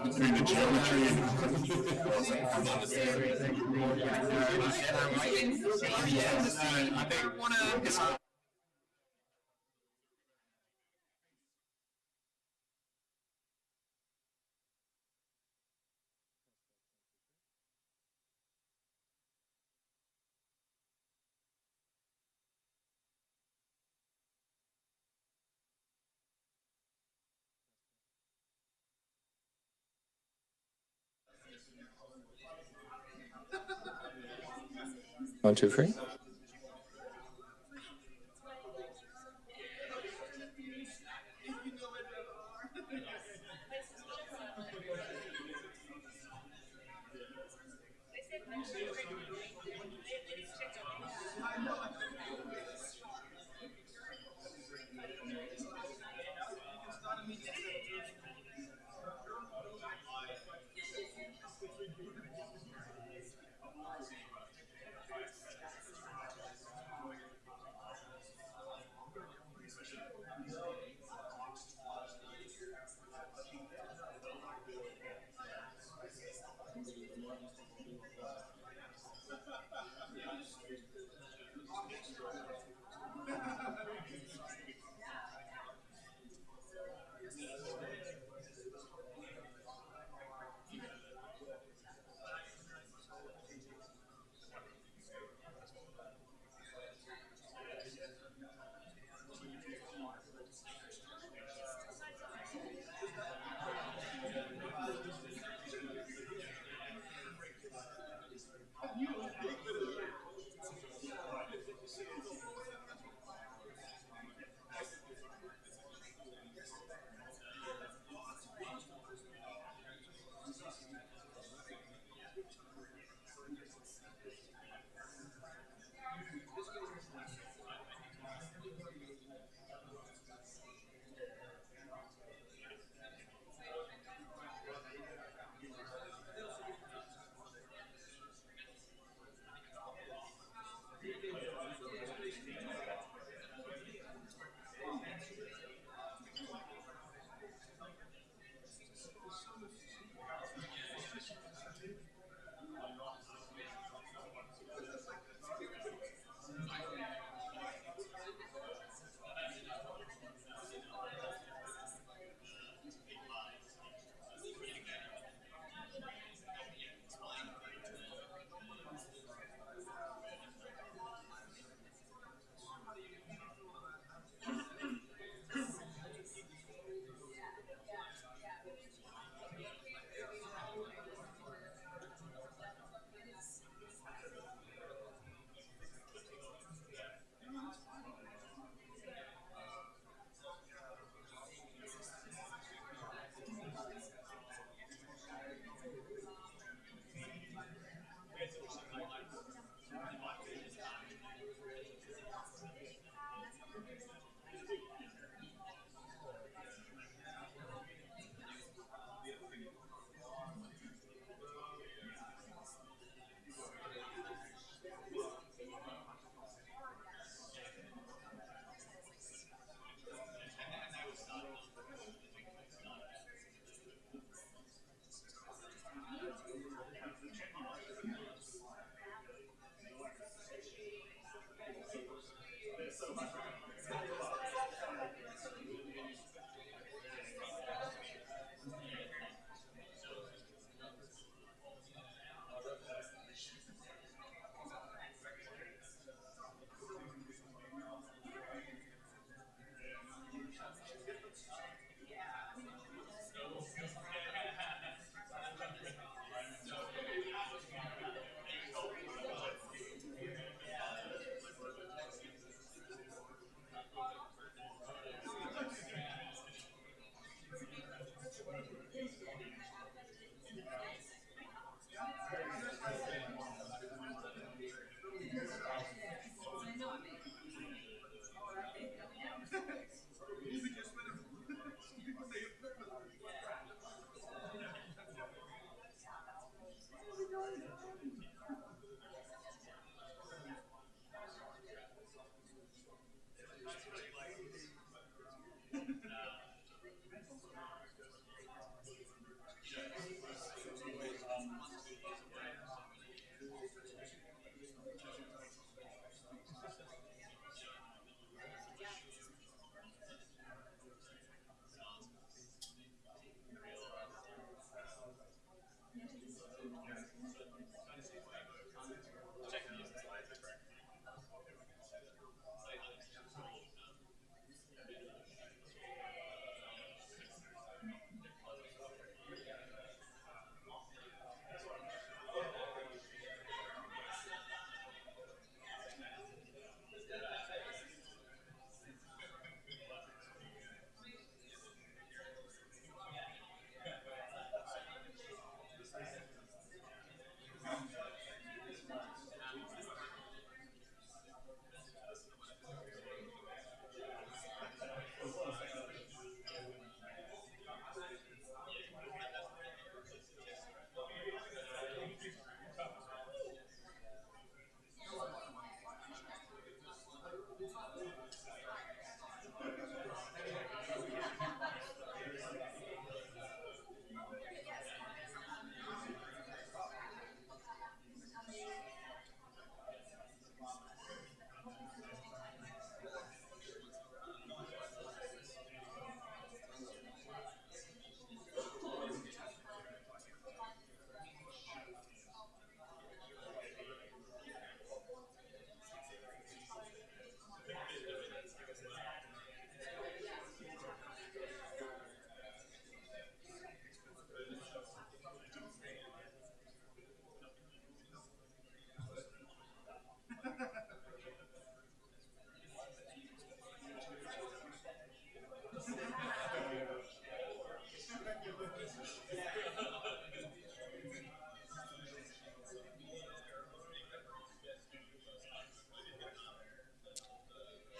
Between the geometry and One, two, three.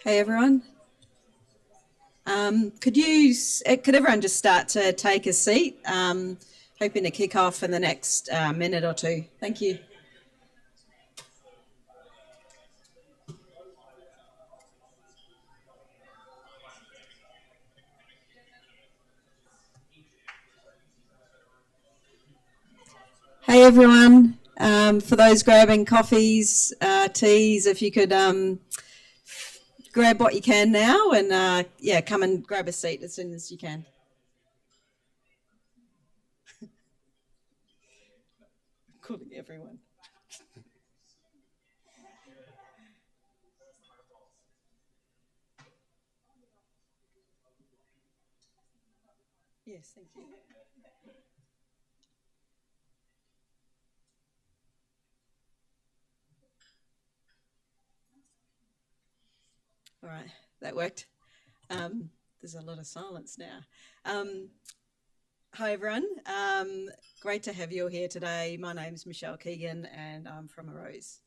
Hey everyone. Could everyone just start to take a seat? Hoping to kick off in the next minute or two. Thank you. Hey everyone. For those grabbing coffees, teas, if you could grab what you can now and come and grab a seat as soon as you can. Calling everyone. Yes, thank you. All right, that worked. There's a lot of silence now. Hi everyone, great to have you all here today. My name's Michelle Keegan and I'm from Arose.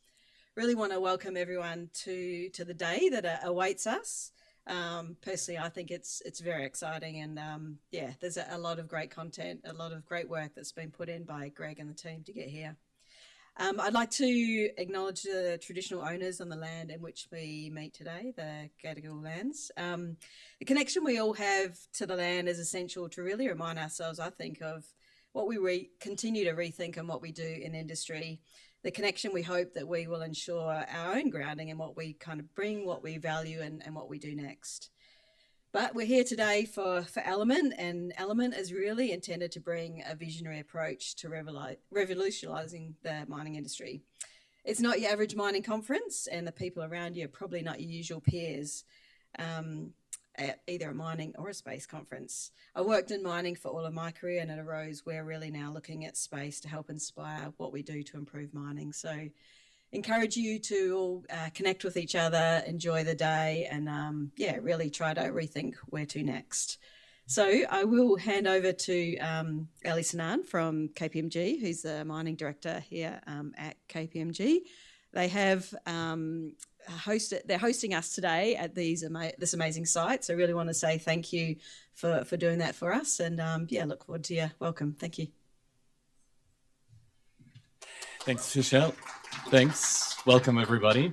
Really want to welcome everyone to the day that awaits us. Personally, I think it's very exciting and there's a lot of great content, a lot of great work that's been put in by Greg and the team to get here. I'd like to acknowledge the traditional owners on the land in which we meet today, the Gadigal lands. The connection we all have to the land is essential to really remind ourselves, I think, of what we continue to rethink and what we do in industry. The connection we hope that we will ensure our own grounding in what we kind of bring, what we value and what we do next. But we're here today for Element, and Element is really intended to bring a visionary approach to revolutionising the mining industry. It's not your average mining conference, and the people around you are probably not your usual peers at either a mining or a space conference. I worked in mining for all of my career, and at Arose, we're really now looking at space to help inspire what we do to improve mining. So encourage you to all connect with each other, enjoy the day, and really try to rethink where to next. So I will hand over to Ali Sanan from KPMG, who's the mining director here at KPMG. They have they're hosting us today at this amazing site. So I really want to say thank you for doing that for us, and look forward to your welcome. Thank you. Thanks, Michelle. Thanks. Welcome, everybody.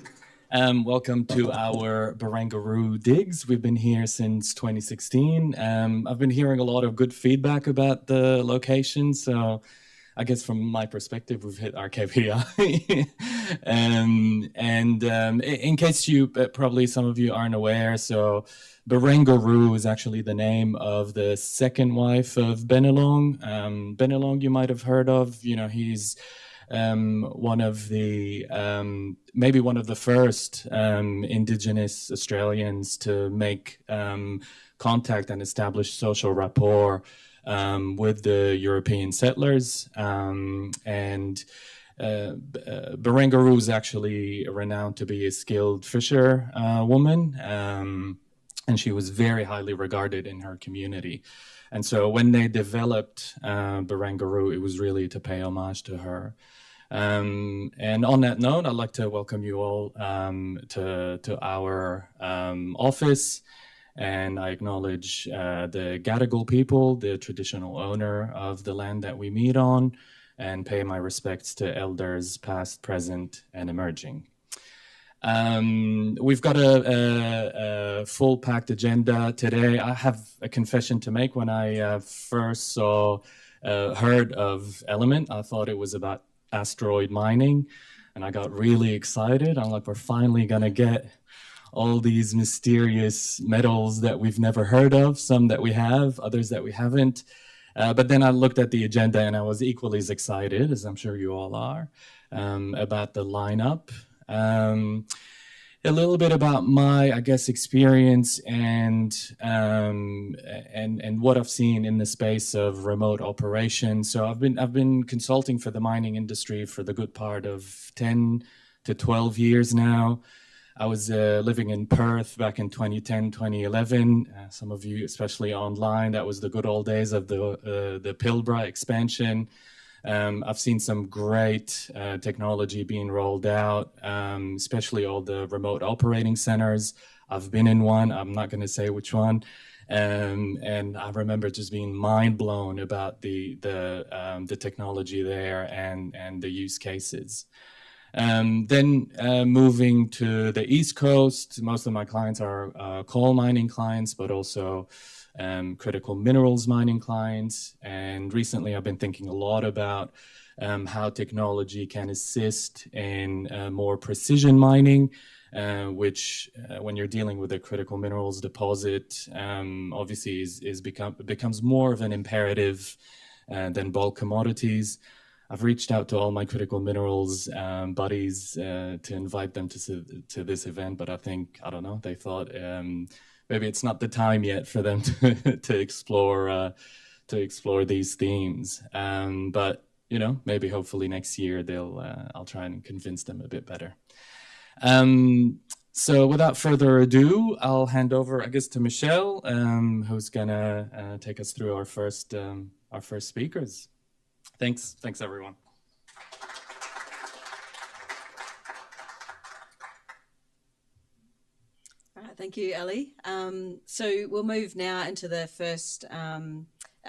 Welcome to our Barangaroo digs. We've been here since 2016. I've been hearing a lot of good feedback about the location, so I guess from my perspective, we've hit our KPI. In case you, probably some of you aren't aware, so Barangaroo is actually the name of the second wife of Bennelong. Bennelong, you might have heard of. You know, he's one of the maybe one of the first Indigenous Australians to make contact and establish social rapport with the European settlers. Barangaroo is actually renowned to be a skilled fisher woman, and she was very highly regarded in her community. And so when they developed Barangaroo, it was really to pay homage to her. And on that note, I'd like to welcome you all to our office. And I acknowledge the Gadigal people, the traditional owner of the land that we meet on, and pay my respects to elders past, present, and emerging. We've got a full packed agenda today. I have a confession to make. When I first heard of Element, I thought it was about asteroid mining, and I got really excited. I'm like, we're finally gonna get all these mysterious metals that we've never heard of, some that we have, others that we haven't. But then I looked at the agenda and I was equally as excited, as I'm sure you all are, about the lineup. A little bit about my, I guess, experience and what I've seen in the space of remote operation. So I've been consulting for the mining industry for the good part of 10 to 12 years now. I was living in Perth back in 2010, 2011. Some of you, especially online, that was the good old days of the Pilbara expansion. I've seen some great technology being rolled out, especially all the remote operating centers. I've been in one. I'm not going to say which one. And I remember just being mind blown about the technology there and the use cases. Then moving to the East Coast, most of my clients are coal mining clients, but also critical minerals mining clients. And recently I've been thinking a lot about how technology can assist in more precision mining, which when you're dealing with a critical minerals deposit, obviously becomes more of an imperative than bulk commodities. I've reached out to all my critical minerals buddies to invite them to this event, but I don't know, they thought maybe it's not the time yet for them to explore these themes. But you know, maybe hopefully next year I'll try and convince them a bit better. So without further ado, I'll hand over, I guess, to Michelle, who's gonna take us through our first speakers. Thanks, everyone. All right, thank you, Ellie. So we'll move now into the first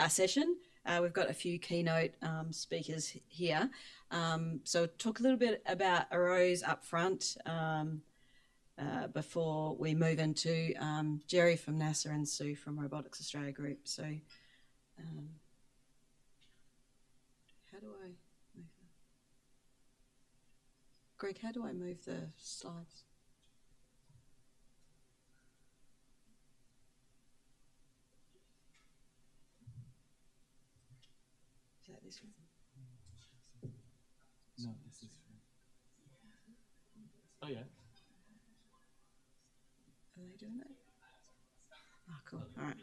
session. We've got a few keynote speakers here. So talk a little bit about Arose up front before we move into Jerry from NASA and Sue from Robotics Australia Group. So how do I move that? Greg, how do I move the slides? Is that this one? No, this is. Oh yeah. Are they doing that? Oh, cool. All right.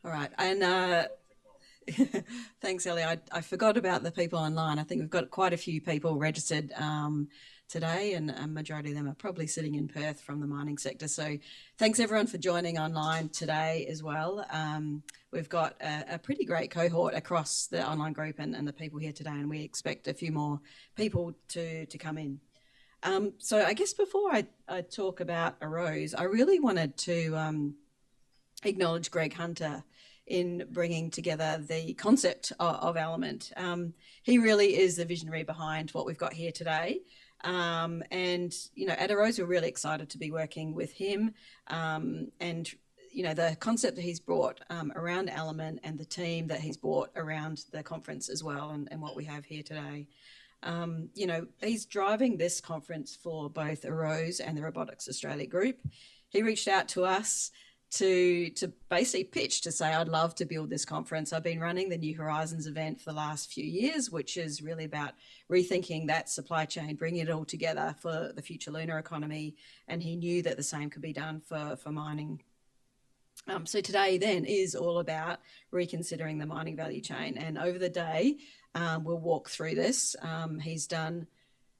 All right. And thanks, Ellie. I forgot about the people online. I think we've got quite a few people registered today, and a majority of them are probably sitting in Perth from the mining sector. So thanks, everyone, for joining online today as well. We've got a pretty great cohort across the online group and the people here today, and we expect a few more people to come in. So I guess before I talk about Arose, I really wanted to acknowledge Greg Hunter in bringing together the concept of Element. He really is the visionary behind what we've got here today. And, you know, at Arose, we're really excited to be working with him. And, the concept that he's brought around Element and the team that he's brought around the conference as well, and what we have here today. He's driving this conference for both Arose and the Robotics Australia group. He reached out to us to basically pitch to say, I'd love to build this conference. I've been running the New Horizons event for the last few years, which is really about rethinking that supply chain, bringing it all together for the future lunar economy. And he knew that the same could be done for mining. So today then is all about reconsidering the mining value chain. And over the day, we'll walk through this. He's done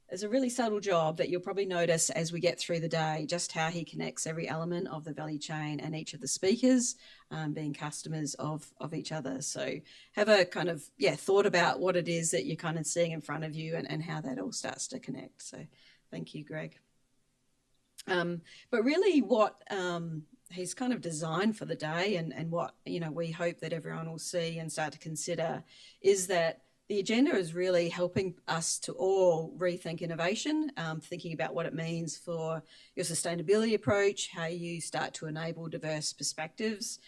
It's a really subtle job that you'll probably notice as we get through the day, just how he connects every element of the value chain and each of the speakers being customers of each other. So have a kind of, thought about what it is that you're kind of seeing in front of you and how that all starts to connect. So thank you, Greg. But really what he's kind of designed for the day and what, we hope that everyone will see and start to consider is that the agenda is really helping us to all rethink innovation, thinking about what it means for your sustainability approach, how you start to enable diverse perspectives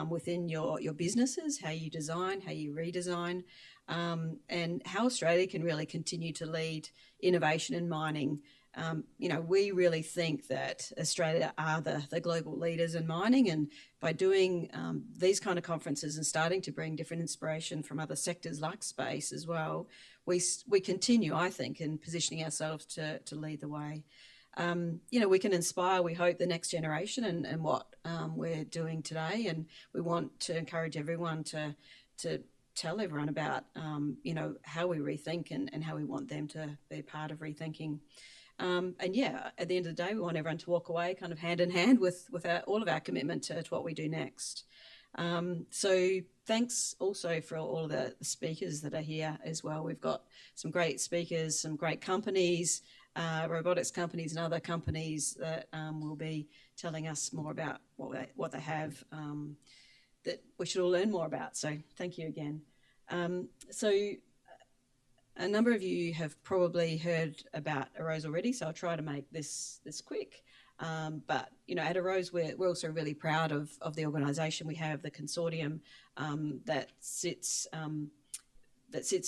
within your businesses, how you design, how you redesign, and how Australia can really continue to lead innovation in mining. We really think that Australia are the global leaders in mining, and by doing these kind of conferences and starting to bring different inspiration from other sectors like space as well, we continue, I think, in positioning ourselves to lead the way. We can inspire, we hope, the next generation and what we're doing today, and we want to encourage everyone to tell everyone about, how we rethink and how we want them to be part of rethinking. At the end of the day, we want everyone to walk away kind of hand in hand with all of our commitment to what we do next. So thanks also for all of the speakers that are here as well. We've got some great speakers, some great companies, robotics companies and other companies that will be telling us more about what they have that we should all learn more about. So thank you again. A number of you have probably heard about Arose already, so I'll try to make this quick. But at Arose, we're also really proud of the organisation. We have the consortium that sits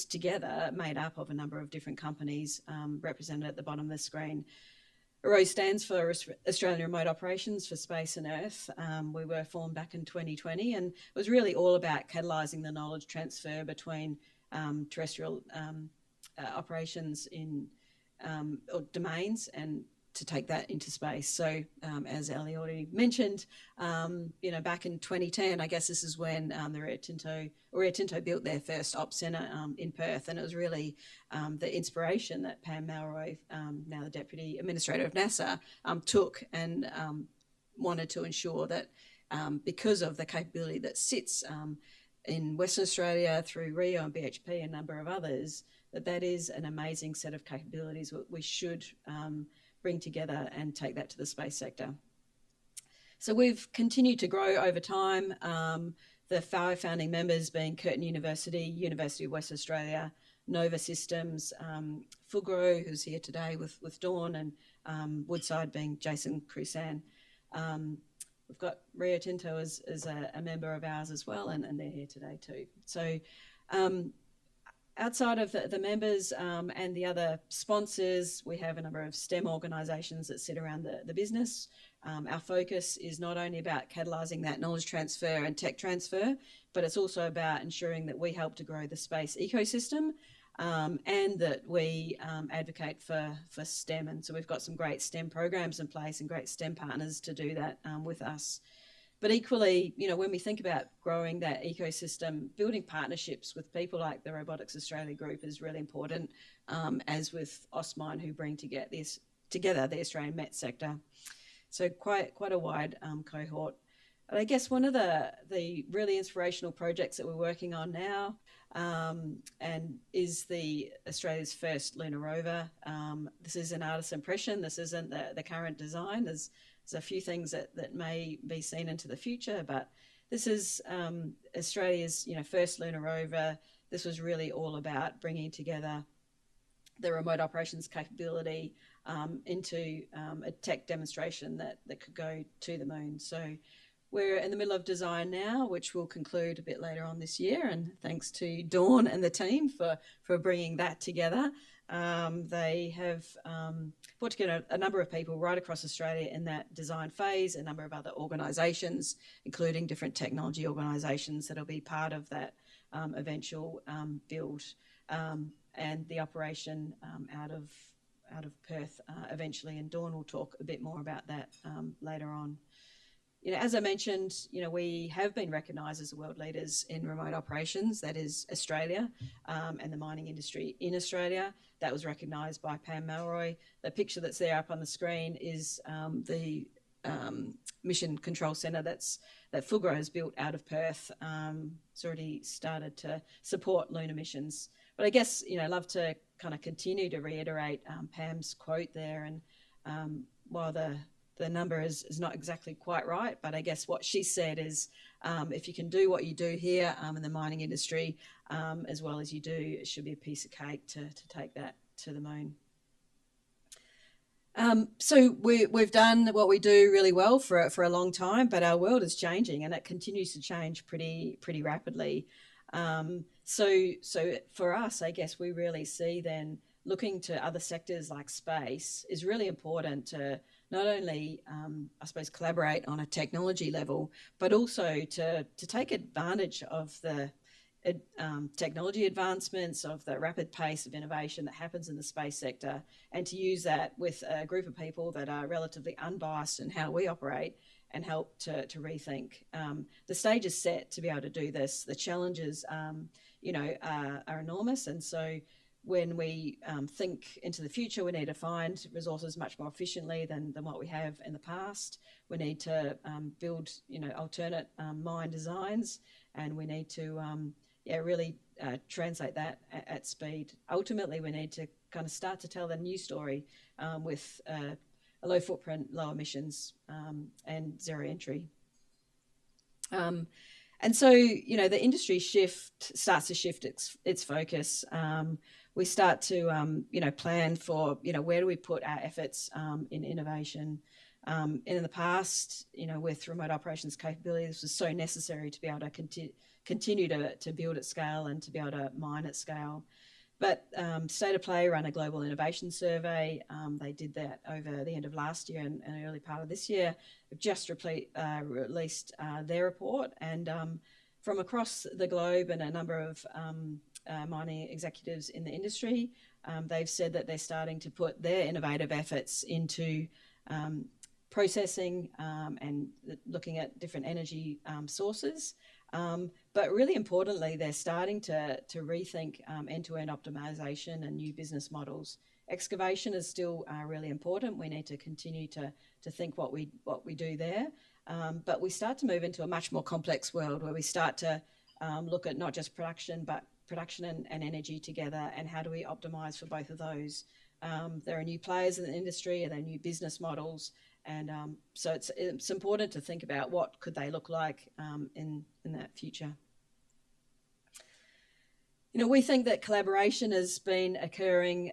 together, made up of a number of different companies represented at the bottom of the screen. Arose stands for Australian Remote Operations for Space and Earth. We were formed back in 2020, and it was really all about catalysing the knowledge transfer between terrestrial operations in or domains and to take that into space. So as Ellie already mentioned, back in 2010, I guess this is when the Rio Tinto built their first ops centre in Perth, and it was really the inspiration that Pam Malroy, now the Deputy Administrator of NASA, took and wanted to ensure that because of the capability that sits in Western Australia through Rio and BHP and a number of others, that is an amazing set of capabilities we should bring together and take that to the space sector. So we've continued to grow over time. The 5 founding members being Curtin University, University of Western Australia, Nova Systems, Fugro, who's here today with Dawn, and Woodside being Jason Crusan. We've got Rio Tinto as a member of ours as well, and they're here today too. So outside of the members and the other sponsors, we have a number of STEM organisations that sit around the business. Our focus is not only about catalysing that knowledge transfer and tech transfer, but it's also about ensuring that we help to grow the space ecosystem and that we advocate for STEM. And so we've got some great STEM programs in place and great STEM partners to do that with us. But equally, when we think about growing that ecosystem, building partnerships with people like the Robotics Australia group is really important, as with AustMine, who bring together the Australian Met sector. So quite a wide cohort. And I guess one of the really inspirational projects that we're working on now and is the Australia's first lunar rover. This is an artist's impression. This isn't the current design. There's a few things that may be seen into the future, but this is Australia's first lunar rover. This was really all about bringing together the remote operations capability into a tech demonstration that could go to the moon. So We're in the middle of design now, which will conclude a bit later on this year. And thanks to Dawn and the team for bringing that together. They have put together a number of people right across Australia in that design phase, a number of other organisations, including different technology organisations that will be part of that eventual build and the operation out of Perth eventually. And Dawn will talk a bit more about that later on. As I mentioned, we have been recognised as the world leaders in remote operations. That is Australia and the mining industry in Australia. That was recognised by Pam Melroy. The picture that's there up on the screen is the Mission Control Centre that Fugro has built out of Perth. It's already started to support lunar missions. But I guess, I'd love to kind of continue to reiterate Pam's quote there. And while the number is not exactly quite right, but I guess what she said is if you can do what you do here in the mining industry as well as you do, it should be a piece of cake to take that to the moon. So we've done what we do really well for a long time, but our world is changing and it continues to change pretty rapidly. So for us, I guess we really see then looking to other sectors like space is really important to not only, I suppose, collaborate on a technology level, but also to take advantage of the technology advancements, of the rapid pace of innovation that happens in the space sector, and to use that with a group of people that are relatively unbiased in how we operate and help to rethink. The stage is set to be able to do this. The challenges, are enormous, and so when we think into the future, we need to find resources much more efficiently than what we have in the past. We need to build, alternate mine designs, and we need to, really translate that at speed. Ultimately, we need to kind of start to tell the new story with a low footprint, low emissions, and zero entry. And so, the industry starts to shift its focus. We start to, plan for, where do we put our efforts in innovation. In the past, with remote operations capability, this was so necessary to be able to continue to build at scale and to be able to mine at scale. But State of Play ran a global innovation survey. They did that over the end of last year and early part of this year. They've just released their report, and from across the globe and a number of mining executives in the industry, they've said that they're starting to put their innovative efforts into processing and looking at different energy sources. But really importantly, they're starting to rethink end-to-end optimization and new business models. Excavation is still really important. We need to continue to think what we do there. But we start to move into a much more complex world where we start to look at not just production, but production and energy together, and how do we optimize for both of those. There are new players in the industry, and there are new business models, and so it's important to think about what could they look like in that future. We think that collaboration has been occurring,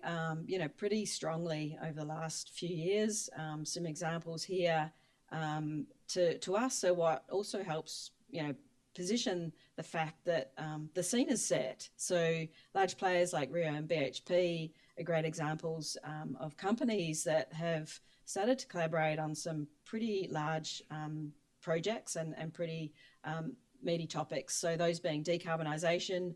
pretty strongly over the last few years. Some examples here to us. So what also helps, position the fact that the scene is set. So large players like Rio and BHP are great examples of companies that have started to collaborate on some pretty large projects and pretty meaty topics. So those being decarbonisation.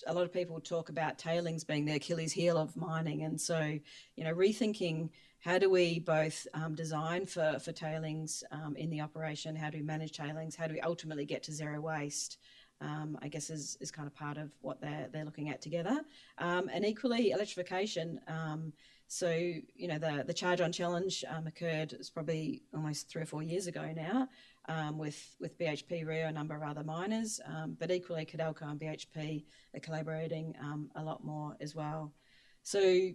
A lot of people talk about tailings being the Achilles heel of mining. And so, rethinking how do we both design for tailings in the operation, how do we manage tailings, how do we ultimately get to zero waste, I guess is kind of part of what they're looking at together. And equally, electrification. So, the Charge On Challenge occurred, it's probably almost 3 or 4 years ago now, with BHP, Rio, a number of other miners, but equally Codelco and BHP are collaborating a lot more as well. So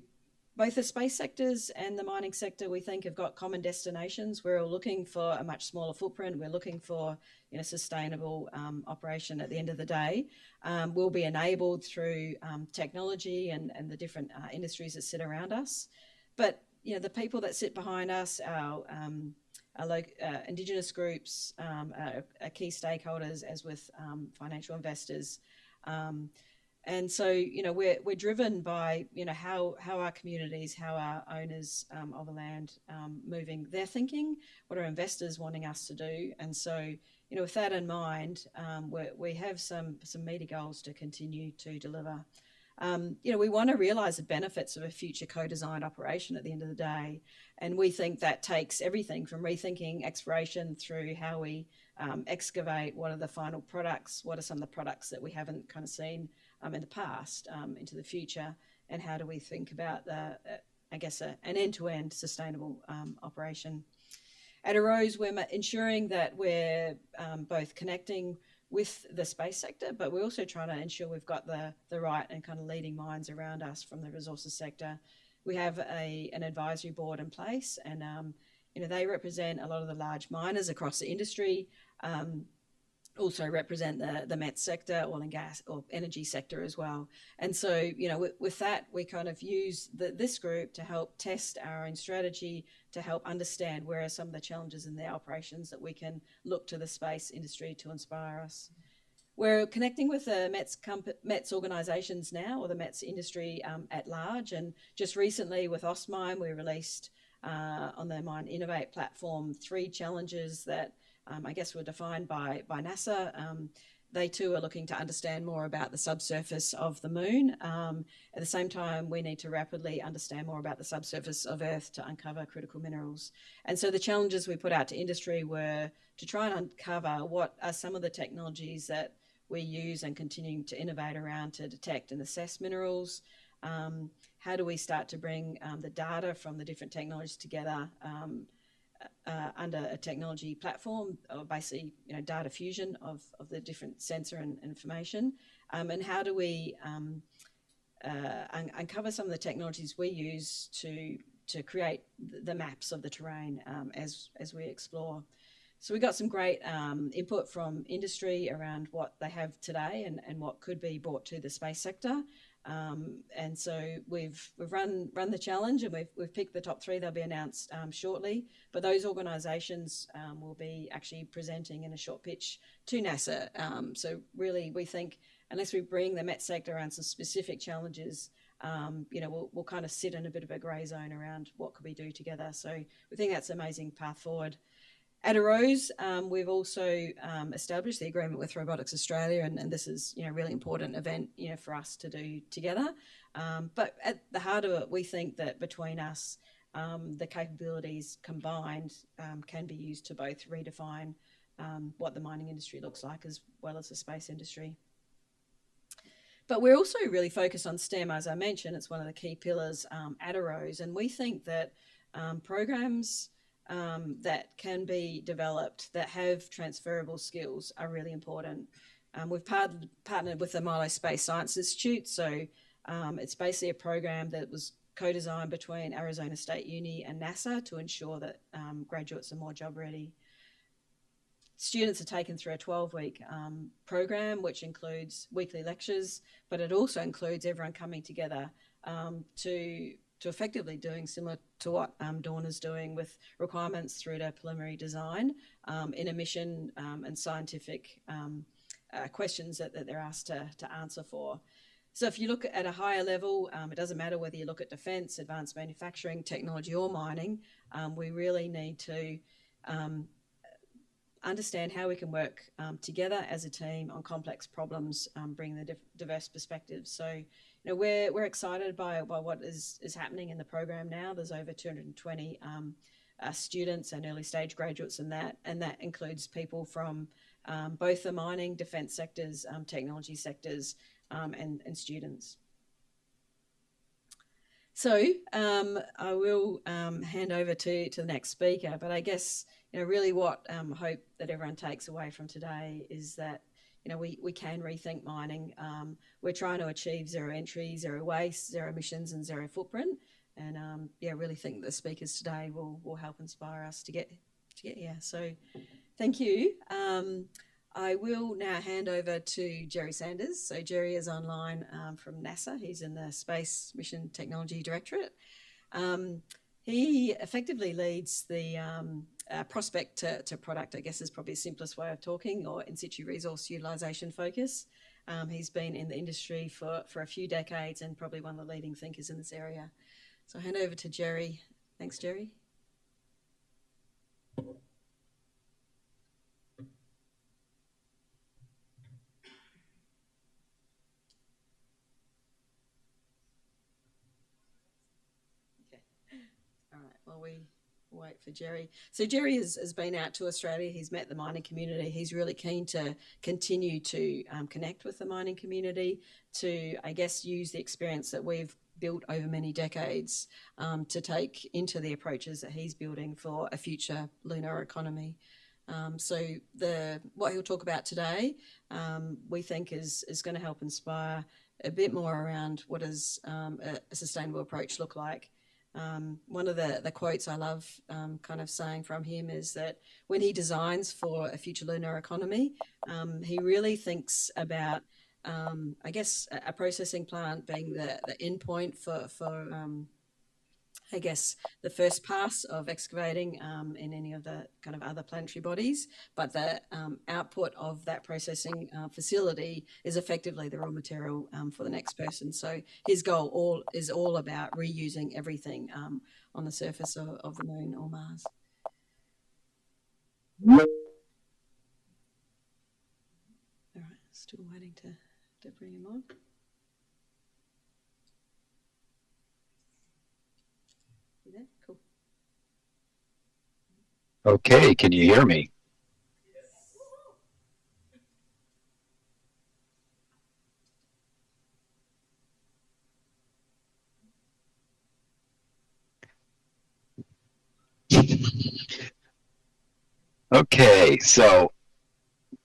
both the space sectors and the mining sector, we think, have got common destinations. We're all looking for a much smaller footprint. We're looking for sustainable operation at the end of the day. Will be enabled through technology and the different industries that sit around us. But the people that sit behind us, our Indigenous groups, key stakeholders, as with financial investors. And so, we're driven by, how our communities, how our owners of the land moving their thinking, what are investors wanting us to do. And so, with that in mind, we have some meaty goals to continue to deliver. We want to realise the benefits of a future co-designed operation at the end of the day. And we think that takes everything from rethinking exploration through how we excavate, what are the final products, what are some of the products that we haven't kind of seen in the past into the future, and how do we think about an end-to-end sustainable operation. At Arose, we're ensuring that we're both connecting with the space sector, but we're also trying to ensure we've got the right and kind of leading minds around us from the resources sector. We have an advisory board in place, and they represent a lot of the large miners across the industry, also represent the met sector, oil and gas or energy sector as well. And so, with that, we kind of use this group to help test our own strategy, to help understand where are some of the challenges in their operations that we can look to the space industry to inspire us. We're connecting with the METS organisations now, or the METS industry at large. And just recently with AustMine, we released on the Mine Innovate platform 3 challenges that were defined by NASA. They too are looking to understand more about the subsurface of the moon. At the same time, we need to rapidly understand more about the subsurface of Earth to uncover critical minerals. And so the challenges we put out to industry were to try and uncover what are some of the technologies that we use and continue to innovate around to detect and assess minerals. How do we start to bring the data from the different technologies together under a technology platform, or basically, data fusion of the different sensor and information, and how do we uncover some of the technologies we use to create the maps of the terrain as we explore. So we got some great input from industry around what they have today and what could be brought to the space sector. And so we've run the challenge, and we've picked the top 3. They'll be announced shortly. But those organisations will be actually presenting in a short pitch to NASA. So really, we think unless we bring the MET sector around some specific challenges, we'll kind of sit in a bit of a grey zone around what could we do together. So we think that's an amazing path forward. At Arose, we've also established the agreement with Robotics Australia, and this is a really important event for us to do together. But at the heart of it, we think that between us, the capabilities combined can be used to both redefine what the mining industry looks like as well as the space industry. But we're also really focused on STEM, as I mentioned. It's one of the key pillars at Arose, and we think that programs that can be developed that have transferable skills are really important. We've partnered with the Milo Space Science Institute, so it's basically a program that was co-designed between Arizona State Uni and NASA to ensure that graduates are more job ready. Students are taken through a 12-week program, which includes weekly lectures, but it also includes everyone coming together to effectively doing similar to what Dawn is doing, with requirements through to preliminary design in a mission and scientific questions that they're asked to answer for. So if you look at a higher level, it doesn't matter whether you look at defence, advanced manufacturing, technology or mining, we really need to understand how we can work together as a team on complex problems, bring the diverse perspectives. So we're excited by what is happening in the program now. There's over 220 students and early stage graduates in that, and that includes people from both the mining, defence sectors, technology sectors, and students. So I will hand over to the next speaker, but I guess really what I hope that everyone takes away from today is that we can rethink mining. We're trying to achieve zero entry, zero waste, zero emissions and zero footprint. And I really think the speakers today will help inspire us to get here. So thank you. I will now hand over to Jerry Sanders. So Jerry is online from NASA. He's in the Space Mission Technology Directorate. He effectively leads the prospect to product, I guess, is probably the simplest way of talking, or in situ resource utilisation focus. He's been in the industry for a few decades and probably one of the leading thinkers in this area. So I'll hand over to Jerry. Thanks, Jerry. All right, well, we wait for Jerry. So Jerry has been out to Australia. He's met the mining community. He's really keen to continue to connect with the mining community, to, I guess, use the experience that we've built over many decades to take into the approaches that he's building for a future lunar economy. So what he'll talk about today, we think is going to help inspire a bit more around what does a sustainable approach look like. One of the quotes I love kind of saying from him is that when he designs for a future lunar economy, he really thinks about, I guess, a processing plant being the end point for I guess, the first pass of excavating in any of the kind of other planetary bodies, but the output of that processing facility is effectively the raw material for the next person. So his goal is all about reusing everything on the surface of the moon or Mars. All right, still waiting to bring him on. Cool. Okay, can you hear me? Okay, so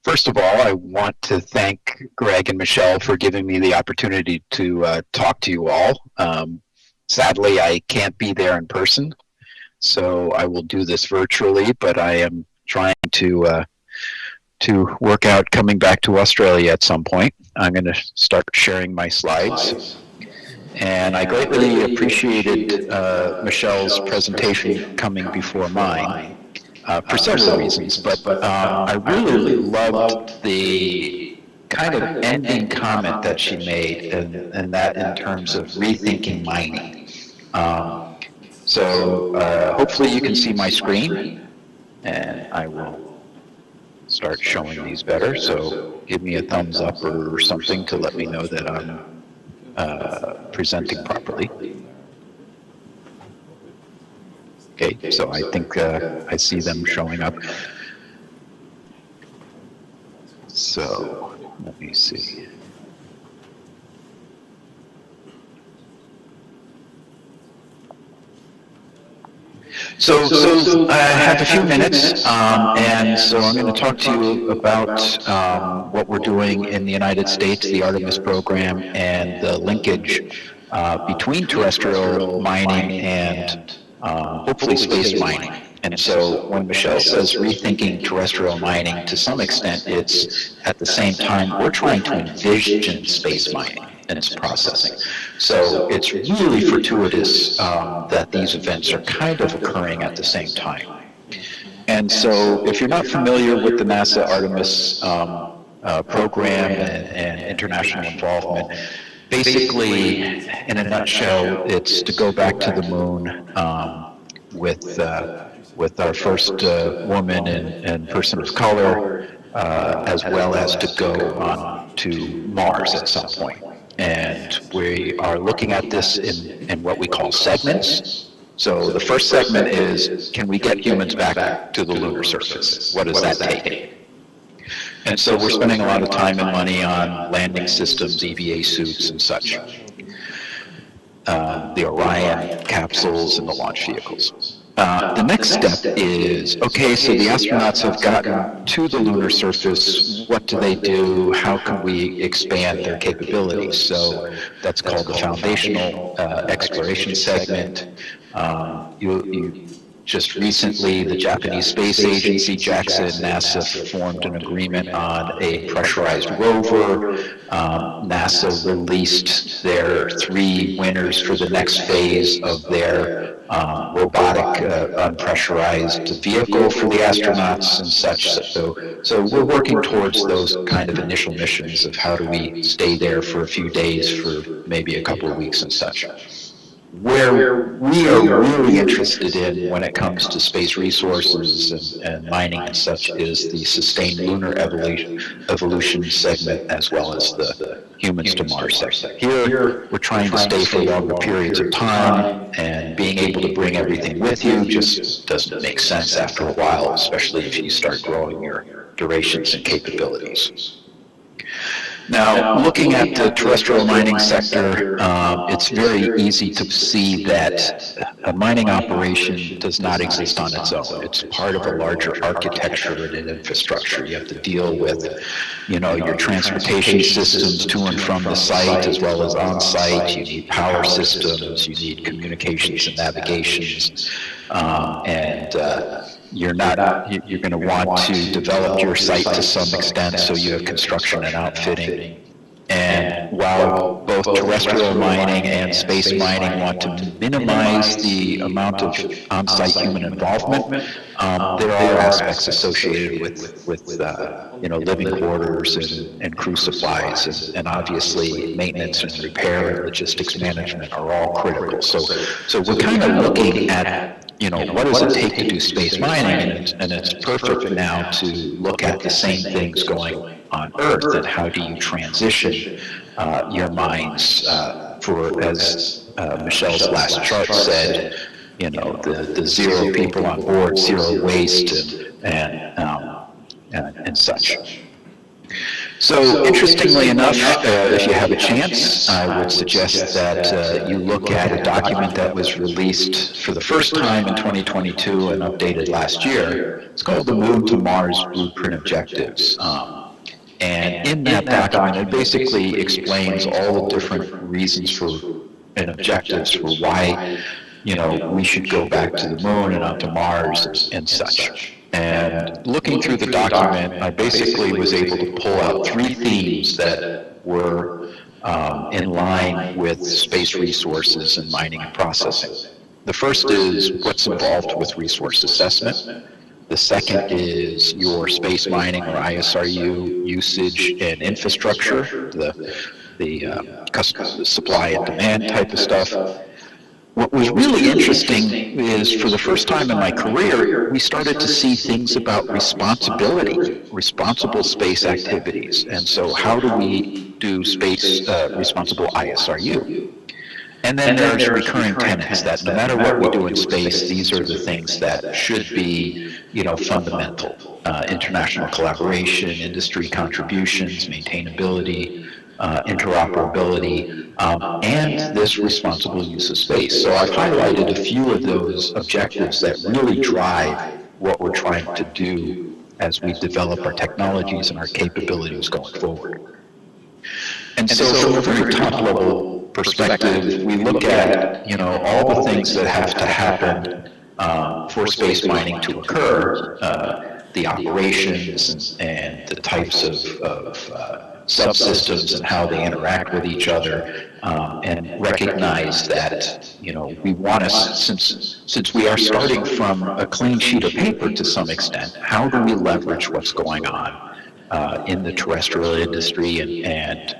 first of all, I want to thank Greg and Michelle for giving me the opportunity to talk to you all. Sadly, I can't be there in person, so I will do this virtually, but I am trying to work out coming back to Australia at some point. I'm going to start sharing my slides. And I greatly appreciated Michelle's presentation coming before mine for several reasons, but I really loved the kind of ending comment that she made, and that in terms of rethinking mining. So hopefully you can see my screen, and I will start showing these better. So give me a thumbs up or something to let me know that I'm presenting properly. Okay, so I think I see them showing up. So let me see. So I have a few minutes, and so I'm going to talk to you about what we're doing in the United States, the Artemis program, and the linkage between terrestrial mining and hopefully space mining. And so when Michelle says rethinking terrestrial mining, to some extent it's at the same time we're trying to envision space mining and its processing. So it's really fortuitous that these events are kind of occurring at the same time. And so if you're not familiar with the NASA Artemis program and international involvement, basically, in a nutshell, it's to go back to the moon with our first woman and person of color, as well as to go on to Mars at some point. And we are looking at this in what we call segments. So the first segment is, can we get humans back to the lunar surface? What does that take? And so we're spending a lot of time and money on landing systems, EVA suits and such. The Orion capsules and the launch vehicles. The next step is, okay, so the astronauts have gotten to the lunar surface. What do they do? How can we expand their capabilities? So that's called the foundational exploration segment. Just recently, the Japanese Space Agency, JAXA, and NASA formed an agreement on a pressurized rover. NASA released their 3 winners for the next phase of their robotic, unpressurized vehicle for the astronauts and such. So we're working towards those kind of initial missions of how do we stay there for a few days, for maybe a couple of weeks and such. Where we are really interested in when it comes to space resources and mining and such is the sustained lunar evolution segment, as well as the humans to Mars segment. Here, we're trying to stay for longer periods of time, and being able to bring everything with you just doesn't make sense after a while, especially if you start growing your durations and capabilities. Now, looking at the terrestrial mining sector, it's very easy to see that a mining operation does not exist on its own. It's part of a larger architecture and an infrastructure. You have to deal with, your transportation systems to and from the site, as well as on site. You need power systems, you need communications and navigations, you're going to want to develop your site to some extent, so you have construction and outfitting. And while both terrestrial mining and space mining want to minimize the amount of on-site human involvement, there are aspects associated with living quarters and crew supplies, and obviously maintenance and repair and logistics management are all critical. So we're kind of looking at what does it take to do space mining, and it's perfect now to look at the same things going on Earth, and how do you transition your mines for, as Michelle's last chart said, the zero people on board, zero waste, and such. So, interestingly enough, if you have a chance, I would suggest that you look at a document that was released for the first time in 2022 and updated last year. It's called the Moon to Mars Blueprint Objectives. And in that document, it basically explains all the different reasons for and objectives for why, we should go back to the moon and onto Mars and such. And looking through the document, I basically was able to pull out 3 themes that were in line with space resources and mining and processing. The first is what's involved with resource assessment. The second is your space mining or ISRU usage and infrastructure, the supply and demand type of stuff. What was really interesting is, for the first time in my career, we started to see things about responsibility, responsible space activities. And so how do we do space responsible ISRU? And then there's recurring tenets that no matter what we do in space, these are the things that should be, fundamental. International collaboration, industry contributions, maintainability, interoperability, and this responsible use of space. So I've highlighted a few of those objectives that really drive what we're trying to do as we develop our technologies and our capabilities going forward. And so from a very top level perspective, we look at, all the things that have to happen for space mining to occur, the operations and the types of subsystems and how they interact with each other, and recognize that, we want to, since we are starting from a clean sheet of paper to some extent, how do we leverage what's going on in the terrestrial industry, and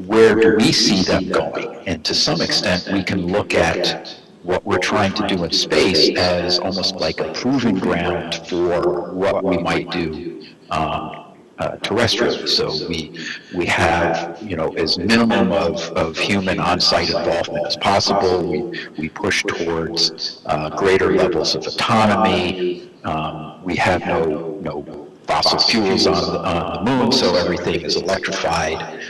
where do we see them going? And to some extent, we can look at what we're trying to do in space as almost like a proving ground for what we might do terrestrially. So we have, as minimum of human on-site involvement as possible. We push towards greater levels of autonomy. We have no fossil fuels on the moon, so everything is electrified.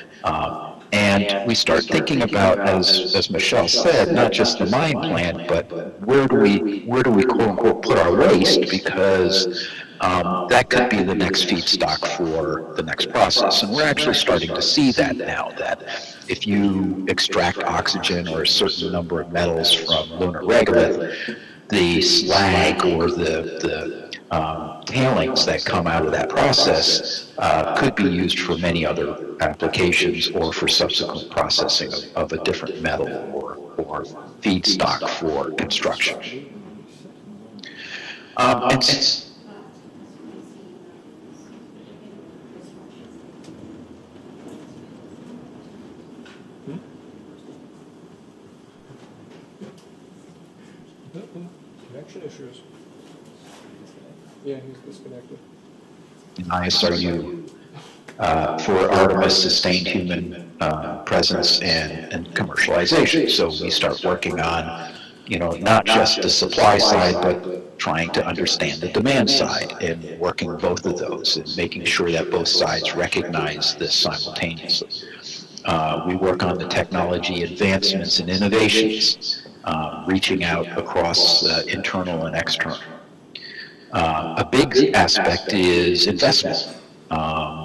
And we start thinking about, as Michelle said, not just the mine plant, but where do we quote unquote put our waste, because that could be the next feedstock for the next process. And we're actually starting to see that now, that if you extract oxygen or a certain number of metals from lunar regolith, the slag or the tailings that come out of that process could be used for many other applications, or for subsequent processing of a different metal or feedstock for construction. And Connection issues. Yeah, he's disconnected. ISRU for Artemis sustained human presence and commercialization. So we start working on, not just the supply side, but trying to understand the demand side and working both of those and making sure that both sides recognize this simultaneously. We work on the technology advancements and innovations, reaching out across internal and external. A big aspect is investment.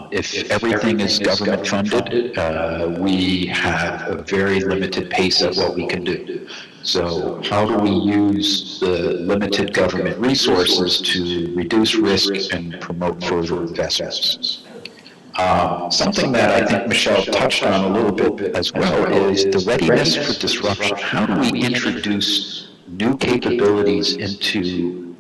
If everything is government funded, we have a very limited pace at what we can do. So how do we use the limited government resources to reduce risk and promote further investments? Something that I think Michelle touched on a little bit as well is the readiness for disruption. How do we introduce new capabilities into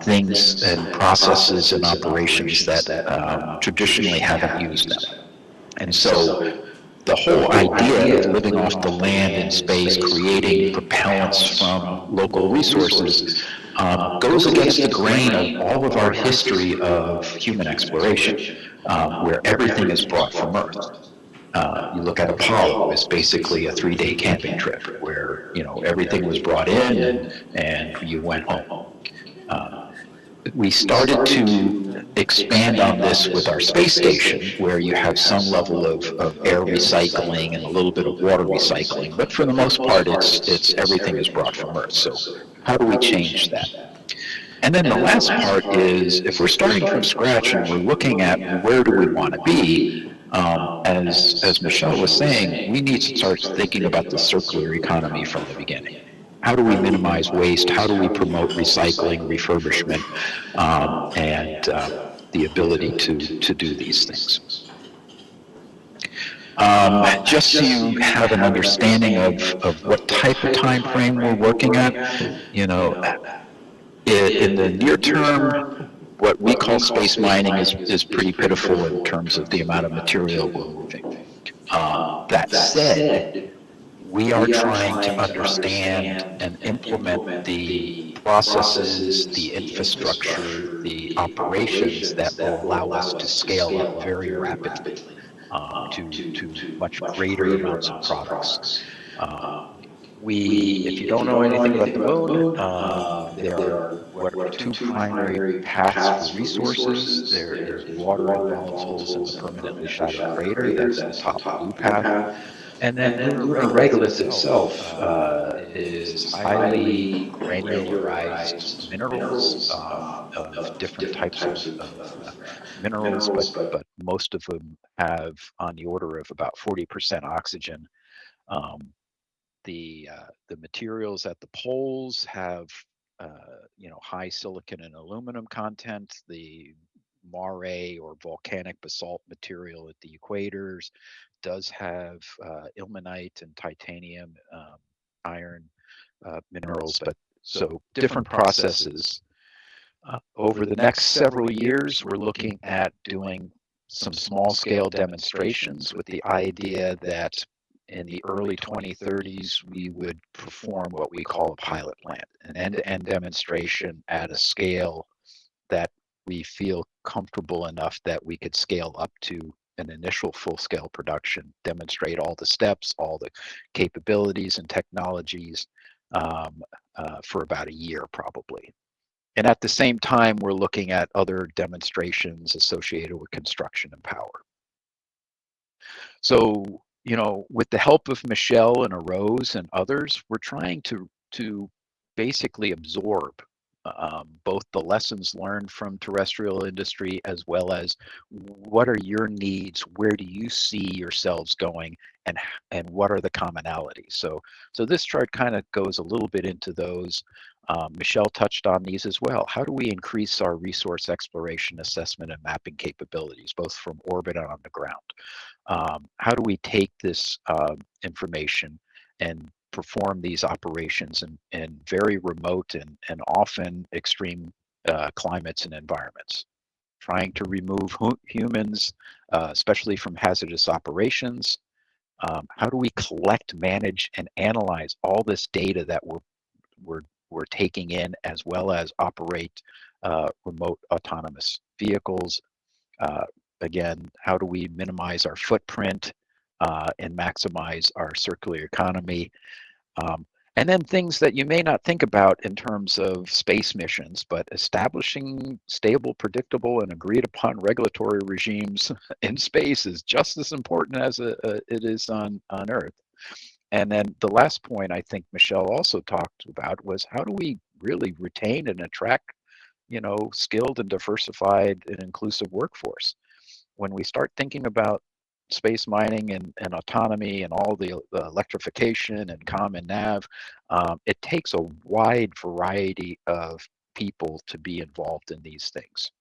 things and processes and operations that traditionally haven't used them? And so the whole idea of living off the land and space, creating propellants from local resources, goes against the grain of all of our history of human exploration, where everything is brought from Earth. You look at Apollo as basically a 3-day camping trip where, everything was brought in and you went home. We started to expand on this with our space station, where you have some level of air recycling and a little bit of water recycling, but for the most part, it's everything is brought from Earth. So how do we change that? And then the last part is, if we're starting from scratch and we're looking at where do we want to be, as Michelle was saying, we need to start thinking about the circular economy from the beginning. How do we minimize waste? How do we promote recycling, refurbishment, and the ability to do these things? Just so you have an understanding of what type of time frame we're working at, in the near term, what we call space mining is pretty pitiful in terms of the amount of material we're moving. That said, we are trying to understand and implement the processes, the infrastructure, the operations that will allow us to scale up very rapidly to much greater amounts of products. If you don't know anything about the moon, there are what are two primary paths for resources. There is water and volatiles in the permanently shadowed crater. That's the top blue path. And then lunar regolith itself is highly granularized minerals of different types of minerals, but most of them have on the order of about 40% oxygen. The materials at the poles have high silicon and aluminum content. The mare or volcanic basalt material at the equators does have ilmenite and titanium, iron minerals, but so different processes. Over the next several years, we're looking at doing some small scale demonstrations with the idea that in the early 2030s, we would perform what we call a pilot plant, an end-to-end demonstration at a scale that we feel comfortable enough that we could scale up to an initial full-scale production, demonstrate all the steps, all the capabilities and technologies for about a year probably. And at the same time, we're looking at other demonstrations associated with construction and power. So, with the help of Michelle and Arose and others, we're trying to basically absorb both the lessons learned from terrestrial industry as well as what are your needs, where do you see yourselves going, and what are the commonalities. So this chart kind of goes a little bit into those. Michelle touched on these as well. How do we increase our resource exploration, assessment, and mapping capabilities, both from orbit and on the ground? How do we take this information and perform these operations in very remote and often extreme climates and environments. Trying to remove humans, especially from hazardous operations. How do we collect, manage, and analyze all this data that we're taking in, as well as operate remote autonomous vehicles? Uh, Again, how do we minimize our footprint and maximize our circular economy? Um, and then things that you may not think about in terms of space missions, but establishing stable, predictable, and agreed upon regulatory regimes in space is just as important as it is on Earth. And then the last point I think Michelle also talked about was, how do we really retain and attract, skilled and diversified and inclusive workforce? When we start thinking about space mining and autonomy and all the electrification and common nav, it takes a wide variety of people to be involved in these things.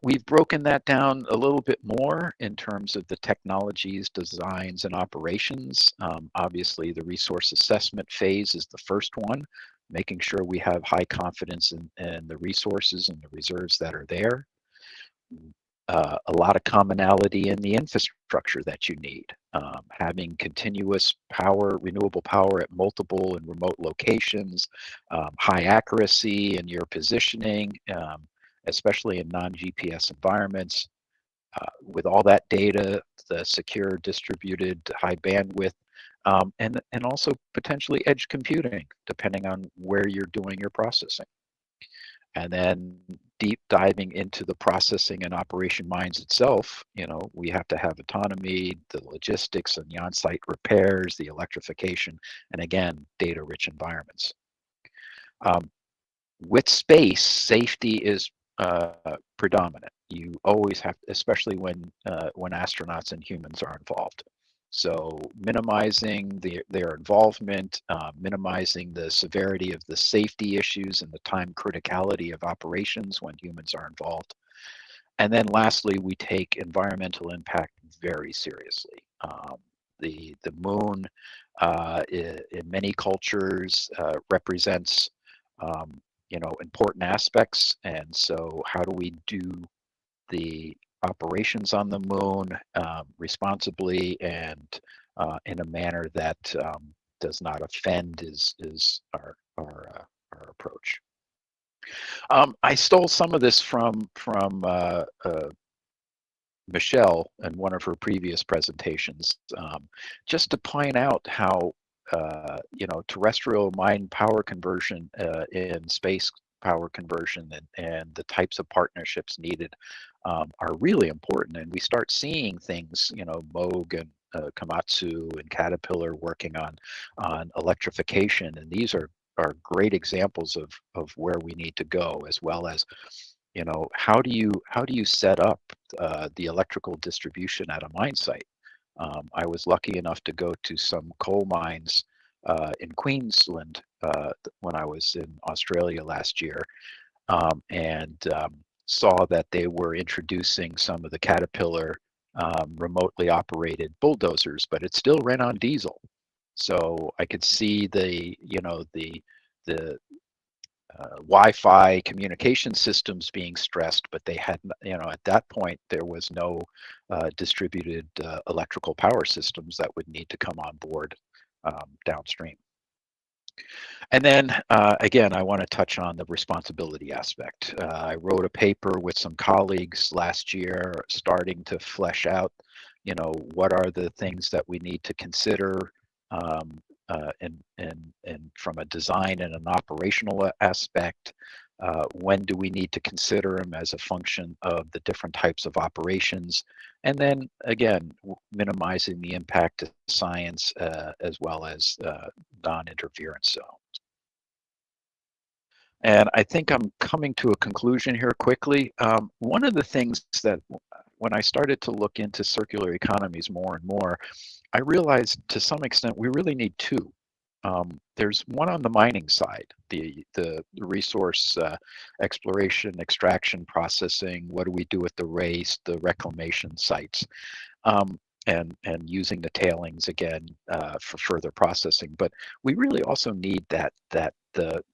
We've broken that down a little bit more in terms of the technologies, designs, and operations. Obviously, the resource assessment phase is the first one, making sure we have high confidence in the resources and the reserves that are there. A lot of commonality in the infrastructure that you need. Having continuous power, renewable power at multiple and remote locations, high accuracy in your positioning, especially in non-GPS environments. With all that data, the secure, distributed, high bandwidth, and also potentially edge computing, depending on where you're doing your processing. And then deep diving into the processing and operation mines itself, we have to have autonomy, the logistics and the on-site repairs, the electrification, and again, data-rich environments. With space, safety is predominant. You always have, especially when astronauts and humans are involved. So minimizing their involvement, minimizing the severity of the safety issues and the time criticality of operations when humans are involved. And then lastly, we take environmental impact very seriously. The moon in many cultures represents important aspects. And so how do we do the operations on the moon responsibly and in a manner that does not offend is our approach. I stole some of this from Michelle in one of her previous presentations, just to point out how terrestrial mine power conversion in space power conversion and the types of partnerships needed are really important. And we start seeing things, Moog and Komatsu and Caterpillar working on electrification, and these are great examples of where we need to go, as well as how do you set up the electrical distribution at a mine site. I was lucky enough to go to some coal mines in Queensland when I was in Australia last year, and saw that they were introducing some of the Caterpillar remotely operated bulldozers, but it still ran on diesel. So I could see the Wi-Fi communication systems being stressed, but they had, at that point there was no distributed electrical power systems that would need to come on board downstream. And then again, I want to touch on the responsibility aspect. I wrote a paper with some colleagues last year, starting to flesh out, what are the things that we need to consider and from a design and an operational aspect. When do we need to consider them as a function of the different types of operations? And then again, minimizing the impact to science as well as non-interference zones. And I think I'm coming to a conclusion here quickly. One of the things that when I started to look into circular economies more and more, I realized to some extent we really need two. There's one on the mining side, the resource exploration, extraction, processing. What do we do with the waste, the reclamation sites? and using the tailings again for further processing. But we really also need the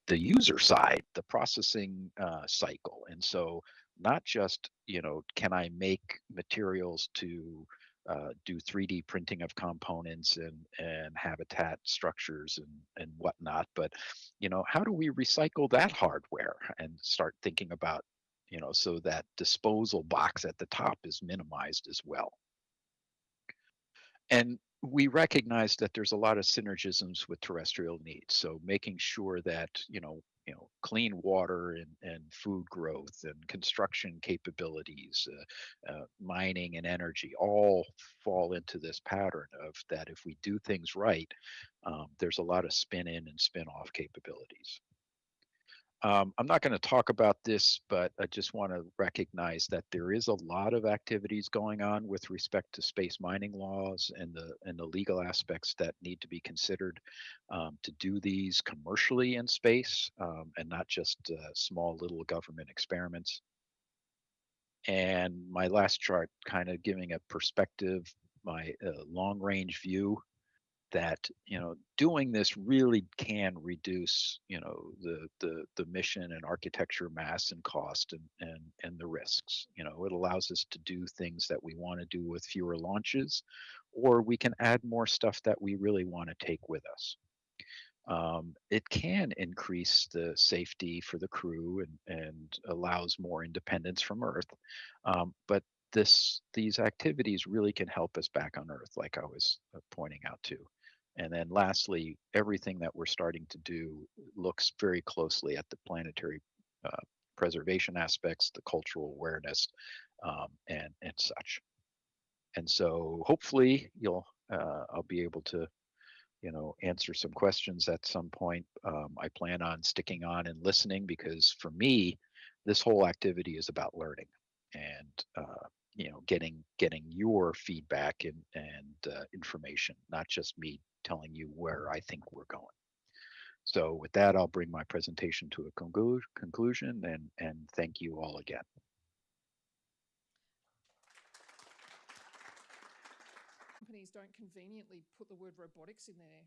user side, the processing cycle. And so not just, can I make materials to do 3D printing of components and habitat structures and whatnot, but how do we recycle that hardware and start thinking about, so that disposal box at the top is minimized as well. And we recognize that there's a lot of synergisms with terrestrial needs. So making sure that, clean water and food growth and construction capabilities, mining and energy all fall into this pattern of that if we do things right, there's a lot of spin in and spin off capabilities. I'm not going to talk about this, but I just want to recognize that there is a lot of activities going on with respect to space mining laws and the legal aspects that need to be considered to do these commercially in space and not just small little government experiments. And my last chart, kind of giving a perspective, my long range view that doing this really can reduce the mission and architecture mass and cost and the risks. It allows us to do things that we want to do with fewer launches, or we can add more stuff that we really want to take with us. It can increase the safety for the crew and allows more independence from Earth, but these activities really can help us back on Earth, like I was pointing out to. And then lastly, everything that we're starting to do looks very closely at the planetary preservation aspects, the cultural awareness, and such. And so hopefully I'll be able to answer some questions at some point. I plan on sticking on and listening because for me, this whole activity is about learning and getting your feedback and information, not just me telling you where I think we're going. So with that, I'll bring my presentation to a conclusion and thank you all again. Companies don't conveniently put the word robotics in their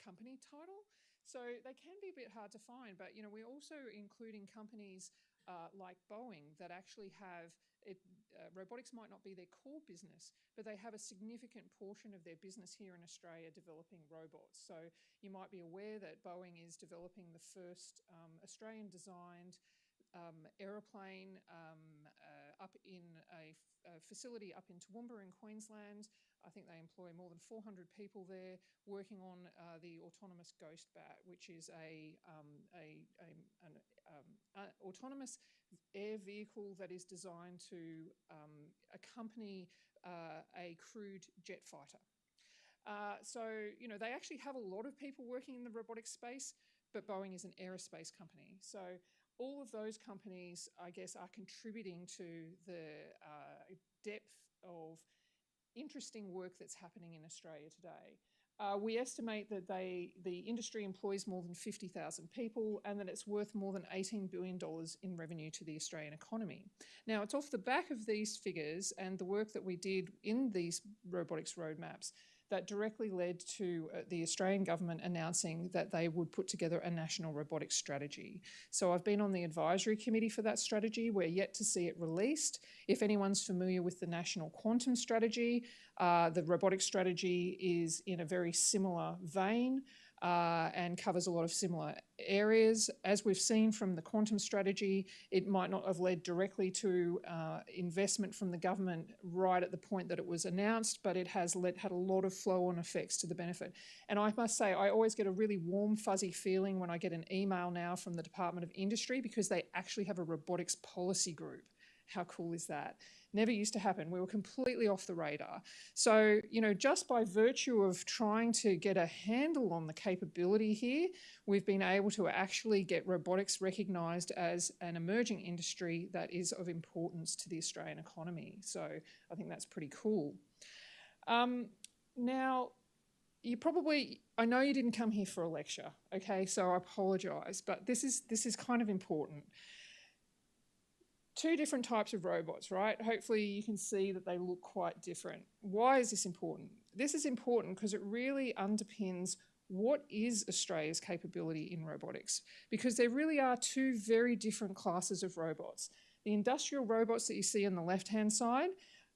company title, so they can be a bit hard to find. But we're also including companies like Boeing that actually have it. Robotics might not be their core business, but they have a significant portion of their business here in Australia developing robots. So you might be aware that Boeing is developing the first Australian-designed aeroplane up in a facility up in Toowoomba in Queensland. I think they employ more than 400 people there working on the autonomous Ghost Bat, which is an autonomous air vehicle that is designed to accompany a crewed jet fighter. So they actually have a lot of people working in the robotics space, but Boeing is an aerospace company. So all of those companies, I guess, are contributing to the depth of interesting work that's happening in Australia today. We estimate that the industry employs more than 50,000 people and that it's worth more than $18 billion in revenue to the Australian economy. Now, it's off the back of these figures and the work that we did in these robotics roadmaps that directly led to the Australian government announcing that they would put together a national robotics strategy. So I've been on the advisory committee for that strategy. We're yet to see it released. If anyone's familiar with the national quantum strategy, the robotics strategy is in a very similar vein and covers a lot of similar areas. As we've seen from the quantum strategy, it might not have led directly to investment from the government right at the point that it was announced, but it has had a lot of flow-on effects to the benefit. And I must say, I always get a really warm, fuzzy feeling when I get an email now from the Department of Industry because they actually have a robotics policy group. How cool is that? Never used to happen. We were completely off the radar. So, just by virtue of trying to get a handle on the capability here, we've been able to actually get robotics recognised as an emerging industry that is of importance to the Australian economy. So I think that's pretty cool. Now, I know you didn't come here for a lecture, okay? So I apologise, but this is kind of important. two different types of robots, right? Hopefully you can see that they look quite different. Why is this important? This is important because it really underpins what is Australia's capability in robotics, because there really are two very different classes of robots. The industrial robots that you see on the left-hand side,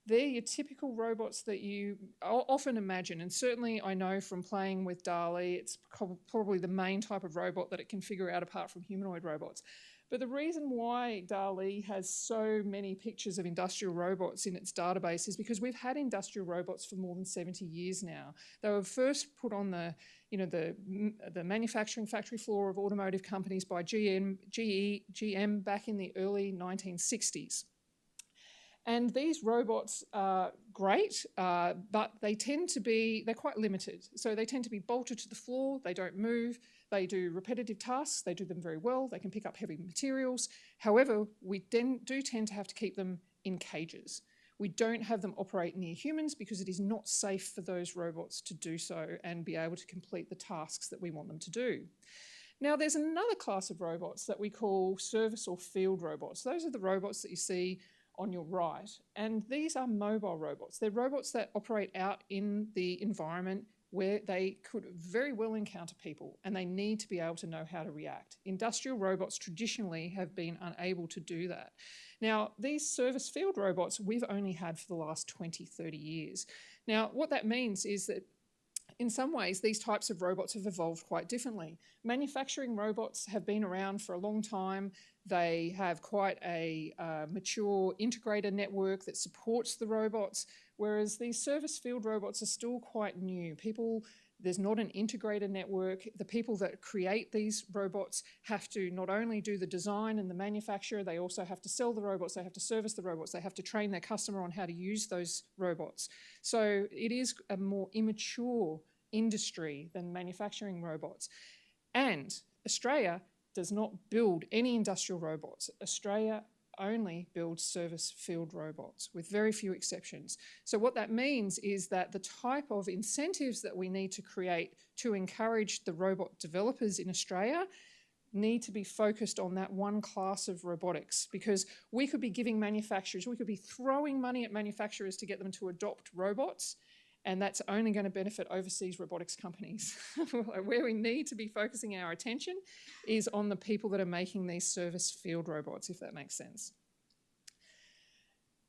they're your typical robots that you often imagine, and certainly I know from playing with DALL-E, it's probably the main type of robot that it can figure out apart from humanoid robots. But the reason why DALL-E has so many pictures of industrial robots in its database is because we've had industrial robots for more than 70 years now. They were first put on the manufacturing factory floor of automotive companies by GM back in the early 1960s. And these robots are great, but they're quite limited. So they tend to be bolted to the floor, they don't move, they do repetitive tasks, they do them very well, they can pick up heavy materials. However, we do tend to have to keep them in cages. We don't have them operate near humans because it is not safe for those robots to do so and be able to complete the tasks that we want them to do. Now, there's another class of robots that we call service or field robots. Those are the robots that you see on your right, and these are mobile robots. They're robots that operate out in the environment where they could very well encounter people, and they need to be able to know how to react. Industrial robots traditionally have been unable to do that. Now, these service field robots we've only had for the last 20, 30 years. Now, what that means is that in some ways, these types of robots have evolved quite differently. Manufacturing robots have been around for a long time. They have quite a mature integrator network that supports the robots, whereas these service field robots are still quite new. There's not an integrator network. The people that create these robots have to not only do the design and the manufacture, they also have to sell the robots, they have to service the robots, they have to train their customer on how to use those robots. So it is a more immature industry than manufacturing robots. And Australia does not build any industrial robots. Australia only builds service field robots, with very few exceptions. So what that means is that the type of incentives that we need to create to encourage the robot developers in Australia need to be focused on that one class of robotics, because we could be giving manufacturers, we could be throwing money at manufacturers to get them to adopt robots, and that's only going to benefit overseas robotics companies. Where we need to be focusing our attention is on the people that are making these service field robots, if that makes sense.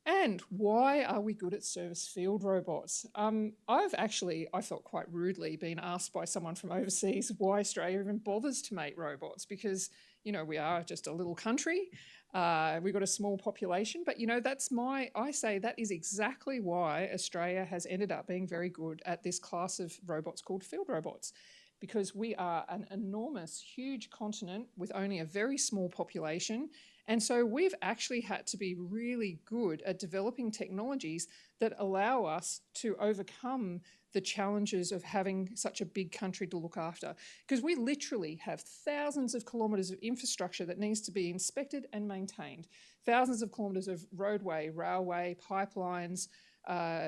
And why are we good at service field robots? I felt quite rudely being asked by someone from overseas why Australia even bothers to make robots, because, we are just a little country. We've got a small population, but I say that is exactly why Australia has ended up being very good at this class of robots called field robots, because we are an enormous, huge continent with only a very small population. And so we've actually had to be really good at developing technologies that allow us to overcome the challenges of having such a big country to look after. Because we literally have thousands of kilometres of infrastructure that needs to be inspected and maintained. Thousands of kilometres of roadway, railway, pipelines,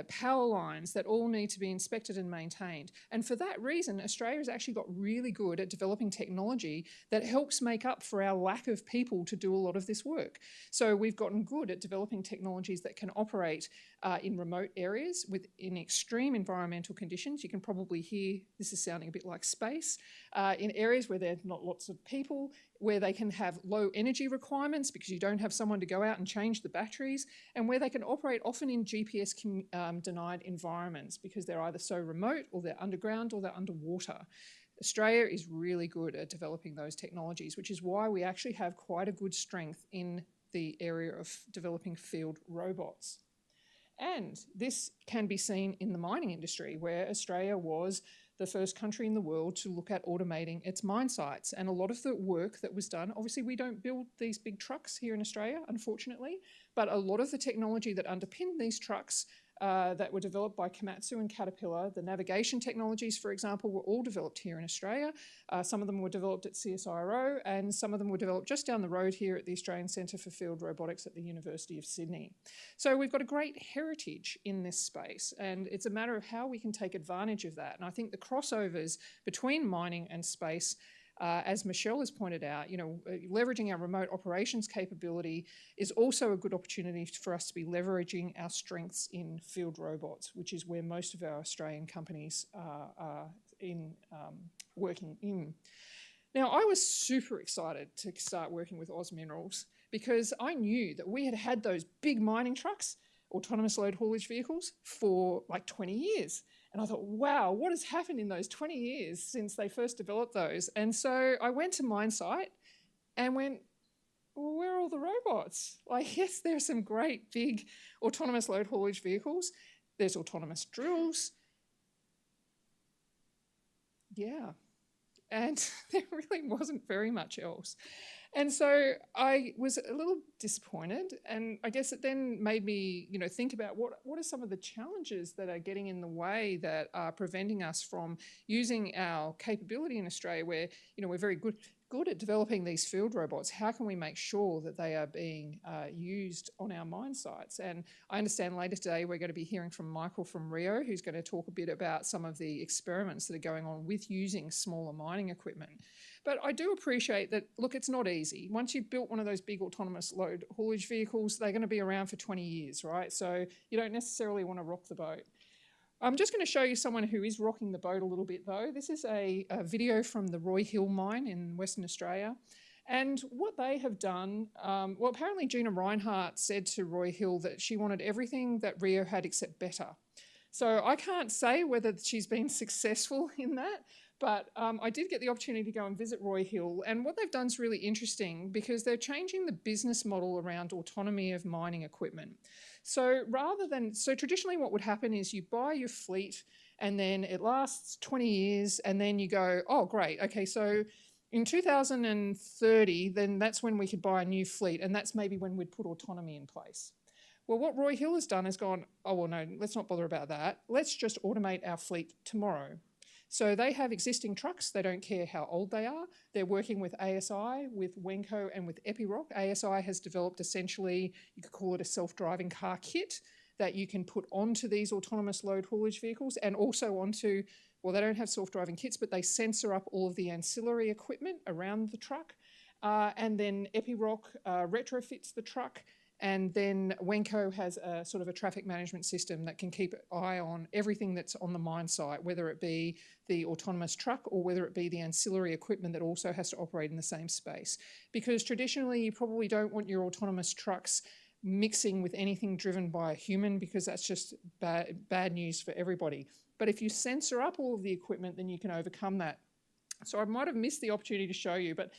power lines that all need to be inspected and maintained. And for that reason, Australia has actually got really good at developing technology that helps make up for our lack of people to do a lot of this work. So we've gotten good at developing technologies that can operate in remote areas in extreme environmental conditions. You can probably hear this is sounding a bit like space. In areas where there's not lots of people, where they can have low energy requirements because you don't have someone to go out and change the batteries, and where they can operate often in GPS denied environments because they're either so remote or they're underground or they're underwater. Australia is really good at developing those technologies, which is why we actually have quite a good strength in the area of developing field robots. And this can be seen in the mining industry, where Australia was the first country in the world to look at automating its mine sites. And a lot of the work that was done, obviously we don't build these big trucks here in Australia, unfortunately, but a lot of the technology that underpinned these trucks that were developed by Komatsu and Caterpillar, the navigation technologies, for example, were all developed here in Australia. Some of them were developed at CSIRO, and some of them were developed just down the road here at the Australian Centre for Field Robotics at the University of Sydney. So we've got a great heritage in this space, and it's a matter of how we can take advantage of that. And I think the crossovers between mining and space as Michelle has pointed out, leveraging our remote operations capability is also a good opportunity for us to be leveraging our strengths in field robots, which is where most of our Australian companies are working in. Now, I was super excited to start working with Oz Minerals because I knew that we had had those big mining trucks, autonomous load haulage vehicles, for like 20 years. And I thought, wow, what has happened in those 20 years since they first developed those? And so I went to mine site and went, well, where are all the robots? Like, yes, there's some great big autonomous load haulage vehicles. There's autonomous drills. Yeah. And there really wasn't very much else. And so I was a little disappointed, and I guess it then made me, think about what are some of the challenges that are getting in the way that are preventing us from using our capability in Australia, where we're very good at developing these field robots. How can we make sure that they are being used on our mine sites? And I understand later today we're going to be hearing from Michael from Rio, who's going to talk a bit about some of the experiments that are going on with using smaller mining equipment. But I do appreciate that, look, it's not easy. Once you've built one of those big autonomous load haulage vehicles, they're going to be around for 20 years, right? So you don't necessarily want to rock the boat. I'm just going to show you someone who is rocking the boat a little bit, though. This is a video from the Roy Hill mine in Western Australia. And what they have done, apparently Gina Reinhardt said to Roy Hill that she wanted everything that Rio had except better. So I can't say whether she's been successful in that, but I did get the opportunity to go and visit Roy Hill, and what they've done is really interesting because they're changing the business model around autonomy of mining equipment. So traditionally what would happen is you buy your fleet and then it lasts 20 years and then you go, oh, great, okay, so in 2030, then that's when we could buy a new fleet, and that's maybe when we'd put autonomy in place. Well, what Roy Hill has done is gone, oh, well, no, let's not bother about that. Let's just automate our fleet tomorrow. So they have existing trucks. They don't care how old they are. They're working with ASI, with Wenco, and with Epiroc. ASI has developed essentially, you could call it a self-driving car kit that you can put onto these autonomous load haulage vehicles and also onto, well, they don't have self-driving kits, but they sensor up all of the ancillary equipment around the truck. And then Epiroc retrofits the truck. And then Wenco has a sort of a traffic management system that can keep an eye on everything that's on the mine site, whether it be the autonomous truck or whether it be the ancillary equipment that also has to operate in the same space. Because traditionally, you probably don't want your autonomous trucks mixing with anything driven by a human, because that's just bad news for everybody. But if you sensor up all of the equipment, then you can overcome that. So I might have missed the opportunity to show you, but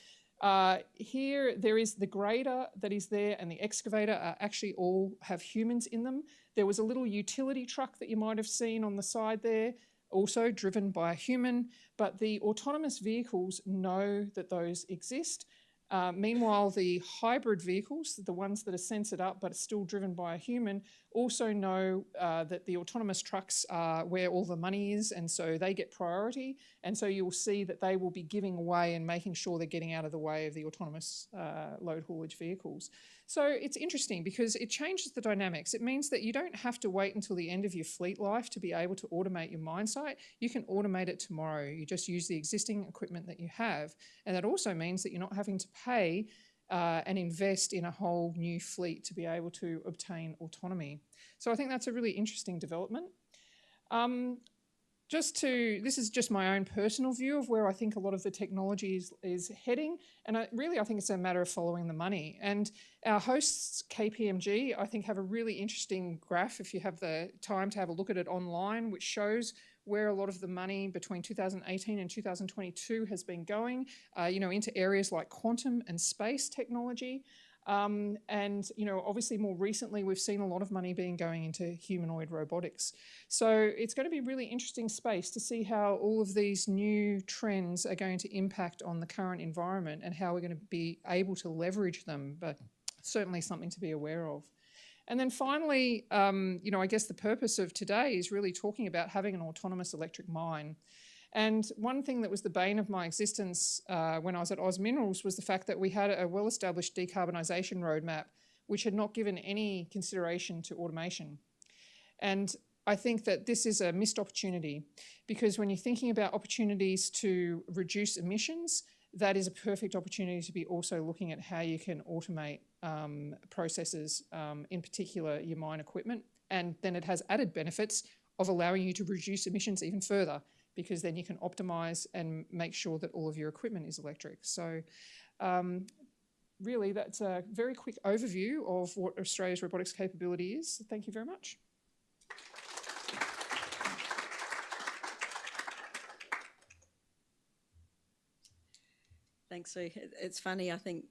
here there is the grader that is there, and the excavator actually all have humans in them. There was a little utility truck that you might have seen on the side there, also driven by a human, but the autonomous vehicles know that those exist. Meanwhile, the hybrid vehicles, the ones that are censored up but are still driven by a human, also know that the autonomous trucks are where all the money is, and so they get priority. And so you'll see that they will be giving away and making sure they're getting out of the way of the autonomous load haulage vehicles. So it's interesting because it changes the dynamics. It means that you don't have to wait until the end of your fleet life to be able to automate your mine site. You can automate it tomorrow. You just use the existing equipment that you have. And that also means that you're not having to pay and invest in a whole new fleet to be able to obtain autonomy. So I think that's a really interesting development. This is just my own personal view of where I think a lot of the technology is heading. And I think it's a matter of following the money. And our hosts, KPMG, I think have a really interesting graph, if you have the time to have a look at it online, which shows where a lot of the money between 2018 and 2022 has been going, into areas like quantum and space technology. Obviously more recently, we've seen a lot of money being going into humanoid robotics. So it's going to be a really interesting space to see how all of these new trends are going to impact on the current environment and how we're going to be able to leverage them, but certainly something to be aware of. And then finally, I guess the purpose of today is really talking about having an autonomous electric mine. And one thing that was the bane of my existence when I was at Oz Minerals was the fact that we had a well-established decarbonisation roadmap which had not given any consideration to automation. And I think that this is a missed opportunity, because when you're thinking about opportunities to reduce emissions, that is a perfect opportunity to be also looking at how you can automate processes, in particular your mine equipment. And then it has added benefits of allowing you to reduce emissions even further, because then you can optimize and make sure that all of your equipment is electric. So really, that's a very quick overview of what Australia's robotics capability is. Thank you very much. Thanks, Sue. It's funny, I think,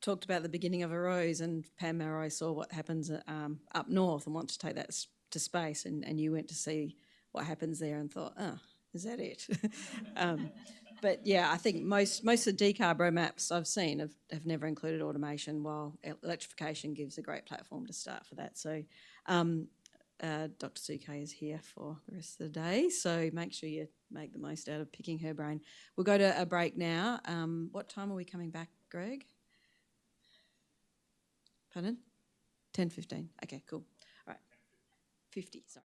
talked about the beginning of a rose, and Pam Marrow saw what happens up north and wanted to take that to space, and you went to see what happens there and thought, oh, is that it? But yeah, I think most of the decarb roadmaps I've seen have never included automation, while electrification gives a great platform to start for that. So Dr. Sue Kay is here for the rest of the day, so make sure you make the most out of picking her brain. We'll go to a break now. What time are we coming back, Greg? Pardon? 10:15. Okay, cool. All right. 50, sorry.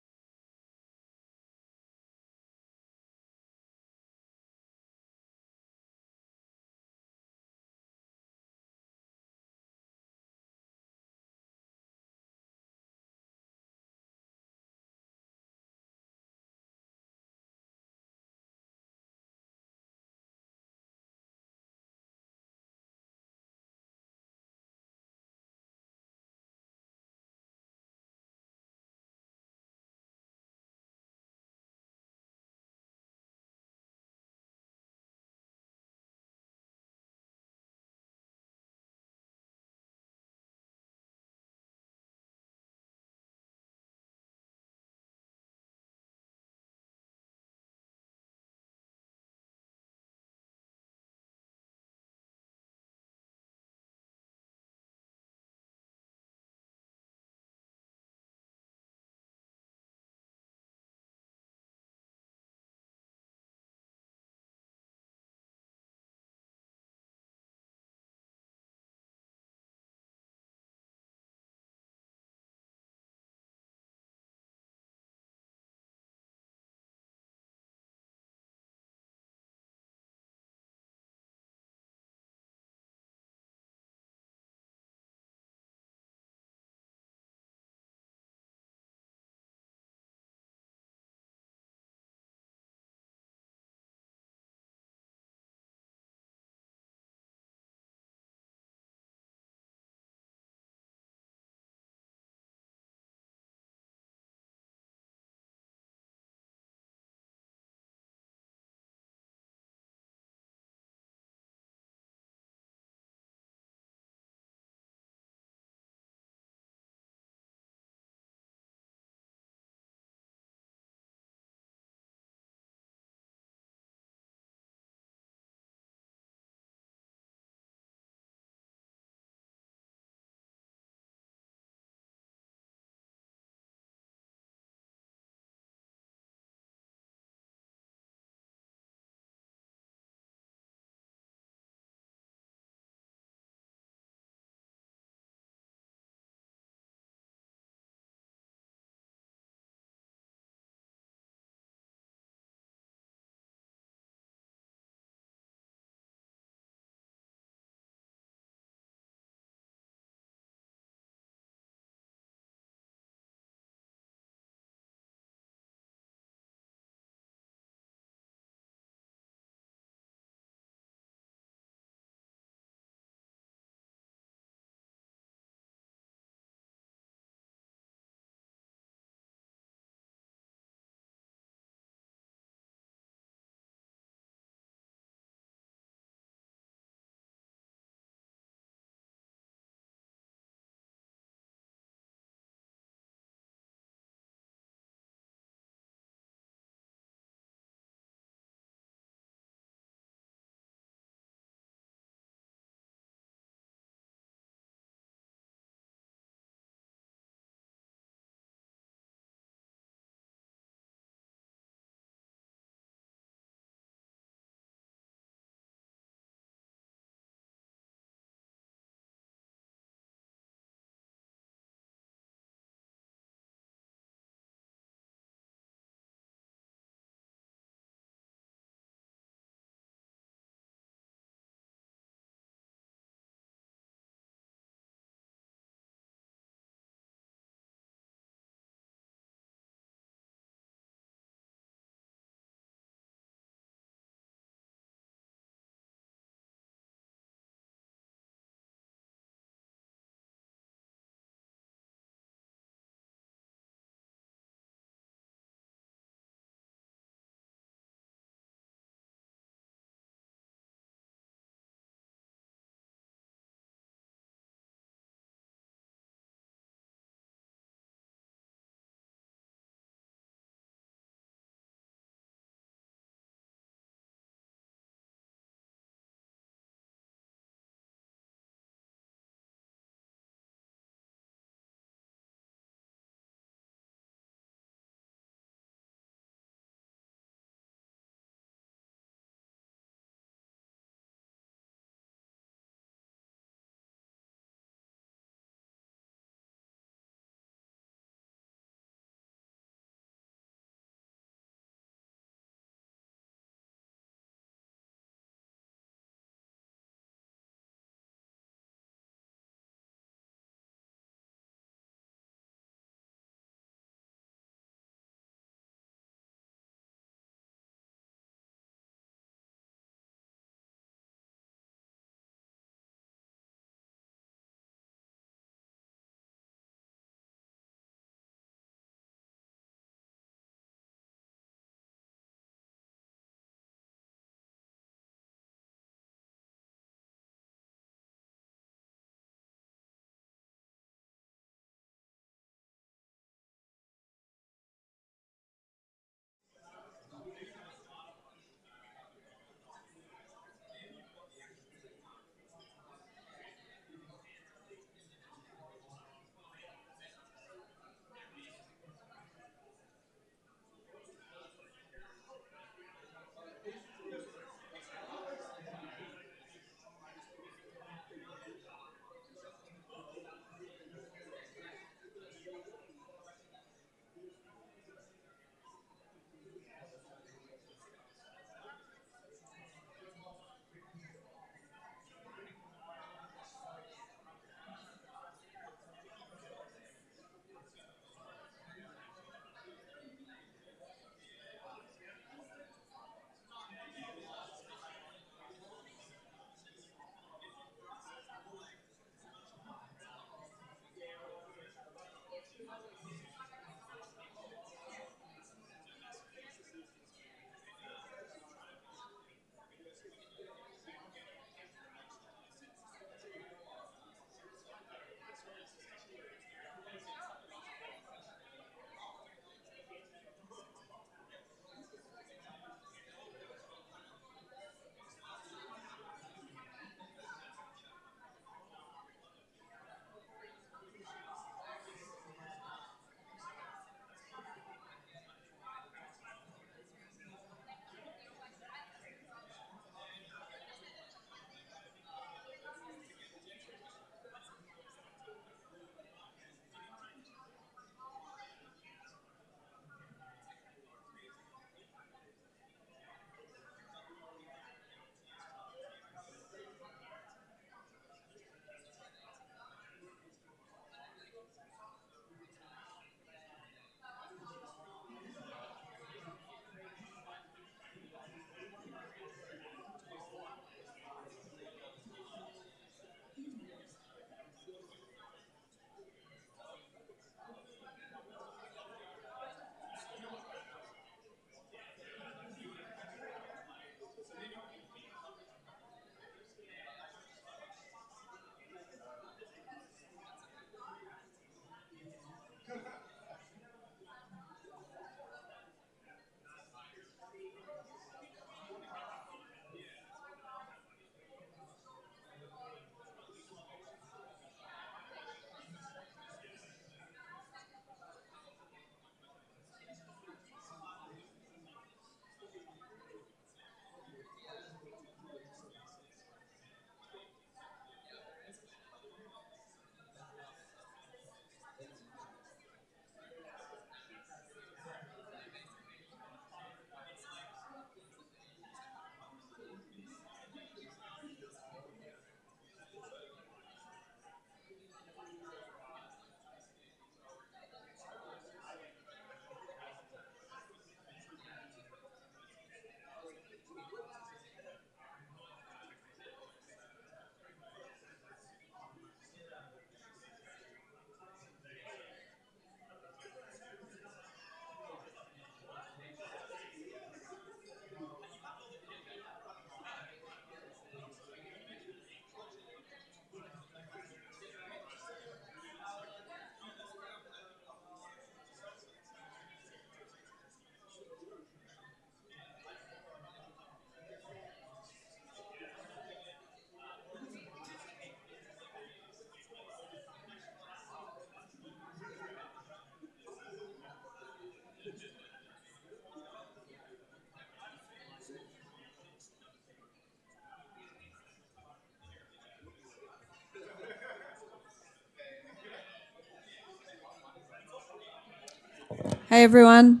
Hey everyone.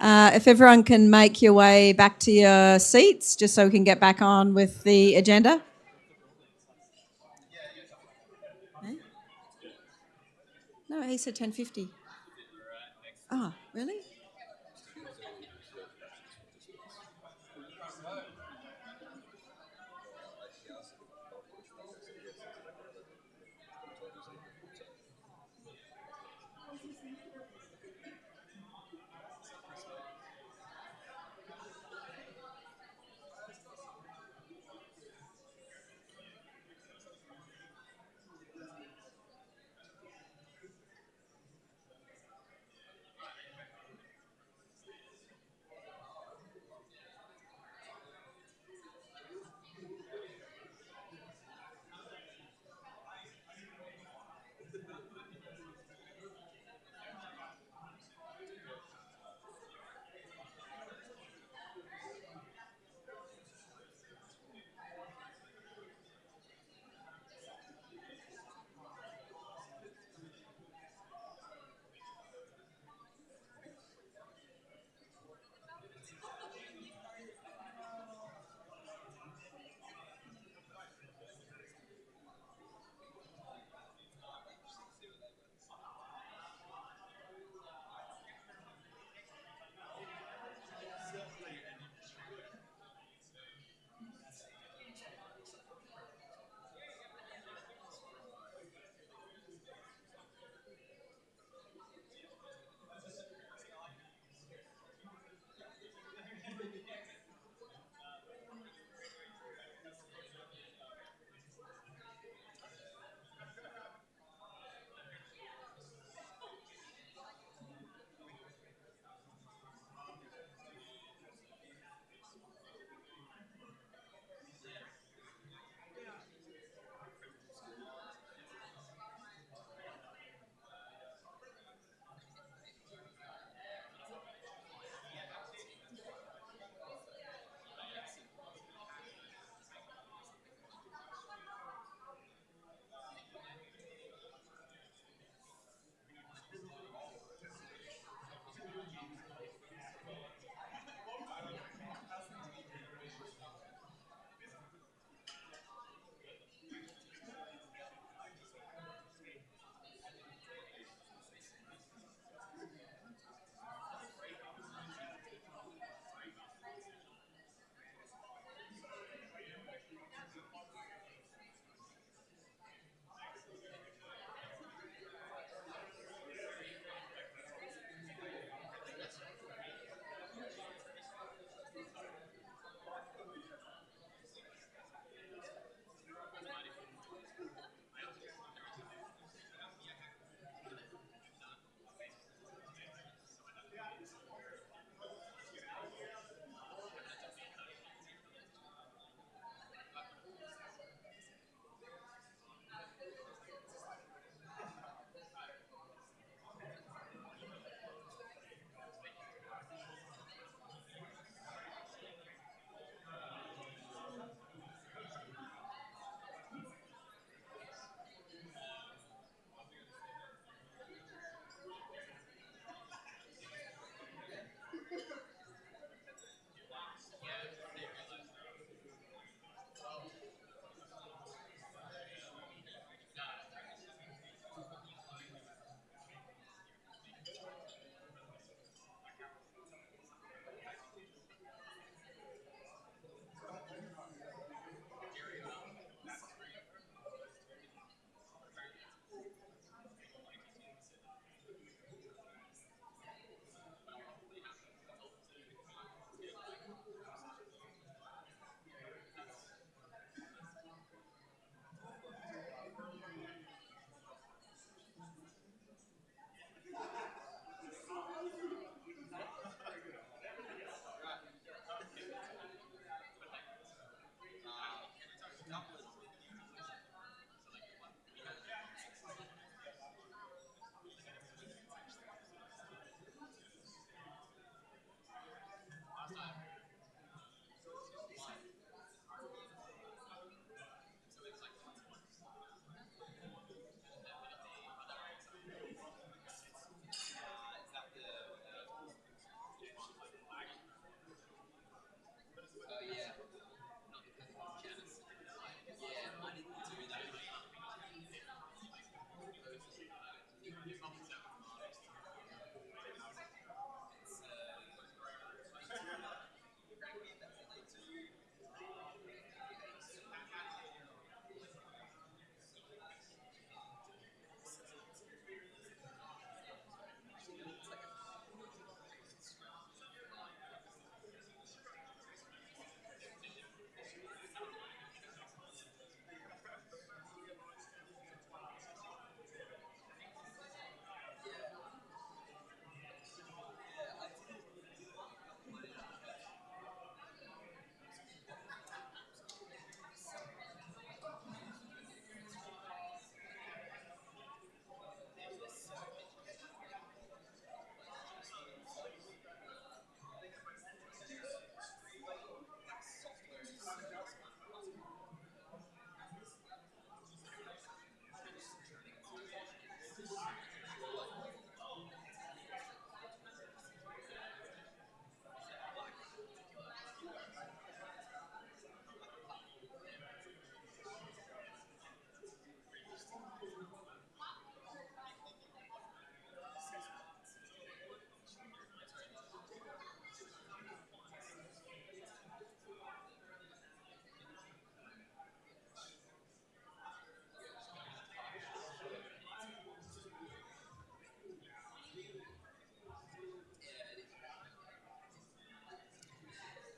If everyone can make your way back to your seats, just so we can get back on with the agenda. Eh? No, he said 10:50. Oh, really?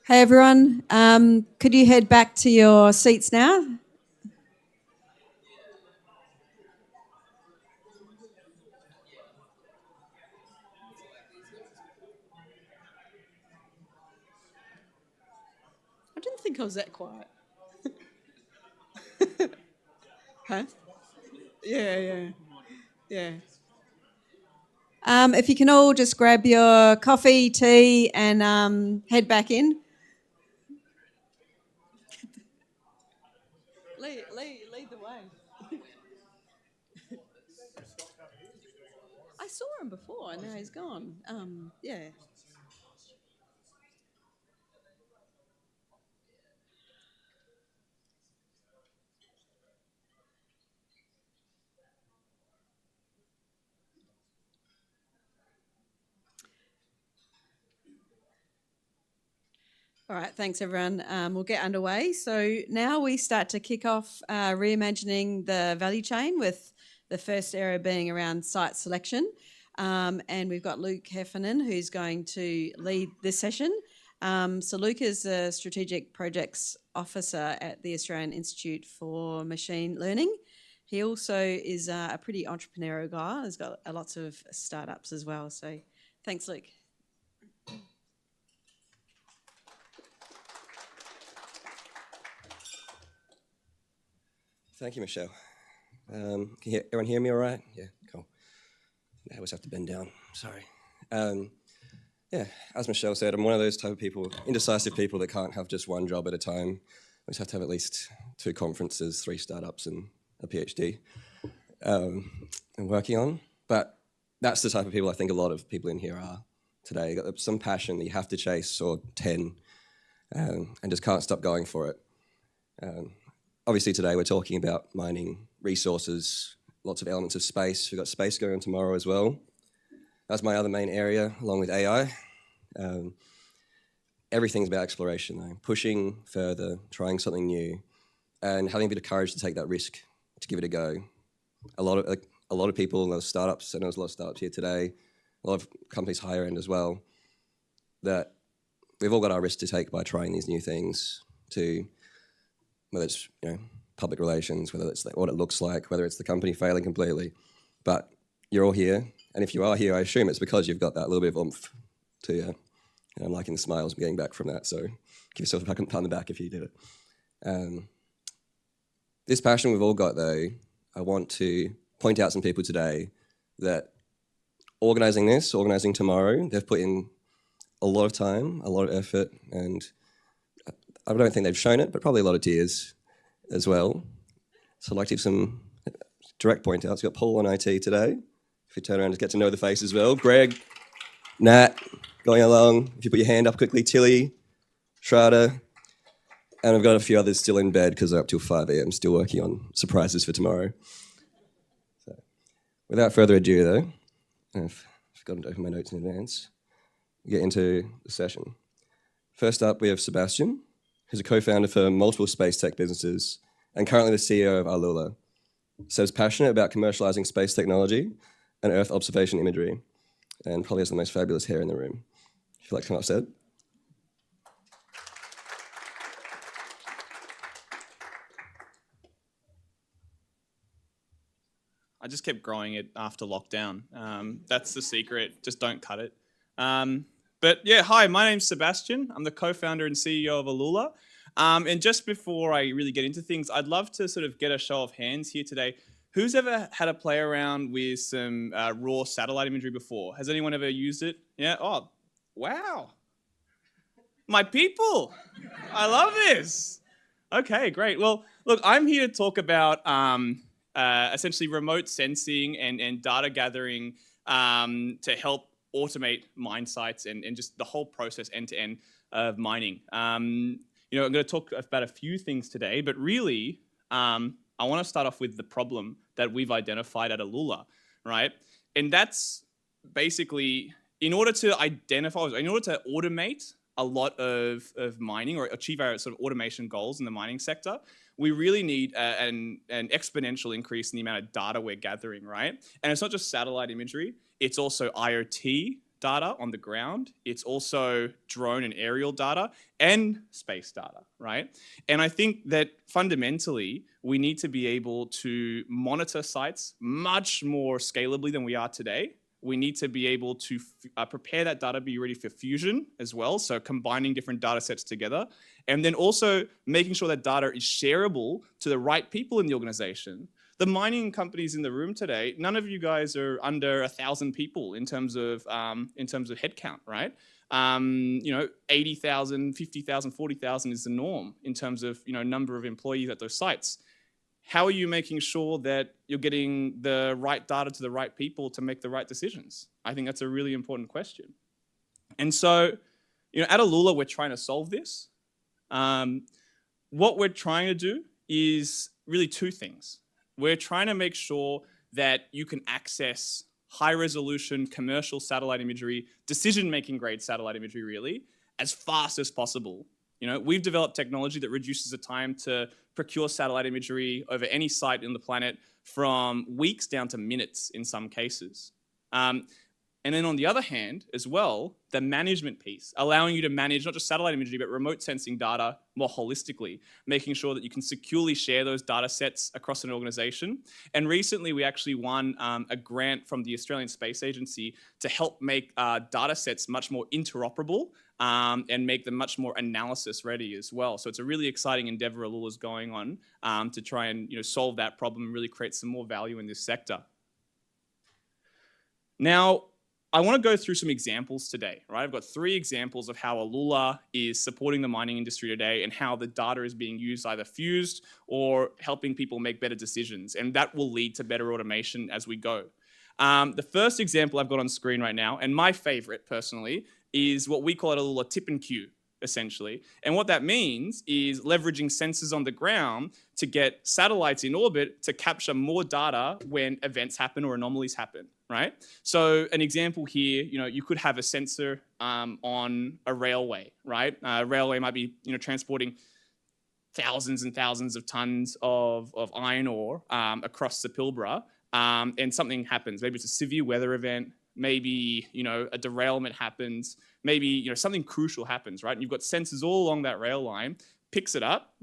Hey everyone, could you head back to your seats now? I didn't think I was that quiet. Huh? Yeah. If you can all just grab your coffee, tea, and head back in. Lead the way. I saw him before, and now he's gone. Yeah. All right, thanks everyone. We'll get underway. So now we start to kick off reimagining the value chain, with the first area being around site selection. And we've got Luke Heffernan, who's going to lead this session. So Luke is a Strategic Projects Officer at the Australian Institute for Machine Learning. He also is a pretty entrepreneurial guy. He's got lots of startups as well. So thanks, Luke. Thank you, Michelle. Can everyone hear me all right? Yeah, cool. I always have to bend down, sorry. Yeah, as Michelle said, I'm one of those type of people, indecisive people that can't have just one job at a time. I just have to have at least 2 conferences, 3 startups and a PhD I'm working on. But that's the type of people I think a lot of people in here are today. You've got some passion that you have to chase, or 10, and just can't stop going for it. Obviously today we're talking about mining resources, lots of elements of space. We've got space going on tomorrow as well. That's my other main area, along with AI. Everything's about exploration though, pushing further, trying something new, and having a bit of courage to take that risk, to give it a go. A lot of people, a lot of startups, I know there's a lot of startups here today, a lot of companies higher end as well, that we've all got our risk to take by trying these new things, to whether it's public relations, whether it's what it looks like, whether it's the company failing completely. But you're all here, and if you are here, I assume it's because you've got that little bit of oomph to you. And I'm liking the smiles I'm getting back from that, so give yourself a pat on the back if you did it. This passion we've all got though, I want to point out some people today that organising tomorrow, they've put in a lot of time, a lot of effort, and I don't think they've shown it, but probably a lot of tears as well. So I'd like to give some direct point outs. We've got Paul on IT today. If you turn around and get to know the face as well. Greg, Nat, going along. If you put your hand up quickly, Tilly, Shraddha, and I've got a few others still in bed because they're up till 5 a.m. still working on surprises for tomorrow. So, without further ado though, I've forgotten to open my notes in advance, we'll get into the session. First up, we have Sebastian, who's a co-founder for multiple space tech businesses and currently the CEO of Alula. Seb's passionate about commercializing space technology and Earth observation imagery, and probably has the most fabulous hair in the room. If you'd like to come up, Seb. I just kept growing it after lockdown. That's the secret. Just don't cut it. But yeah, hi, my name's Sebastian. I'm the co-founder and CEO of Alula. And just before I really get into things, I'd love to sort of get a show of hands here today. Who's ever had a play around with some raw satellite imagery before? Has anyone ever used it? Yeah? Oh, wow. My people. I love this. Okay, great. Well, look, I'm here to talk about essentially remote sensing and data gathering to help automate mine sites and just the whole process end-to-end of mining. I'm going to talk about a few things today, but really, I want to start off with the problem that we've identified at Alula, right? And that's basically, in order to automate a lot of mining or achieve our sort of automation goals in the mining sector, we really need an exponential increase in the amount of data we're gathering, right? And it's not just satellite imagery, it's also IoT data on the ground. It's also drone and aerial data and space data, right? And I think that fundamentally, we need to be able to monitor sites much more scalably than we are today. We need to be able to prepare that data, be ready for fusion as well. So combining different data sets together. And then also making sure that data is shareable to the right people in the organization. The mining companies in the room today, none of you guys are under 1,000 people in terms of headcount, right? 80,000, 50,000, 40,000 is the norm in terms of number of employees at those sites. How are you making sure that you're getting the right data to the right people to make the right decisions? I think that's a really important question. And so, at Alula, we're trying to solve this. What we're trying to do is really two things. We're trying to make sure that you can access high-resolution commercial satellite imagery, decision-making grade satellite imagery, really, as fast as possible. We've developed technology that reduces the time to procure satellite imagery over any site in the planet from weeks down to minutes in some cases. And then on the other hand, as well, the management piece, allowing you to manage not just satellite imagery, but remote sensing data more holistically, making sure that you can securely share those data sets across an organization. And recently, we actually won a grant from the Australian Space Agency to help make data sets much more interoperable and make them much more analysis ready as well. So it's a really exciting endeavor Alula's going on to try and solve that problem and really create some more value in this sector. Now, I want to go through some examples today, right? I've got 3 examples of how Alula is supporting the mining industry today and how the data is being used, either fused or helping people make better decisions. And that will lead to better automation as we go. The first example I've got on screen right now, and my favorite personally, is what we call at Alula tip and cue, essentially. And what that means is leveraging sensors on the ground to get satellites in orbit to capture more data when events happen or anomalies happen, right? So an example here, you could have a sensor on a railway, right? A railway might be, transporting thousands and thousands of tons of iron ore across the Pilbara, and something happens. Maybe it's a severe weather event. Maybe, a derailment happens. Maybe, something crucial happens, right? And you've got sensors all along that rail line, picks it up,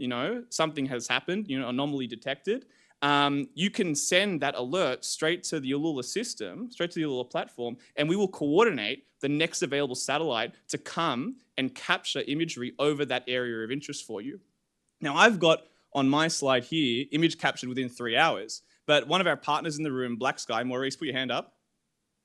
something has happened, anomaly detected. You can send that alert straight to the Alula system, straight to the Alula platform, and we will coordinate the next available satellite to come and capture imagery over that area of interest for you. Now, I've got on my slide here, image captured within 3 hours, but one of our partners in the room, Black Sky, Maurice, put your hand up.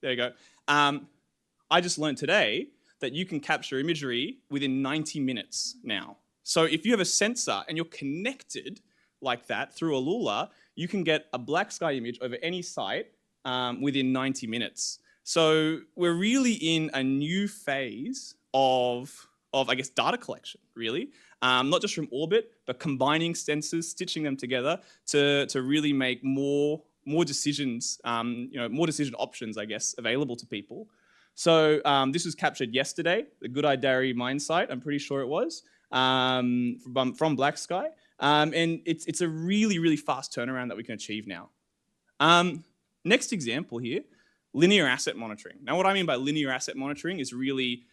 There you go. I just learned today that you can capture imagery within 90 minutes now. So if you have a sensor and you're connected like that through Alula, you can get a Black Sky image over any site within 90 minutes. So we're really in a new phase of I guess, data collection, really. Not just from orbit, but combining sensors, stitching them together to really make more decisions, more decision options, I guess, available to people. So this was captured yesterday, the Goodeye mine site, I'm pretty sure it was, from Black Sky. And it's a really, really fast turnaround that we can achieve now. Next example here, linear asset monitoring. Now, what I mean by linear asset monitoring is really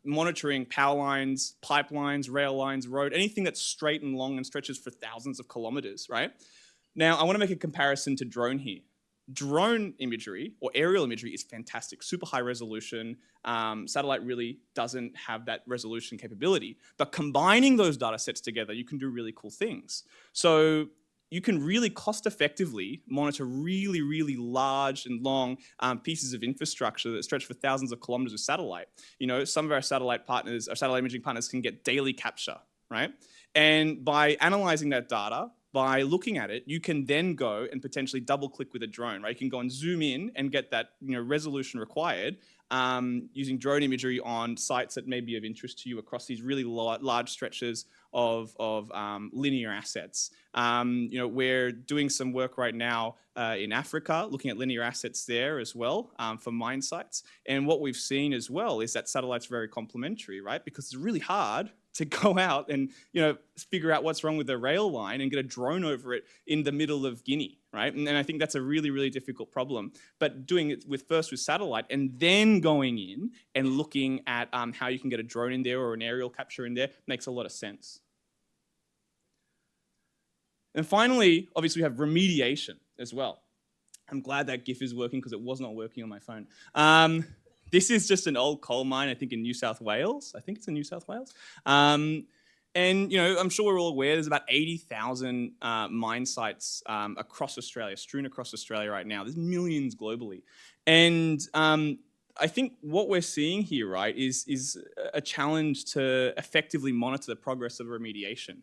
monitoring power lines, pipelines, rail lines, road, anything that's straight and long and stretches for thousands of kilometers, right? Now, I want to make a comparison to drone here. Drone imagery or aerial imagery is fantastic, super high resolution. Satellite really doesn't have that resolution capability. But combining those data sets together, you can do really cool things. So you can really cost effectively monitor really, really large and long pieces of infrastructure that stretch for thousands of kilometers with satellite. Some of our satellite partners, our satellite imaging partners, can get daily capture, right? And by analyzing that data, by looking at it, you can then go and potentially double click with a drone, right? You can go and zoom in and get that resolution required using drone imagery on sites that may be of interest to you across these really large stretches of linear assets. We're doing some work right now in Africa, looking at linear assets there as well for mine sites. And what we've seen as well is that satellites are very complementary, right? Because it's really hard to go out and figure out what's wrong with the rail line and get a drone over it in the middle of Guinea, right? And I think that's a really, really difficult problem. But doing it first with satellite and then going in and looking at how you can get a drone in there or an aerial capture in there makes a lot of sense. And finally, obviously, we have remediation as well. I'm glad that GIF is working because it was not working on my phone. This is just an old coal mine, I think in New South Wales. I think it's in New South Wales. And, I'm sure we're all aware there's about 80,000 mine sites across Australia, strewn across Australia right now. There's millions globally. And I think what we're seeing here, right, is a challenge to effectively monitor the progress of remediation.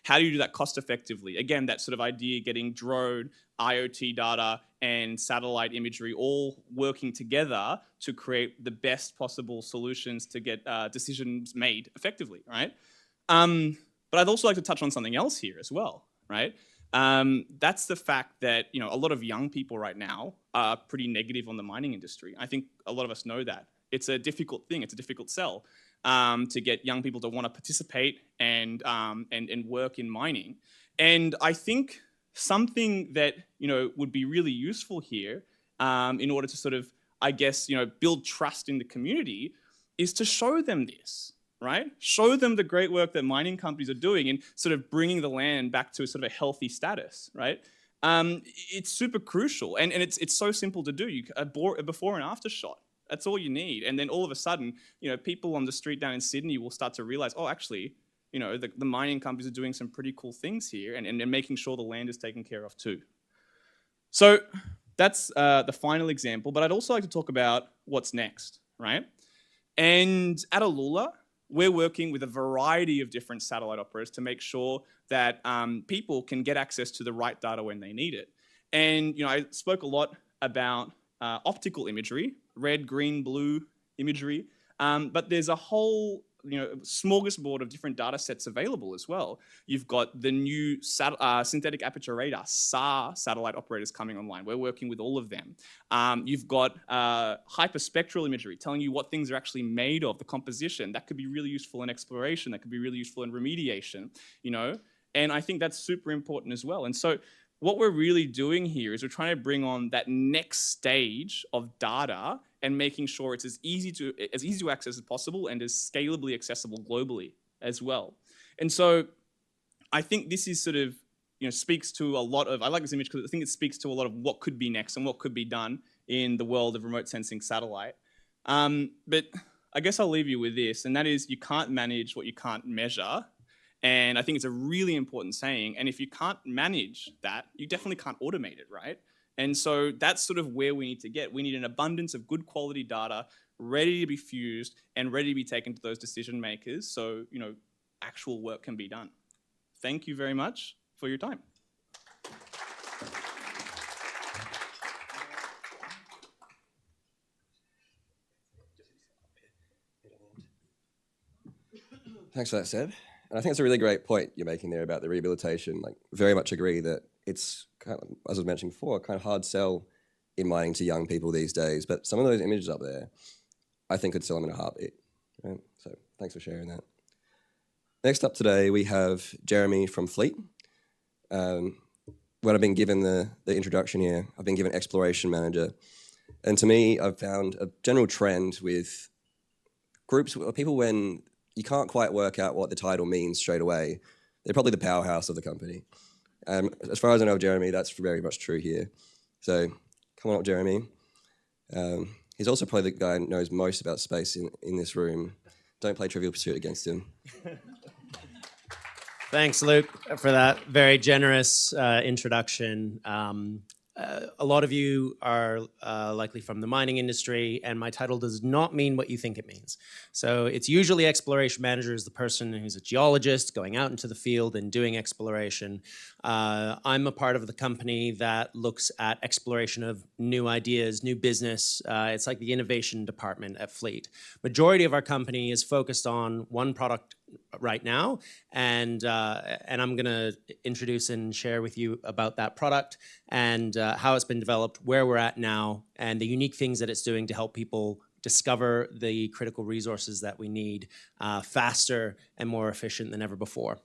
How do you do that cost effectively? Again, that sort of idea, getting drone, IoT data, and satellite imagery all working together to create the best possible solutions to get decisions made effectively, right? But I'd also like to touch on something else here as well, right? That's the fact that a lot of young people right now are pretty negative on the mining industry. I think a lot of us know that. It's a difficult thing. It's a difficult sell to get young people to want to participate and work in mining. And I think something that would be really useful here in order to sort of, I guess, build trust in the community is to show them this. Right? Show them the great work that mining companies are doing in sort of bringing the land back to sort of a healthy status, right? It's super crucial, and it's so simple to do. A before and after shot. That's all you need, and then all of a sudden, people on the street down in Sydney will start to realize, oh, actually, the mining companies are doing some pretty cool things here, and making sure the land is taken care of too. So that's the final example, but I'd also like to talk about what's next, right? And at Alula, we're working with a variety of different satellite operators to make sure that people can get access to the right data when they need it. And I spoke a lot about optical imagery, red, green, blue imagery, but there's a whole smorgasbord of different data sets available as well. You've got the new synthetic aperture radar, SAR satellite operators coming online. We're working with all of them. You've got hyperspectral imagery telling you what things are actually made of, the composition. That could be really useful in exploration. That could be really useful in remediation, And I think that's super important as well. And so what we're really doing here is we're trying to bring on that next stage of data and making sure it's as easy to access as possible and as scalably accessible globally as well. And so I think this is sort of, speaks to a lot of, I like this image because I think it speaks to a lot of what could be next and what could be done in the world of remote sensing satellite. But I guess I'll leave you with this, and that is you can't manage what you can't measure. And I think it's a really important saying. And if you can't manage that, you definitely can't automate it, right? And so that's sort of where we need to get. We need an abundance of good quality data ready to be fused and ready to be taken to those decision makers so, actual work can be done. Thank you very much for your time. Thanks for that, Seb. And I think it's a really great point you're making there about the rehabilitation. Like, very much agree that it's kind of, as I was mentioning before, kind of hard sell in mining to young people these days. But some of those images up there, I think could sell them in a heartbeat. Right? So thanks for sharing that. Next up today, we have Jeremy from Fleet. When I've been given the introduction here, I've been given exploration manager. And to me, I've found a general trend with groups of people when you can't quite work out what the title means straight away. They're probably the powerhouse of the company. As far as I know, Jeremy, that's very much true here. So come on up, Jeremy. He's also probably the guy who knows most about space in this room. Don't play Trivial Pursuit against him. Thanks, Luke, for that very generous introduction. A lot of you are likely from the mining industry, and my title does not mean what you think it means. So it's usually exploration manager is the person who's a geologist going out into the field and doing exploration. I'm a part of the company that looks at exploration of new ideas, new business. It's like the innovation department at Fleet. Majority of our company is focused on one product right now, and I'm going to introduce and share with you about that product and how it's been developed, where we're at now, and the unique things that it's doing to help people discover the critical resources that we need faster and more efficient than ever before.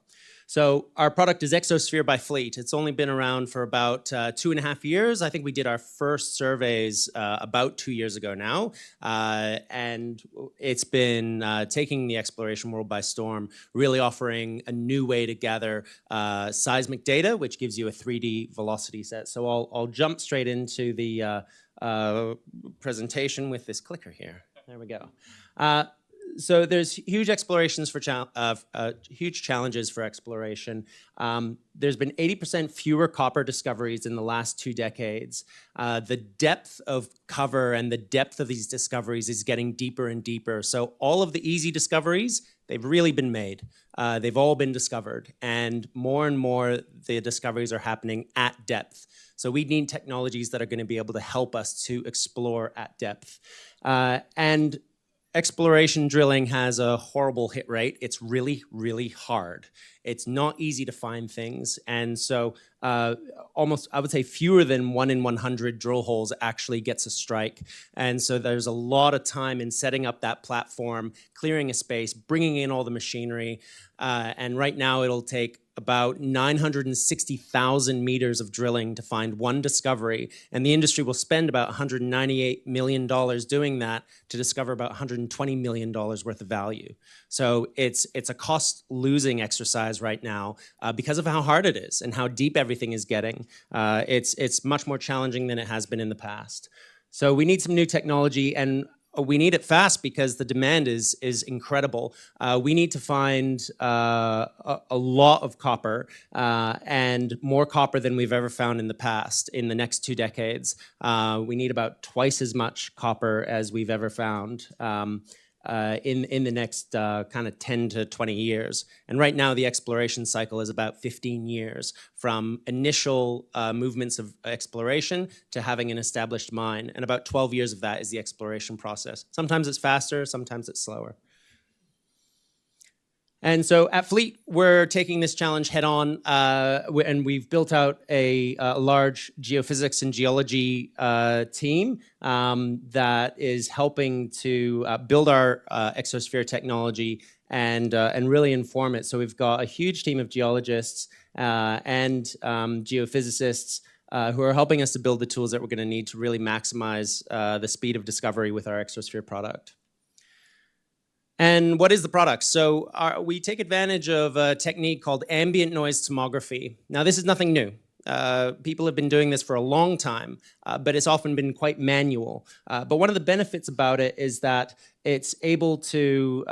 So our product is Exosphere by Fleet. It's only been around for about 2.5 years. I think we did our first surveys about 2 years ago now. And it's been taking the exploration world by storm, really offering a new way to gather seismic data, which gives you a 3D velocity set. So I'll jump straight into the presentation with this clicker here. There we go. So there's huge explorations for huge challenges for exploration. There's been 80% fewer copper discoveries in the last 2 decades. The depth of cover and the depth of these discoveries is getting deeper and deeper. So all of the easy discoveries, they've really been made. They've all been discovered, and more the discoveries are happening at depth. So we need technologies that are going to be able to help us to explore at depth. And exploration drilling has a horrible hit rate. It's really, really hard. It's not easy to find things. And so almost, I would say, fewer than 1 in 100 drill holes actually gets a strike. And so there's a lot of time in setting up that platform, clearing a space, bringing in all the machinery. And right now it'll take about 960,000 meters of drilling to find one discovery. And the industry will spend about $198 million doing that to discover about $120 million worth of value. So it's a cost-losing exercise right now because of how hard it is and how deep everything is getting. It's much more challenging than it has been in the past. So we need some new technology, and we need it fast because the demand is incredible. We need to find a lot of copper and more copper than we've ever found in the past in the next 2 decades. We need about twice as much copper as we've ever found in the next kind of 10 to 20 years. And right now the exploration cycle is about 15 years from initial movements of exploration to having an established mine. And about 12 years of that is the exploration process. Sometimes it's faster, sometimes it's slower. And so at Fleet, we're taking this challenge head on, and we've built out a large geophysics and geology team that is helping to build our Exosphere technology and really inform it. So we've got a huge team of geologists and geophysicists who are helping us to build the tools that we're going to need to really maximize the speed of discovery with our Exosphere product. And what is the product? So we take advantage of a technique called ambient noise tomography. Now, this is nothing new. People have been doing this for a long time, but it's often been quite manual. But one of the benefits about it is that it's able to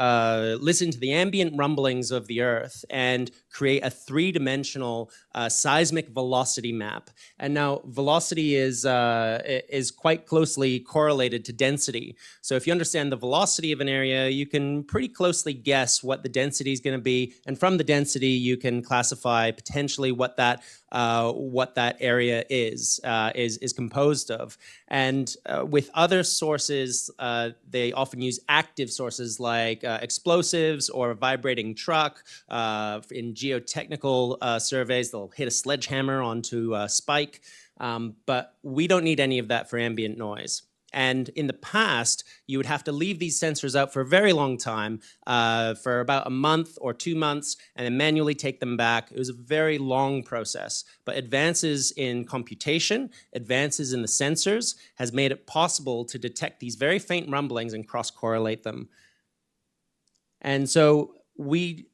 listen to the ambient rumblings of the Earth and create a 3-dimensional seismic velocity map. And now velocity is quite closely correlated to density. So if you understand the velocity of an area, you can pretty closely guess what the density is going to be. And from the density, you can classify potentially what that area is composed of. And with other sources, they often use active sources like explosives or a vibrating truck. In geotechnical surveys, they'll hit a sledgehammer onto a spike. But we don't need any of that for ambient noise. And in the past, you would have to leave these sensors out for a very long time, for about a month or 2 months, and then manually take them back. It was a very long process. But advances in computation, advances in the sensors, has made it possible to detect these very faint rumblings and cross-correlate them. And so we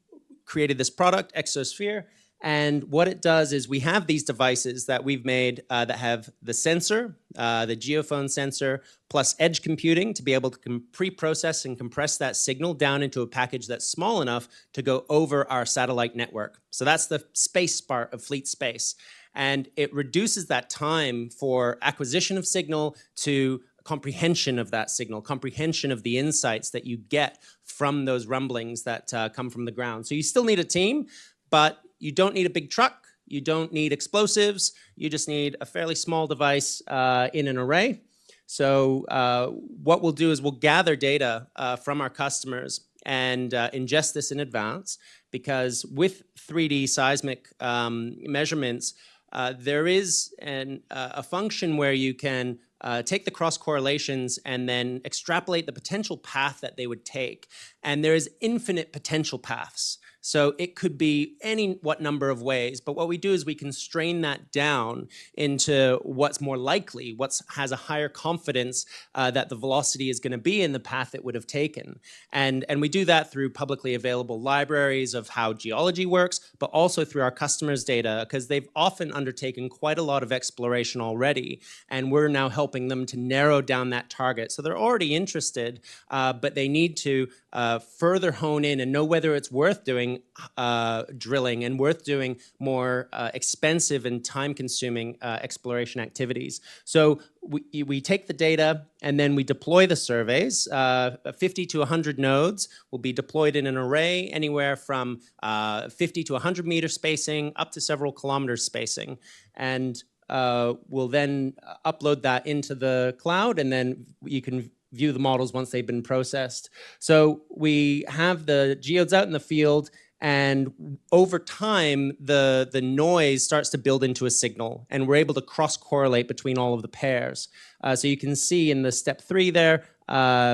created this product, Exosphere. And what it does is we have these devices that we've made that have the sensor, the geophone sensor, plus edge computing to be able to pre-process and compress that signal down into a package that's small enough to go over our satellite network. So that's the space part of Fleet Space. And it reduces that time for acquisition of signal to comprehension of that signal, comprehension of the insights that you get from those rumblings that come from the ground. So you still need a team, but you don't need a big truck. You don't need explosives. You just need a fairly small device in an array. So what we'll do is we'll gather data from our customers and ingest this in advance, because with 3D seismic measurements, there is a function where you can take the cross correlations and then extrapolate the potential path that they would take. And there is infinite potential paths. So it could be what number of ways, but what we do is we constrain that down into what's more likely, what has a higher confidence that the velocity is going to be in the path it would have taken. And we do that through publicly available libraries of how geology works, but also through our customers' data, because they've often undertaken quite a lot of exploration already, and we're now helping them to narrow down that target. So they're already interested, but they need to further hone in and know whether it's worth doing drilling and worth doing more expensive and time-consuming exploration activities. So we take the data and then we deploy the surveys. 50 to 100 nodes will be deployed in an array anywhere from 50 to 100 meter spacing up to several kilometers spacing. And we'll then upload that into the cloud, and then you can view the models once they've been processed. So we have the geodes out in the field, and over time, the noise starts to build into a signal, and we're able to cross-correlate between all of the pairs. So you can see in the step 3 there,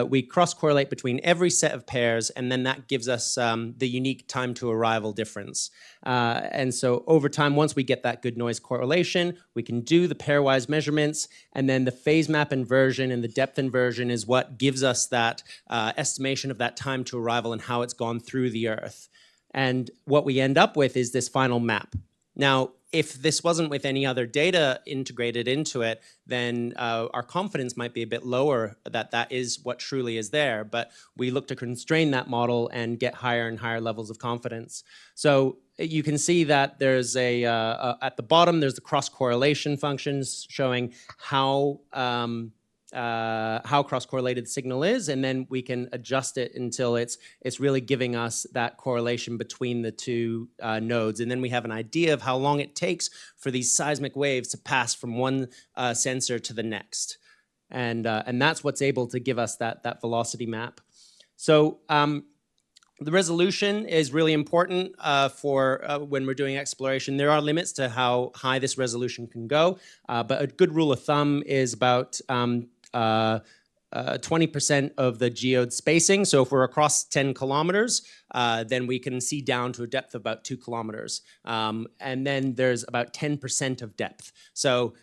we cross-correlate between every set of pairs, and then that gives us the unique time to arrival difference. And so over time, once we get that good noise correlation, we can do the pairwise measurements, and then the phase map inversion and the depth inversion is what gives us that estimation of that time to arrival and how it's gone through the Earth. And what we end up with is this final map. Now, if this wasn't with any other data integrated into it, then our confidence might be a bit lower that that is what truly is there. But we look to constrain that model and get higher and higher levels of confidence. So you can see that there's at the bottom, there's the cross-correlation functions showing how cross-correlated the signal is, and then we can adjust it until it's really giving us that correlation between the two nodes. And then we have an idea of how long it takes for these seismic waves to pass from one sensor to the next. And that's what's able to give us that velocity map. So the resolution is really important for when we're doing exploration. There are limits to how high this resolution can go, but a good rule of thumb is about 20% of the geode spacing. So if we're across 10 kilometers, then we can see down to a depth of about 2 kilometers. And then there's about 10% of depth. So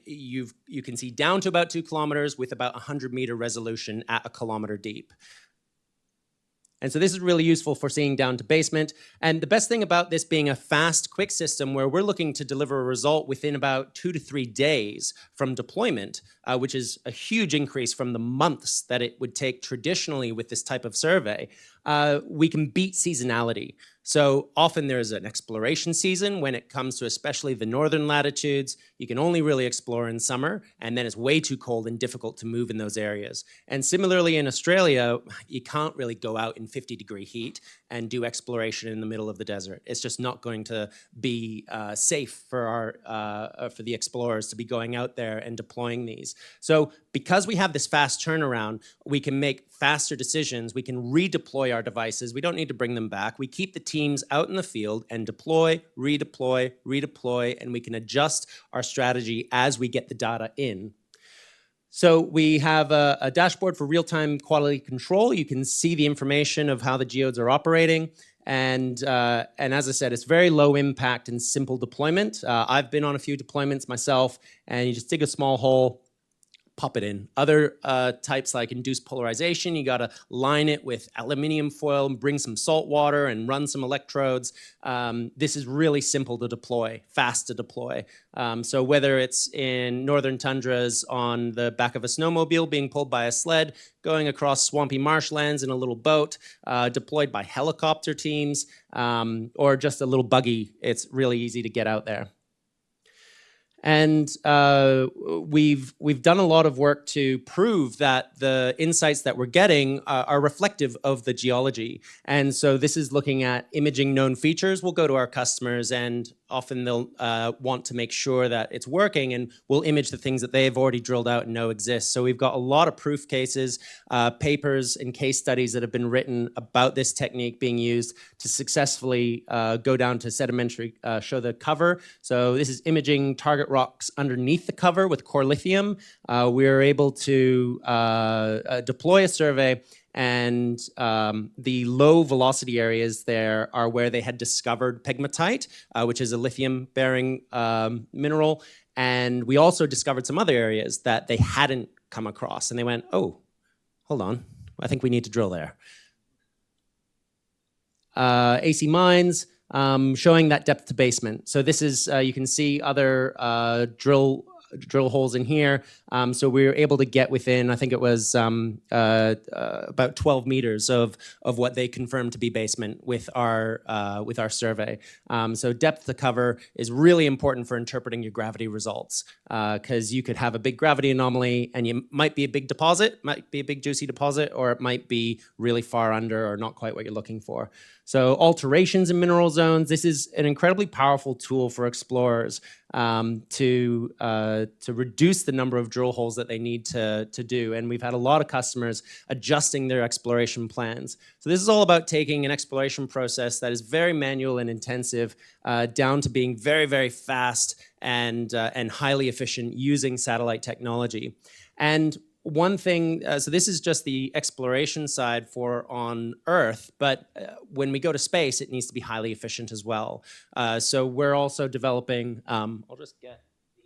you can see down to about 2 kilometers with about 100 meter resolution at 1 kilometer deep. And so this is really useful for seeing down to basement. And the best thing about this being a fast, quick system where we're looking to deliver a result within about 2 to 3 days from deployment, which is a huge increase from the months that it would take traditionally with this type of survey, we can beat seasonality. So often there's an exploration season when it comes to especially the northern latitudes. You can only really explore in summer, and then it's way too cold and difficult to move in those areas. And similarly in Australia, you can't really go out in 50-degree heat and do exploration in the middle of the desert. It's just not going to be safe for the explorers to be going out there and deploying these. So because we have this fast turnaround, we can make faster decisions. We can redeploy our devices. We don't need to bring them back. We keep the teams out in the field and deploy, redeploy, redeploy, and we can adjust our strategy as we get the data in. So we have a dashboard for real-time quality control. You can see the information of how the geodes are operating. And as I said, it's very low impact and simple deployment. I've been on a few deployments myself, and you just dig a small hole, pop it in. Other types like induced polarization, you got to line it with aluminium foil and bring some salt water and run some electrodes. This is really simple to deploy, fast to deploy. So whether it's in northern tundras on the back of a snowmobile being pulled by a sled, going across swampy marshlands in a little boat, deployed by helicopter teams, or just a little buggy, it's really easy to get out there. And we've done a lot of work to prove that the insights that we're getting are reflective of the geology. And so this is looking at imaging known features. We'll go to our customers, and often they'll want to make sure that it's working, and we'll image the things that they've already drilled out and know exist. So we've got a lot of proof cases, papers and case studies that have been written about this technique being used to successfully go down to sedimentary, show the cover. So this is imaging target rocks underneath the cover with core lithium, we were able to deploy a survey, and the low velocity areas there are where they had discovered pegmatite, which is a lithium-bearing mineral. And we also discovered some other areas that they hadn't come across. And they went, oh, hold on, I think we need to drill there. AC Mines, showing that depth to basement. So this is, you can see other drill holes in here. So we were able to get within, I think it was about 12 meters of what they confirmed to be basement with our survey. So depth to cover is really important for interpreting your gravity results, because you could have a big gravity anomaly and you might be a big deposit, might be a big juicy deposit, or it might be really far under or not quite what you're looking for. So alterations in mineral zones, this is an incredibly powerful tool for explorers to reduce the number of drill holes that they need to do. And we've had a lot of customers adjusting their exploration plans. So this is all about taking an exploration process that is very manual and intensive down to being very, very fast and highly efficient using satellite technology. And one thing, so this is just the exploration side for on Earth, but when we go to space, it needs to be highly efficient as well. So we're also developing, I'll just get the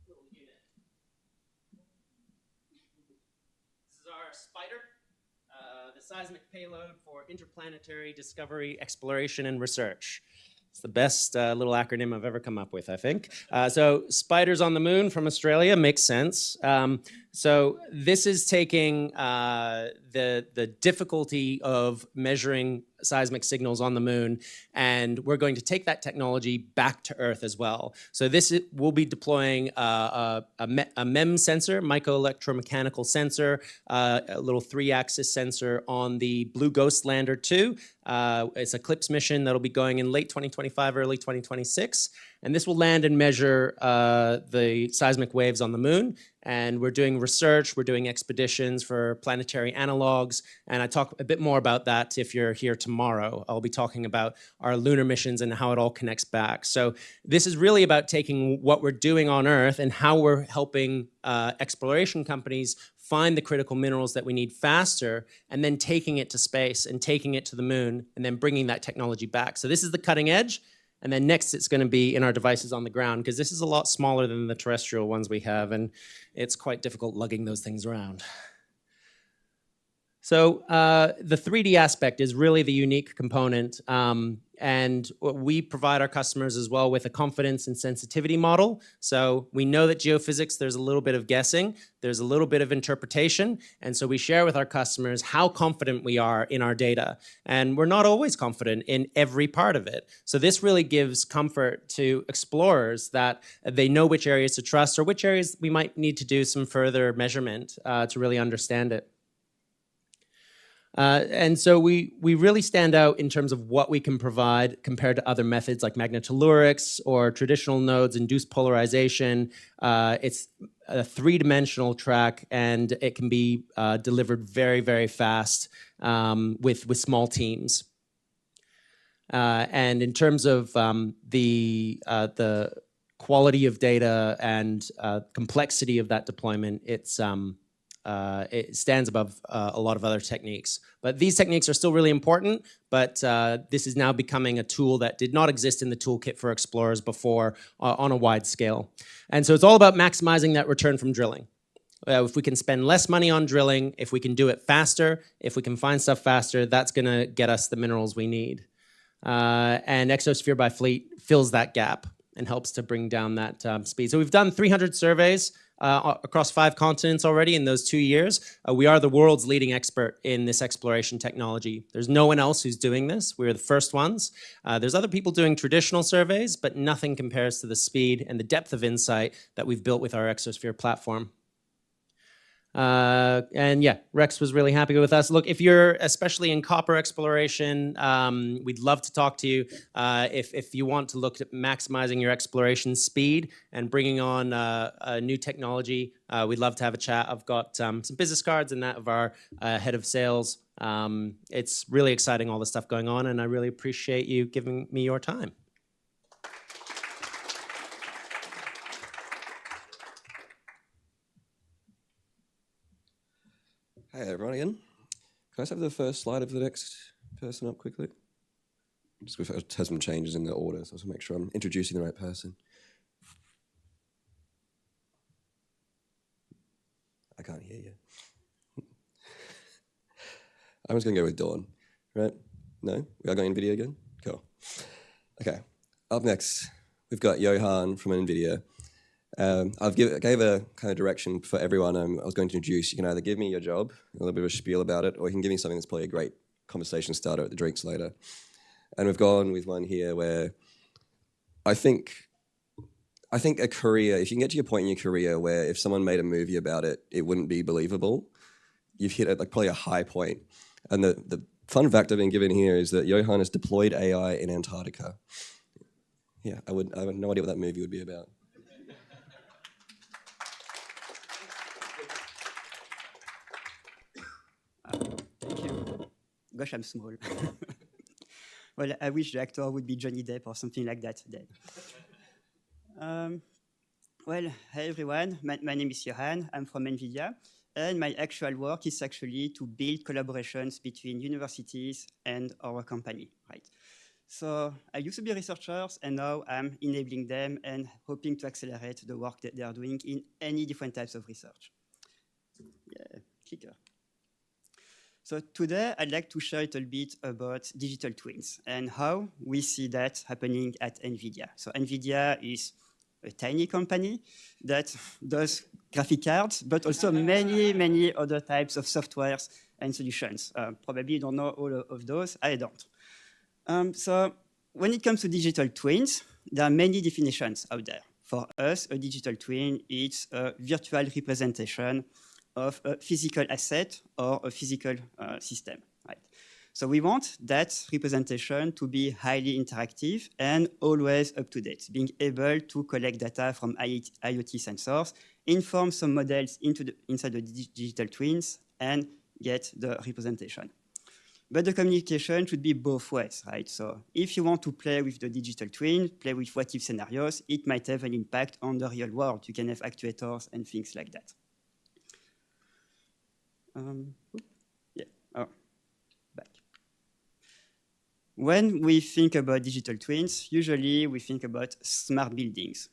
little unit. This is our Spider, the seismic payload for interplanetary discovery, exploration, and research. It's the best little acronym I've ever come up with, I think. So Spiders on the Moon from Australia makes sense. So this is taking the difficulty of measuring seismic signals on the moon, and we're going to take that technology back to Earth as well. So we'll be deploying a MEM sensor, microelectromechanical sensor, a little 3-axis sensor on the Blue Ghost Lander 2. It's a CLIPS mission that'll be going in late 2025, early 2026. And this will land and measure the seismic waves on the moon. And we're doing research, we're doing expeditions for planetary analogs. And I talk a bit more about that if you're here tomorrow. I'll be talking about our lunar missions and how it all connects back. So this is really about taking what we're doing on Earth and how we're helping exploration companies find the critical minerals that we need faster, and then taking it to space and taking it to the moon and then bringing that technology back. So this is the cutting edge. And then next it's going to be in our devices on the ground, because this is a lot smaller than the terrestrial ones we have, and it's quite difficult lugging those things around. So the 3D aspect is really the unique component, and we provide our customers as well with a confidence and sensitivity model. So we know that geophysics, there's a little bit of guessing, there's a little bit of interpretation, and so we share with our customers how confident we are in our data. And we're not always confident in every part of it. So this really gives comfort to explorers that they know which areas to trust or which areas we might need to do some further measurement to really understand it. And so we really stand out in terms of what we can provide compared to other methods like magnetotellurics or traditional nodes, induced polarization. It's a 3-dimensional track, and it can be delivered very, very fast with small teams. And in terms of the quality of data and complexity of that deployment, it stands above a lot of other techniques. But these techniques are still really important, but this is now becoming a tool that did not exist in the toolkit for explorers before on a wide scale. And so it's all about maximizing that return from drilling. If we can spend less money on drilling, if we can do it faster, if we can find stuff faster, that's going to get us the minerals we need. And Exosphere by Fleet fills that gap and helps to bring down that speed. So we've done 300 surveys across 5 continents already in those 2 years. We are the world's leading expert in this exploration technology. There's no one else who's doing this. We're the first ones. There's other people doing traditional surveys, but nothing compares to the speed and the depth of insight that we've built with our Exosphere platform. And yeah, Rex was really happy with us. Look, if you're especially in copper exploration, we'd love to talk to you. If you want to look at maximizing your exploration speed and bringing on a new technology, we'd love to have a chat. I've got some business cards and that of our head of sales. It's really exciting, all the stuff going on, and I really appreciate you giving me your time. Hey everyone again. Can I just have the first slide of the next person up quickly? Just we've had some changes in the order, so I want to make sure I'm introducing the right person. I can't hear you. I'm just going to go with Dawn, right? No? We are going NVIDIA again? Cool. Okay. Up next, we've got Johan from NVIDIA. Gave a kind of direction for everyone I was going to introduce. You can either give me your job, a little bit of a spiel about it, or you can give me something that's probably a great conversation starter at the drinks later. And we've gone with one here where I think a career, if you can get to your point in your career where if someone made a movie about it, it wouldn't be believable, you've hit at like probably a high point. And the fun fact I've been given here is that Johan has deployed AI in Antarctica. Yeah, I have no idea what that movie would be about. Thank you. Gosh, I'm small. Well, I wish the actor would be Johnny Depp or something like that today. Well, hey everyone, my name is Johan, I'm from NVIDIA, and my actual work is actually to build collaborations between universities and our company, right? So I used to be researchers, and now I'm enabling them and hoping to accelerate the work that they are doing in any different types of research. Yeah, clicker. So today, I'd like to share a little bit about digital twins and how we see that happening at NVIDIA. So NVIDIA is a tiny company that does graphic cards, but also many other types of softwares and solutions. Probably you don't know all of those. I don't. So when it comes to digital twins, there are many definitions out there. For us, a digital twin is a virtual representation of a physical asset or a physical system, right? So we want that representation to be highly interactive and always up to date, being able to collect data from IoT sensors, inform some models inside the digital twins, and get the representation. But the communication should be both ways, right? So if you want to play with the digital twin, play with what-if scenarios, it might have an impact on the real world. You can have actuators and things like that. Back. When we think about digital twins, usually we think about smart buildings.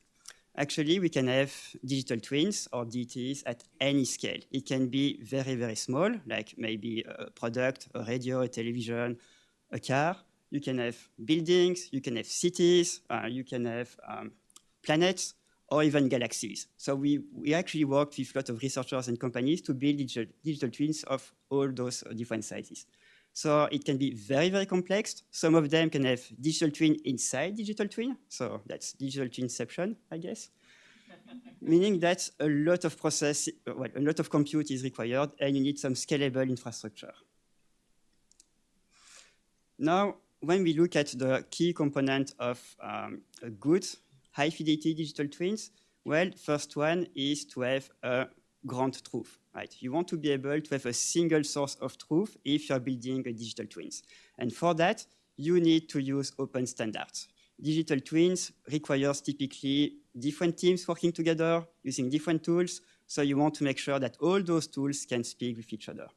Actually, we can have digital twins or DTs at any scale. It can be very small, like maybe a product, a radio, a television, a car. You can have buildings, you can have cities, you can have planets, or even galaxies. So we actually worked with a lot of researchers and companies to build digital twins of all those different sizes. So it can be very complex. Some of them can have digital twin inside digital twin. So that's digital twinception, I guess. Meaning that a lot of compute is required and you need some scalable infrastructure. Now, when we look at the key component of a good high-fidelity digital twins, well, first one is to have a ground truth, right? You want to be able to have a single source of truth if you're building a digital twins. And for that, you need to use open standards. Digital twins requires typically different teams working together, using different tools, so you want to make sure that all those tools can speak with each other.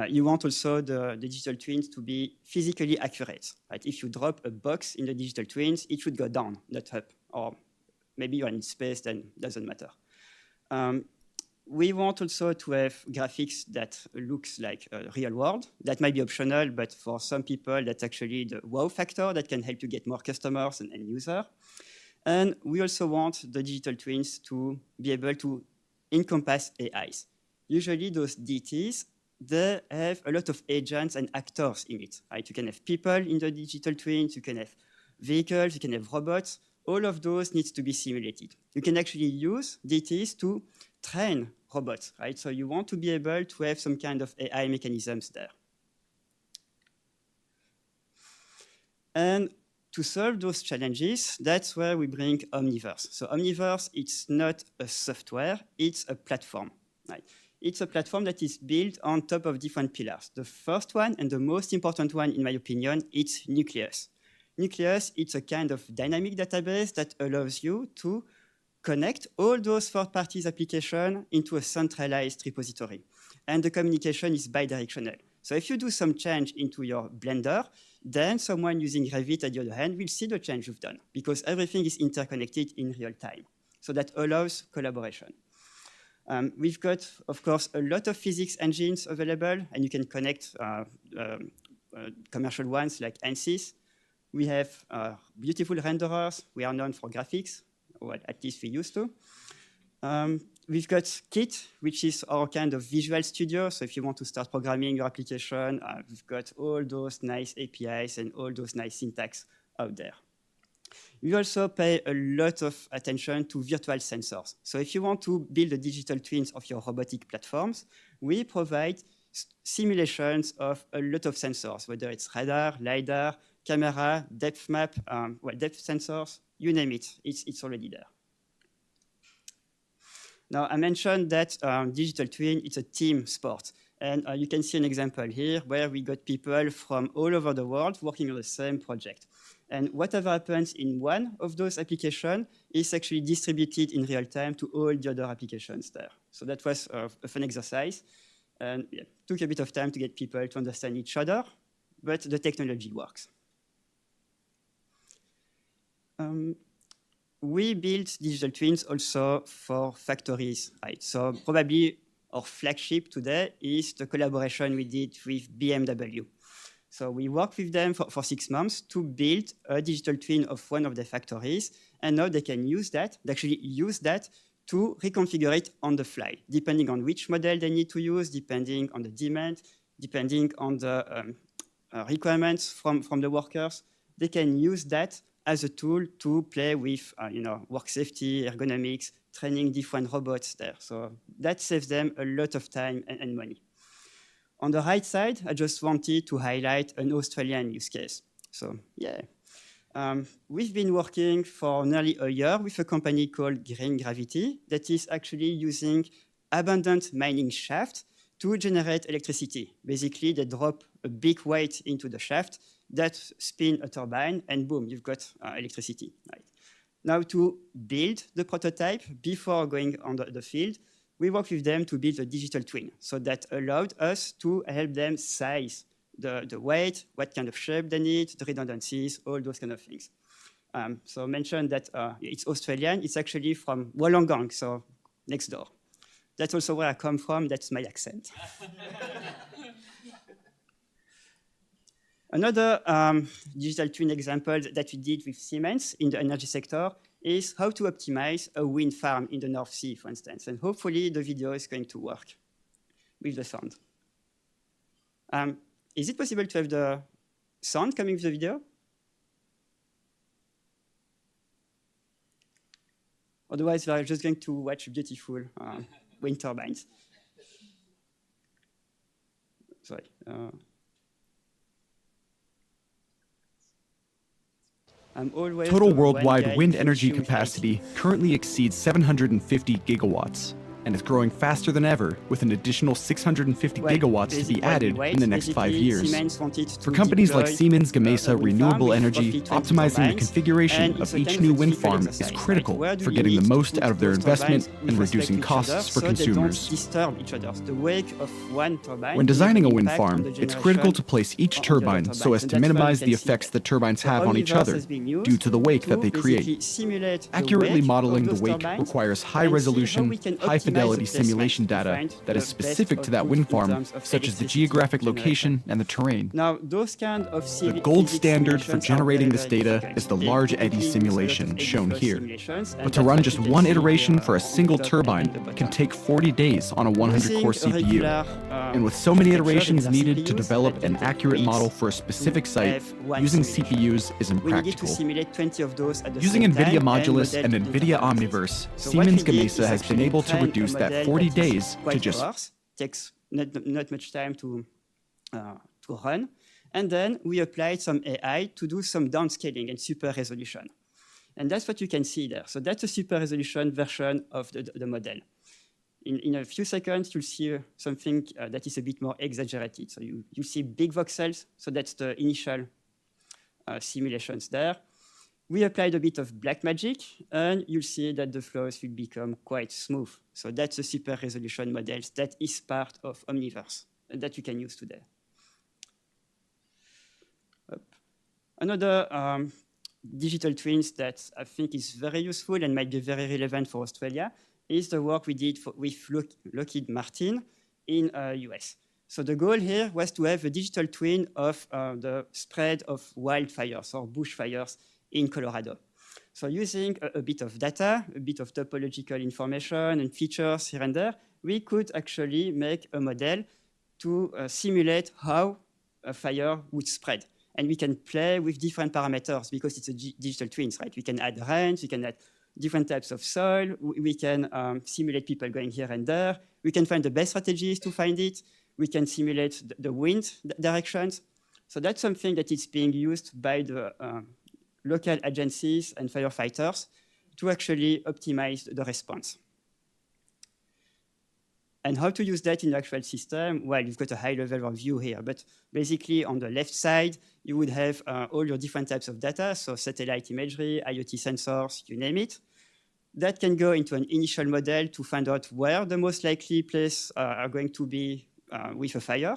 You want also the digital twins to be physically accurate, right? If you drop a box in the digital twins, it should go down, not up. Or maybe you're in space, then it doesn't matter. We want also to have graphics that looks like a real world. That might be optional, but for some people, that's actually the wow factor that can help you get more customers and end user. And we also want the digital twins to be able to encompass AIs. Usually those DTs, they have a lot of agents and actors in it, right? You can have people in the digital twins, you can have vehicles, you can have robots. All of those needs to be simulated. You can actually use DTs to train robots, right? So you want to be able to have some kind of AI mechanisms there. And to solve those challenges, that's where we bring Omniverse. So Omniverse, it's not a software, it's a platform, right? It's a platform that is built on top of different pillars. The first one, and the most important one, in my opinion, it's Nucleus. Nucleus, it's a kind of dynamic database that allows you to connect all those third-party applications into a centralized repository. and the communication is bidirectional. So if you do some change into your Blender, then someone using Revit at the other hand will see the change you've done because everything is interconnected in real time. So that allows collaboration. We've got, of course, a lot of physics engines available, and you can connect commercial ones like ANSYS. We have beautiful renderers. We are known for graphics, or at least we used to. We've got Kit, which is our kind of visual studio. So if you want to start programming your application, we've got all those nice APIs and all those nice syntax out there. We also pay a lot of attention to virtual sensors. So if you want to build the digital twins of your robotic platforms, we provide simulations of a lot of sensors, whether it's radar, LiDAR, camera, depth map, depth sensors, you name it, it's already there. Now, I mentioned that digital twin, it's a team sport. And you can see an example here where we got people from all over the world working on the same project. And whatever happens in one of those applications is actually distributed in real time to all the other applications there. So that was a fun exercise. And yeah, took a bit of time to get people to understand each other, but the technology works. We build digital twins also for factories, right? So probably our flagship today is the collaboration we did with BMW. So we worked with them for 6 months to build a digital twin of one of the factories, and now they can use that, they actually use that to reconfigure it on the fly, depending on which model they need to use, depending on the demand, depending on the requirements from the workers. They can use that as a tool to play with work safety, ergonomics, training different robots there. So that saves them a lot of time and money. On the right side, I just wanted to highlight an Australian use case. So yeah, we've been working for nearly a year with a company called Green Gravity that is actually using abandoned mining shaft to generate electricity. Basically, they drop a big weight into the shaft that spin a turbine, and boom, you've got electricity. Right? Now, to build the prototype before going on the field, we worked with them to build a digital twin. So that allowed us to help them size the weight, what kind of shape they need, the redundancies, all those kind of things. So I mentioned that it's Australian. It's actually from Wollongong, so next door. That's also where I come from. That's my accent. Another digital twin example that we did with Siemens in the energy sector is how to optimize a wind farm in the North Sea, for instance. And hopefully the video is going to work with the sound. Is it possible to have the sound coming with the video? Otherwise, we are just going to watch beautiful wind turbines. Sorry. Total worldwide wind energy capacity currently exceeds 750 gigawatts and is growing faster than ever, with an additional 650 gigawatts to be added in the next 5 years. For companies like Siemens Gamesa Renewable Energy, optimizing the configuration of each new wind farm is critical for getting the most out of their investment and reducing costs for consumers. When designing a wind farm, it's critical to place each turbine so as to minimize the effects the turbines have on each other due to the wake that they create. Accurately modeling the wake requires high-resolution, high-fidelity simulation data that is specific to that wind farm, such as the geographic location and the terrain. The gold standard for generating this data is the large eddy simulation shown here. But to run just one iteration for a single turbine can take 40 days on a 100-core CPU. And with so many iterations needed to develop an accurate model for a specific site, using CPUs is impractical. Using NVIDIA Modulus and NVIDIA Omniverse, Siemens Gamesa has been able to reduce that 40 days to just... Takes not much time to run. And then we applied some AI to do some downscaling and super resolution. And that's what you can see there. So that's a super resolution version of the model. In a few seconds, you'll see something that is a bit more exaggerated. So you see big voxels. So that's the initial simulations there. we applied a bit of black magic, and you'll see that the flows will become quite smooth. So that's a super resolution models that is part of Omniverse that you can use today. Another digital twins that I think is very useful and might be very relevant for Australia is the work we did with Lockheed Martin in US. So the goal here was to have a digital twin of the spread of wildfires or bushfires in Colorado. So using a bit of data, a bit of topological information and features here and there, we could actually make a model to simulate how a fire would spread. And we can play with different parameters because it's a digital twins, right? We can add rains, we can add different types of soil, we can simulate people going here and there, we can find the best strategies to find it, we can simulate the wind directions. So that's something that is being used by the local agencies and firefighters to actually optimize the response. And how to use that in the actual system? Well, you've got a high-level view here, but basically on the left side, you would have all your different types of data, so satellite imagery, IoT sensors, you name it. That can go into an initial model to find out where the most likely place are going to be with a fire.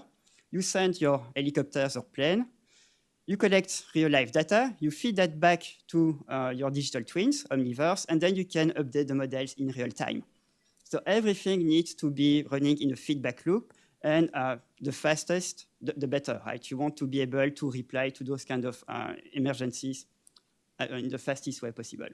You send your helicopters or plane. You collect real-life data. You feed that back to your digital twins, Omniverse, and then you can update the models in real time. So everything needs to be running in a feedback loop, and the fastest, the better, right? You want to be able to reply to those kind of emergencies in the fastest way possible.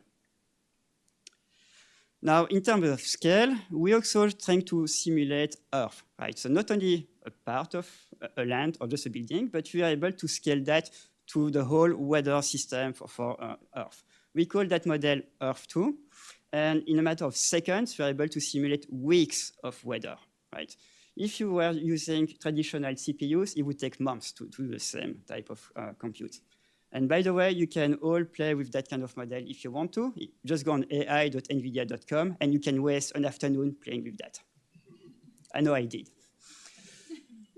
Now, in terms of scale, we're also trying to simulate Earth, right? So not only a part of a land or just a building, but we are able to scale that to the whole weather system for Earth. We call that model Earth 2. And in a matter of seconds, we're able to simulate weeks of weather, right? If you were using traditional CPUs, it would take months to do the same type of compute. And by the way, you can all play with that kind of model if you want to. Just go on ai.nvidia.com, and you can waste an afternoon playing with that. I know I did.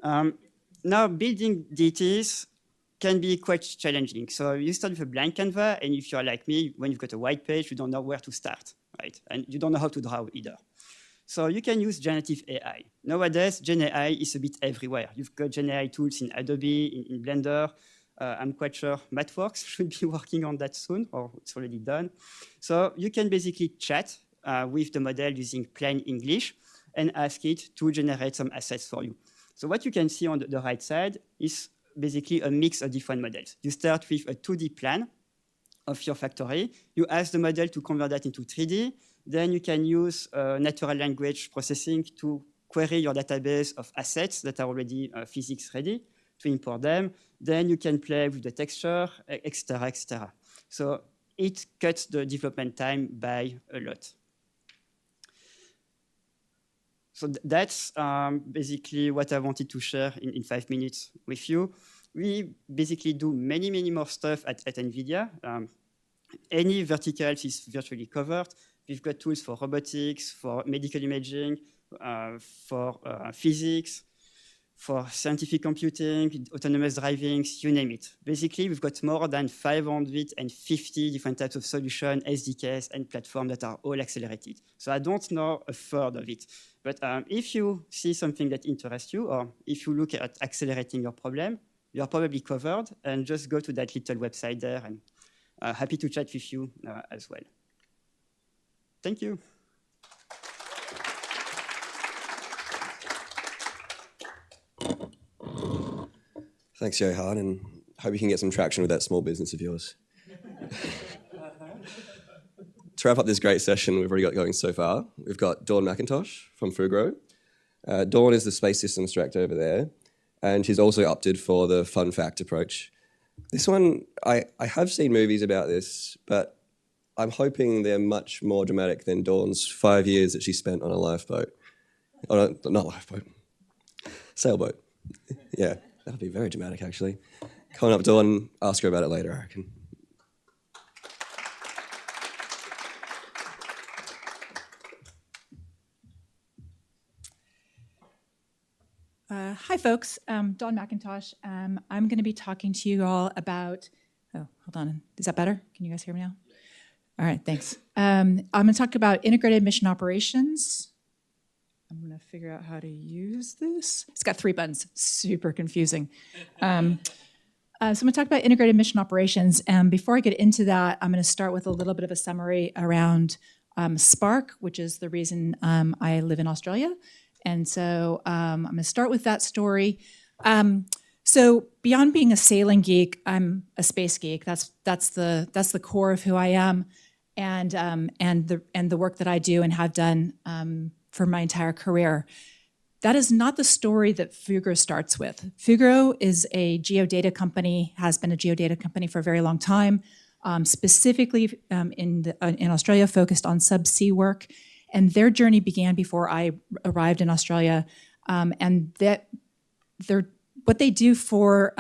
Now, building DTs can be quite challenging. So you start with a blank Canva, and if you're like me, when you've got a white page, you don't know where to start, right? And you don't know how to draw either. So you can use generative AI. Nowadays, Gen AI is a bit everywhere. You've got Gen AI tools in Adobe, in Blender. I'm quite sure MathWorks should be working on that soon, or it's already done. So you can basically chat with the model using plain English and ask it to generate some assets for you. So what you can see on the right side is basically a mix of different models. You start with a 2D plan of your factory. You ask the model to convert that into 3D. Then you can use natural language processing to query your database of assets that are already physics ready to import them. Then you can play with the texture, etc., etc. So it cuts the development time by a lot. So that's basically what I wanted to share in 5 minutes with you. We basically do many, many more stuff at NVIDIA. Any verticals is virtually covered. We've got tools for robotics, for medical imaging, for physics, for scientific computing, autonomous driving, you name it. Basically, we've got more than 550 different types of solutions, SDKs, and platforms that are all accelerated. So I don't know a third of it. But if you see something that interests you, or if you look at accelerating your problem, you're probably covered. And just go to that little website there, and happy to chat with you as well. Thank you. Thanks, Johan, and hope you can get some traction with that small business of yours. To wrap up this great session we've already got going so far, we've got Dawn McIntosh from Fugro. Dawn is the Space Systems Director over there, and she's also opted for the fun fact approach. This one, I have seen movies about this, but I'm hoping they're much more dramatic than Dawn's 5 years that she spent on a lifeboat. Oh, no, not lifeboat, sailboat. Yeah. That'll be very dramatic, actually. Come on up, Dawn. Ask her about it later, I reckon. Hi, folks. Dawn McIntosh. I'm going to be talking to you all about Oh, hold on. Is that better? Can you guys hear me now? All right, thanks. I'm going to talk about integrated mission operations. I'm going to figure out how to use this. It's got 3 buttons, super confusing. So I'm going to talk about integrated mission operations. And before I get into that, I'm going to start with a little bit of a summary around Spark, which is the reason I live in Australia. And so I'm going to start with that story. So beyond being a sailing geek, I'm a space geek. That's the core of who I am, and the work that I do and have done for my entire career. That is not the story that Fugro starts with. Fugro is a geodata company, has been a geodata company for a very long time, specifically in Australia, focused on subsea work. And their journey began before I arrived in Australia, and that what they do for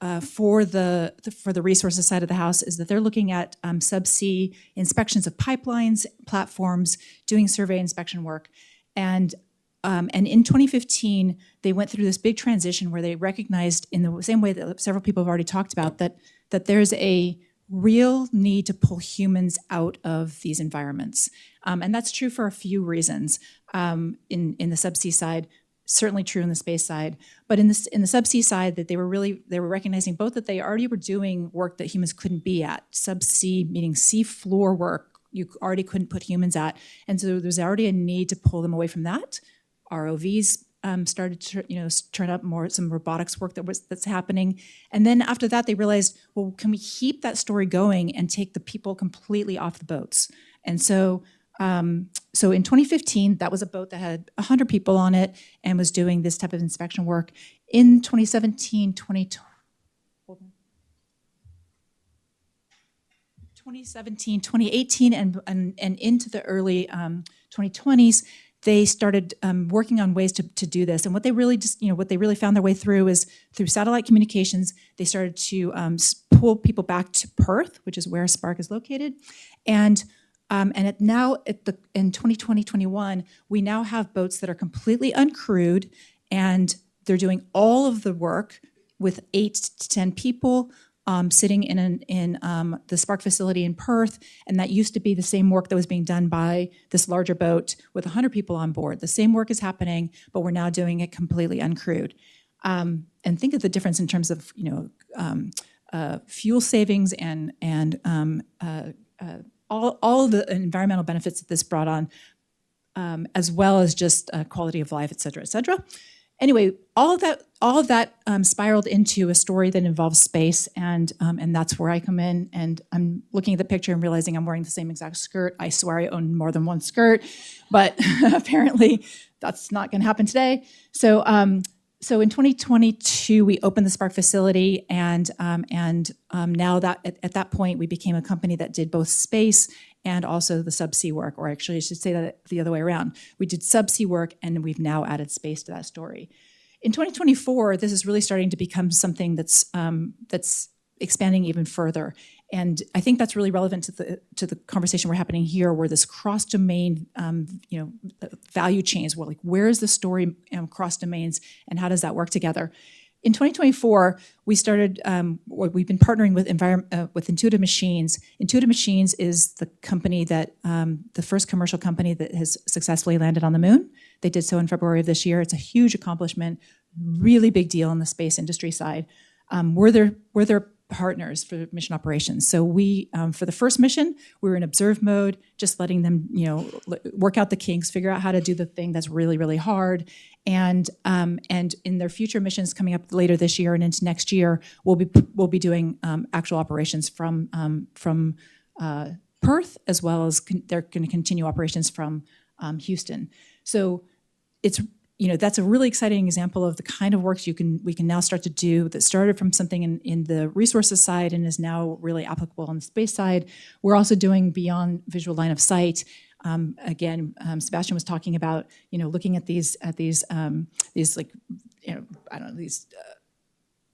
the resources side of the house is that they're looking at subsea inspections of pipelines, platforms, doing survey inspection work, and in 2015 they went through this big transition where they recognized, in the same way that several people have already talked about, that there's a real need to pull humans out of these environments, and that's true for a few reasons. In the subsea side, certainly true in the space side, but in the subsea side, that they were recognizing both that they already were doing work that humans couldn't be at. Subsea, meaning sea floor work, you already couldn't put humans at, and so there's already a need to pull them away from that. ROVs started to turn up more, some robotics work that's happening, and then after that they realized, well, can we keep that story going and take the people completely off the boats? And so in 2015, that was a boat that had 100 people on it and was doing this type of inspection work. In 2017, 2018, and into the early 2020s, they started working on ways to do this. And what they really found their way through is through satellite communications. They started to pull people back to Perth, which is where Spark is located, in 2020-21, we now have boats that are completely uncrewed, and they're doing all of the work with 8 to 10 people sitting in the Spark facility in Perth, and that used to be the same work that was being done by this larger boat with 100 people on board. The same work is happening, but we're now doing it completely uncrewed. And think of the difference in terms of fuel savings and all of the environmental benefits that this brought on, as well as just quality of life, et cetera, et cetera. Anyway, all of that spiraled into a story that involves space, and that's where I come in. And I'm looking at the picture and realizing I'm wearing the same exact skirt. I swear I own more than one skirt, but apparently that's not going to happen today. So in 2022, we opened the Spark facility, and now that at that point we became a company that did both space and also the subsea work, or actually I should say that the other way around. We did subsea work, and we've now added space to that story. In 2024, this is really starting to become something that's expanding even further, and I think that's really relevant to the conversation we're having here, where this cross-domain, value chains. Well, where is the story cross domains, and how does that work together? In 2024, we started. We've been partnering with Intuitive Machines. Intuitive Machines is the company that the first commercial company that has successfully landed on the moon. They did so in February of this year. It's a huge accomplishment, really big deal in the space industry side. We're their partners for mission operations. So we, for the first mission, we were in observe mode, just letting them, work out the kinks, figure out how to do the thing that's really, really hard. And in their future missions coming up later this year and into next year, we'll be doing actual operations from Perth, as well as they're going to continue operations from Houston. So it's that's a really exciting example of the kind of works we can now start to do that started from something in the resources side and is now really applicable on the space side. We're also doing beyond visual line of sight. Again, Sebastian was talking about looking at these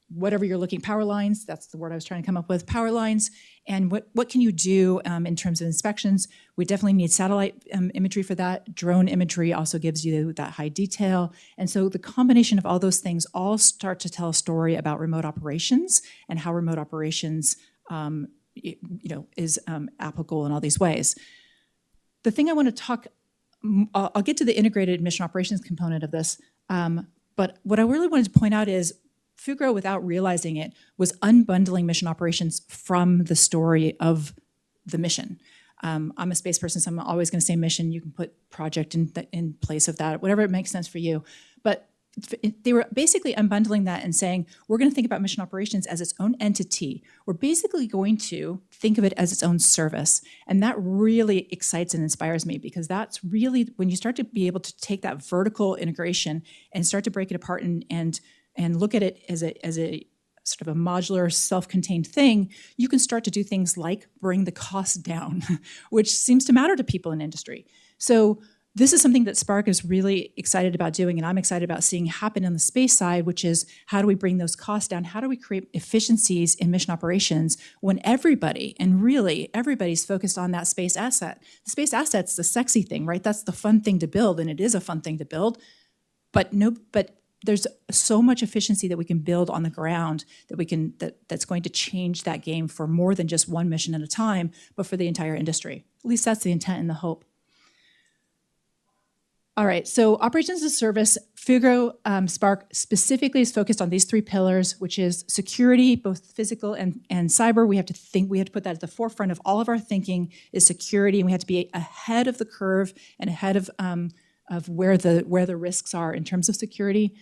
whatever you're looking, power lines, that's the word I was trying to come up with, power lines, and what can you do in terms of inspections? We definitely need satellite imagery for that. Drone imagery also gives you that high detail. And so the combination of all those things all start to tell a story about remote operations and how remote operations is applicable in all these ways. The thing I want to talk, I'll get to the integrated mission operations component of this, but what I really wanted to point out is Fugro, without realizing it, was unbundling mission operations from the story of the mission. I'm a space person, so I'm always going to say mission. You can put project in place of that, whatever it makes sense for you. But they were basically unbundling that and saying, we're going to think about mission operations as its own entity. We're basically going to think of it as its own service. And that really excites and inspires me, because that's really, when you start to be able to take that vertical integration and start to break it apart and look at it as a sort of a modular, self-contained thing, you can start to do things like bring the cost down, which seems to matter to people in industry. So this is something that Spark is really excited about doing, and I'm excited about seeing happen on the space side, which is how do we bring those costs down? How do we create efficiencies in mission operations when everybody, and really everybody's focused on that space asset? The space asset's the sexy thing, right? That's the fun thing to build, and it is a fun thing to build. But there's so much efficiency that we can build on the ground that's going to change that game for more than just one mission at a time, but for the entire industry. At least that's the intent and the hope. All right, so operations as a service, Fugro Spark specifically is focused on these three pillars, which is security, both physical and cyber. We have to put that at the forefront of all of our thinking is security, and we have to be ahead of the curve and ahead of where the risks are in terms of security.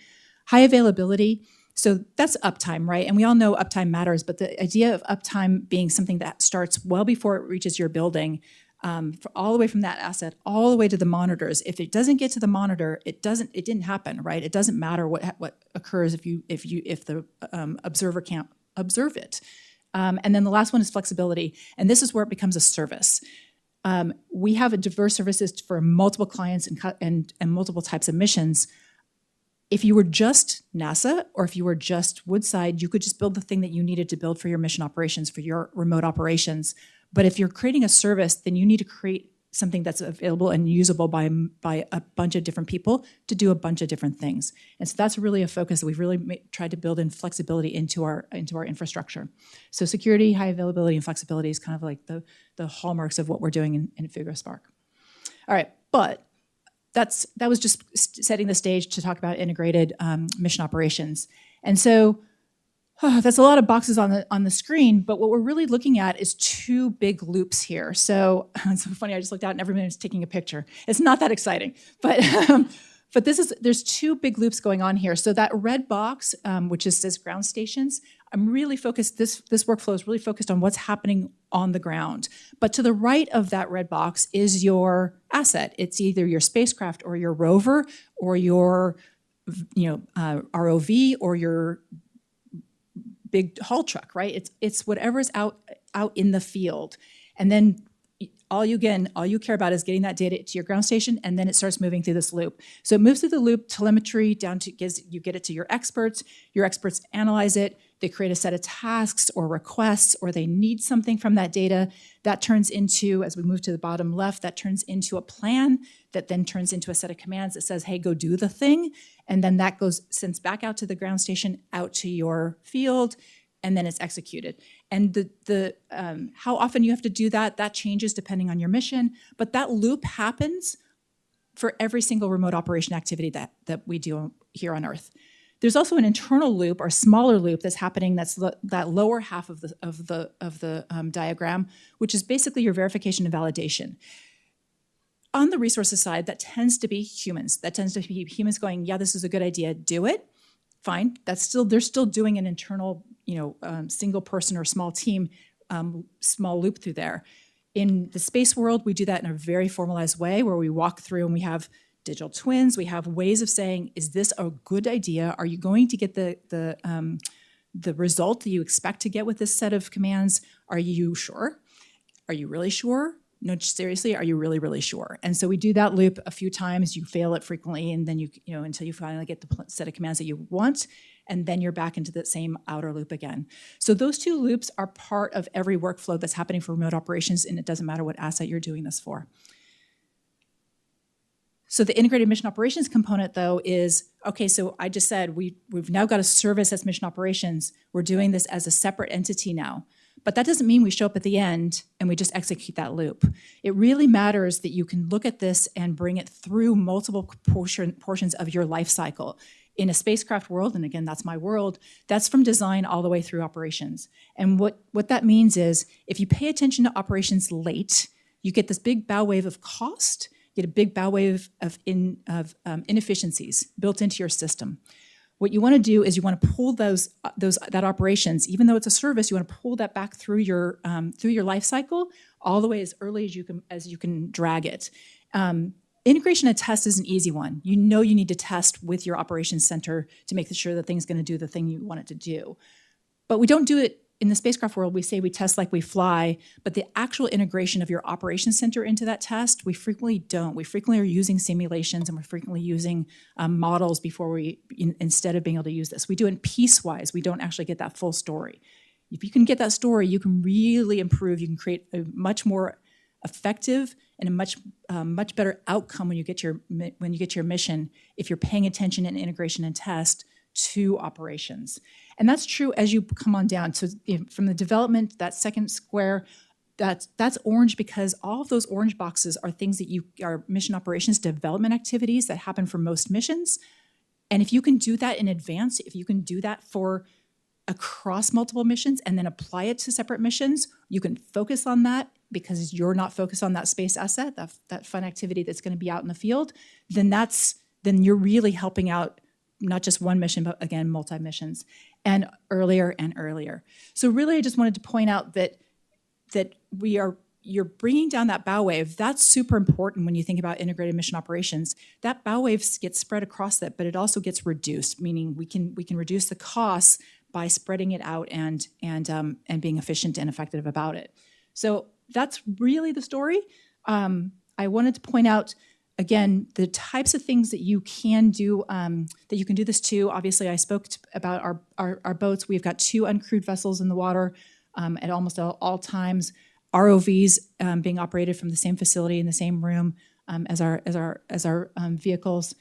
High availability, so that's uptime, right? And we all know uptime matters, but the idea of uptime being something that starts well before it reaches your building, all the way from that asset, all the way to the monitors. If it doesn't get to the monitor, it didn't happen, right? It doesn't matter what occurs if the observer can't observe it. And then the last one is flexibility, and this is where it becomes a service. We have diverse services for multiple clients and multiple types of missions. If you were just NASA or if you were just Woodside, you could just build the thing that you needed to build for your mission operations, for your remote operations. But if you're creating a service, then you need to create something that's available and usable by a bunch of different people to do a bunch of different things. And so that's really a focus that we've really tried to build in flexibility into our infrastructure. So security, high availability, and flexibility is kind of like the hallmarks of what we're doing in Fugro Spark. All right, but that was just setting the stage to talk about integrated mission operations. And so that's a lot of boxes on the screen, but what we're really looking at is two big loops here. So it's so funny, I just looked out and everybody was taking a picture. It's not that exciting, but there's two big loops going on here. So that red box, which says ground stations, I'm really focused, this workflow is really focused on what's happening on the ground. But to the right of that red box is your asset. It's either your spacecraft or your rover or your ROV or your big haul truck, right? It's whatever's out in the field. And then all you care about is getting that data to your ground station, and then it starts moving through this loop. So it moves through the loop, telemetry down to you get it to your experts analyze it, they create a set of tasks or requests, or they need something from that data. That turns into, as we move to the bottom left, that turns into a plan that then turns into a set of commands that says, hey, go do the thing. And then that sends back out to the ground station, out to your field, and then it's executed. And the how often you have to do that changes depending on your mission, but that loop happens for every single remote operation activity that we do here on Earth. There's also an internal loop or smaller loop that's happening. That's that lower half of the diagram, which is basically your verification and validation. On the resources side, that tends to be humans. That tends to be humans going, yeah, this is a good idea, do it. Fine. They're still doing an internal, single person or small team, small loop through there. In the space world, we do that in a very formalized way where we walk through and we have digital twins. We have ways of saying, is this a good idea? Are you going to get the result that you expect to get with this set of commands? Are you sure? Are you really sure? no, seriously, are you really, really sure? And so we do that loop a few times. You fail it frequently, and then you know, until you finally get the set of commands that you want, and then you're back into that same outer loop again. So those two loops are part of every workflow that's happening for remote operations, and it doesn't matter what asset you're doing this for. So the integrated mission operations component, though, is, okay, so I just said we've now got a service that's mission operations. We're doing this as a separate entity now. But that doesn't mean we show up at the end and we just execute that loop. It really matters that you can look at this and bring it through multiple portions of your life cycle. In a spacecraft world, and again, that's my world, that's from design all the way through operations. And what that means is, if you pay attention to operations late, you get this big bow wave of cost, you get a big bow wave of inefficiencies built into your system. What you want to do is you want to pull that operations, even though it's a service, you want to pull that back through your life cycle all the way as early as you can drag it. Integration and test is an easy one. You know you need to test with your operations center to make sure that thing's going to do the thing you want it to do. But we don't do it in the spacecraft world. We say we test like we fly, but the actual integration of your operations center into that test, we frequently don't. We frequently are using simulations, and we're frequently using models before instead of being able to use this. We do it piecewise. We don't actually get that full story. If you can get that story, you can really improve. You can create a much more effective and a much better outcome when you get your mission if you're paying attention in integration and test to operations. And that's true as you come on down. So from the development, that second square, that's orange because all of those orange boxes are things that are mission operations development activities that happen for most missions. And if you can do that in advance, if you can do that for across multiple missions and then apply it to separate missions, you can focus on that because you're not focused on that space asset, that fun activity that's going to be out in the field, then you're really helping out not just one mission, but again, multi-missions, and earlier. So really, I just wanted to point out that you're bringing down that bow wave. That's super important when you think about integrated mission operations. That bow wave gets spread across that, but it also gets reduced, meaning we can reduce the costs by spreading it out and being efficient and effective about it. So that's really the story. I wanted to point out, again, the types of things that you can do, that you can do this to. Obviously, I spoke about our boats. We've got 2 uncrewed vessels in the water at almost all times. ROVs being operated from the same facility in the same room as our vehicles.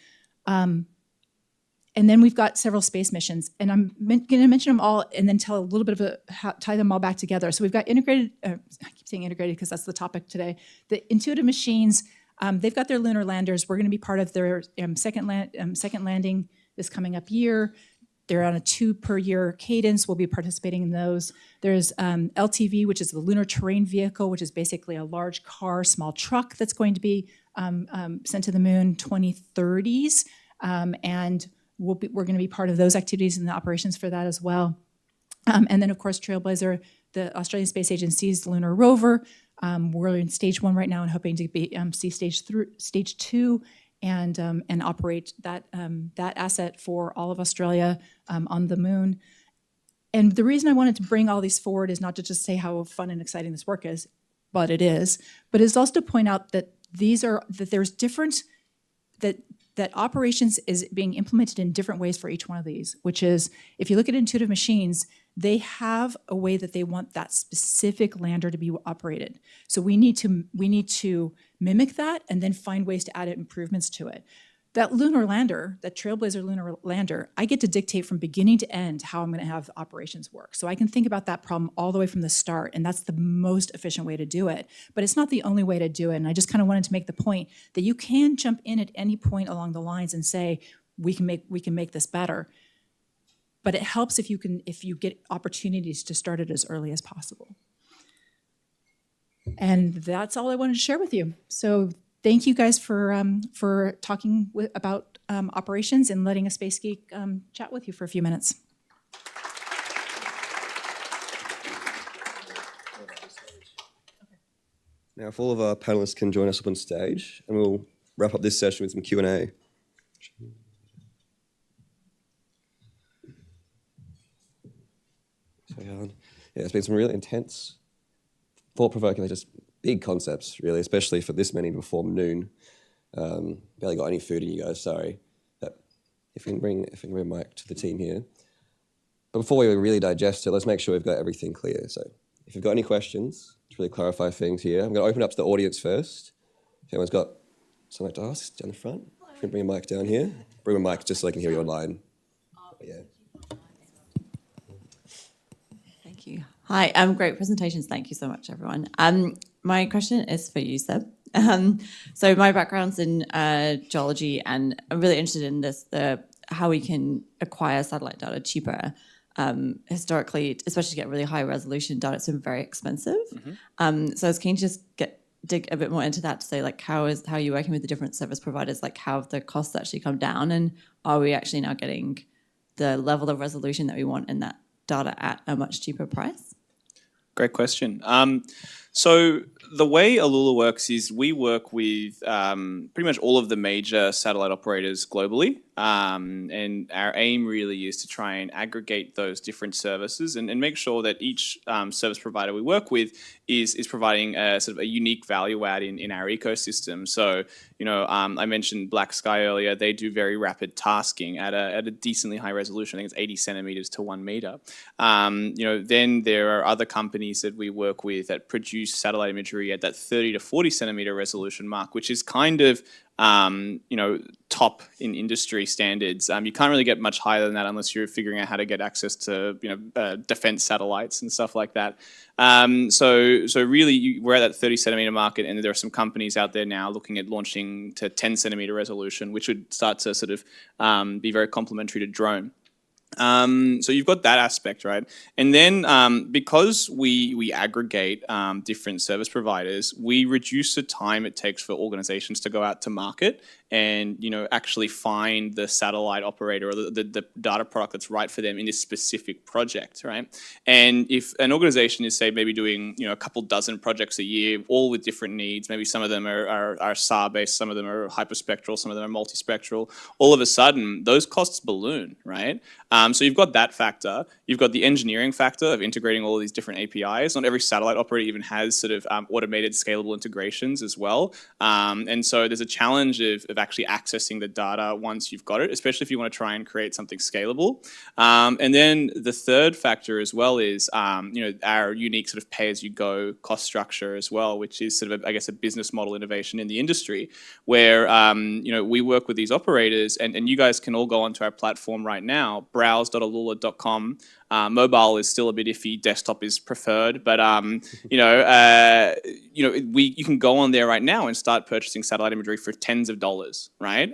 And then we've got several space missions, and I'm going to mention them all and then tell a little bit of tie them all back together. So we've got integrated. I keep saying integrated because that's the topic today. The intuitive machines. They've got their lunar landers. We're going to be part of their second landing this coming up year. They're on a 2 per year cadence. We'll be participating in those. There's LTV, which is the Lunar Terrain Vehicle, which is basically a large car, small truck that's going to be sent to the moon 2030s. And we're going to be part of those activities and the operations for that as well. And then, of course, Trailblazer, the Australian Space Agency's lunar rover. We're in stage 1 right now and hoping to see stage 2 and operate that asset for all of Australia on the moon. And the reason I wanted to bring all these forward is not to just say how fun and exciting this work is, but it is, but it's also to point out that there's different, that operations is being implemented in different ways for each one of these, which is, if you look at intuitive machines, they have a way that they want that specific lander to be operated. So we need to mimic that and then find ways to add improvements to it. That lunar lander, that Trailblazer lunar lander, I get to dictate from beginning to end how I'm going to have operations work. So I can think about that problem all the way from the start, and that's the most efficient way to do it. But it's not the only way to do it. And I just kind of wanted to make the point that you can jump in at any point along the lines and say, we can make this better. But it helps if you get opportunities to start it as early as possible. And that's all I wanted to share with you. So thank you guys for talking about operations and letting a Space Geek chat with you for a few minutes. Now, if all of our panelists can join us up on stage, and we'll wrap up this session with some Q&A. So, yeah, it's been some really intense, thought-provoking. big concepts, really, especially for this many before noon. Barely got any food in you guys, sorry. But if we can bring a mic to the team here. But before we really digest it, let's make sure we've got everything clear. So if you've got any questions to really clarify things here, I'm going to open up to the audience first. If anyone's got something to ask, down the front. If you can bring a mic down here. Bring a mic just so I can hear you online. Yeah. Thank you. Hi, great presentations. Thank you so much, everyone. My question is for you, Seb. So my background's in geology, and I'm really interested in this, how we can acquire satellite data cheaper. Historically, especially to get really high resolution data, it's been very expensive. So I was keen to just dig a bit more into that, to say, like, how are you working with the different service providers? Like, how have the costs actually come down, and are we actually now getting the level of resolution that we want in that data at a much cheaper price? Great question. So the way Alula works is we work with pretty much all of the major satellite operators globally. And our aim really is to try and aggregate those different services and make sure that each service provider we work with is providing a sort of a unique value add in our ecosystem. So, I mentioned Black Sky earlier. They do very rapid tasking at a decently high resolution. I think it's 80 centimeters to 1 meter. Then there are other companies that we work with that produce satellite imagery at that 30 to 40 centimeter resolution mark, which is kind of top in industry standards. You can't really get much higher than that unless you're figuring out how to get access to defense satellites and stuff like that. So really, we're at that 30 centimeter market, and there are some companies out there now looking at launching to 10 centimeter resolution, which would start to sort of be very complementary to drone. So you've got that aspect, right? And then because we aggregate different service providers, we reduce the time it takes for organizations to go out to market and actually find the satellite operator or the data product that's right for them in this specific project, right? And if an organization is, say, maybe doing a couple dozen projects a year, all with different needs, maybe some of them are SAR based, some of them are hyperspectral, some of them are multispectral, all of a sudden those costs balloon, right? So you've got that factor. You've got the engineering factor of integrating all of these different APIs. Not every satellite operator even has sort of automated scalable integrations as well. And so there's a challenge of actually accessing the data once you've got it, especially if you want to try and create something scalable. And then the third factor as well is our unique sort of pay-as-you-go cost structure as well, which is sort of, I guess, a business model innovation in the industry where we work with these operators, and you guys can all go onto our platform right now, browse.alula.com. Mobile is still a bit iffy. Desktop is preferred, but you can go on there right now and start purchasing satellite imagery for tens of dollars, right?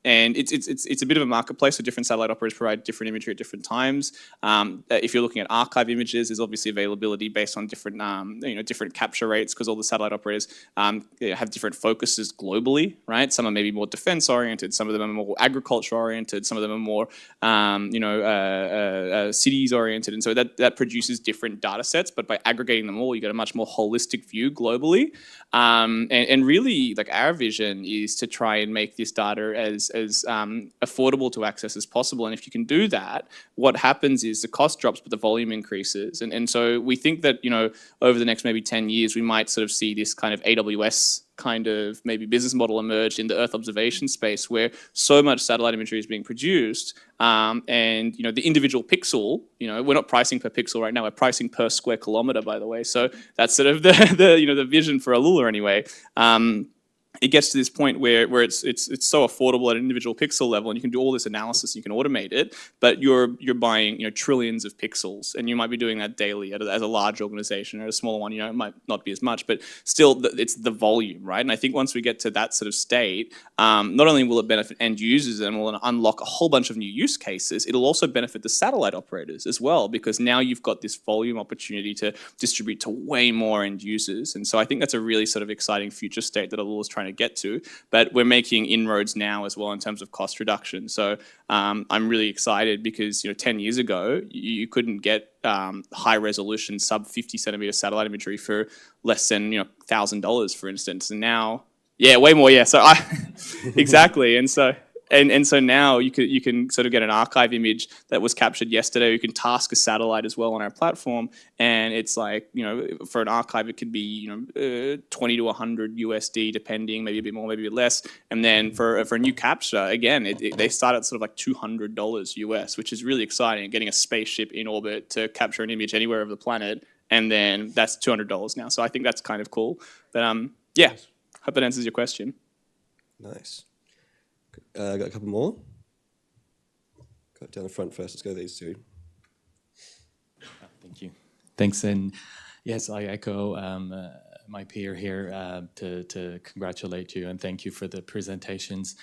And it's a bit of a marketplace, so different satellite operators provide different imagery at different times. If you're looking at archive images, there's obviously availability based on different different capture rates, because all the satellite operators have different focuses globally, right? Some are maybe more defense oriented, some of them are more agriculture oriented, some of them are more cities oriented, and so that produces different data sets. But by aggregating them all, you get a much more holistic view globally. And really, like, our vision is to try and make this data as affordable to access as possible. And if you can do that, what happens is the cost drops, but the volume increases. And so we think that over the next maybe 10 years, we might sort of see this kind of AWS kind of maybe business model emerge in the Earth observation space, where so much satellite imagery is being produced, and the individual pixel, we're not pricing per pixel right now, we're pricing per square kilometer, by the way. So that's sort of the vision for Alula anyway. It gets to this point where it's so affordable at an individual pixel level, and you can do all this analysis, you can automate it, but you're buying trillions of pixels, and you might be doing that daily as a large organization. Or a smaller one, it might not be as much, but still it's the volume, right? And I think once we get to that sort of state, not only will it benefit end users and will unlock a whole bunch of new use cases, it'll also benefit the satellite operators as well, because now you've got this volume opportunity to distribute to way more end users. And so I think that's a really sort of exciting future state that Alula is trying to get to, but we're making inroads now as well in terms of cost reduction. So I'm really excited because 10 years ago you couldn't get high resolution sub 50 centimeter satellite imagery for less than $1,000, for instance, and now way more. So exactly. And so And so now you can sort of get an archive image that was captured yesterday. You can task a satellite as well on our platform, and it's like, for an archive it could be 20 to 100 USD depending, maybe a bit more, maybe a bit less. And then for a new capture, again, they start at sort of like $200 US, which is really exciting. Getting a spaceship in orbit to capture an image anywhere of the planet, and then that's $200 now. So I think that's kind of cool. But yeah, hope that answers your question. Nice. Got a couple more. Got down the front first. Let's go with these two. Thank you. Thanks. And yes, I echo my peer here to congratulate you and thank you for the presentations.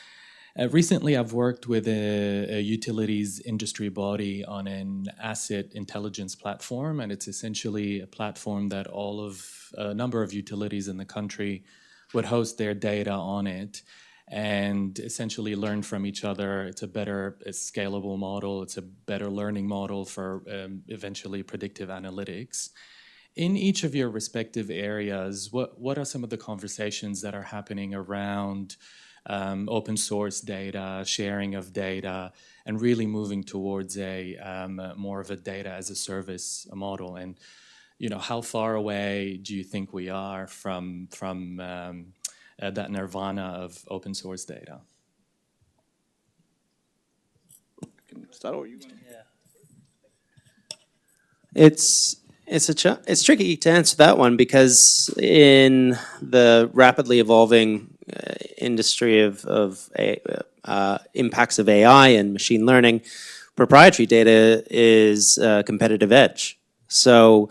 Recently, I've worked with a utilities industry body on an asset intelligence platform, and it's essentially a platform that a number of utilities in the country would host their data on it and essentially learn from each other. It's a scalable model. It's a better learning model for eventually predictive analytics. In each of your respective areas, what are some of the conversations that are happening around open source data, sharing of data, and really moving towards more of a data as a service model? And how far away do you think we are from that nirvana of open source data? Can start, or you? It's tricky to answer that one, because in the rapidly evolving industry of impacts of AI and machine learning, proprietary data is a competitive edge. So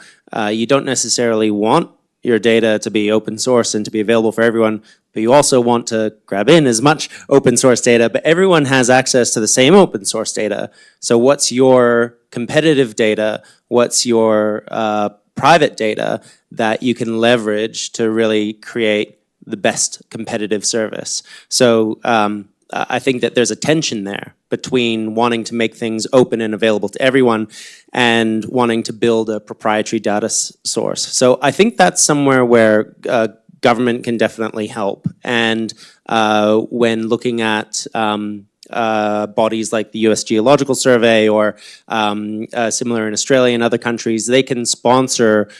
you don't necessarily want your data to be open source and to be available for everyone, but you also want to grab in as much open source data, but everyone has access to the same open source data. So what's your competitive data? What's your private data that you can leverage to really create the best competitive service? So I think that there's a tension there between wanting to make things open and available to everyone and wanting to build a proprietary data source. So I think that's somewhere where government can definitely help. And when looking at bodies like the US Geological Survey or similar in Australia and other countries, they can sponsor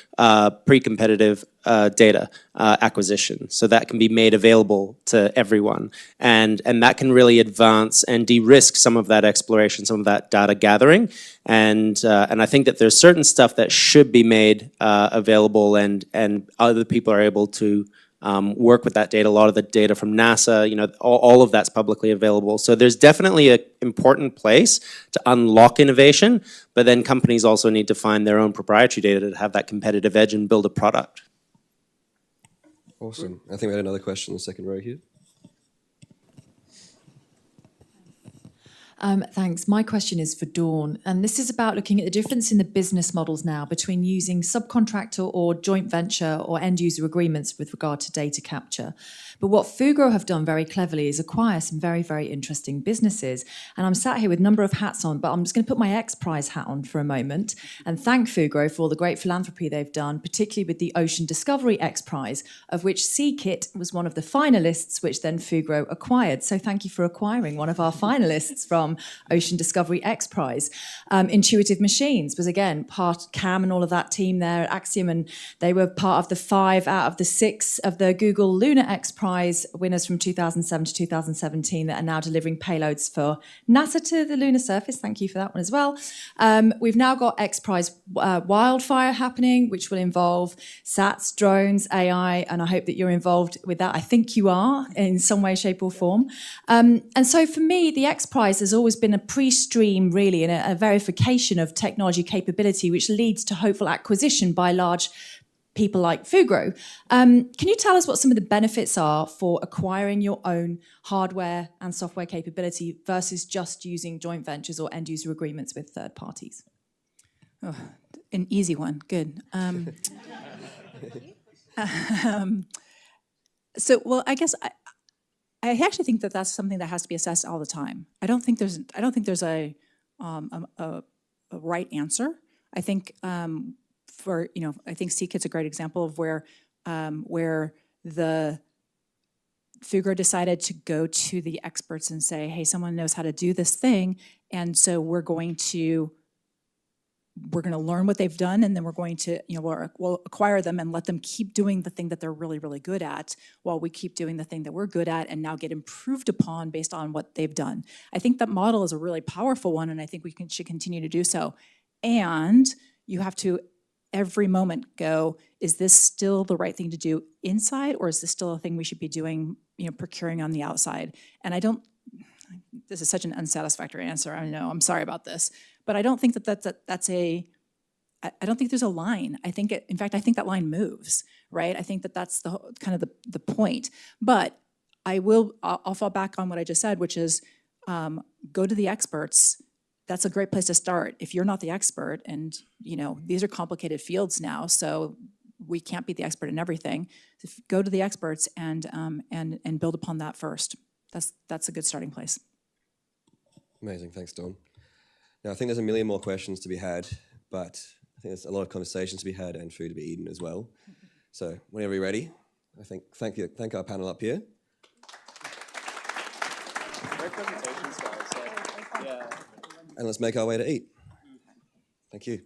pre-competitive data acquisition, so that can be made available to everyone, and that can really advance and de-risk some of that exploration, some of that data gathering, and I think that there's certain stuff that should be made available, and other people are able to work with that data. A lot of the data from NASA, all of that's publicly available. So there's definitely an important place to unlock innovation, but then companies also need to find their own proprietary data to have that competitive edge and build a product. Awesome. I think we had another question in the second row here. Thanks. My question is for Dawn, and this is about looking at the difference in the business models now between using subcontractor or joint venture or end user agreements with regard to data capture. But what Fugro have done very cleverly is acquire some very, very interesting businesses. And I'm sat here with a number of hats on, but I'm just going to put my XPRIZE hat on for a moment and thank Fugro for all the great philanthropy they've done, particularly with the Ocean Discovery XPRIZE, of which SeaKit was one of the finalists, which then Fugro acquired. So thank you for acquiring one of our finalists from Ocean Discovery XPRIZE. Intuitive Machines was, again, part Cam and all of that team there at Axiom, and they were part of the 5 out of the 6 of the Google Lunar XPRIZE winners from 2007 to 2017 that are now delivering payloads for NASA to the lunar surface. Thank you for that one as well. We've now got XPRIZE Wildfire happening, which will involve SATs, drones, AI, and I hope that you're involved with that. I think you are in some way, shape or form. And so for me, the XPRIZE has always been a pre-stream, really, and a verification of technology capability, which leads to hopeful acquisition by large people like Fugro. Can you tell us what some of the benefits are for acquiring your own hardware and software capability versus just using joint ventures or end user agreements with third parties? Oh, an easy one. Good. Well, I guess I actually think that that's something that has to be assessed all the time. I don't think there's a right answer. I think I think SeaKit's a great example of where the Fugro decided to go to the experts and say, hey, someone knows how to do this thing, and so we're going to learn what they've done, and then we're going to, we'll acquire them and let them keep doing the thing that they're really, really good at while we keep doing the thing that we're good at and now get improved upon based on what they've done. I think that model is a really powerful one, and I think we should continue to do so. And you have to every moment go, is this still the right thing to do inside, or is this still a thing we should be doing, procuring on the outside? And this is such an unsatisfactory answer. I know, I'm sorry about this, but I don't think I don't think there's a line. In fact, I think that line moves, right? I think that's kind of the point. But I'll fall back on what I just said, which is go to the experts. That's a great place to start. If you're not the expert, and these are complicated fields now, so we can't be the expert in everything. Go to the experts and build upon that first. That's a good starting place. Amazing, thanks, Dawn. Now, I think there's a million more questions to be had, but I think there's a lot of conversations to be had and food to be eaten as well. So whenever you're ready, I think thank our panel up here. Great presentations, guys. Yeah. And let's make our way to eat. Thank you.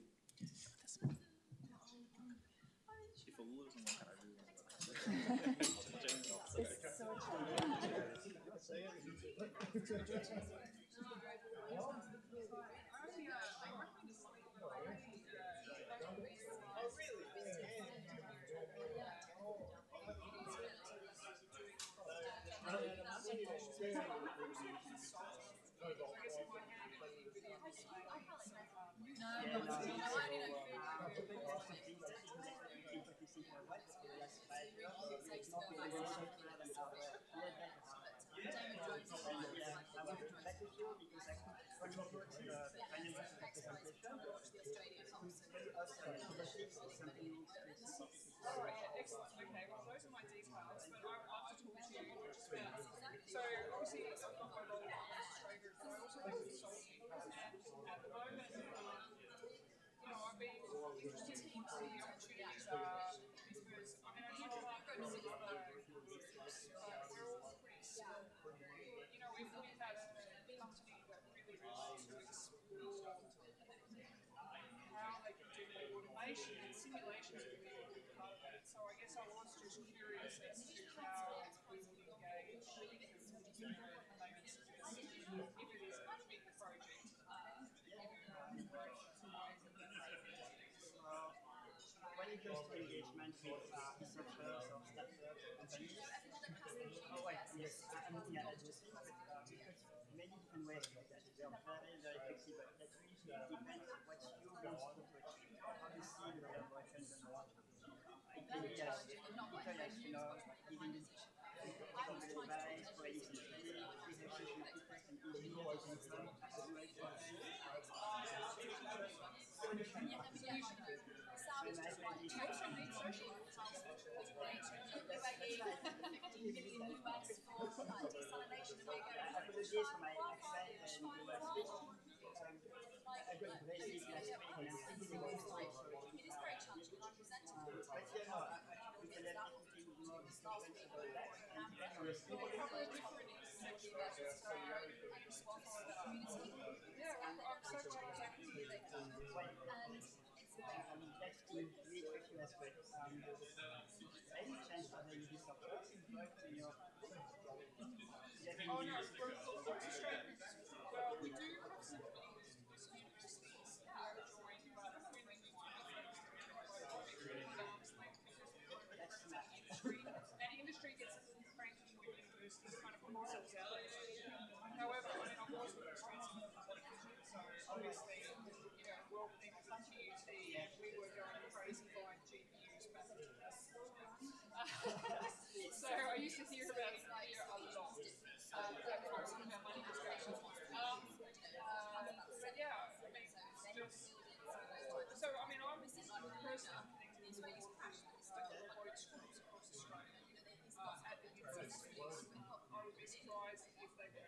So I used to hear about it here a lot. Across some of our money distractions. But yeah, I mean, just so I mean, I'm personally connected with these passionate robotics groups across Australia at the university. I would be surprised if they were.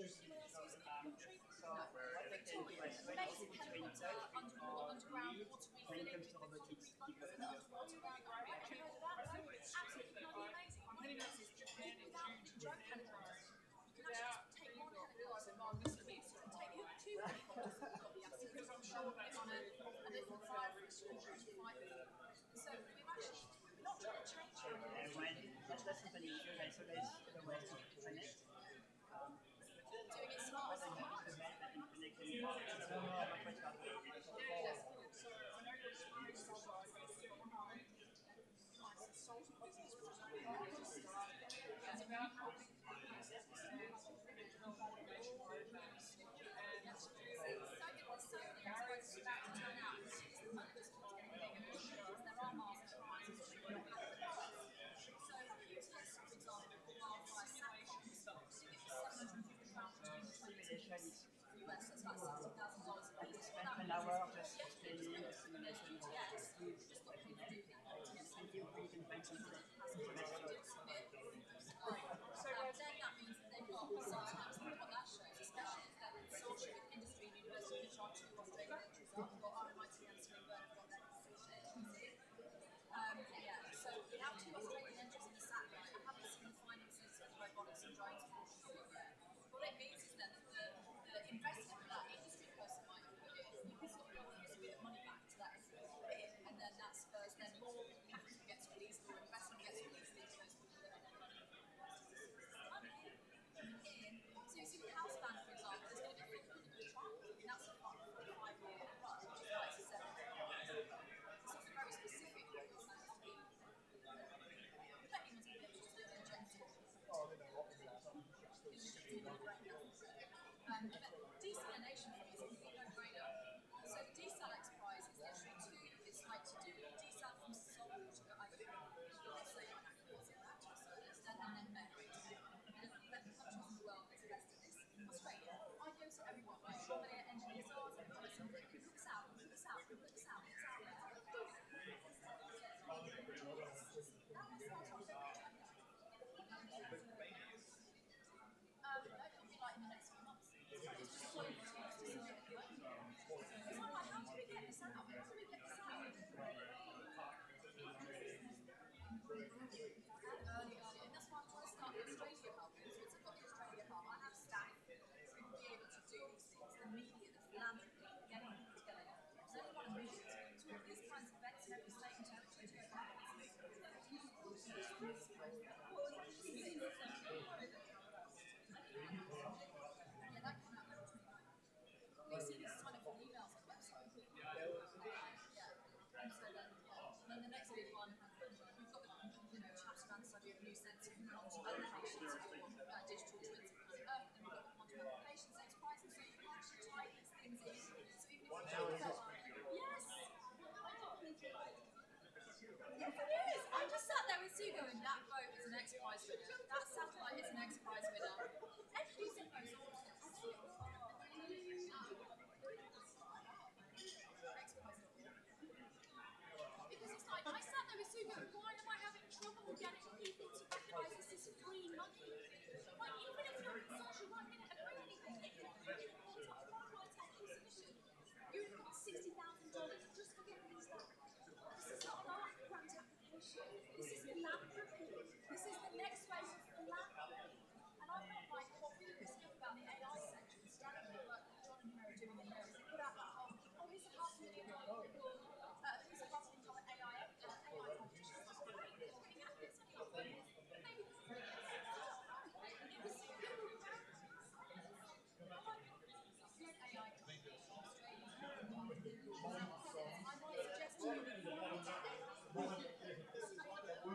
when it comes to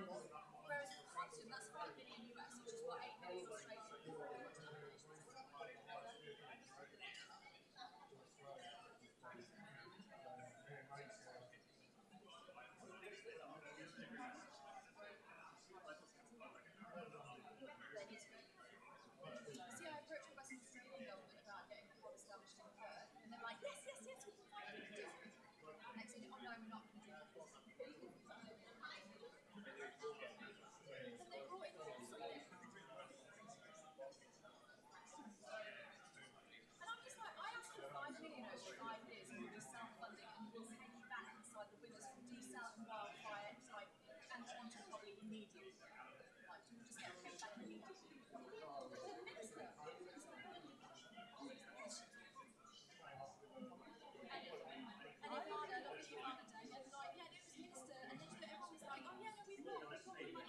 robotics.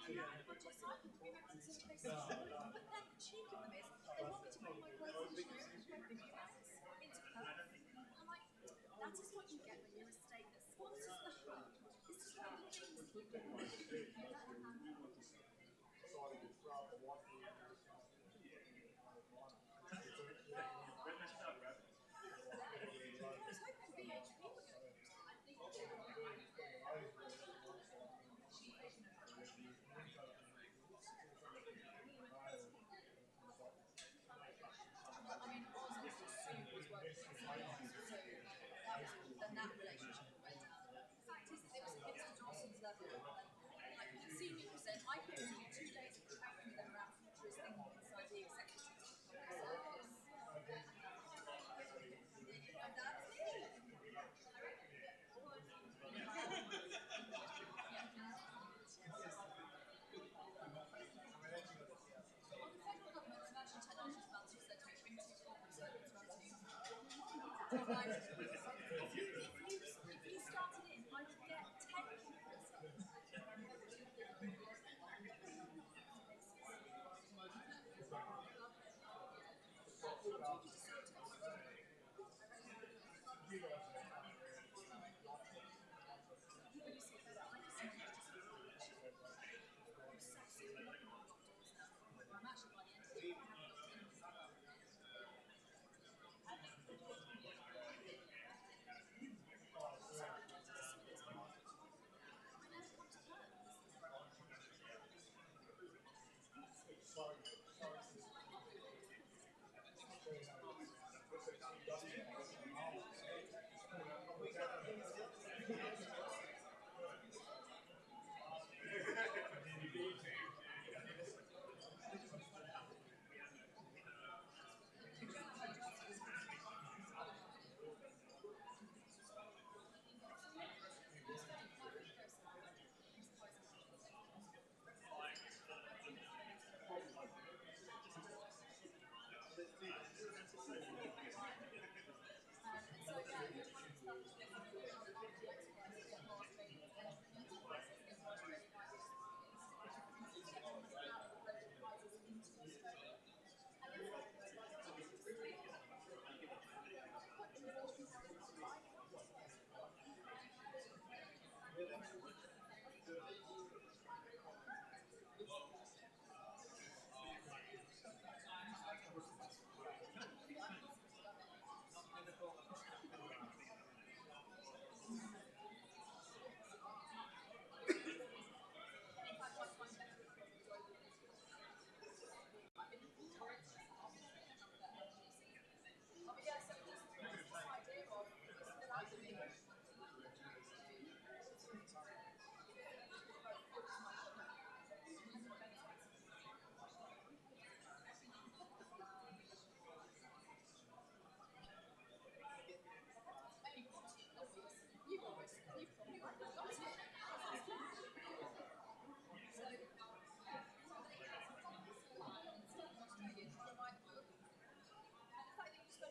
And the fact that you just went,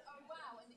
oh wow, and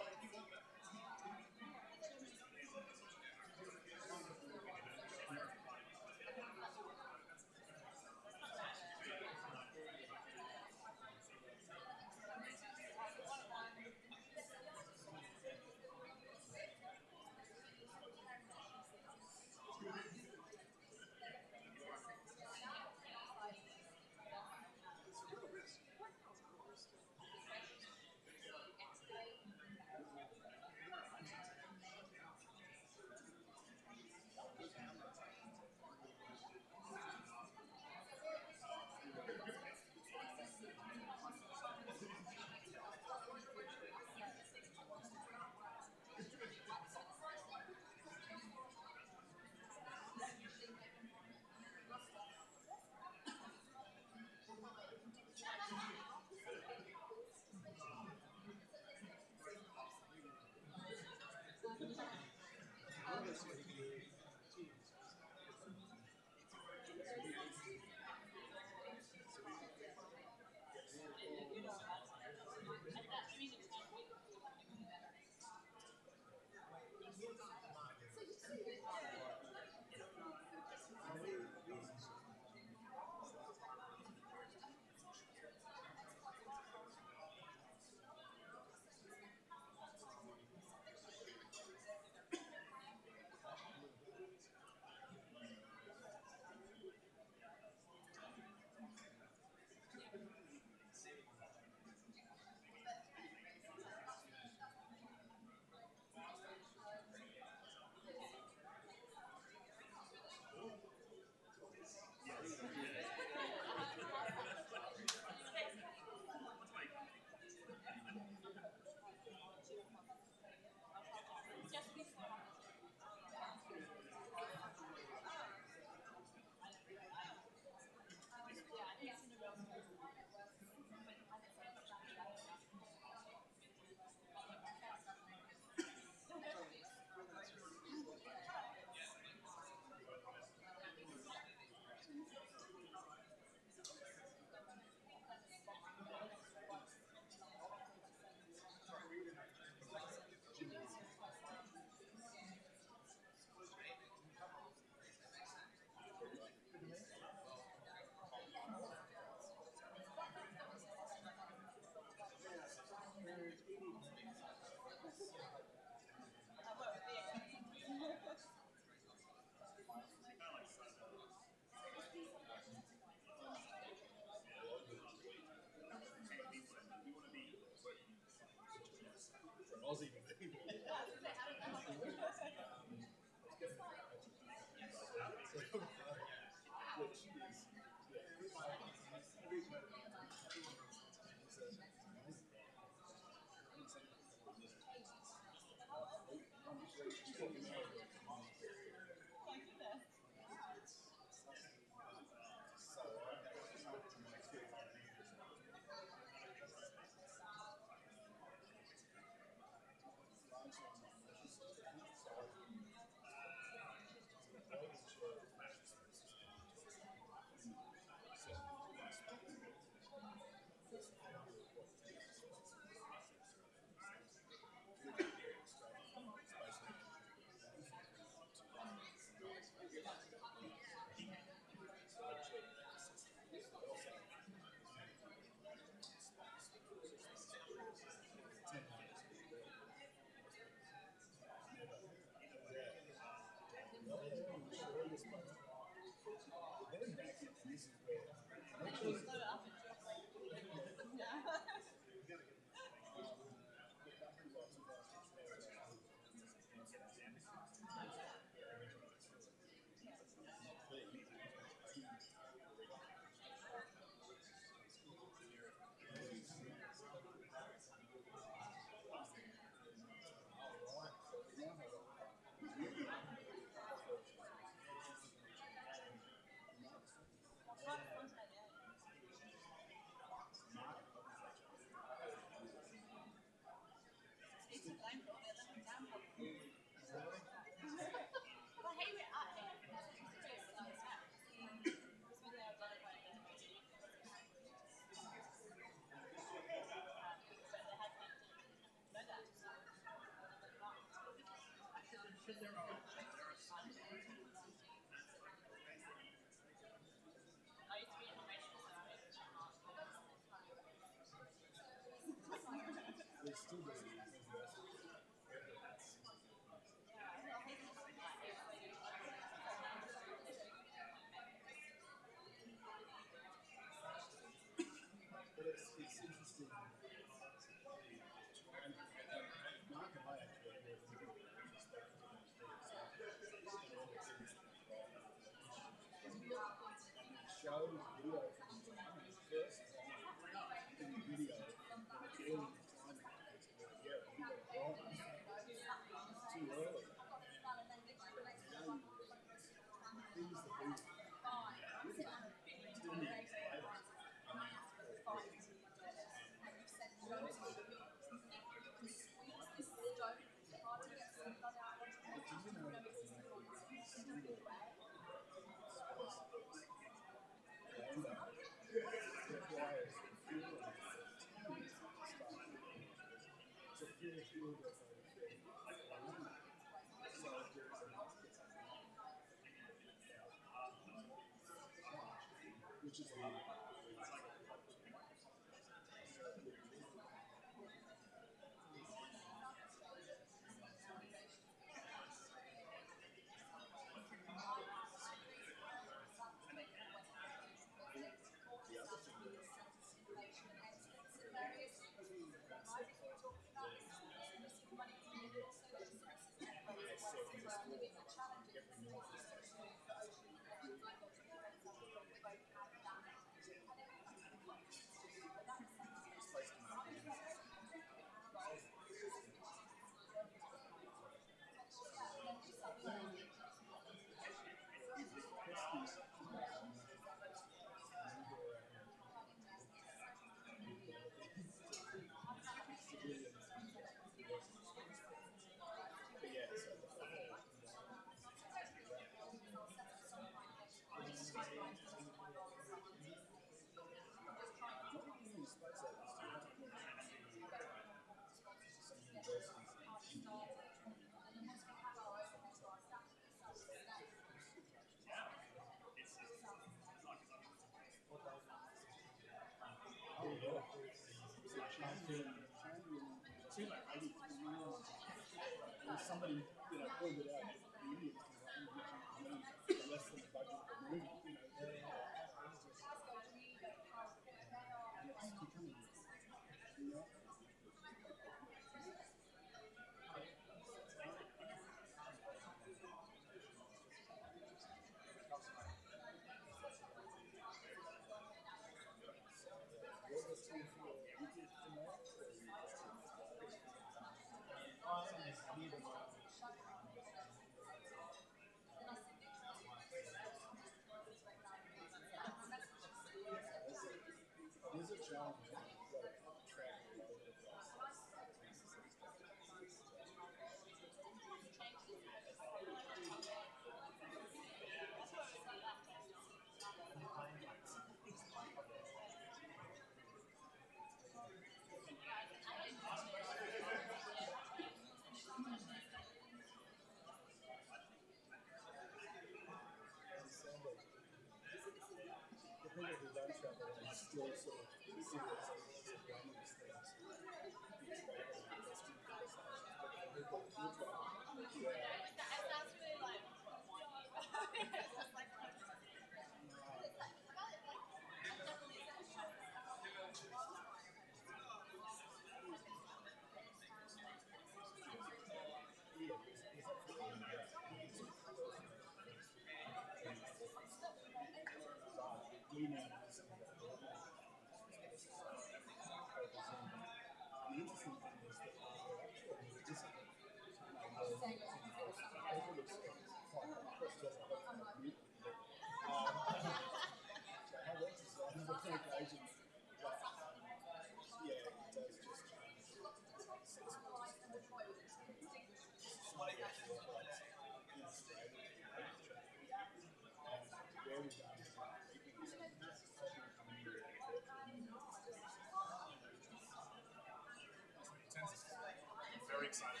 Very excited.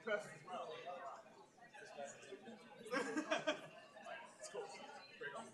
Perfect as well. It's cool. Great on.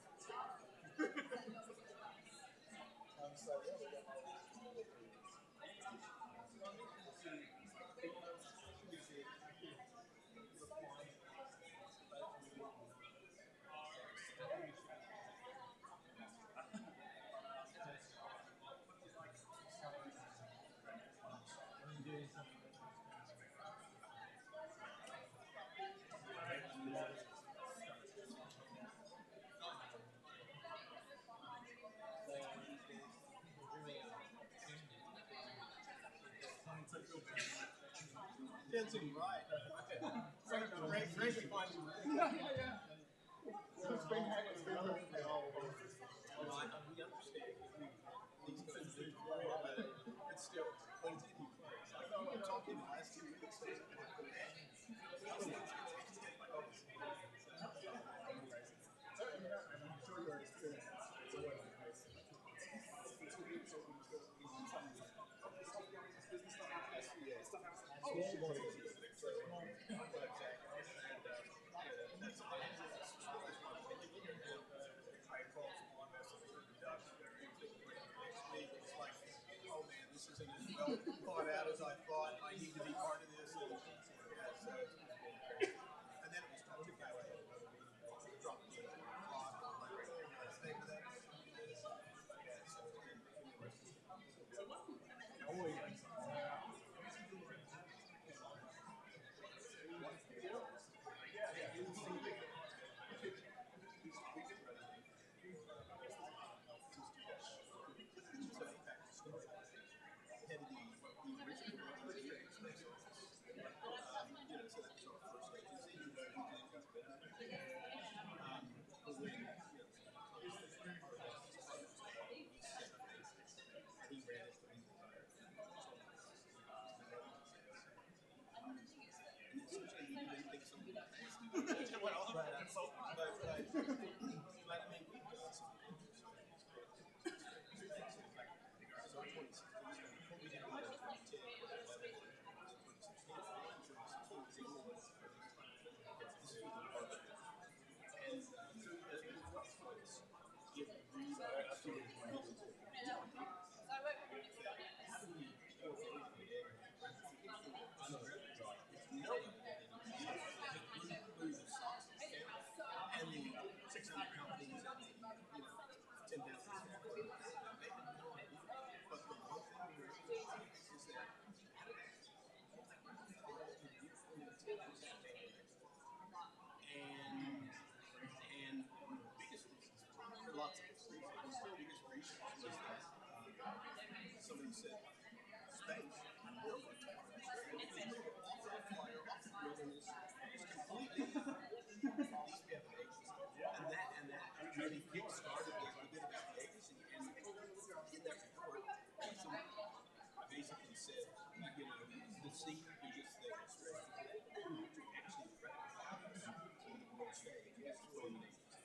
Dancing right. Great finding. Yeah. It's been hanging together. We understand these guys do well, but it's still when it's in place. I know I'm talking the last 2 weeks. This isn't as well thought out as I thought. I need to be part of this. And then it was tough to go ahead and drop the clock and stay with that. Somebody said, space, and that really kick-started the bit about the agency. And in that report, somebody basically said, the scene biggest thing is actually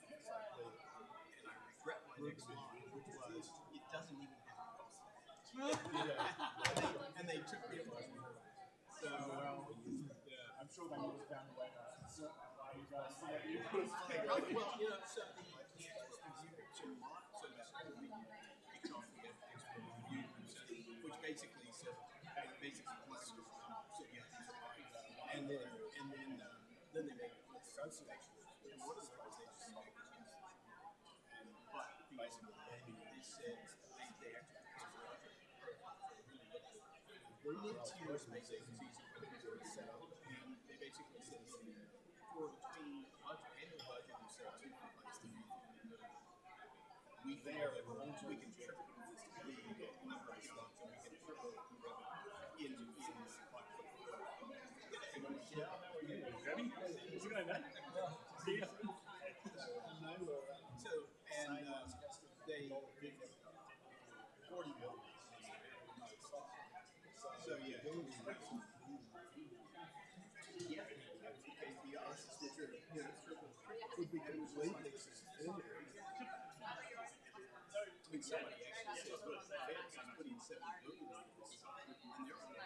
and I regret my next line, which was, it doesn't even have a cost. And they took me up on it. So, I'm sure they would have found a way to allow you guys to let you well, so the answer was so that's going to be kicked off the review, which basically said, plus so yeah, and then they make association. And one of the organizations, but basically they said they actually bring in tier space agencies and set up, and they basically said for between budget annual budget and so two place to be. We there once we can triple the number of slots and we can triple the revenue in Ready? Is it going back? See ya. So, and they 40 million. So, yeah. Yeah. The odds that would be complete. I mean, somebody actually says, look, Fed's is putting $7 billion in this, and they're on the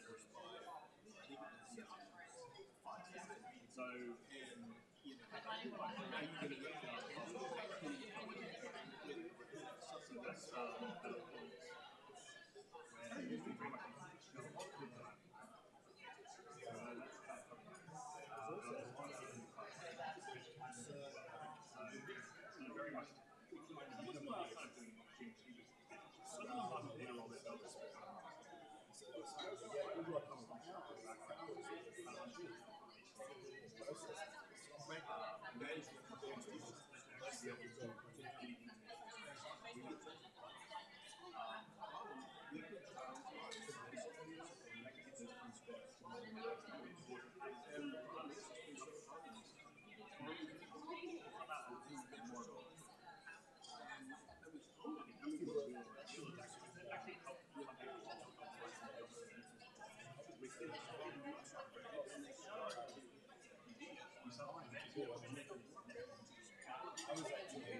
first by, I think it was 5. So, and, how you going to get that? Something that's, very much. I was actually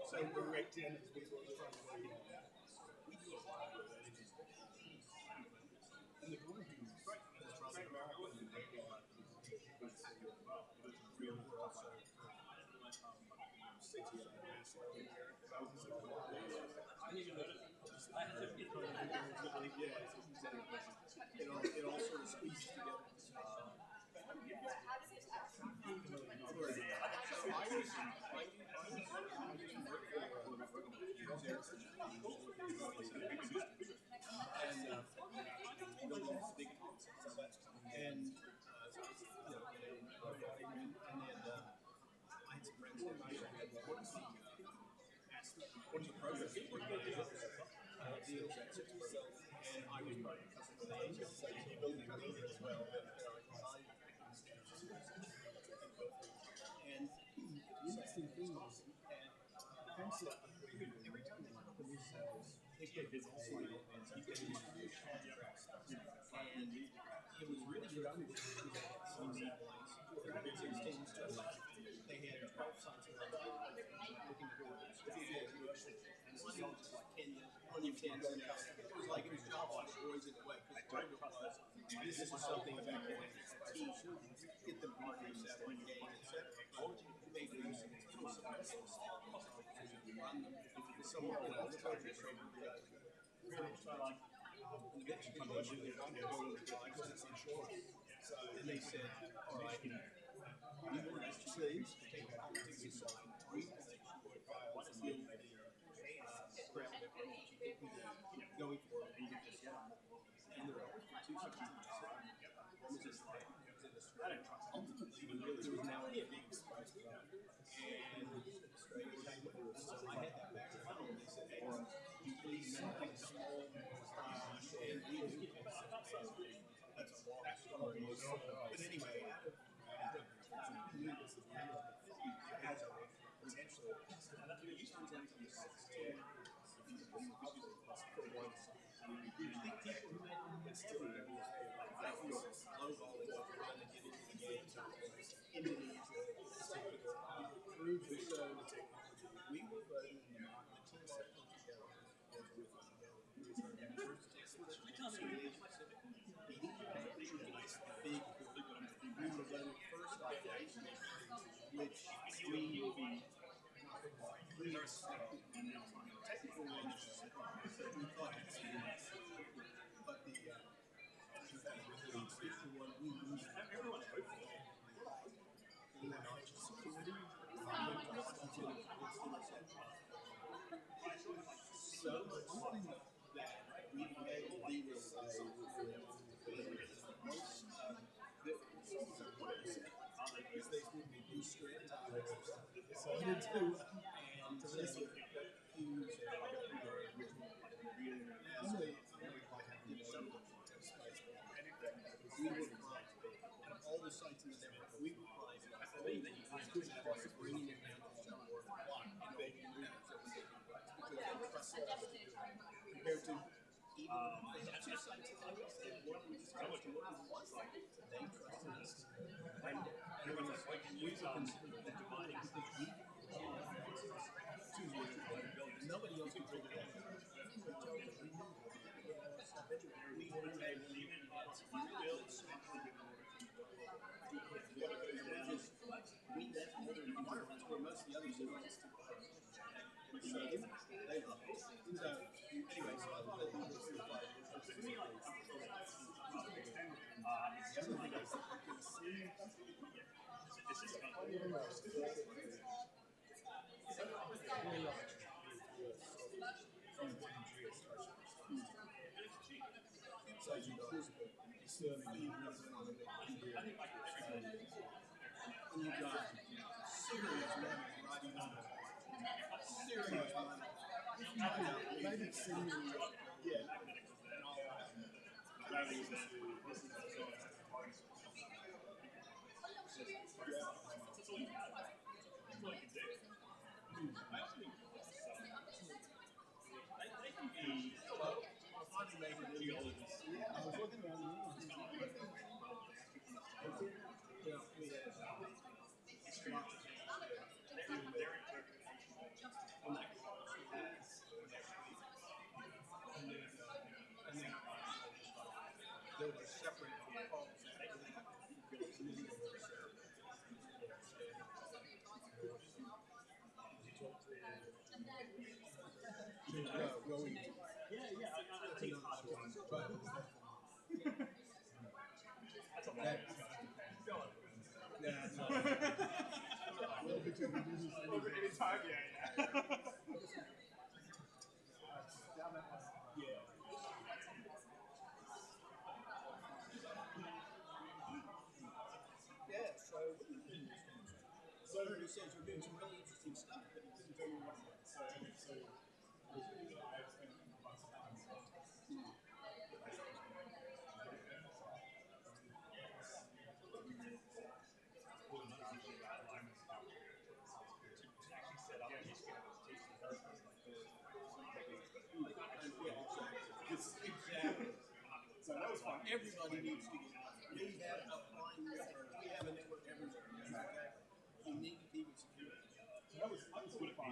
So we're wrecked in as people are trying to work it out. And the one who's from America, really also it all sort of squeezes together. This is something about team, get them partners that one game, etc. Make them someone else countries from and they said, all right, you want us to sleeves, take out the sign, going for it, and there are two ultimately, there was now a big spice and so I had that back at home. They said, hey, you please something small and we do. That's a long story. But anyway, has a potential. We were voting the team set together we were voting first by which technical ones we thought but the one we lose everyone security so one thing that we had to do was they would be used to it. So I did too. And to listen to all the sites in the network, we would find bringing it down to compared to even they have two sites in the network, they trusted us. We were considered the dividing because nobody else could figure it out. Where most of the others are So you said you're doing some really interesting stuff. Exactly. So that was fun. Everybody needs to get out. We have a fine network. We have a network everywhere. Okay? You need to keep it secure. So that was good fun.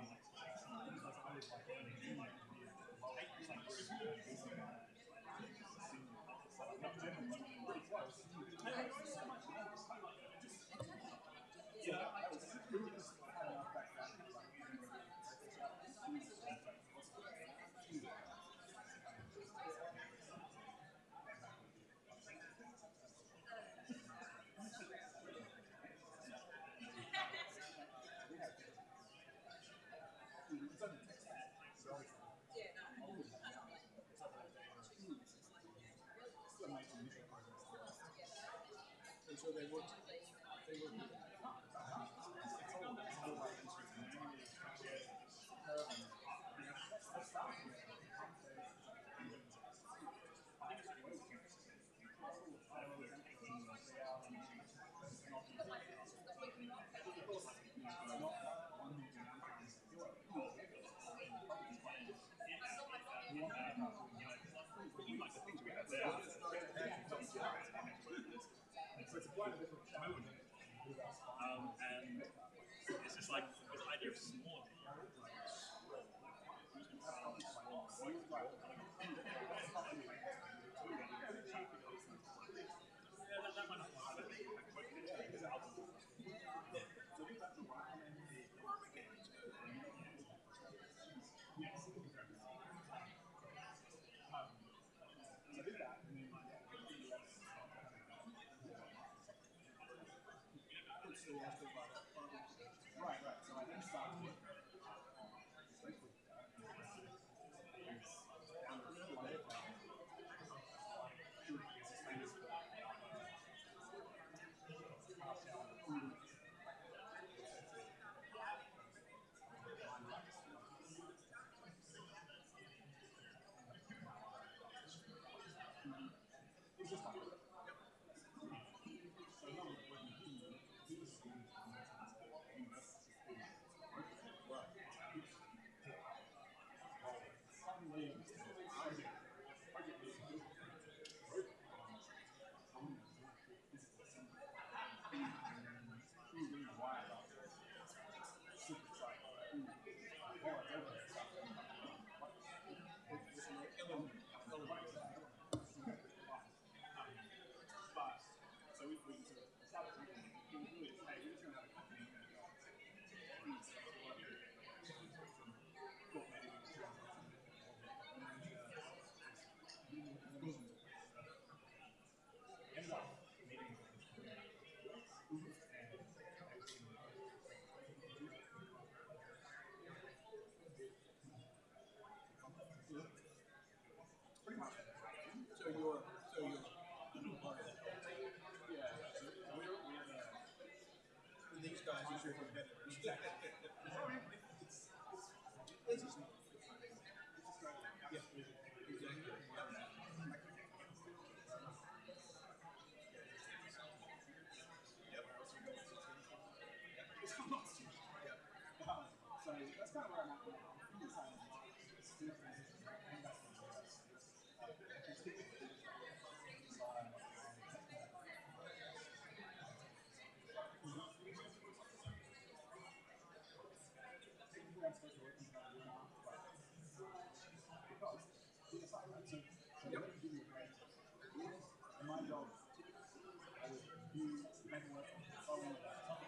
And so they work. And it's just like this idea of small. Right, right. So I then started. guys as your competitors. It's just not. Yeah, exactly. So that's kind of where I'm at now. I'm thinking kind of still and back to the US. My job, you make work following that topic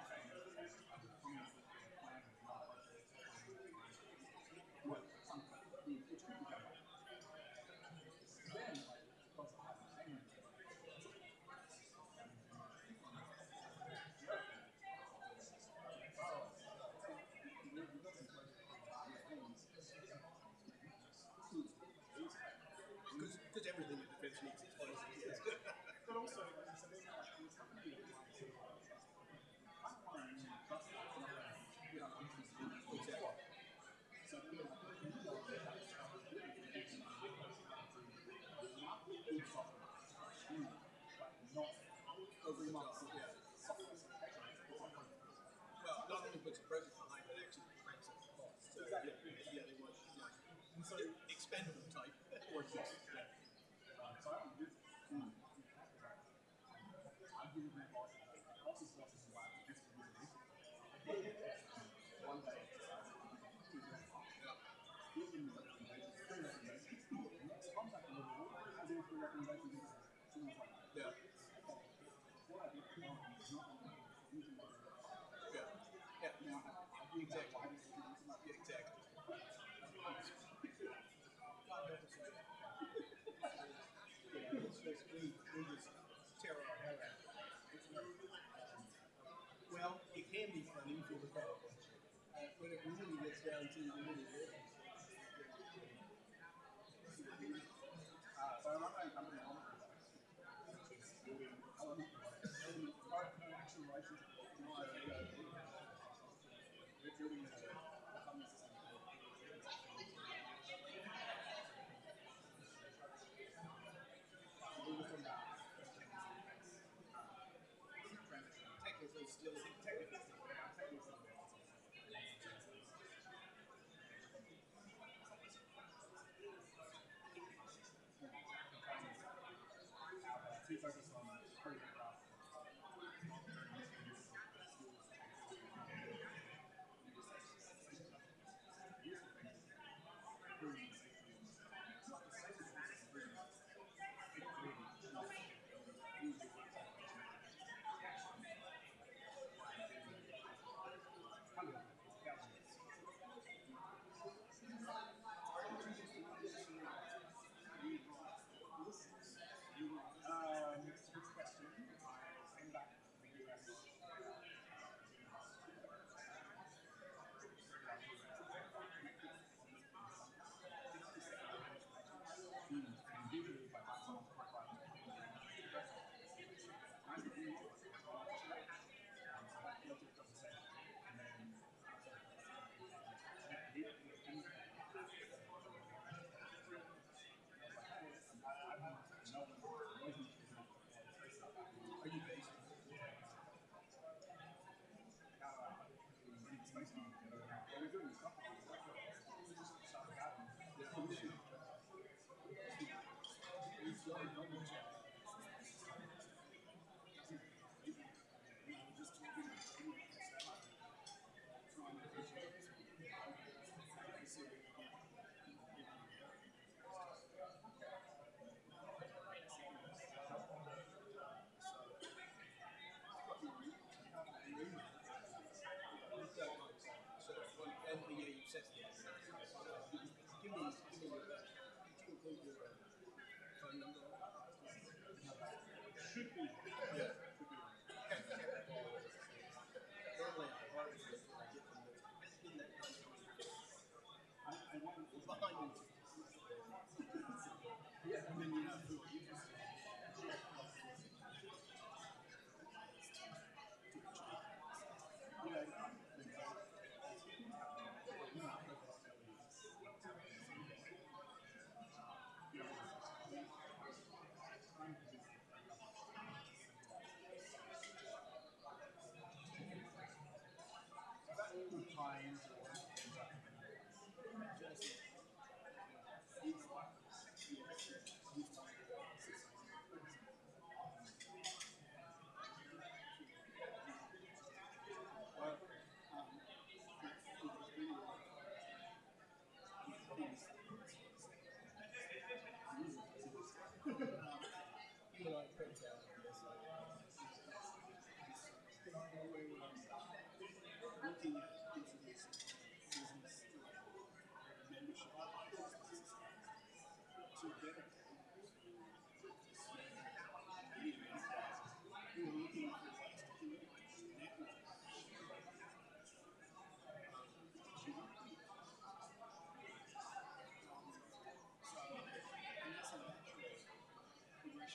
Because everything in defense needs explosives. but also, like you said, it's not going to be Well, not only puts a presence behind it, actually cranks up the cost. So yeah, they want and so expendable type or just. so I don't do I give you my boss. Boss's boss is why I just do this. One day, give him the recommendations, three recommendations. Next contact him with I do three recommendations. Yeah. What I did is not Yeah. now I do exactly. Yeah, exactly. We just tear our hair out. Well, it can be funny if you look at it. When it really gets down to the really good. So I'm not going to come to the building element actual relationship. We're building a autonomous system. Technically still. Too focused on creating craft. Good question. I came back from the US. Usually by my phone, Are you based? we're doing stuff. And yeah, you said give me your include your phone number. Should be. Yeah. Normally I hardly get from in that I want behind you. Yeah, and then you have who you yeah,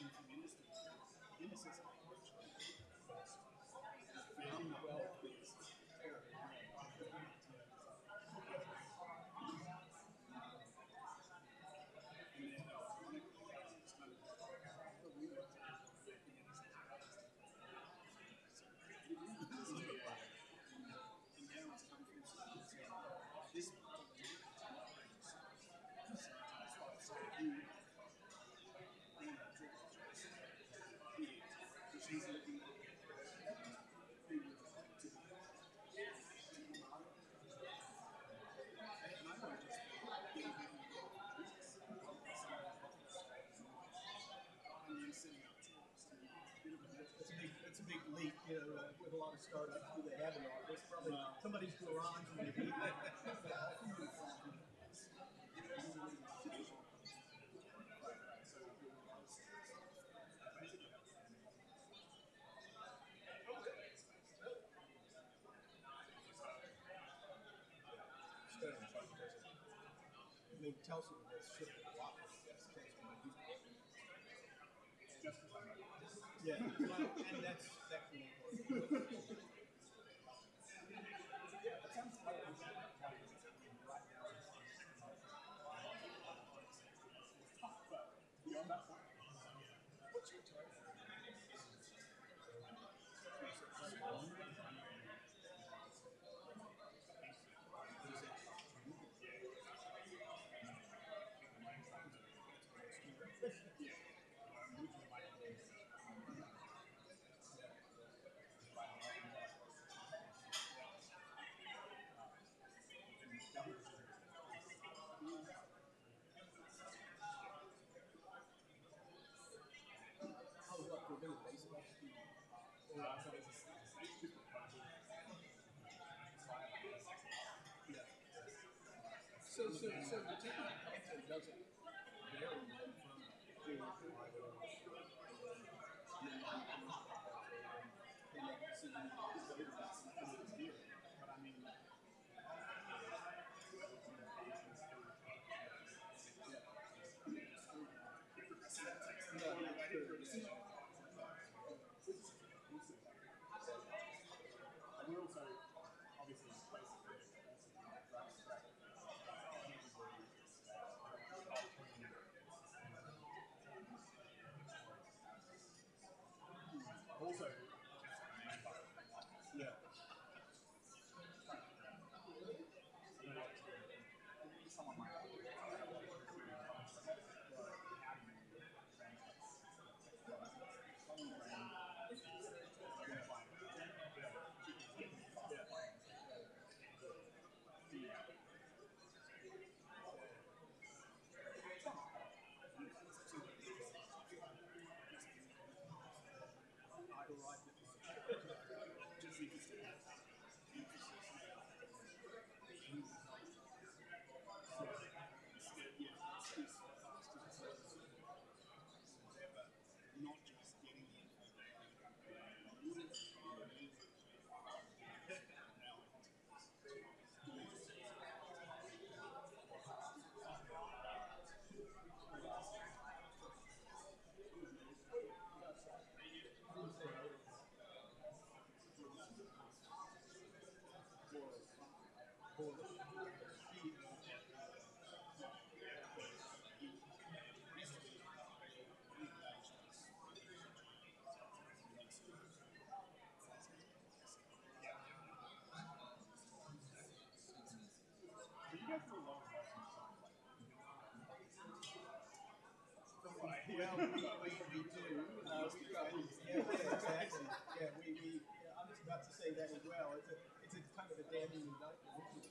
collaboration from industry in the system. Very well placed. It's a big leap, you know, with a lot of startups. Do they have an office? Probably somebody's garage, maybe. I mean, Telstra has shipped a lot of that's yeah, well, and that's important. So the technical content doesn't vary from but I mean, we also obviously places also, yeah. Someone might Well, we do. We try. Yeah, exactly. Yeah, I'm just about to say that as well. It's a kind of a damning indictment.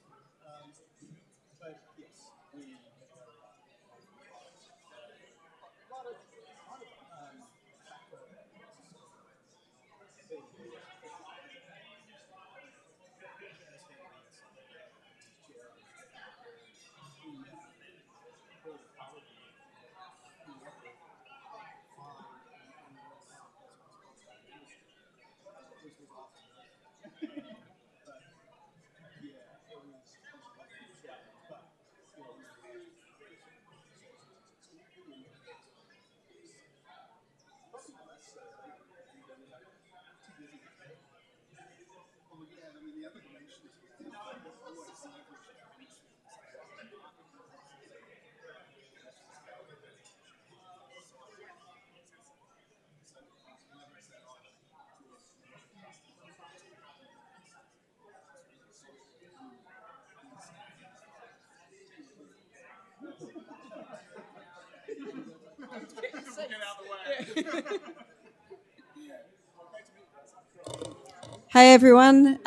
Hey everyone,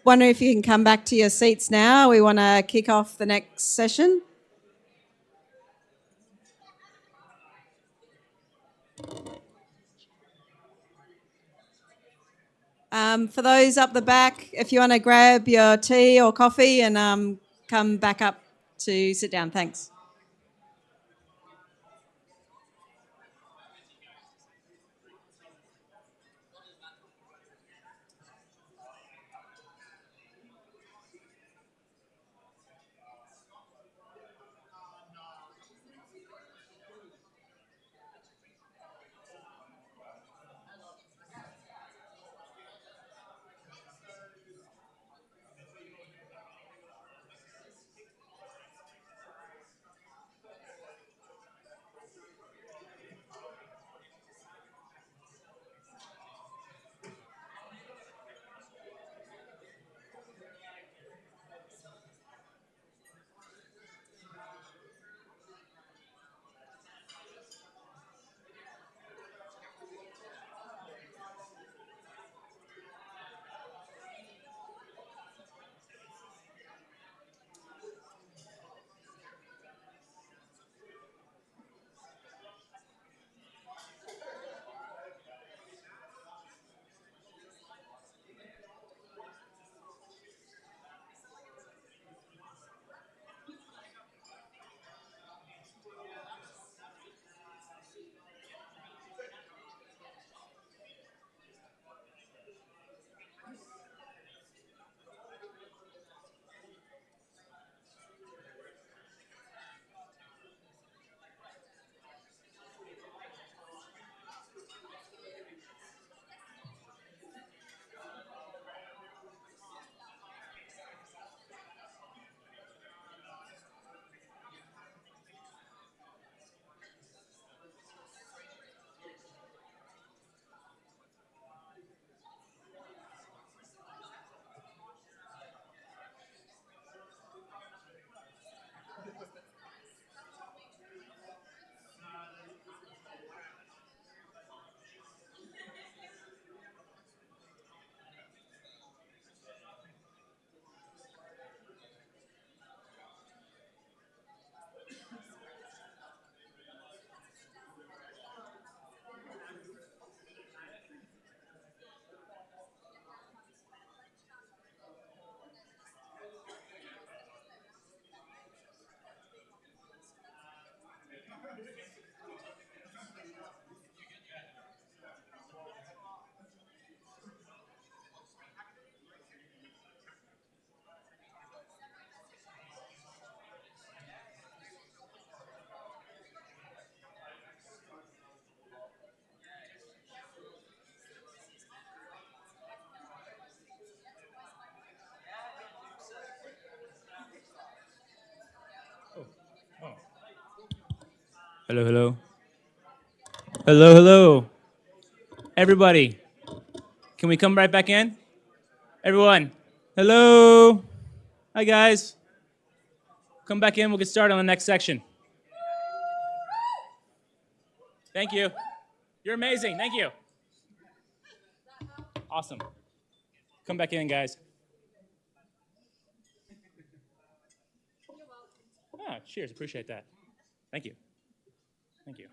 wonder if you can come back to your seats now. We want to kick off the next session. For those up the back, if you want to grab your tea or coffee and come back up to sit down, thanks. Hello, hello. Hello, hello. Everybody, can we come right back in? Everyone, hello. Hi, guys. Come back in. We'll get started on the next section. Thank you. You're amazing. Thank you. Awesome. Come back in, guys. Ah, cheers. Appreciate that. Thank you. Thank you.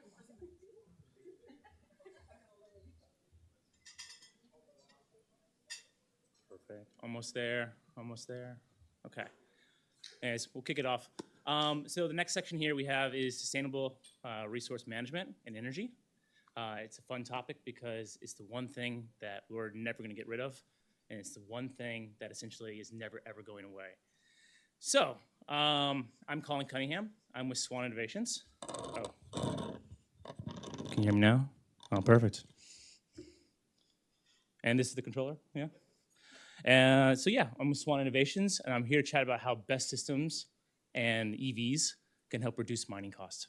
Perfect. Almost there. Almost there. Okay. Anyways, we'll kick it off. So the next section here we have is sustainable resource management and energy. It's a fun topic because it's the one thing that we're never going to get rid of, and it's the one thing that essentially is never, ever going away. So I'm Colin Cunningham. I'm with Swan Innovations. Oh. Can you hear me now? Oh, perfect. And this is the controller, yeah? So yeah, I'm with Swan Innovations, and I'm here to chat about how BESS systems and EVs can help reduce mining costs.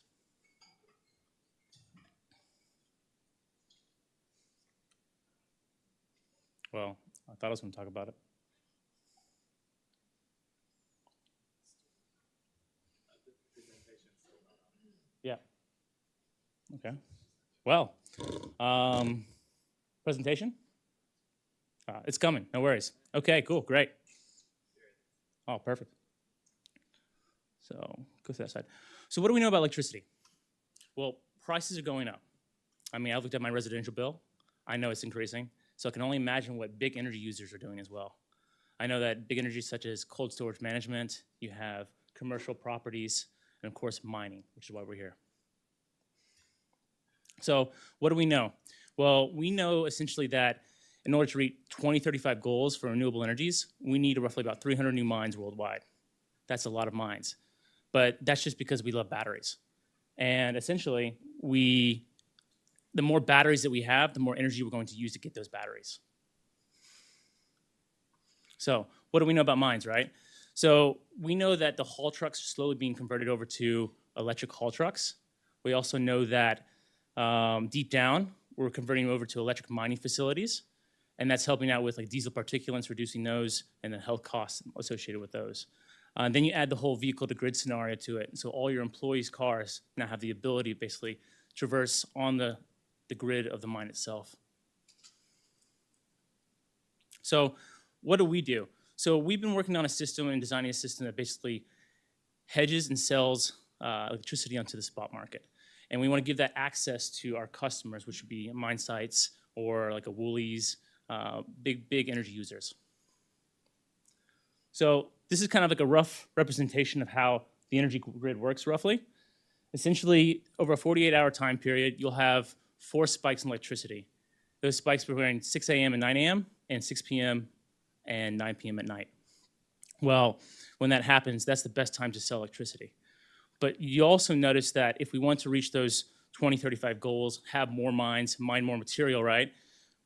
Well, I thought I was going to talk about it. Yeah. Okay. Well, Presentation? It's coming, no worries. Okay, cool, great. Oh, perfect. So go to that side. So what do we know about electricity? Well, prices are going up. I mean, I've looked at my residential bill. I know it's increasing. So I can only imagine what big energy users are doing as well. I know that big energy such as cold storage management, you have commercial properties, and of course mining, which is why we're here. So what do we know? Well, we know essentially that in order to reach 2035 goals for renewable energies, we need roughly about 300 new mines worldwide. That's a lot of mines. But that's just because we love batteries. And essentially, the more batteries that we have, the more energy we're going to use to get those batteries. So what do we know about mines, right? So we know that the haul trucks are slowly being converted over to electric haul trucks. We also know that deep down, we're converting over to electric mining facilities. And that's helping out with like diesel particulates, reducing those, and the health costs associated with those. Then you add the whole vehicle to grid scenario to it. So all your employees' cars now have the ability to basically traverse on the grid of the mine itself. So what do we do? So we've been working on a system and designing a system that basically hedges and sells electricity onto the spot market. And we want to give that access to our customers, which would be mine sites or like a Woolies, big energy users. So this is kind of like a rough representation of how the energy grid works roughly. Essentially, over a 48-hour time period, you'll have 4 spikes in electricity. Those spikes between 6 a.m. and 9 a.m. and 6 p.m. and 9 p.m. at night. Well, when that happens, that's the best time to sell electricity. But you also notice that if we want to reach those 2035 goals, have more mines, mine more material, right,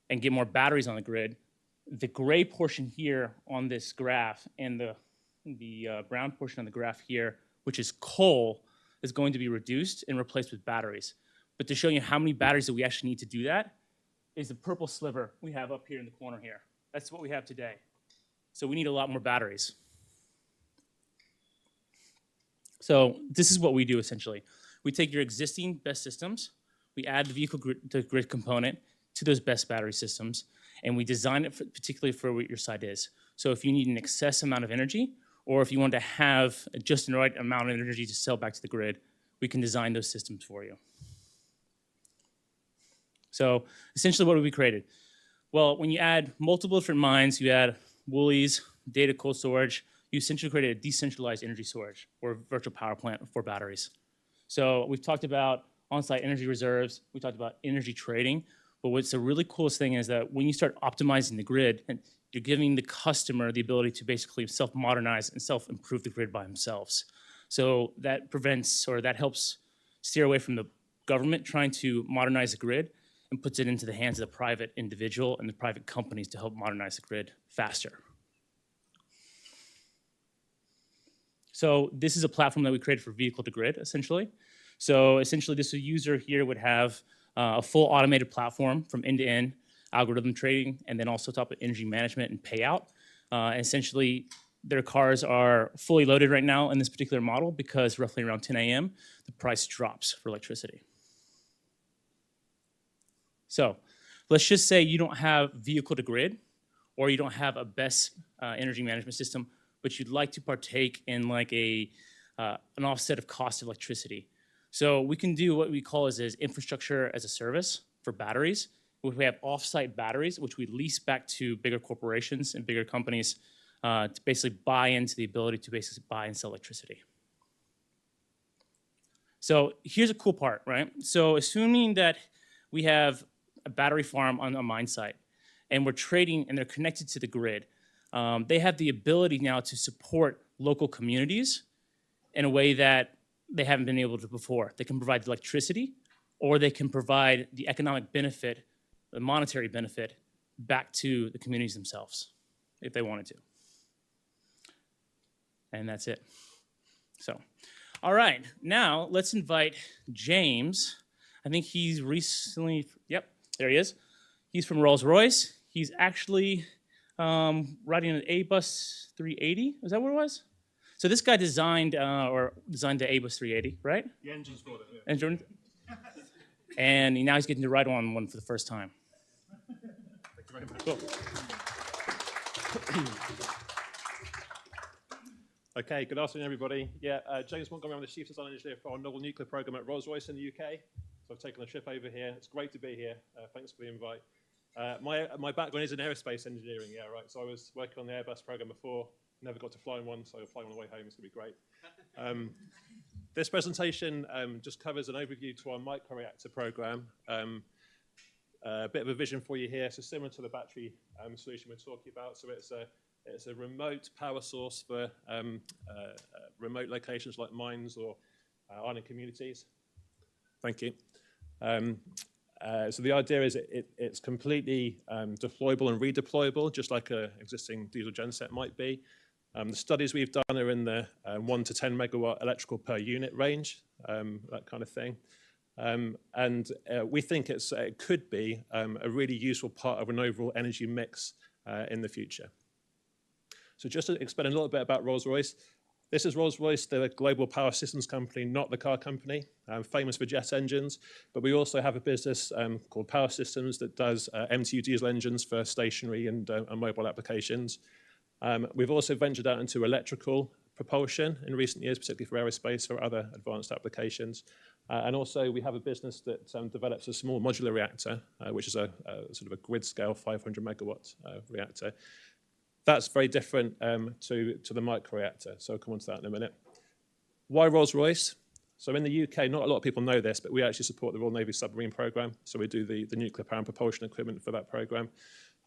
and get more batteries on the grid, the gray portion here on this graph and the brown portion on the graph here, which is coal, is going to be reduced and replaced with batteries. But to show you how many batteries that we actually need to do that is the purple sliver we have up here in the corner here. That's what we have today. So we need a lot more batteries. So this is what we do essentially. We take your existing best systems, we add the vehicle grid component to those best battery systems, and we design it particularly for what your site is. So if you need an excess amount of energy, or if you want to have just the right amount of energy to sell back to the grid, we can design those systems for you. So essentially what have we created? Well, when you add multiple different mines, you add Woolies, data cold storage, you essentially created a decentralized energy storage or virtual power plant for batteries. So we've talked about on-site energy reserves, we talked about energy trading, but what's the really coolest thing is that when you start optimizing the grid, and you're giving the customer the ability to basically self-modernize and self-improve the grid by themselves. So that prevents, or that helps steer away from the government trying to modernize the grid and puts it into the hands of the private individual and the private companies to help modernize the grid faster. So this is a platform that we created for vehicle to grid, essentially. So essentially, this user here would have a full automated platform from end to end, algorithm trading, and then also top of energy management and payout. Essentially, their cars are fully loaded right now in this particular model because roughly around 10 a.m., the price drops for electricity. So let's just say you don't have vehicle to grid, or you don't have a best energy management system, but you'd like to partake in like an offset of cost of electricity. So we can do what we call as infrastructure as a service for batteries. We have off-site batteries, which we lease back to bigger corporations and bigger companies to basically buy into the ability to basically buy and sell electricity. So here's a cool part, right? So assuming that we have a battery farm on a mine site, and we're trading and they're connected to the grid, they have the ability now to support local communities in a way that they haven't been able to before. They can provide electricity, or they can provide the economic benefit, the monetary benefit, back to the communities themselves, if they wanted to. And that's it. So, all right, now let's invite James. I think he's recently, yep, there he is. He's from Rolls-Royce. He's actually riding an A-Bus 380. Is that what it was? So this guy designed the A-Bus 380, right? The engine's got it, yeah. Engine. And now he's getting to ride on one for the first time. Thank you very much. Cool. Okay, good afternoon, everybody. Yeah, James Montgomery, I'm the Chief Design Engineer for our novel nuclear program at Rolls-Royce in the UK. So I've taken a trip over here. It's great to be here. Thanks for the invite. My background is in aerospace engineering, yeah, right. So I was working on the Airbus program before, never got to fly in one, so I'll fly on the way home. It's going to be great. This presentation just covers an overview to our microreactor program. A bit of a vision for you here. So similar to the battery solution we're talking about. So it's a remote power source for remote locations like mines or island communities. Thank you. So the idea is it's completely deployable and redeployable, just like an existing diesel genset might be. The studies we've done are in the 1 to 10 megawatt electrical per unit range, that kind of thing. And we think it could be a really useful part of an overall energy mix in the future. So just to explain a little bit about Rolls-Royce, this is Rolls-Royce, the global power systems company, not the car company, famous for jet engines. But we also have a business called Power Systems that does MTU diesel engines for stationary and mobile applications. We've also ventured out into electrical propulsion in recent years, particularly for aerospace, for other advanced applications. And also we have a business that develops a small modular reactor, which is a sort of a grid scale 500 megawatt reactor. That's very different to the microreactor, so I'll come on to that in a minute. Why Rolls-Royce? So in the UK, not a lot of people know this, but we actually support the Royal Navy submarine program. So we do the nuclear power and propulsion equipment for that program.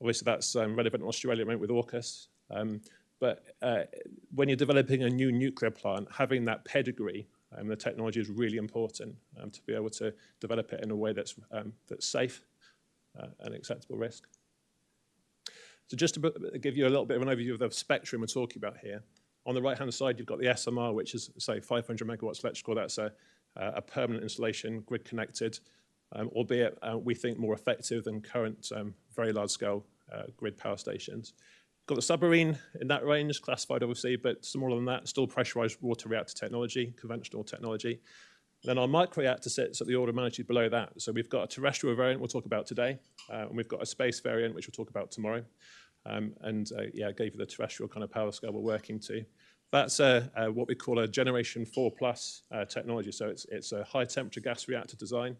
Obviously, that's relevant in Australia at the moment with AUKUS. But when you're developing a new nuclear plant, having that pedigree, the technology is really important to be able to develop it in a way that's safe and acceptable risk. So just to give you a little bit of an overview of the spectrum we're talking about here. On the right-hand side, you've got the SMR, which is, say, 500 megawatts electrical. That's a permanent installation, grid-connected, albeit we think more effective than current very large-scale grid power stations. Got the submarine in that range, classified obviously, but smaller than that, still pressurized water reactor technology, conventional technology. Then our microreactor sits at the order of magnitude below that. So we've got a terrestrial variant we'll talk about today, and we've got a space variant which we'll talk about tomorrow. Yeah, I gave you the terrestrial kind of power scale we're working to. That's what we call a generation 4+ technology. So it's a high temperature gas reactor design,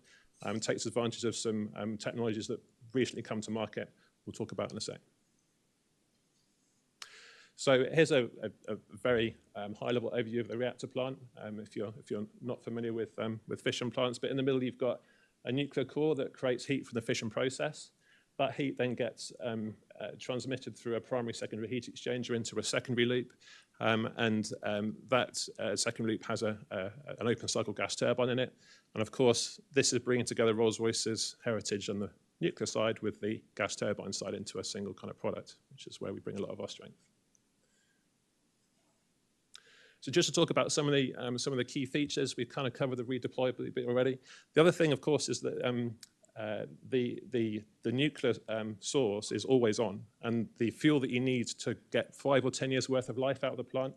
takes advantage of some technologies that recently come to market we'll talk about in a sec. So here's a very high-level overview of the reactor plant. If you're not familiar with fission plants, but in the middle you've got a nuclear core that creates heat from the fission process. That heat then gets transmitted through a primary-secondary heat exchanger into a secondary loop, that secondary loop has an open-cycle gas turbine in it. And of course, this is bringing together Rolls-Royce's heritage on the nuclear side with the gas turbine side into a single kind of product, which is where we bring a lot of our strength. So just to talk about some of the key features, we've kind of covered the redeployability bit already. The other thing, of course, is that the nuclear source is always on, and the fuel that you need to get 5 or 10 years worth of life out of the plant,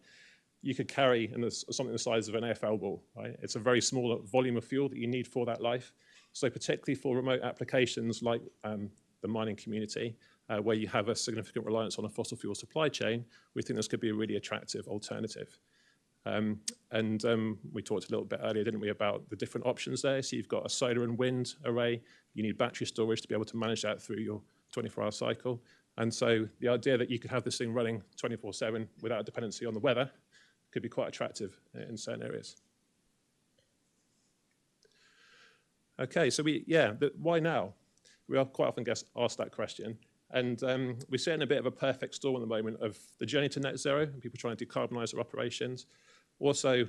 you could carry in something the size of an AFL ball. Right? It's a very small volume of fuel that you need for that life. So particularly for remote applications like the mining community, where you have a significant reliance on a fossil fuel supply chain, we think this could be a really attractive alternative. We talked a little bit earlier, didn't we, about the different options there. So you've got a solar and wind array. You need battery storage to be able to manage that through your 24-hour cycle. And so the idea that you could have this thing running 24/7 without dependency on the weather could be quite attractive in certain areas. Okay, so why now? We are quite often asked that question. And we're sitting in a bit of a perfect storm at the moment of the journey to net zero and people trying to decarbonize their operations. Also,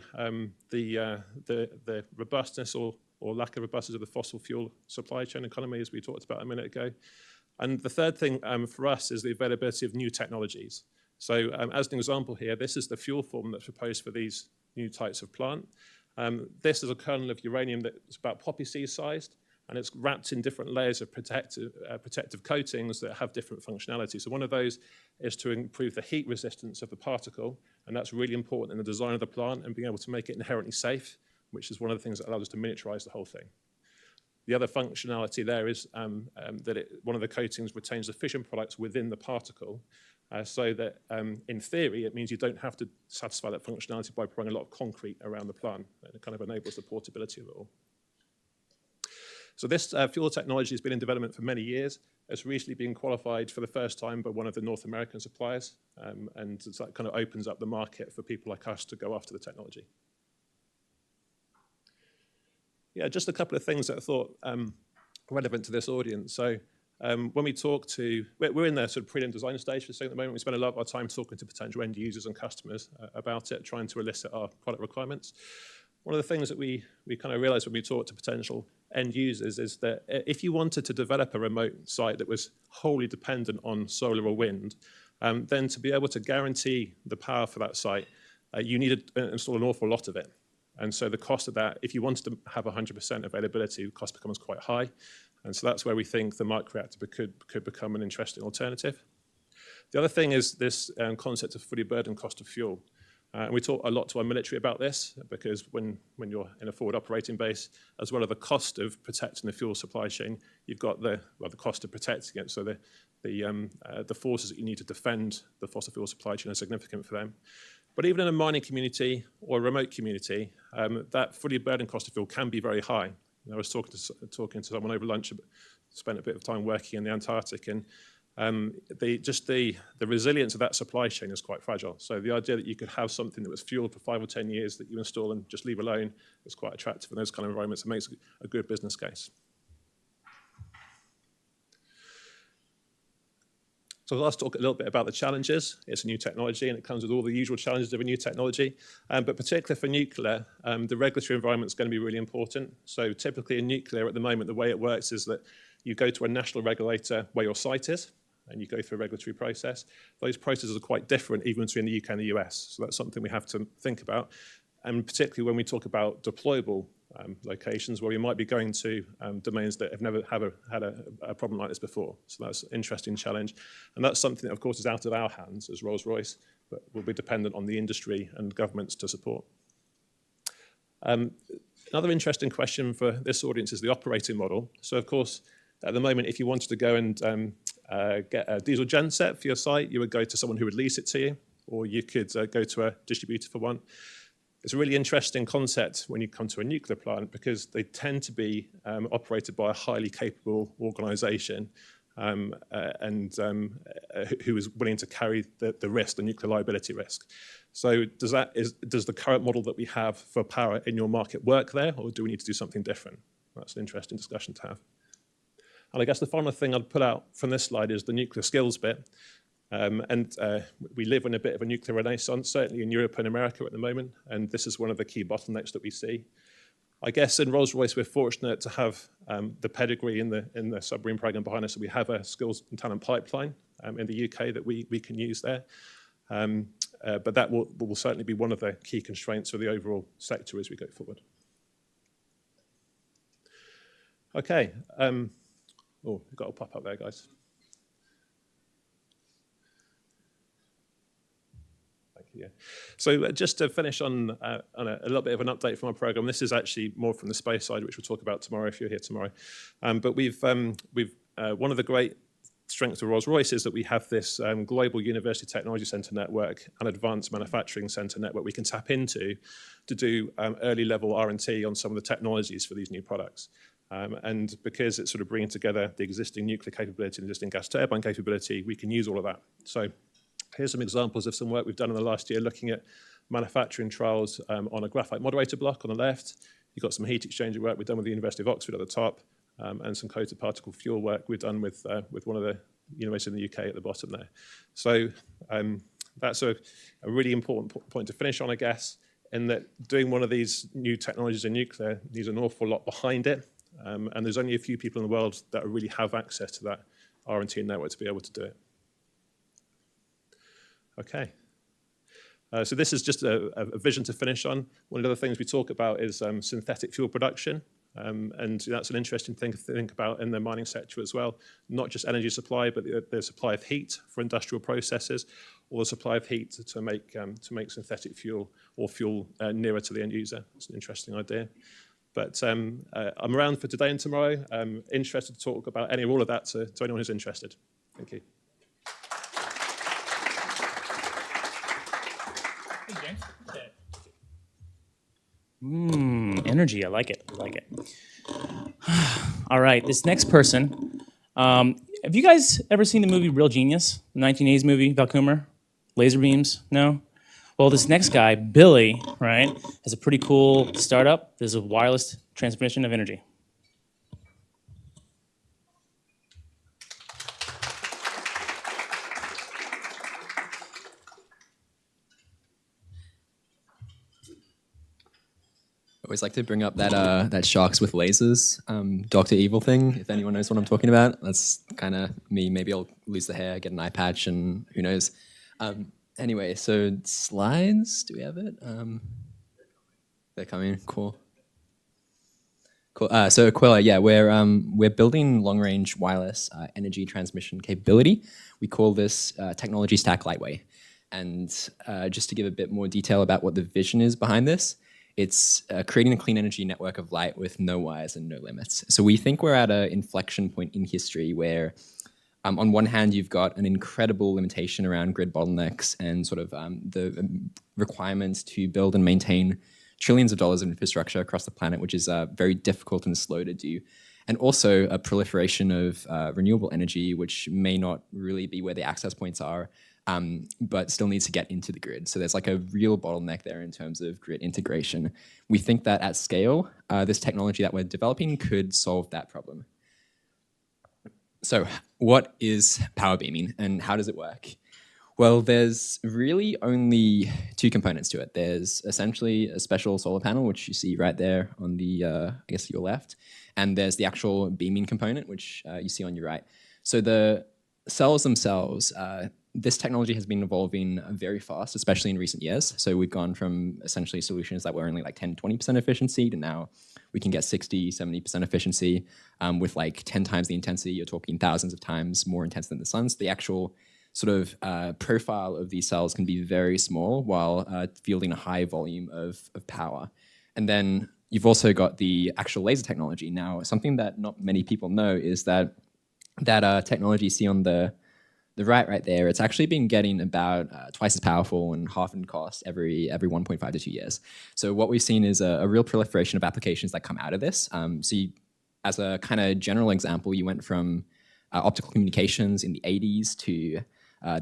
the robustness or lack of robustness of the fossil fuel supply chain economy, as we talked about a minute ago. And the third thing for us is the availability of new technologies. So as an example here, this is the fuel form that's proposed for these new types of plant. This is a kernel of uranium that's about poppy seed sized, and it's wrapped in different layers of protective coatings that have different functionality. So one of those is to improve the heat resistance of the particle, and that's really important in the design of the plant and being able to make it inherently safe, which is one of the things that allows us to miniaturize the whole thing. The other functionality there is that one of the coatings retains the fission products within the particle, so that in theory it means you don't have to satisfy that functionality by pouring a lot of concrete around the plant. It kind of enables the portability of it all. So this fuel technology has been in development for many years. It's recently been qualified for the first time by one of the North American suppliers, and so that kind of opens up the market for people like us to go after the technology. Yeah, just a couple of things that I thought relevant to this audience. So when we talk to, we're in the sort of prelim design stage for this thing at the moment. We spend a lot of our time talking to potential end users and customers about it, trying to elicit our product requirements. One of the things that we kind of realized when we talk to potential end users is that if you wanted to develop a remote site that was wholly dependent on solar or wind, then to be able to guarantee the power for that site, you needed to install an awful lot of it. And so the cost of that, if you wanted to have 100% availability, the cost becomes quite high. And so that's where we think the microreactor could become an interesting alternative. The other thing is this concept of fully burdened cost of fuel. And we talk a lot to our military about this, because when you're in a forward operating base, as well as the cost of protecting the fuel supply chain, you've got the cost of protecting it. So the forces that you need to defend the fossil fuel supply chain are significant for them. But even in a mining community or a remote community, that fully burdened cost of fuel can be very high. I was talking to someone over lunch, spent a bit of time working in the Antarctic, and the resilience of that supply chain is quite fragile. So the idea that you could have something that was fueled for 5 or 10 years that you install and just leave alone is quite attractive in those kind of environments. It makes a good business case. So let's talk a little bit about the challenges. It's a new technology and it comes with all the usual challenges of a new technology. But particularly for nuclear, the regulatory environment is going to be really important. So typically in nuclear at the moment, the way it works is that you go to a national regulator where your site is, and you go through a regulatory process. Those processes are quite different even between the UK and the US. So that's something we have to think about. And particularly when we talk about deployable locations where we might be going to domains that have never had a problem like this before. So that's an interesting challenge. And that's something that, of course, is out of our hands as Rolls-Royce, but will be dependent on the industry and governments to support. Another interesting question for this audience is the operating model. So, of course, at the moment, if you wanted to go and get a diesel genset for your site, you would go to someone who would lease it to you, or you could go to a distributor for one. It's a really interesting concept when you come to a nuclear plant because they tend to be operated by a highly capable organisation who is willing to carry the risk, the nuclear liability risk. So does the current model that we have for power in your market work there, or do we need to do something different? That's an interesting discussion to have. And I guess the final thing I'd put out from this slide is the nuclear skills bit. We live in a bit of a nuclear renaissance, certainly in Europe and America at the moment, and this is one of the key bottlenecks that we see. I guess in Rolls-Royce we're fortunate to have the pedigree in the submarine program behind us, so we have a skills and talent pipeline in the UK that we can use there. But that will certainly be one of the key constraints for the overall sector as we go forward. Okay. Oh, we've got a pop up there, guys. Thank you. Yeah. So just to finish on a little bit of an update from our program, this is actually more from the space side, which we'll talk about tomorrow if you're here tomorrow. But we've one of the great strengths of Rolls-Royce is that we have this global university technology centre network and advanced manufacturing centre network we can tap into to do early level R&T on some of the technologies for these new products. And because it's sort of bringing together the existing nuclear capability and existing gas turbine capability, we can use all of that. So here's some examples of some work we've done in the last year looking at manufacturing trials on a graphite moderator block on the left. You've got some heat exchanger work we've done with the University of Oxford at the top, and some coated particle fuel work we've done with one of the universities in the UK at the bottom there. So that's a really important point to finish on, I guess, in that doing one of these new technologies in nuclear needs an awful lot behind it. And there's only a few people in the world that really have access to that R&T network to be able to do it. Okay. So this is just a vision to finish on. One of the other things we talk about is synthetic fuel production. And that's an interesting thing to think about in the mining sector as well. Not just energy supply, but the supply of heat for industrial processes, or the supply of heat to make synthetic fuel or fuel nearer to the end user. It's an interesting idea. But I'm around for today and tomorrow. I'm interested to talk about any or all of that to anyone who's interested. Thank you. Energy, I like it. I like it. All right, this next person. Have you guys ever seen the movie Real Genius? The 1980s movie, Val Kilmer? Laser beams? No? Well, this next guy, Billy, right, has a pretty cool startup. There's a wireless transmission of energy. I always like to bring up that sharks with lasers, Dr. Evil thing, if anyone knows what I'm talking about. That's kind of me. Maybe I'll lose the hair, get an eye patch, and who knows. Anyway, so slides, do we have it? They're coming, cool. Cool. So Aquila, yeah, we're building long-range wireless energy transmission capability. We call this technology stack Lightway. And just to give a bit more detail about what the vision is behind this, it's creating a clean energy network of light with no wires and no limits. So we think we're at an inflection point in history where on one hand, you've got an incredible limitation around grid bottlenecks and sort of the requirements to build and maintain trillions of dollars of infrastructure across the planet, which is very difficult and slow to do. And also a proliferation of renewable energy, which may not really be where the access points are, but still needs to get into the grid. So there's like a real bottleneck there in terms of grid integration. We think that at scale, this technology that we're developing could solve that problem. So what is power beaming and how does it work? Well, there's really only two components to it. There's essentially a special solar panel, which you see right there on the, I guess, your left. And there's the actual beaming component, which you see on your right. So the cells themselves, this technology has been evolving very fast, especially in recent years. So we've gone from essentially solutions that were only like 10, 20% efficiency to now we can get 60, 70% efficiency with like 10 times the intensity. You're talking thousands of times more intense than the sun. So the actual sort of profile of these cells can be very small while fielding a high volume of power. And then you've also got the actual laser technology. Now, something that not many people know is that technology you see on the right there, it's actually been getting about twice as powerful and half in cost every 1.5 to 2 years. So what we've seen is a real proliferation of applications that come out of this. So you, as a kind of general example, you went from optical communications in the 80s to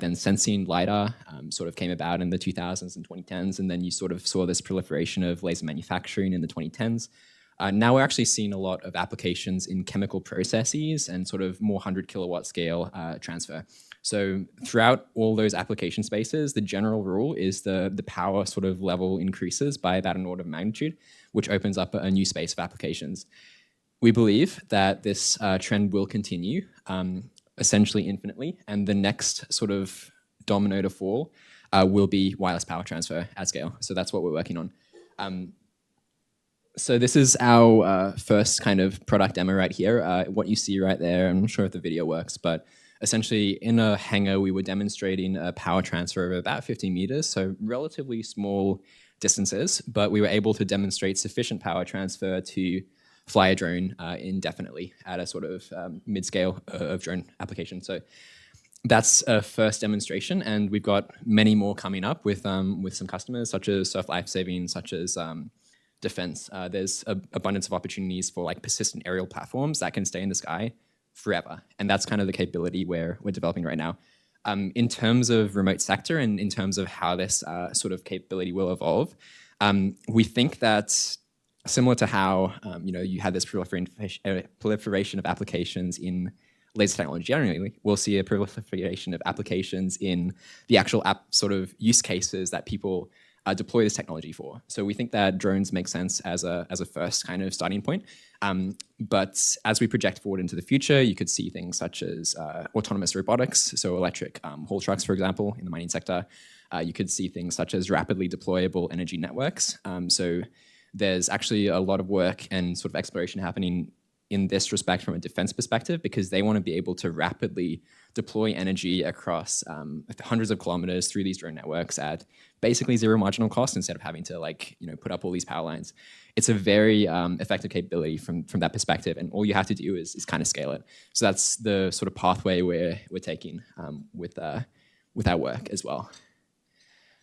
then sensing LiDAR sort of came about in the 2000s and 2010s, and then you sort of saw this proliferation of laser manufacturing in the 2010s. Now we're actually seeing a lot of applications in chemical processes and sort of more 100 kilowatt scale transfer. So throughout all those application spaces, the general rule is the power sort of level increases by about an order of magnitude, which opens up a new space of applications. We believe that this trend will continue essentially infinitely, and the next sort of domino to fall will be wireless power transfer at scale. So that's what we're working on. So this is our first kind of product demo right here. What you see right there, I'm not sure if the video works, but essentially in a hangar, we were demonstrating a power transfer of about 50 meters, so relatively small distances, but we were able to demonstrate sufficient power transfer to fly a drone indefinitely at a sort of mid-scale of drone application. So that's a first demonstration, and we've got many more coming up with some customers, such as Surf Lifesaving, such as defense. There's abundance of opportunities for like persistent aerial platforms that can stay in the sky forever. And that's kind of the capability we're developing right now. In terms of remote sector and in terms of how this sort of capability will evolve, we think that similar to how you had this proliferation of applications in laser technology generally, we'll see a proliferation of applications in the actual app sort of use cases that people deploy this technology for. So we think that drones make sense as a first kind of starting point. But as we project forward into the future, you could see things such as autonomous robotics, so electric haul trucks, for example, in the mining sector. You could see things such as rapidly deployable energy networks. So there's actually a lot of work and sort of exploration happening in this respect from a defense perspective, because they want to be able to rapidly deploy energy across hundreds of kilometers through these drone networks at basically zero marginal cost instead of having to put up all these power lines. It's a very effective capability from that perspective, and all you have to do is kind of scale it. So that's the sort of pathway we're taking with our work as well.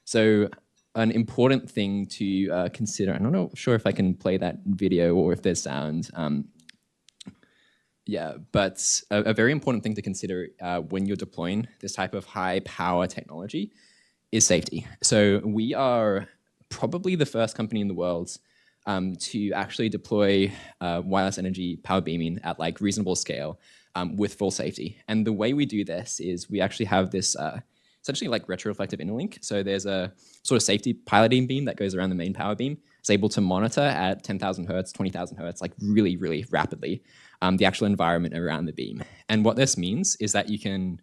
So an important thing to consider, and I'm not sure if I can play that video or if there's sound. But a very important thing to consider when you're deploying this type of high power technology is safety. So we are probably the first company in the world to actually deploy wireless energy power beaming at like reasonable scale with full safety. And the way we do this is we actually have this essentially like retroreflective interlink. So there's a sort of safety piloting beam that goes around the main power beam. It's able to monitor at 10,000 hertz, 20,000 hertz, like really, really rapidly, the actual environment around the beam. And what this means is that you can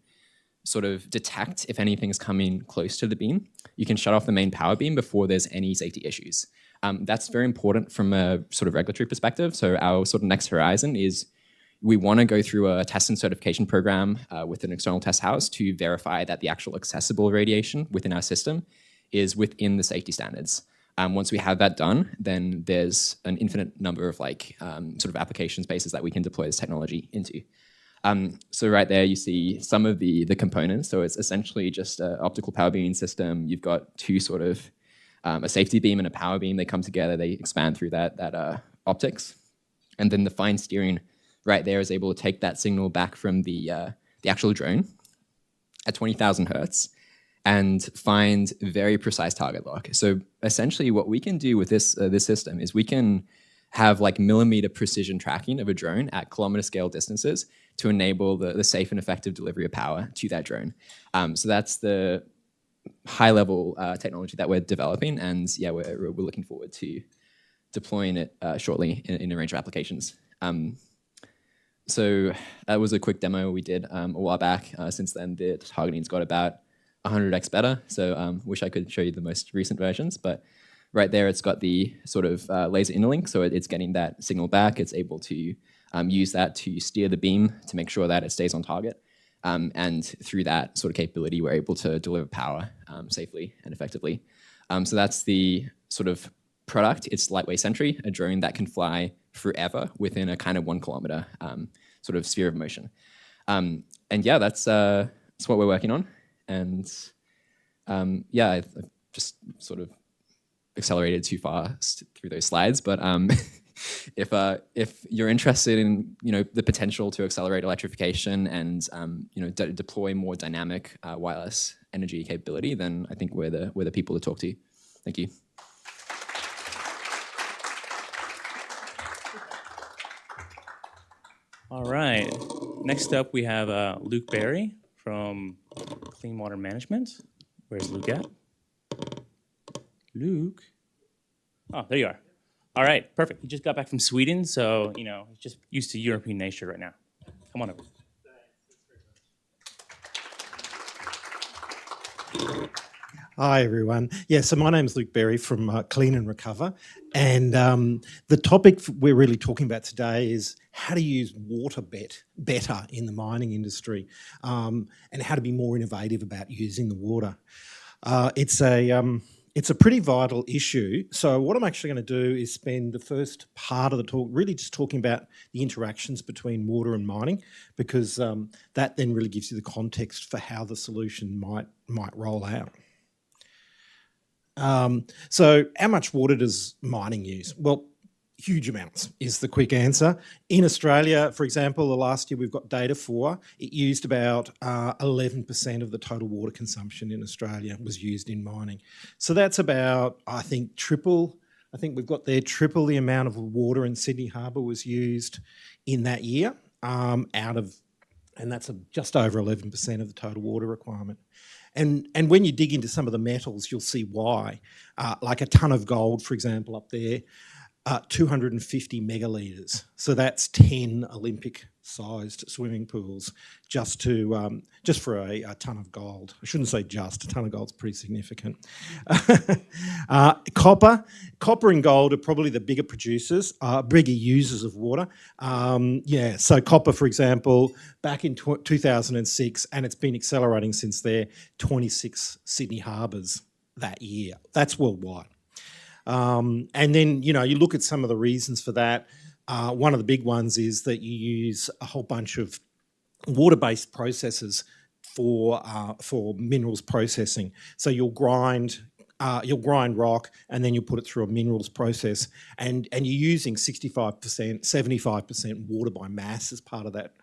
sort of detect if anything's coming close to the beam. You can shut off the main power beam before there's any safety issues. That's very important from a sort of regulatory perspective. So our sort of next horizon is we want to go through a test and certification program with an external test house to verify that the actual accessible radiation within our system is within the safety standards. Once we have that done, then there's an infinite number of sort of application spaces that we can deploy this technology into. So right there, you see some of the components. So it's essentially just an optical power beaming system. You've got two sort of a safety beam and a power beam. They come together, they expand through that optics. And then the fine steering right there is able to take that signal back from the actual drone at 20,000 hertz and find very precise target lock. So essentially what we can do with this system is we can have like millimeter precision tracking of a drone at kilometer scale distances to enable the safe and effective delivery of power to that drone. So that's the high level technology that we're developing, and yeah, we're looking forward to deploying it shortly in a range of applications. So that was a quick demo we did a while back. Since then, the targeting's got about 100x better. So wish I could show you the most recent versions, but right there, it's got the sort of laser interlink. So it's getting that signal back. It's able to use that to steer the beam to make sure that it stays on target. And through that sort of capability, we're able to deliver power safely and effectively. So that's the sort of product. It's Lightweight Sentry, a drone that can fly forever within a kind of 1 kilometer sort of sphere of motion. And yeah, that's what we're working on. And yeah, I've just sort of accelerated too fast through those slides, but if you're interested in the potential to accelerate electrification and deploy more dynamic wireless energy capability, then I think we're the people to talk to. Thank you. All right. Next up, we have Luke Berry from Clean Water Management. Where's Luke at? Luke? Oh, there you are. All right, perfect. He just got back from Sweden, so he's just used to European nature right now. Come on over. Hi, everyone. Yeah, so my name's Luke Berry from Clean and Recover. And the topic we're really talking about today is how to use water better in the mining industry and how to be more innovative about using the water. It's a pretty vital issue. So what I'm actually going to do is spend the first part of the talk really just talking about the interactions between water and mining, because that then really gives you the context for how the solution might roll out. So how much water does mining use? Well, huge amounts is the quick answer. In Australia, for example, the last year we've got data for, it used about 11% of the total water consumption in Australia was used in mining. So that's about, I think we've got there triple the amount of water in Sydney Harbour was used in that year, and that's just over 11% of the total water requirement. And when you dig into some of the metals, you'll see why. Like a ton of gold, for example, up there, 250 megalitres. So that's 10 Olympic sized swimming pools just for a ton of gold. I shouldn't say just, a ton of gold's pretty significant. Copper and gold are probably the bigger producers, bigger users of water. So copper, for example, back in 2006, and it's been accelerating since there, 26 Sydney harbours that year. That's worldwide. And then, you look at some of the reasons for that. One of the big ones is that you use a whole bunch of water-based processes for minerals processing. So you'll grind rock and then you put it through a minerals process, and you're using 65%, 75% water by mass as part of that,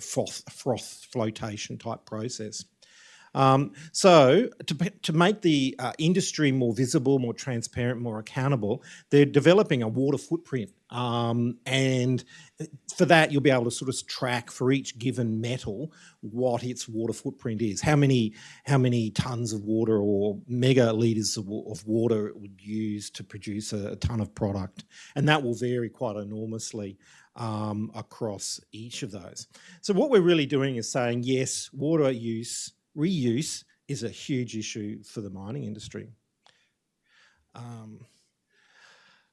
froth flotation type process. So to make the industry more visible, more transparent, more accountable, they're developing a water footprint. And for that, you'll be able to sort of track for each given metal what its water footprint is, how many tons of water or megalitres of water it would use to produce a ton of product. And that will vary quite enormously across each of those. So what we're really doing is saying, yes, water reuse is a huge issue for the mining industry.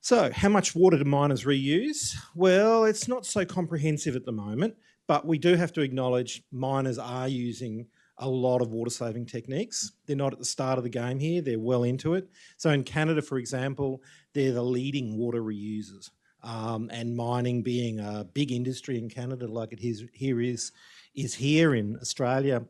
So how much water do miners reuse? Well, it's not so comprehensive at the moment, but we do have to acknowledge miners are using a lot of water-saving techniques. They're not at the start of the game here, they're well into it. So in Canada, for example, they're the leading water reusers. And mining being a big industry in Canada like it is here in Australia,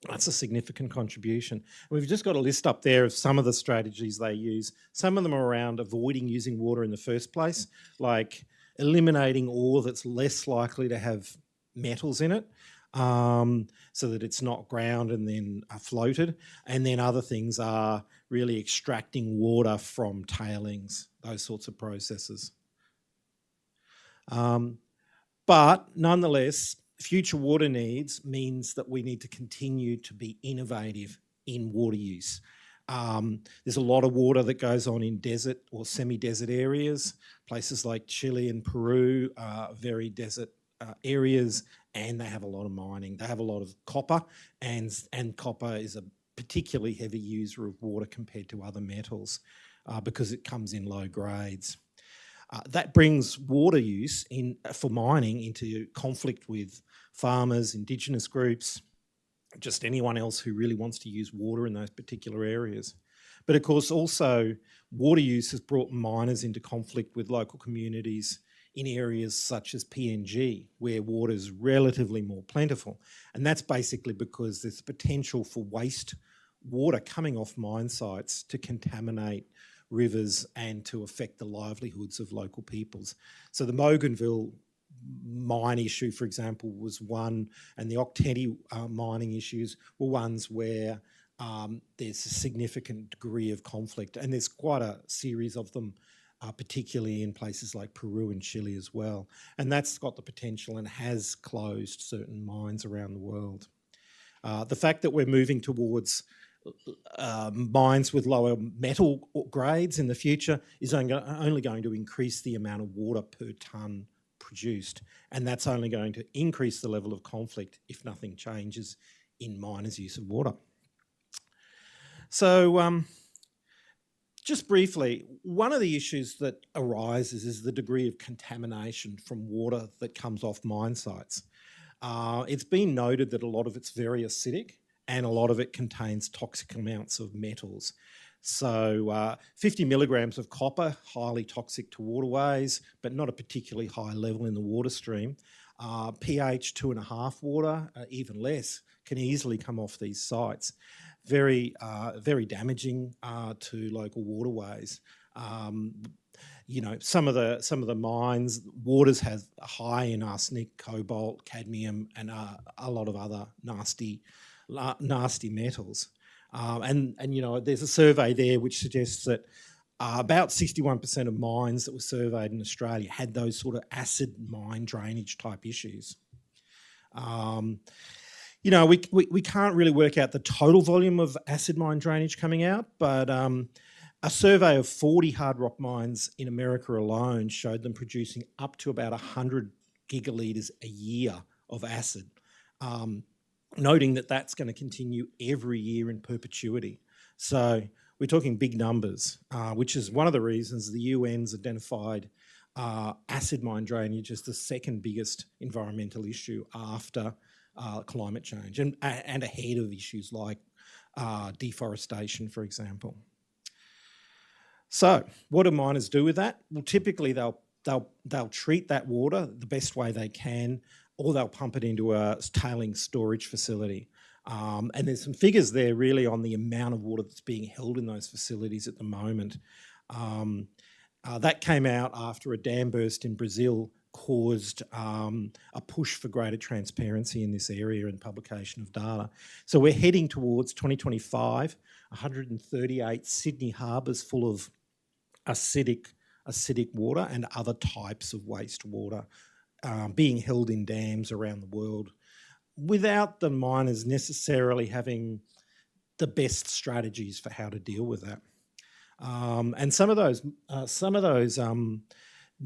that's a significant contribution. We've just got a list up there of some of the strategies they use. Some of them are around avoiding using water in the first place, like eliminating ore that's less likely to have metals in it, so that it's not ground and then floated. And then other things are really extracting water from tailings, those sorts of processes. But nonetheless, future water needs means that we need to continue to be innovative in water use. There's a lot of water that goes on in desert or semi-desert areas. Places like Chile and Peru are very desert areas, and they have a lot of mining. They have a lot of copper, and copper is a particularly heavy user of water compared to other metals because it comes in low grades. That brings water use for mining into conflict with farmers, Indigenous groups, just anyone else who really wants to use water in those particular areas. But of course, also, water use has brought miners into conflict with local communities in areas such as PNG, where water is relatively more plentiful. And that's basically because there's potential for waste water coming off mine sites to contaminate rivers and to affect the livelihoods of local peoples. So the Moganville mine issue, for example, was one, and the Octetti mining issues were ones where there's a significant degree of conflict, and there's quite a series of them, particularly in places like Peru and Chile as well. And that's got the potential and has closed certain mines around the world. The fact that we're moving towards mines with lower metal grades in the future is only going to increase the amount of water per tonne produced, and that's only going to increase the level of conflict if nothing changes in miners' use of water. So just briefly, one of the issues that arises is the degree of contamination from water that comes off mine sites. It's been noted that a lot of it's very acidic, and a lot of it contains toxic amounts of metals. So 50 milligrams of copper, highly toxic to waterways, but not a particularly high level in the water stream. pH 2.5 water, even less, can easily come off these sites. Very damaging to local waterways. You know, some of the mines, waters have high in arsenic, cobalt, cadmium, and a lot of other nasty metals. And you know, there's a survey there which suggests that about 61% of mines that were surveyed in Australia had those sort of acid mine drainage type issues. You know, we can't really work out the total volume of acid mine drainage coming out, but a survey of 40 hard rock mines in America alone showed them producing up to about 100 gigalitres a year of acid, noting that that's going to continue every year in perpetuity. So we're talking big numbers, which is one of the reasons the UN's identified acid mine drainage as the second biggest environmental issue after climate change, and ahead of issues like deforestation, for example. So what do miners do with that? Well, typically they'll treat that water the best way they can, or they'll pump it into a tailings storage facility. And there's some figures there really on the amount of water that's being held in those facilities at the moment. That came out after a dam burst in Brazil caused a push for greater transparency in this area and publication of data. So we're heading towards 2025, 138 Sydney harbours full of acidic water and other types of wastewater being held in dams around the world, without the miners necessarily having the best strategies for how to deal with that. And some of those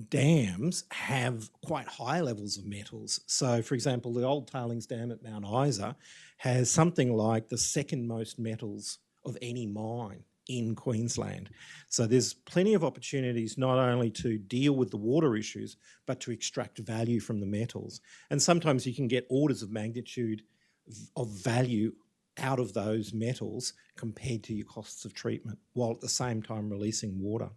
dams have quite high levels of metals. So, for example, the old tailings dam at Mount Isa has something like the second most metals of any mine in Queensland. So there's plenty of opportunities not only to deal with the water issues, but to extract value from the metals. And sometimes you can get orders of magnitude of value out of those metals compared to your costs of treatment, while at the same time releasing water.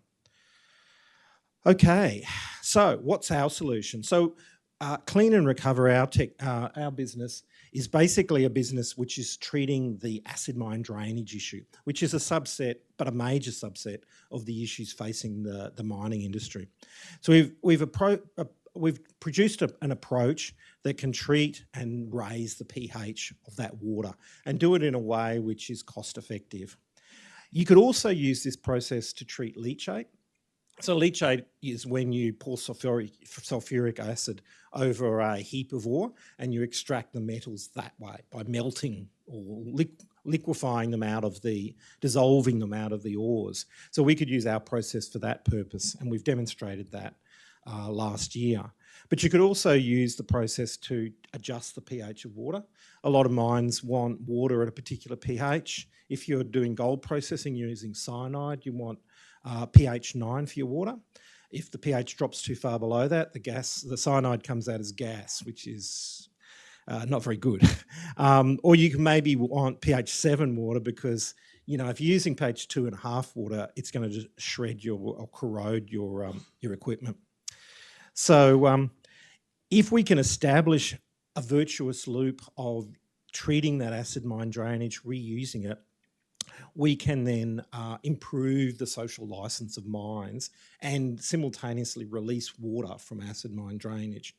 Okay, so what's our solution? So Clean and Recover, our business, is basically a business which is treating the acid mine drainage issue, which is a subset, but a major subset of the issues facing the mining industry. So we've produced an approach that can treat and raise the pH of that water and do it in a way which is cost effective. You could also use this process to treat leachate. So leachate is when you pour sulfuric acid over a heap of ore and you extract the metals that way by melting or liquefying them dissolving them out of the ores. So we could use our process for that purpose, and we've demonstrated that last year. But you could also use the process to adjust the pH of water. A lot of mines want water at a particular pH. If you're doing gold processing using cyanide, you want pH 9 for your water. If the pH drops too far below that, the cyanide comes out as gas, which is not very good. Or you can maybe want pH 7 water because, if you're using pH 2.5 water, it's going to just shred or corrode your equipment. So if we can establish a virtuous loop of treating that acid mine drainage, reusing it, we can then improve the social licence of mines and simultaneously release water from acid mine drainage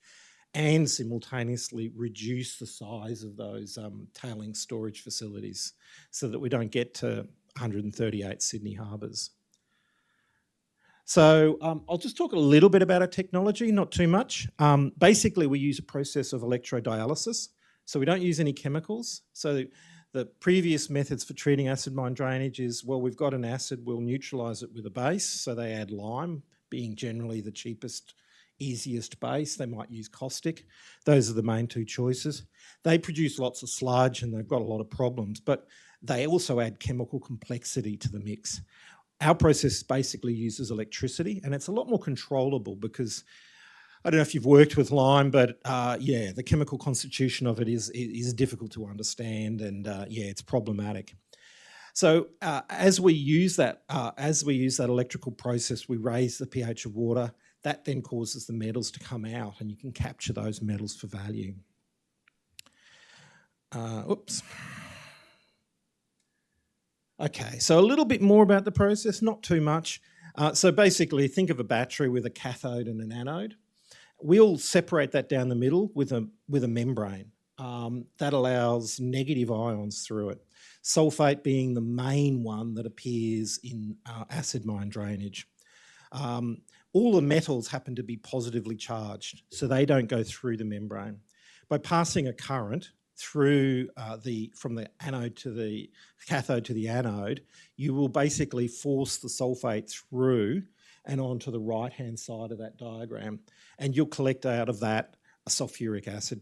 and simultaneously reduce the size of those tailings storage facilities so that we don't get to 138 Sydney harbours. So I'll just talk a little bit about our technology, not too much. Basically, we use a process of electrodialysis. So we don't use any chemicals. So the previous methods for treating acid mine drainage is, well, we've got an acid, we'll neutralise it with a base. So they add lime, being generally the cheapest, easiest base. They might use caustic. Those are the main two choices. They produce lots of sludge and they've got a lot of problems, but they also add chemical complexity to the mix. Our process basically uses electricity, and it's a lot more controllable because I don't know if you've worked with lime, but the chemical constitution of it is difficult to understand, and it's problematic. So as we use that electrical process, we raise the pH of water. That then causes the metals to come out, and you can capture those metals for value. Okay, so a little bit more about the process, not too much. So basically, think of a battery with a cathode and an anode. We'll separate that down the middle with a membrane. That allows negative ions through it. Sulfate being the main one that appears in acid mine drainage. All the metals happen to be positively charged, so they don't go through the membrane. By passing a current through from the anode to the cathode to the anode, you will basically force the sulfate through and onto the right-hand side of that diagram, and you'll collect out of that sulfuric acid.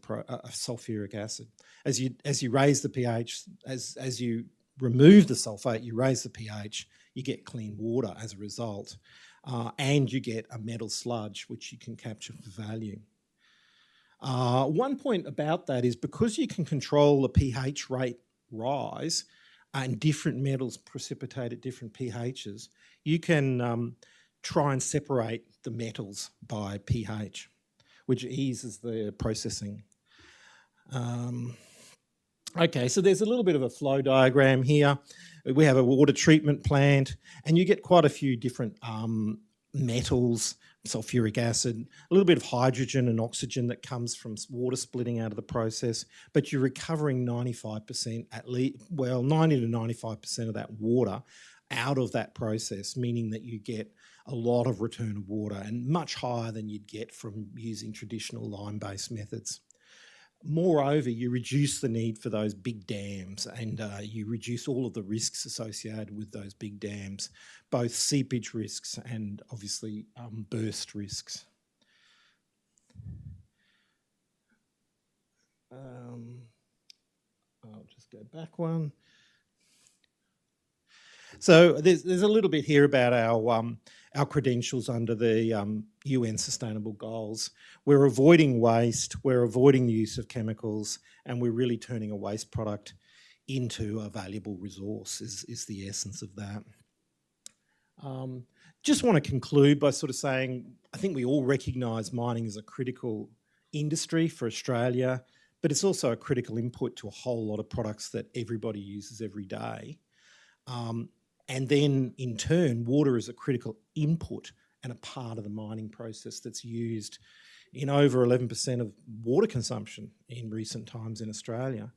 As you raise the pH, as you remove the sulfate, you raise the pH, you get clean water as a result, and you get a metal sludge which you can capture for value. One point about that is because you can control the pH rate rise and different metals precipitate at different pHs, you can try and separate the metals by pH, which eases the processing. Okay, so there's a little bit of a flow diagram here. We have a water treatment plant, and you get quite a few different metals, sulfuric acid, a little bit of hydrogen and oxygen that comes from water splitting out of the process, but you're recovering 95%, at least, well, 90 to 95% of that water out of that process, meaning that you get a lot of return of water and much higher than you'd get from using traditional lime-based methods. Moreover, you reduce the need for those big dams, and you reduce all of the risks associated with those big dams, both seepage risks and obviously burst risks. I'll just go back one. So there's a little bit here about our credentials under the UN Sustainable Goals. We're avoiding waste, we're avoiding the use of chemicals, and we're really turning a waste product into a valuable resource is the essence of that. Just want to conclude by sort of saying, I think we all recognise mining as a critical industry for Australia, but it's also a critical input to a whole lot of products that everybody uses every day. And then in turn, water is a critical input and a part of the mining process that's used in over 11% of water consumption in recent times in Australia.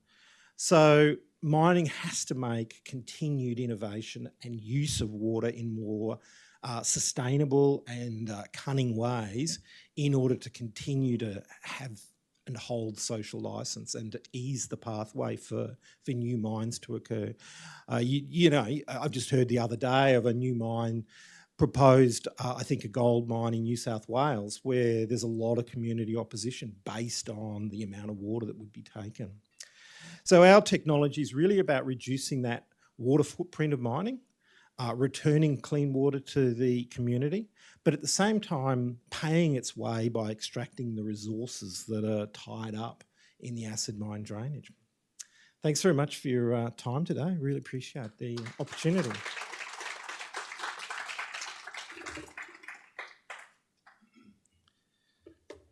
So mining has to make continued innovation and use of water in more sustainable and cunning ways in order to continue to have and hold social license and to ease the pathway for new mines to occur. You know, I've just heard the other day of a new mine proposed, I think a gold mine in New South Wales, where there's a lot of community opposition based on the amount of water that would be taken. So our technology is really about reducing that water footprint of mining, returning clean water to the community, but at the same time paying its way by extracting the resources that are tied up in the acid mine drainage. Thanks very much for your time today. Really appreciate the opportunity.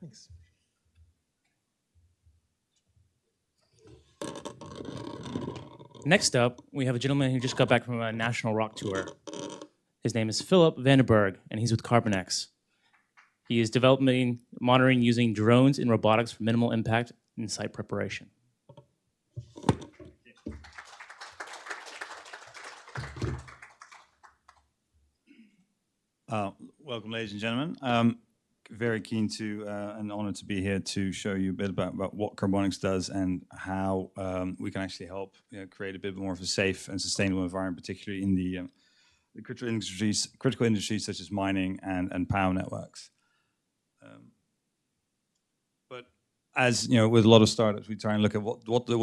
Thanks. Next up, we have a gentleman who just got back from a national rock tour. His name is Philip Vandenberg, and he's with Carbonex. He is developing monitoring using drones and robotics for minimal impact and site preparation. Welcome, ladies and gentlemen. Very keen to and honoured to be here to show you a bit about what Carbonex does and how we can actually help create a bit more of a safe and sustainable environment, particularly in the critical industries such as mining and power networks. But as you know, with a lot of startups, we try and look at what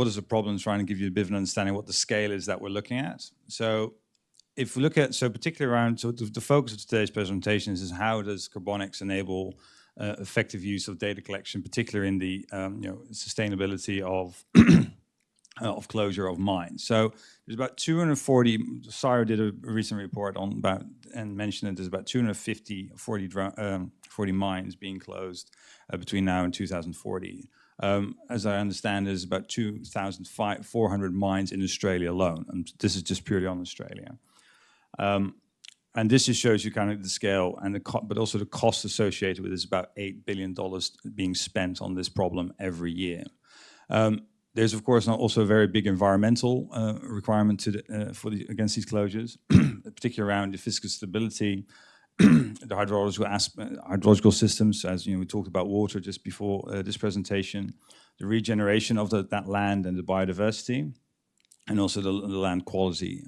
is the problem, trying to give you a bit of an understanding of what the scale is that we're looking at. So if we look at, particularly around, the focus of today's presentation is how does Carbonex enable effective use of data collection, particularly in the sustainability of of closure of mines. So there's about 240. Sire did a recent report on about and mentioned that there's about 240 mines being closed between now and 2040. As I understand, there's about 2,400 mines in Australia alone, and this is just purely on Australia. And this just shows you kind of the scale and but also the cost associated with it is about $8 billion being spent on this problem every year. There's of course also a very big environmental requirement against these closures, particularly around the physical stability, the hydrological systems, as you know, we talked about water just before this presentation, the regeneration of that land and the biodiversity, and also the land quality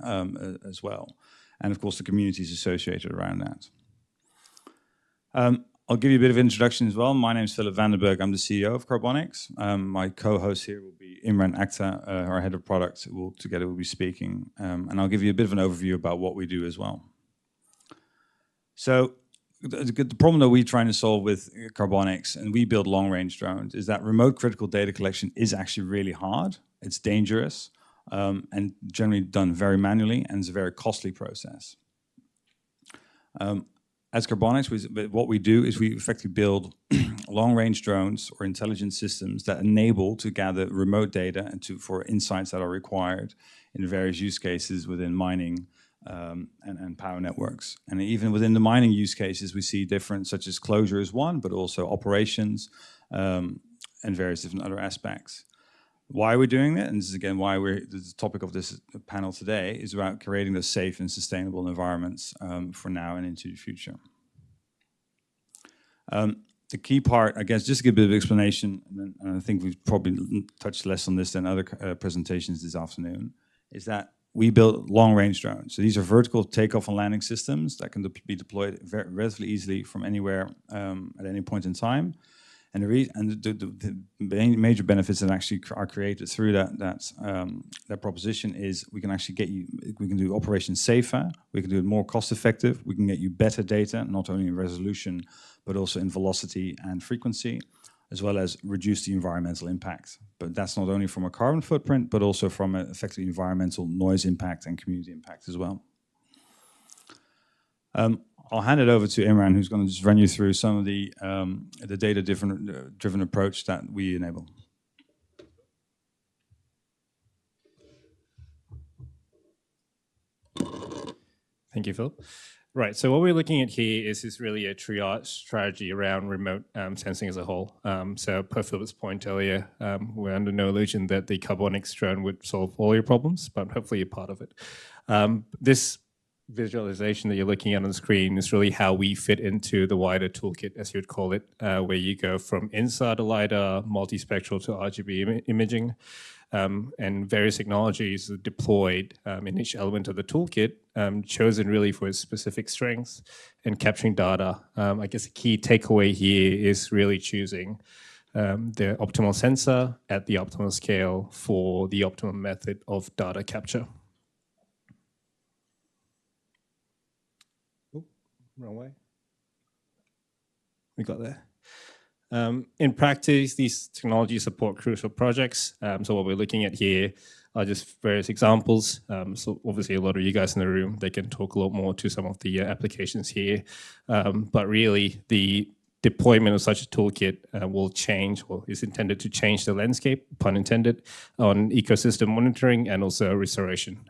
as well. And of course, the communities associated around that. I'll give you a bit of introduction as well. My name is Philip Vandenberg. I'm the CEO of Carbonics. My co-host here will be Imran Akhtar, our head of product. Together we'll be speaking. And I'll give you a bit of an overview about what we do as well. So the problem that we're trying to solve with Carbonics, and we build long-range drones, is that remote critical data collection is actually really hard. It's dangerous and generally done very manually, and it's a very costly process. As Carbonics, what we do is we effectively build long-range drones or intelligent systems that enable to gather remote data and for insights that are required in various use cases within mining and power networks. And even within the mining use cases, we see different, such as closure is one, but also operations and various different other aspects. Why we're doing that, and this is again why the topic of this panel today, is about creating those safe and sustainable environments for now and into the future. The key part, I guess, just to give a bit of explanation, and I think we've probably touched less on this than other presentations this afternoon, is that we build long-range drones. So these are vertical takeoff and landing systems that can be deployed relatively easily from anywhere at any point in time. And the major benefits that actually are created through that proposition is we can actually we can do operations safer, we can do it more cost effective, we can get you better data, not only in resolution, but also in velocity and frequency, as well as reduce the environmental impact. But that's not only from a carbon footprint, but also from an effective environmental noise impact and community impact as well. I'll hand it over to Imran, who's going to just run you through some of the data-driven approach that we enable. Thank you, Phil. Right, so what we're looking at here is really a triage strategy around remote sensing as a whole. So per Philip's point earlier, we're under no illusion that the Carbonics drone would solve all your problems, but hopefully you're part of it. This visualization that you're looking at on the screen is really how we fit into the wider toolkit, as you would call it, where you go from inside a LiDAR, multispectral to RGB imaging, and various technologies are deployed in each element of the toolkit, chosen really for its specific strengths and capturing data. I guess a key takeaway here is really choosing the optimal sensor at the optimal scale for the optimal method of data capture. Wrong way. We got there. In practice, these technologies support crucial projects. So what we're looking at here are just various examples. So obviously a lot of you guys in the room, they can talk a lot more to some of the applications here. But really the deployment of such a toolkit will change, or is intended to change the landscape, pun intended, on ecosystem monitoring and also restoration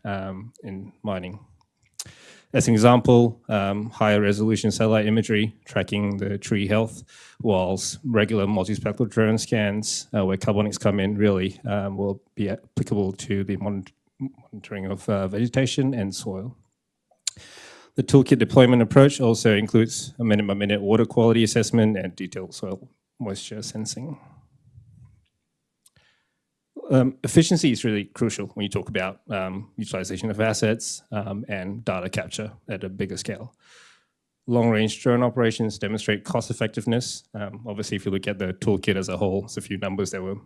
in mining. As an example, higher resolution satellite imagery tracking the tree health, whilst regular multispectral drone scans, where Carbonics come in, really will be applicable to the monitoring of vegetation and soil. The toolkit deployment approach also includes a minute-by-minute water quality assessment and detailed soil moisture sensing. Efficiency is really crucial when you talk about utilization of assets and data capture at a bigger scale. Long-range drone operations demonstrate cost effectiveness. Obviously, if you look at the toolkit as a whole, there's a few numbers that were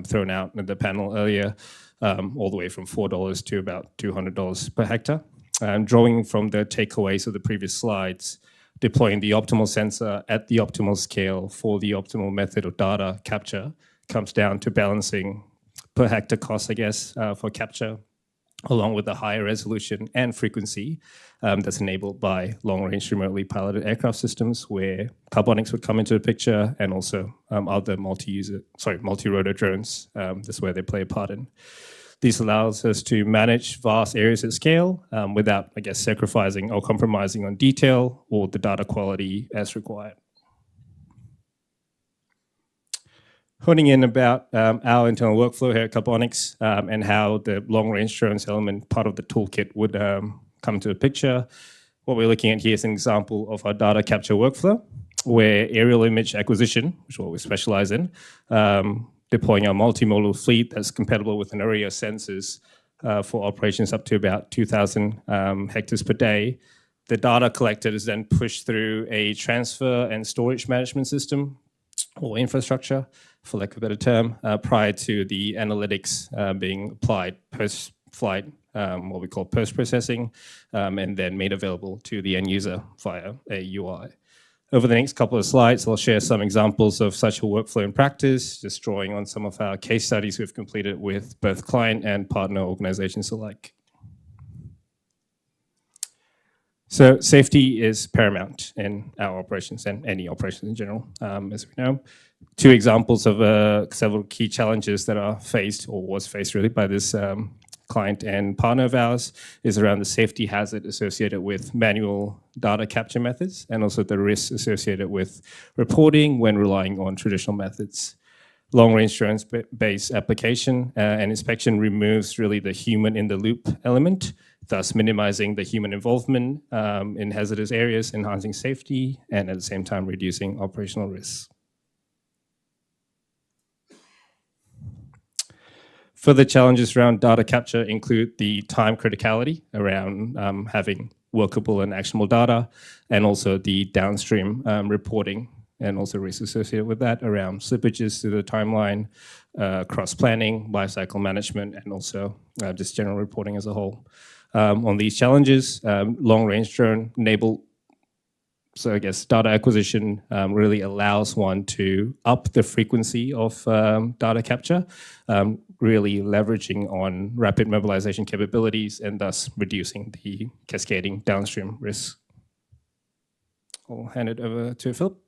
thrown out in the panel earlier, all the way from $4 to about $200 per hectare. Drawing from the takeaways of the previous slides, deploying the optimal sensor at the optimal scale for the optimal method of data capture comes down to balancing per hectare cost, I guess, for capture, along with the higher resolution and frequency that's enabled by long-range remotely piloted aircraft systems, where Carbonics would come into the picture, and also other multi-rotor drones. That's where they play a part in. This allows us to manage vast areas at scale without, I guess, sacrificing or compromising on detail or the data quality as required. Honing in about our internal workflow here at Carbonics and how the long-range drones element, part of the toolkit, would come to the picture. What we're looking at here is an example of our data capture workflow, where aerial image acquisition, which is what we specialize in, deploying our multimodal fleet that's compatible with an array of sensors for operations up to about 2,000 hectares per day, The data collected is then pushed through a transfer and storage management system or infrastructure, for lack of a better term, prior to the analytics being applied post-flight, what we call post-processing, and then made available to the end user via a UI. Over the next couple of slides, I'll share some examples of such a workflow in practice, just drawing on some of our case studies we've completed with both client and partner organizations alike. So safety is paramount in our operations and any operations in general, as we know. Two examples of several key challenges that are faced, or was faced really, by this client and partner of ours is around the safety hazard associated with manual data capture methods and also the risks associated with reporting when relying on traditional methods. Long-range drone-based application and inspection removes really the human-in-the-loop element, thus minimizing the human involvement in hazardous areas, enhancing safety, and at the same time reducing operational risks. Further challenges around data capture include the time criticality around having workable and actionable data, and also the downstream reporting and also risks associated with that around slippages to the timeline, cross-planning, lifecycle management, and also just general reporting as a whole. On these challenges, long-range drone enabled, so I guess data acquisition really allows one to up the frequency of data capture, really leveraging on rapid mobilization capabilities and thus reducing the cascading downstream risks. I'll hand it over to Philip.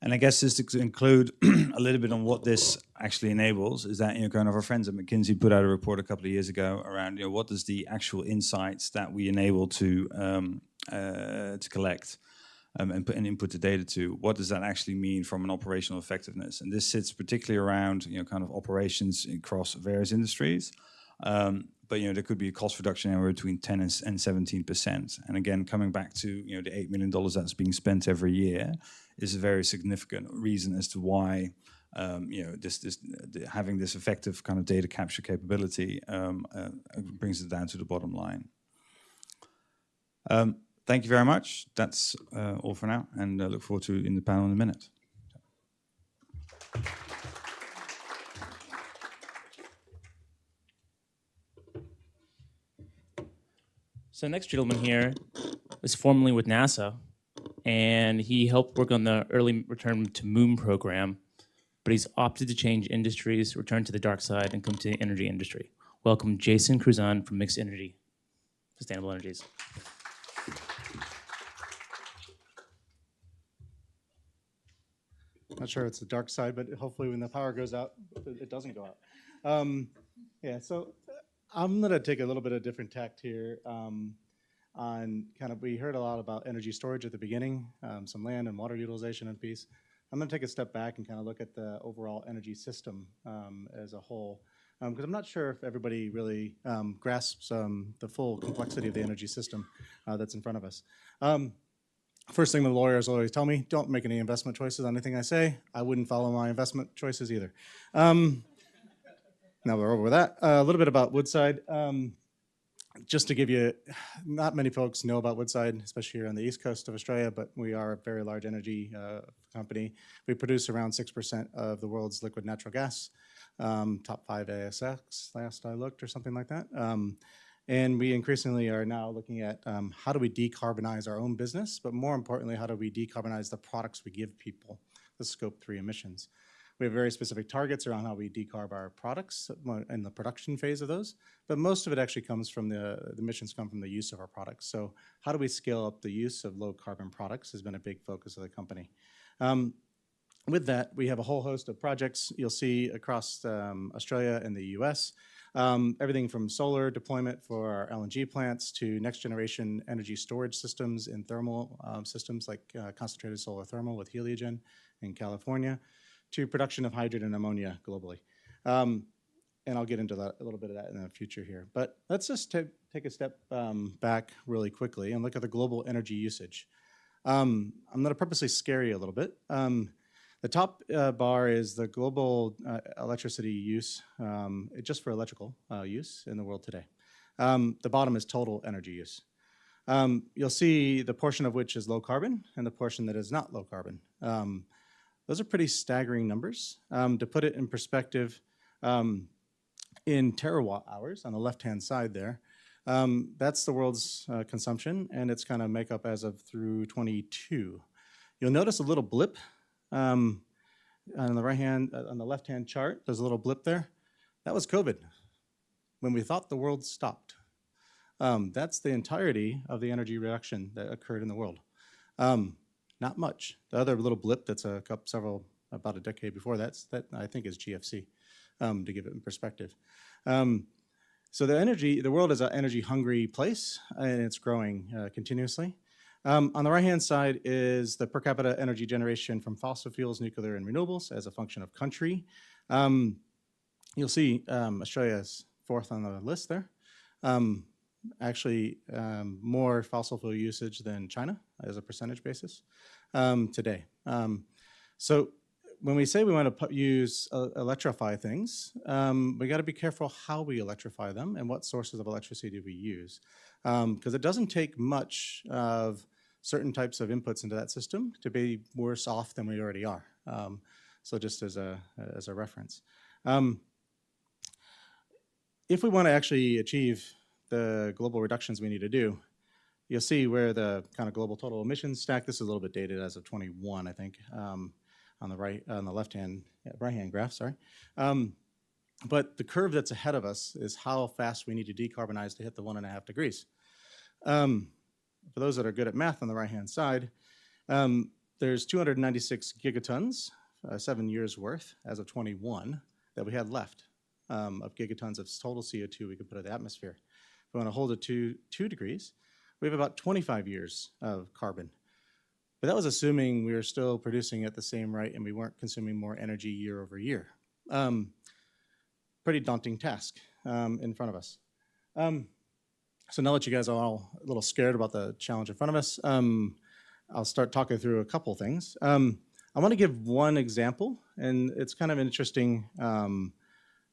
And I guess just to include a little bit on what this actually enables is that, kind of our friends at McKinsey put out a report a couple of years ago around, what is the actual insights that we enable to collect and put and input the data to. What does that actually mean from an operational effectiveness? And this sits particularly around, kind of operations across various industries. But there could be a cost reduction anywhere between 10 and 17%. And again, coming back to the $8 million that's being spent every year is a very significant reason as to why having this effective kind of data capture capability brings it down to the bottom line. Thank you very much. That's all for now, and I look forward to in the panel in a minute. So next gentleman here is formerly with NASA, and he helped work on the early return to moon program, but he's opted to change industries, return to the dark side, and come to the energy industry. Welcome Jason Cruzan from Mixed Energy, Sustainable Energies. Not sure it's the dark side, but hopefully when the power goes out, it doesn't go out. Yeah, so I'm going to take a little bit of different tact here on kind of, we heard a lot about energy storage at the beginning, some land and water utilization and piece. I'm going to take a step back and kind of look at the overall energy system as a whole, because I'm not sure if everybody really grasps the full complexity of the energy system that's in front of us. First thing the lawyers always tell me, don't make any investment choices on anything I say. I wouldn't follow my investment choices either. Now we're over with that. A little bit about Woodside. Just to give you, not many folks know about Woodside, especially here on the east coast of Australia, but we are a very large energy company. We produce around 6% of the world's liquid natural gas, top 5 ASX last I looked or something like that. And we increasingly are now looking at how do we decarbonize our own business, but more importantly, how do we decarbonize the products we give people, the scope 3 emissions. We have very specific targets around how we decarb our products in the production phase of those, but most of it actually comes from the emissions come from the use of our products. So how do we scale up the use of low carbon products has been a big focus of the company. With that, we have a whole host of projects you'll see across Australia and the US. Everything from solar deployment for our LNG plants to next generation energy storage systems and thermal systems like concentrated solar thermal with Heliogen in California, to production of hydrogen and ammonia globally. And I'll get into that, a little bit of that in the future here. But let's just take a step back really quickly and look at the global energy usage. I'm going to purposely scare you a little bit. The top bar is the global electricity use, just for electrical use in the world today. The bottom is total energy use. You'll see the portion of which is low carbon and the portion that is not low carbon. Those are pretty staggering numbers. To put it in perspective, in terawatt hours on the left-hand side there, that's the world's consumption, and it's kind of makeup as of through 22. You'll notice a little blip on the left-hand chart. There's a little blip there. That was COVID, when we thought the world stopped. That's the entirety of the energy reduction that occurred in the world. Not much. The other little blip that's about a decade before that I think is GFC, to give it in perspective. So the world is an energy-hungry place, and it's growing continuously. On the right-hand side is the per capita energy generation from fossil fuels, nuclear, and renewables as a function of country. You'll see Australia is 4th on the list there. Actually, more fossil fuel usage than China as a percentage basis today. So when we say we want to electrify things, we got to be careful how we electrify them and what sources of electricity we use. Because it doesn't take much of certain types of inputs into that system to be worse off than we already are. So just as a reference. If we want to actually achieve the global reductions we need to do, you'll see where the kind of global total emissions stack. This is a little bit dated as of 21, I think, on the right-hand graph, sorry. But the curve that's ahead of us is how fast we need to decarbonize to hit the 1.5 degrees. For those that are good at math on the right-hand side, there's 296 gigatons, 7 years worth, as of 21, that we had left of gigatons of total CO2 we could put in the atmosphere. If we want to hold it to 2 degrees, we have about 25 years of carbon. But that was assuming we were still producing at the same rate and we weren't consuming more energy year over year. Pretty daunting task in front of us. So now that you guys are all a little scared about the challenge in front of us, I'll start talking through a couple things. I want to give one example, and it's kind of an interesting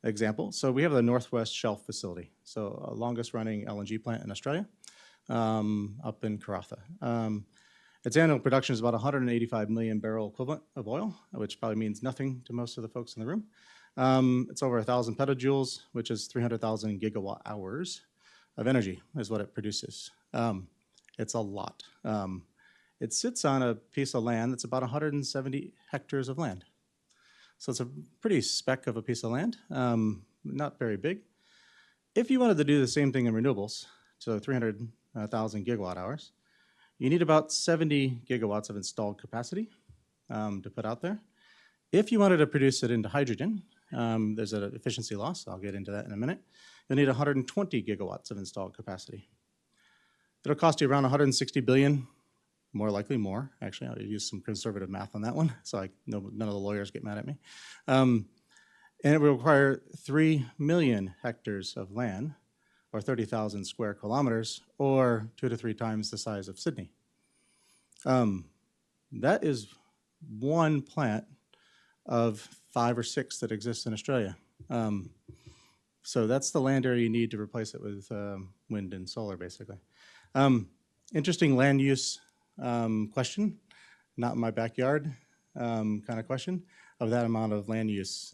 example. So we have the Northwest Shelf facility, so longest running LNG plant in Australia, up in Karratha. Its annual production is about 185 million barrel equivalent of oil, which probably means nothing to most of the folks in the room. It's over 1,000 petajoules, which is 300,000 gigawatt hours of energy is what it produces. It's a lot. It sits on a piece of land that's about 170 hectares of land. So it's a pretty speck of a piece of land, not very big. If you wanted to do the same thing in renewables, so 300,000 gigawatt hours, you need about 70 gigawatts of installed capacity to put out there. If you wanted to produce it into hydrogen, there's an efficiency loss. I'll get into that in a minute. You'll need 120 gigawatts of installed capacity. It'll cost you around 160 billion, more likely more. Actually, I'll use some conservative math on that one, so none of the lawyers get mad at me. And it will require 3 million hectares of land, or 30,000 square kilometers, or 2 to 3 times the size of Sydney. That is one plant of 5 or 6 that exist in Australia. So that's the land area you need to replace it with wind and solar, basically. Interesting land use question, not in my backyard kind of question of that amount of land use.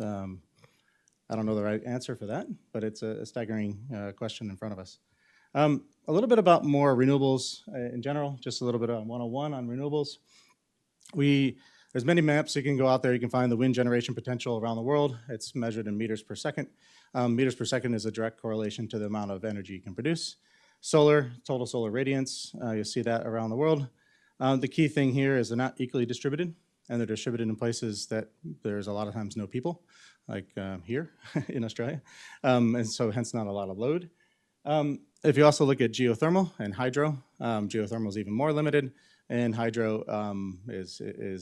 I don't know the right answer for that, but it's a staggering question in front of us. A little bit about more renewables in general, just a little bit on 101 on renewables. There's many maps you can go out there. You can find the wind generation potential around the world. It's measured in meters per second. Meters per second is a direct correlation to the amount of energy you can produce. Solar, total solar radiance, you'll see that around the world. The key thing here is they're not equally distributed, and they're distributed in places that there's a lot of times no people, like here in Australia, and so hence not a lot of load. If you also look at geothermal and hydro, geothermal is even more limited, and hydro is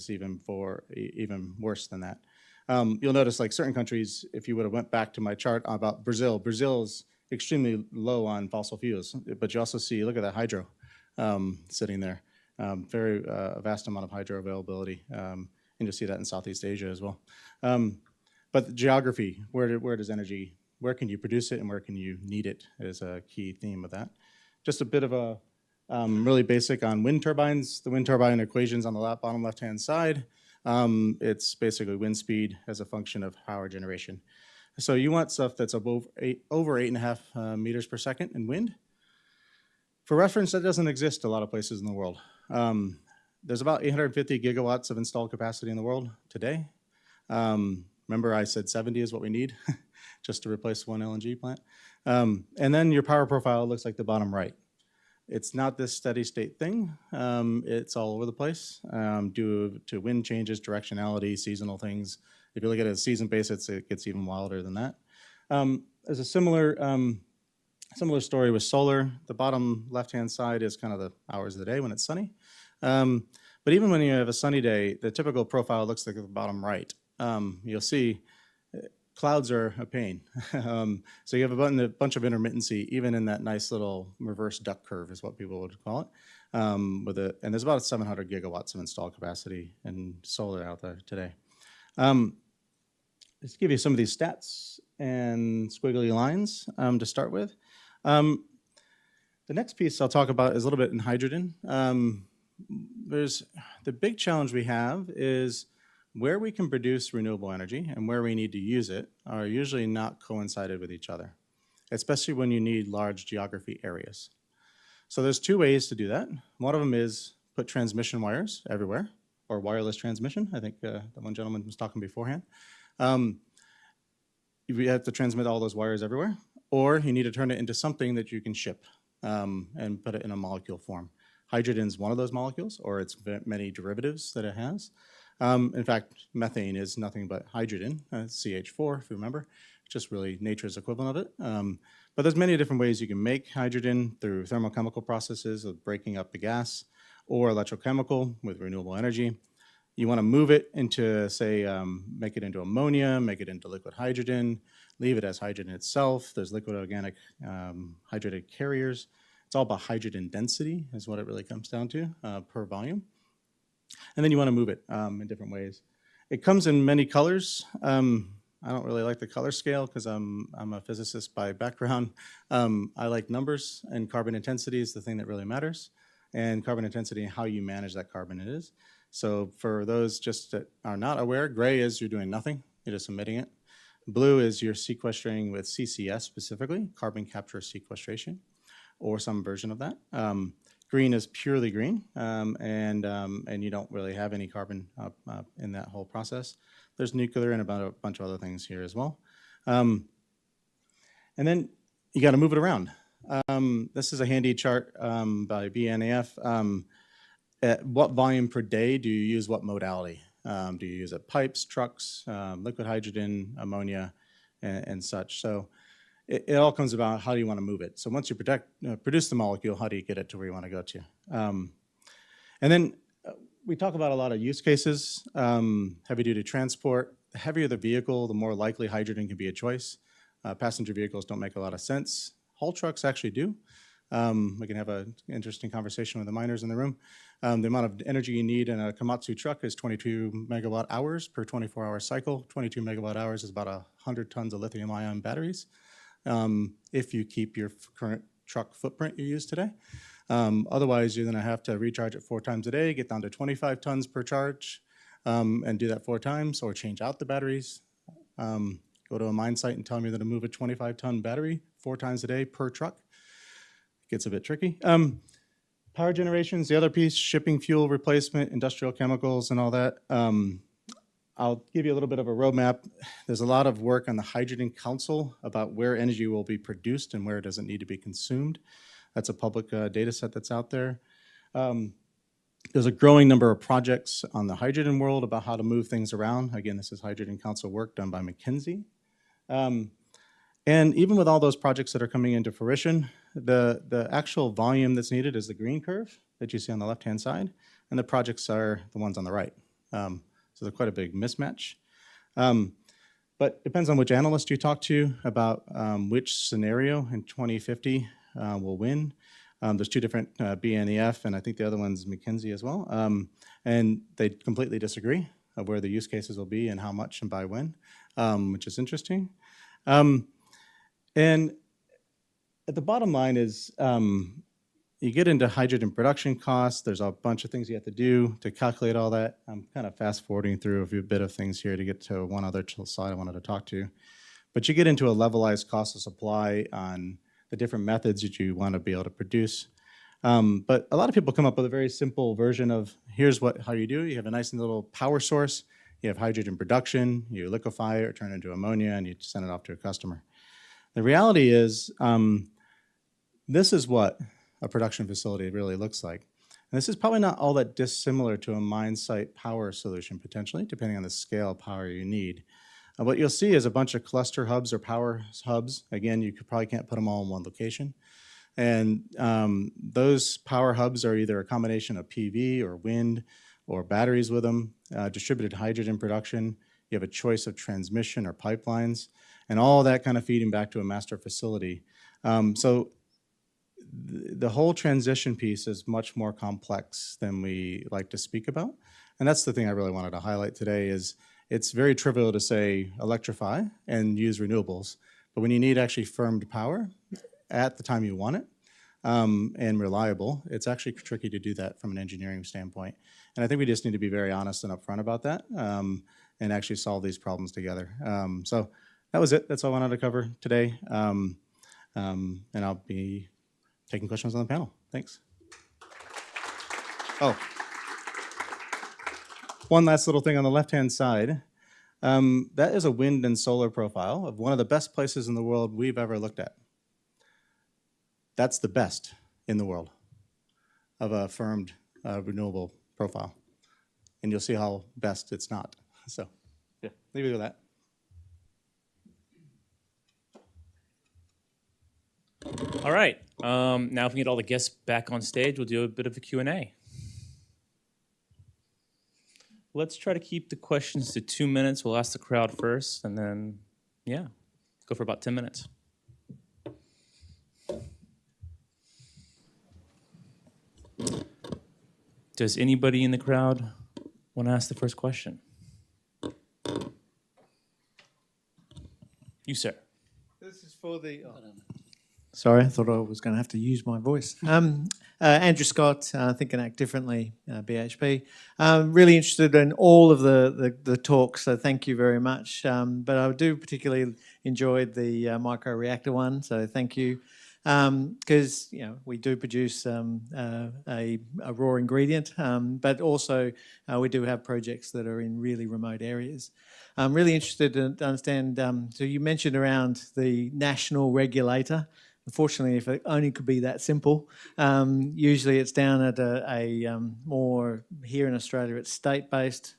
even worse than that. You'll notice like certain countries, if you would have went back to my chart about Brazil is extremely low on fossil fuels, but you also see, look at that hydro sitting there. Very vast amount of hydro availability, and you'll see that in Southeast Asia as well. But the geography, where does energy where can you produce it and where can you need it is a key theme of that. Just a bit of a really basic on wind turbines. The wind turbine equation's on the bottom left-hand side. It's basically wind speed as a function of power generation. So you want stuff that's over 8.5 meters per second in wind. For reference, that doesn't exist a lot of places in the world. There's about 850 gigawatts of installed capacity in the world today. Remember I said 70 is what we need just to replace one LNG plant. And then your power profile looks like the bottom right. It's not this steady state thing. It's all over the place due to wind changes, directionality, seasonal things. If you look at it as season basis, it gets even wilder than that. There's a similar story with solar. The bottom left-hand side is kind of the hours of the day when it's sunny. But even when you have a sunny day, the typical profile looks like the bottom right. You'll see clouds are a pain. So you have a bunch of intermittency, even in that nice little reverse duck curve is what people would call it. And there's about 700 gigawatts of installed capacity in solar out there today. Just to give you some of these stats and squiggly lines to start with. The next piece I'll talk about is a little bit in hydrogen. The big challenge we have is where we can produce renewable energy and where we need to use it are usually not coincided with each other, especially when you need large geography areas. So there's two ways to do that. One of them is put transmission wires everywhere, or wireless transmission. I think the one gentleman was talking beforehand. You have to transmit all those wires everywhere, or you need to turn it into something that you can ship and put it in a molecule form. Hydrogen's one of those molecules, or its many derivatives that it has. In fact, methane is nothing but hydrogen, CH4, if you remember, just really nature's equivalent of it. But there's many different ways you can make hydrogen through thermochemical processes of breaking up the gas, or electrochemical with renewable energy. You want to move it into, say, make it into ammonia, make it into liquid hydrogen, leave it as hydrogen itself. There's liquid organic hydrogen carriers. It's all about hydrogen density is what it really comes down to per volume. And then you want to move it in different ways. It comes in many colors. I don't really like the color scale because I'm a physicist by background. I like numbers, and carbon intensity is the thing that really matters. And carbon intensity and how you manage that carbon it is. So for those just that are not aware, gray is you're doing nothing, you're just emitting it. Blue is you're sequestering with CCS specifically, carbon capture sequestration, or some version of that. Green is purely green, and you don't really have any carbon in that whole process. There's nuclear and about a bunch of other things here as well. And then you got to move it around. This is a handy chart by BNAF. At what volume per day do you use what modality? Do you use it pipes, trucks, liquid hydrogen, ammonia, and such? So it all comes about how do you want to move it. So once you produce the molecule, how do you get it to where you want to go to? And then we talk about a lot of use cases, heavy-duty transport. The heavier the vehicle, the more likely hydrogen can be a choice. Passenger vehicles don't make a lot of sense. Haul trucks actually do. We can have an interesting conversation with the miners in the room. The amount of energy you need in a Komatsu truck is 22 megawatt hours per 24-hour cycle. 22 megawatt hours is about 100 tons of lithium-ion batteries if you keep your current truck footprint you use today. Otherwise, you're going to have to recharge it 4 times a day, get down to 25 tons per charge, and do that 4 times, or change out the batteries. Go to a mine site and tell me that to move a 25-ton battery 4 times a day per truck. Gets a bit tricky. Power generation is the other piece, shipping fuel replacement, industrial chemicals, and all that. I'll give you a little bit of a roadmap. There's a lot of work on the Hydrogen Council about where energy will be produced and where it doesn't need to be consumed. That's a public data set that's out there. There's a growing number of projects on the hydrogen world about how to move things around. Again, this is Hydrogen Council work done by McKinsey. And even with all those projects that are coming into fruition, the actual volume that's needed is the green curve that you see on the left-hand side, and the projects are the ones on the right. So they're quite a big mismatch. But it depends on which analyst you talk to about which scenario in 2050 will win. There's 2 different BNEF, and I think the other one's McKinsey as well. And they completely disagree of where the use cases will be and how much and by when, which is interesting. And at the bottom line is you get into hydrogen production costs. There's a bunch of things you have to do to calculate all that. I'm kind of fast forwarding through a bit of things here to get to one other slide I wanted to talk to. But you get into a levelized cost of supply on the different methods that you want to be able to produce. But a lot of people come up with a very simple version of here's how you do it. You have a nice little power source. You have hydrogen production. You liquefy it or turn it into ammonia, and you send it off to a customer. The reality is this is what a production facility really looks like. And this is probably not all that dissimilar to a mine site power solution, potentially, depending on the scale of power you need. What you'll see is a bunch of cluster hubs or power hubs. Again, you probably can't put them all in one location. And those power hubs are either a combination of PV or wind or batteries with them, distributed hydrogen production. You have a choice of transmission or pipelines, and all that kind of feeding back to a master facility. So the whole transition piece is much more complex than we like to speak about. And that's the thing I really wanted to highlight today is it's very trivial to say electrify and use renewables. But when you need actually firmed power at the time you want it and reliable, it's actually tricky to do that from an engineering standpoint. And I think we just need to be very honest and upfront about that and actually solve these problems together. So that was it. That's all I wanted to cover today. And I'll be taking questions on the panel. Thanks. Oh, one last little thing on the left-hand side. That is a wind and solar profile of one of the best places in the world we've ever looked at. That's the best in the world of a firmed renewable profile. And you'll see how best it's not. So, yeah, leave it with that. All right. Now if we get all the guests back on stage, we'll do a bit of a Q&A. Let's try to keep the questions to 2 minutes. We'll ask the crowd first, and then, yeah, go for about 10 minutes. Does anybody in the crowd want to ask the first question? You, sir. This is for the... Sorry, I thought I was going to have to use my voice. Andrew Scott, Think and Act Differently, BHP. Really interested in all of the talks, so thank you very much. But I do particularly enjoyed the microreactor one, so thank you. Because we do produce a raw ingredient, but also we do have projects that are in really remote areas. I'm really interested to understand, so you mentioned around the national regulator. Unfortunately, if it only could be that simple, usually it's down at a more, here in Australia it's state-based,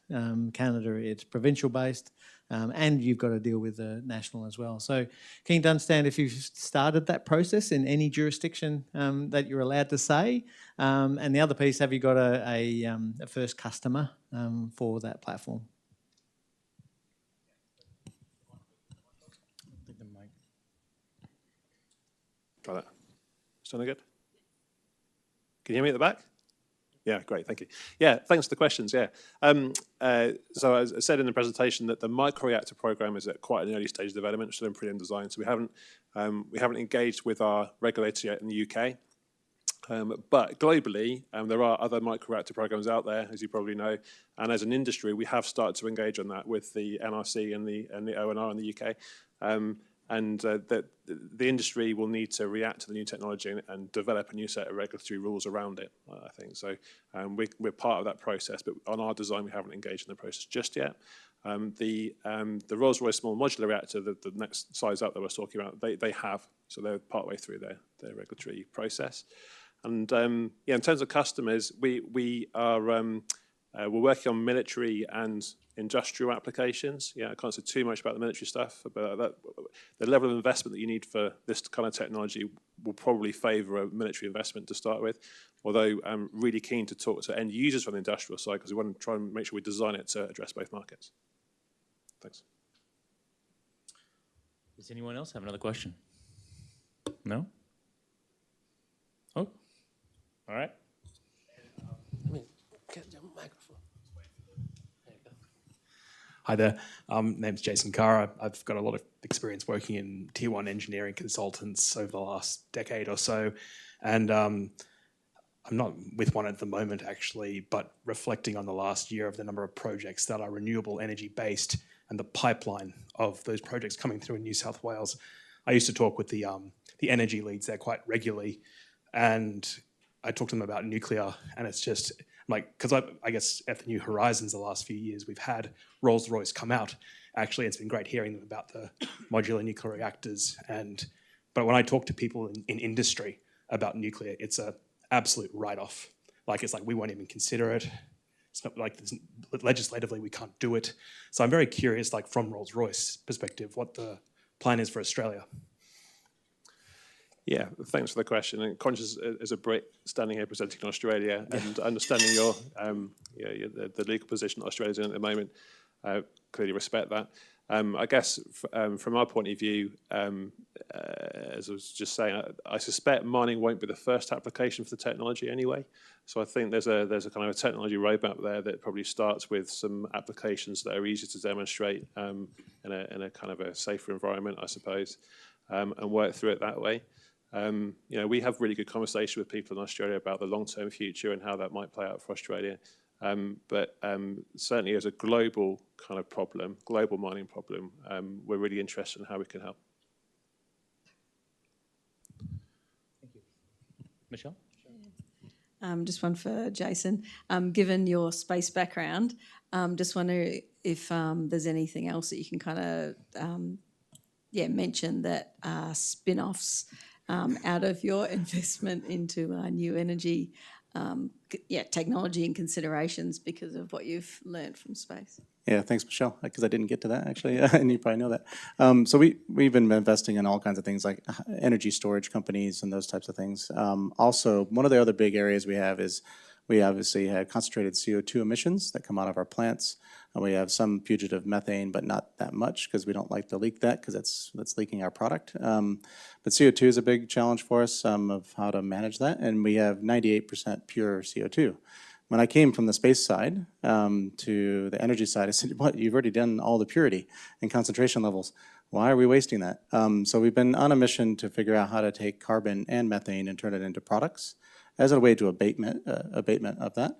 Canada it's provincial-based, and you've got to deal with the national as well. So keen to understand if you've started that process in any jurisdiction that you're allowed to say, and the other piece, have you got a first customer for that platform? Try that. Sound good? Can you hear me at the back? Yeah, great, thank you. Yeah, thanks for the questions, yeah. So as I said in the presentation that the microreactor program is at quite an early stage of development, still in pre-end design, so we haven't engaged with our regulator yet in the UK. But globally, there are other microreactor programs out there, as you probably know, and as an industry, we have started to engage on that with the NRC and the ONR in the UK. And that the industry will need to react to the new technology and develop a new set of regulatory rules around it, I think. So we're part of that process, but on our design, we haven't engaged in the process just yet. The Rolls-Royce small modular reactor, the next size up that I was talking about, they have, so they're partway through their regulatory process. And yeah, in terms of customers, we're working on military and industrial applications. Yeah, I can't say too much about the military stuff, but the level of investment that you need for this kind of technology will probably favour a military investment to start with, although I'm really keen to talk to end users from the industrial side because we want to try and make sure we design it to address both markets. Thanks. Does anyone else have another question? No? Oh, all right. Get the microphone. Hi there. Name's Jason Kara. I've got a lot of experience working in tier one engineering consultants over the last decade or so. And I'm not with one at the moment, actually, but reflecting on the last year of the number of projects that are renewable energy based and the pipeline of those projects coming through in New South Wales. I used to talk with the energy leads there quite regularly, and I talked to them about nuclear, and it's just like, because I guess at the New Horizons the last few years, we've had Rolls-Royce come out. Actually, it's been great hearing them about the modular nuclear reactors. But when I talk to people in industry about nuclear, it's a absolute write-off. Like, it's like, we won't even consider it. It's not like legislatively we can't do it. So I'm very curious, like from Rolls-Royce perspective, what the plan is for Australia. Yeah, thanks for the question. And conscious as a Brit standing here presenting in Australia and understanding your the legal position that Australia's in at the moment, clearly respect that. I guess from our point of view, as I was just saying, I suspect mining won't be the first application for the technology anyway. So I think there's a kind of a technology roadmap there that probably starts with some applications that are easier to demonstrate in a kind of a safer environment, I suppose, and work through it that way. We have really good conversation with people in Australia about the long-term future and how that might play out for Australia. But certainly as a global kind of problem, global mining problem, we're really interested in how we can help. Thank you. Michelle? Just one for Jason. Given your space background, just wonder if there's anything else that you can kind of mention that are spin-offs out of your investment into new energy, technology and considerations because of what you've learned from space. Yeah, thanks, Michelle, because I didn't get to that, actually, and you probably know that. So we've been investing in all kinds of things like energy storage companies and those types of things. Also, one of the other big areas we have is we obviously have concentrated CO2 emissions that come out of our plants. And we have some fugitive methane, but not that much because we don't like to leak that because that's leaking our product. But CO2 is a big challenge for us of how to manage that, and we have 98% pure CO2. When I came from the space side to the energy side, I said, what, you've already done all the purity and concentration levels. Why are we wasting that? So we've been on a mission to figure out how to take carbon and methane and turn it into products as a way to abatement of that.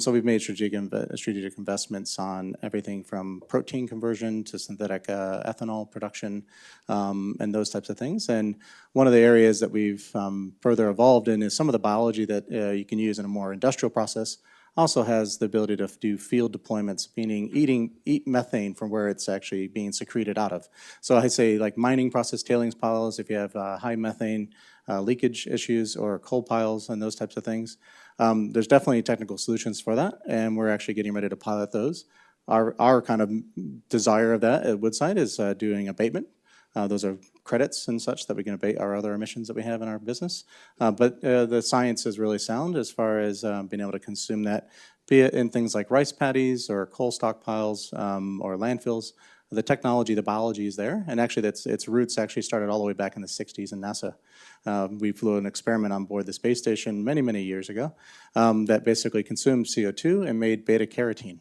So we've made strategic investments on everything from protein conversion to synthetic ethanol production and those types of things. And one of the areas that we've further evolved in is some of the biology that you can use in a more industrial process also has the ability to do field deployments, meaning eat methane from where it's actually being secreted out of. So I say like mining process tailings piles, if you have high methane leakage issues or coal piles and those types of things. There's definitely technical solutions for that, and we're actually getting ready to pilot those. Our kind of desire of that at Woodside is doing abatement. Those are credits and such that we can abate our other emissions that we have in our business. But the science is really sound as far as being able to consume that, be it in things like rice paddies or coal stockpiles or landfills. The technology, the biology is there, and actually its roots actually started all the way back in the 60s in NASA. We flew an experiment on board the space station many, many years ago that basically consumed CO2 and made beta-carotene.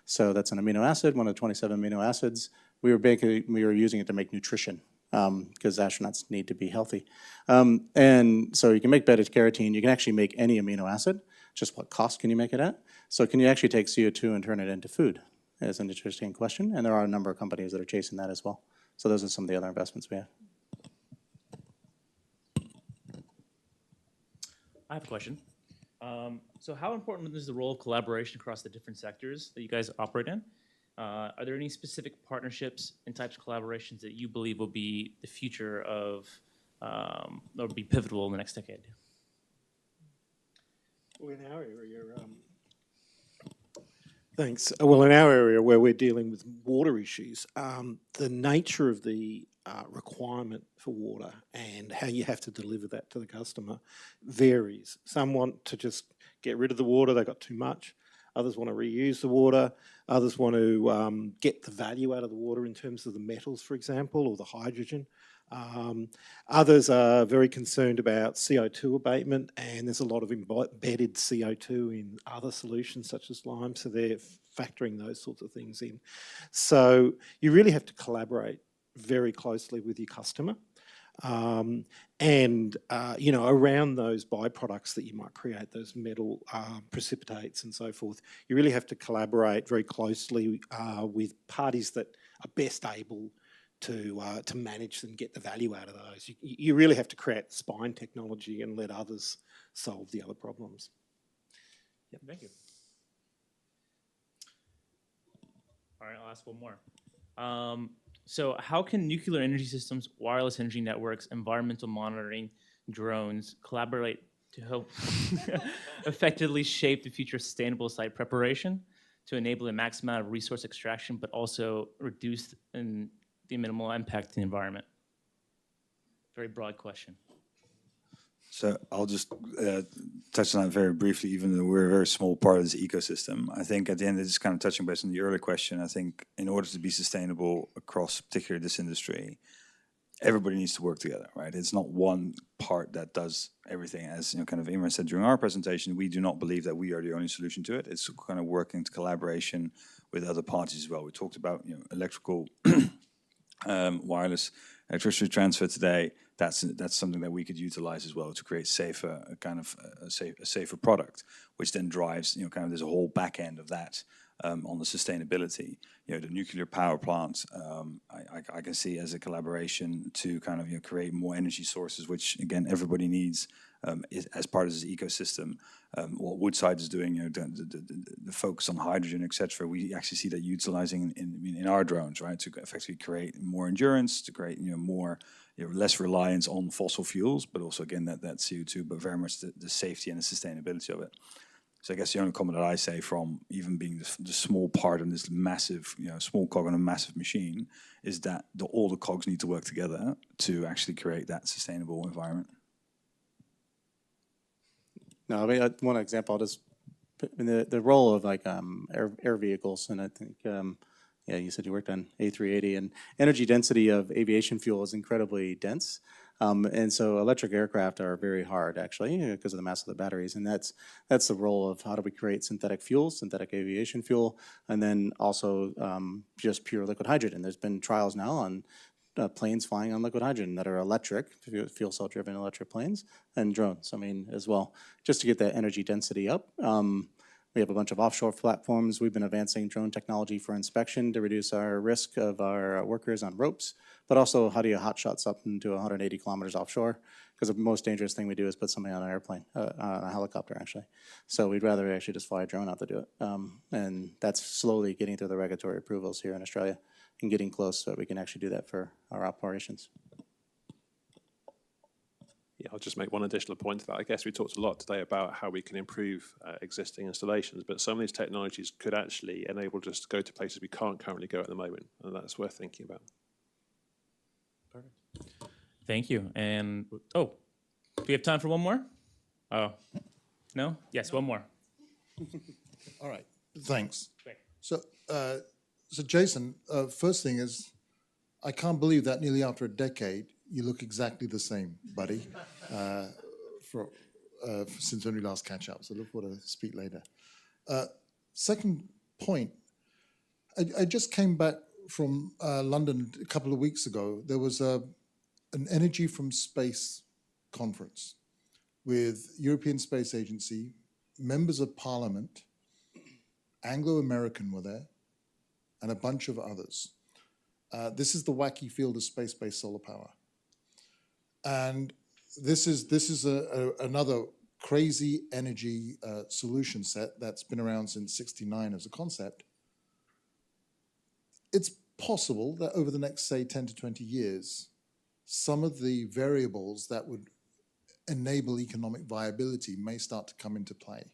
So that's an amino acid, one of the 27 amino acids. We were using it to make nutrition because astronauts need to be healthy. And so you can make beta-carotene. You can actually make any amino acid. Just what cost can you make it at? So can you actually take CO2 and turn it into food? Is an interesting question, and there are a number of companies that are chasing that as well. So those are some of the other investments we have. I have a question. So how important is the role of collaboration across the different sectors that you guys operate in? Are there any specific partnerships and types of collaborations that you believe will be the future of, or be pivotal in the next decade? Well, in our area, thanks. Well, in our area where we're dealing with water issues, the nature of the requirement for water and how you have to deliver that to the customer varies. Some want to just get rid of the water, they've got too much. Others want to reuse the water. Others want to get the value out of the water in terms of the metals, for example, or the hydrogen. Others are very concerned about CO2 abatement, and there's a lot of embedded CO2 in other solutions such as lime, so they're factoring those sorts of things in. So you really have to collaborate very closely with your customer. You know, around those byproducts that you might create, those metal precipitates and so forth, you really have to collaborate very closely with parties that are best able to manage and get the value out of those. You really have to create spine technology and let others solve the other problems. Yep. Thank you. All right, I'll ask one more. So how can nuclear energy systems, wireless energy networks, environmental monitoring, drones collaborate to help effectively shape the future sustainable site preparation to enable a maximum amount of resource extraction, but also reduce the minimal impact to the environment? Very broad question. So I'll just touch on that very briefly, even though we're a very small part of this ecosystem. I think at the end, it's kind of touching base on the earlier question. I think in order to be sustainable across particularly this industry, everybody needs to work together, right? It's not one part that does everything. As you know, kind of Imran said during our presentation, we do not believe that we are the only solution to it. It's kind of working to collaboration with other parties as well. We talked about, you know, electrical, wireless electricity transfer today. That's something that we could utilize as well to create safer, a safer product, which then drives, you know, kind of there's a whole back end of that on the sustainability. You know, the nuclear power plant, I can see as a collaboration to kind of, you know, create more energy sources, which again everybody needs as part of this ecosystem. What Woodside is doing, you know, the focus on hydrogen, etc. We actually see that utilizing in our drones, right, to effectively create more endurance, to create, you know, more, you know, less reliance on fossil fuels, but also again that CO2, but very much the safety and the sustainability of it. So I guess the only comment that I say from even being the small part in this massive, you know, small cog on a massive machine is that all the cogs need to work together to actually create that sustainable environment. No, I mean, one example, I'll just put in the role of like air vehicles, and I think, yeah, you said you worked on A380, and energy density of aviation fuel is incredibly dense. And so electric aircraft are very hard, actually, because of the mass of the batteries. And that's the role of how do we create synthetic fuels, synthetic aviation fuel, and then also just pure liquid hydrogen. There's been trials now on planes flying on liquid hydrogen that are electric, fuel cell driven electric planes, and drones, I mean, as well, just to get that energy density up. We have a bunch of offshore platforms. We've been advancing drone technology for inspection to reduce our risk of our workers on ropes, but also how do you hot shots up into 180 kilometers offshore? Because the most dangerous thing we do is put somebody on an airplane, on a helicopter, actually. So we'd rather actually just fly a drone out to do it. And that's slowly getting through the regulatory approvals here in Australia and getting close so that we can actually do that for our operations. Yeah, I'll just make one additional point to that. I guess we talked a lot today about how we can improve existing installations, but some of these technologies could actually enable us to go to places we can't currently go at the moment, and that's worth thinking about. Perfect. Thank you. And, oh, do we have time for one more? Oh, no? Yes, one more. All right, thanks. Great. So Jason, first thing is, I can't believe that nearly after a decade, you look exactly the same, buddy, since when we last catch up. So look forward to speak later. Second point, I just came back from London a couple of weeks ago. There was an Energy from Space conference with European Space Agency, members of Parliament, Anglo-American were there, and a bunch of others. This is the wacky field of space-based solar power. And this is another crazy energy solution set that's been around since '69 as a concept. It's possible that over the next, say, 10 to 20 years, some of the variables that would enable economic viability may start to come into play.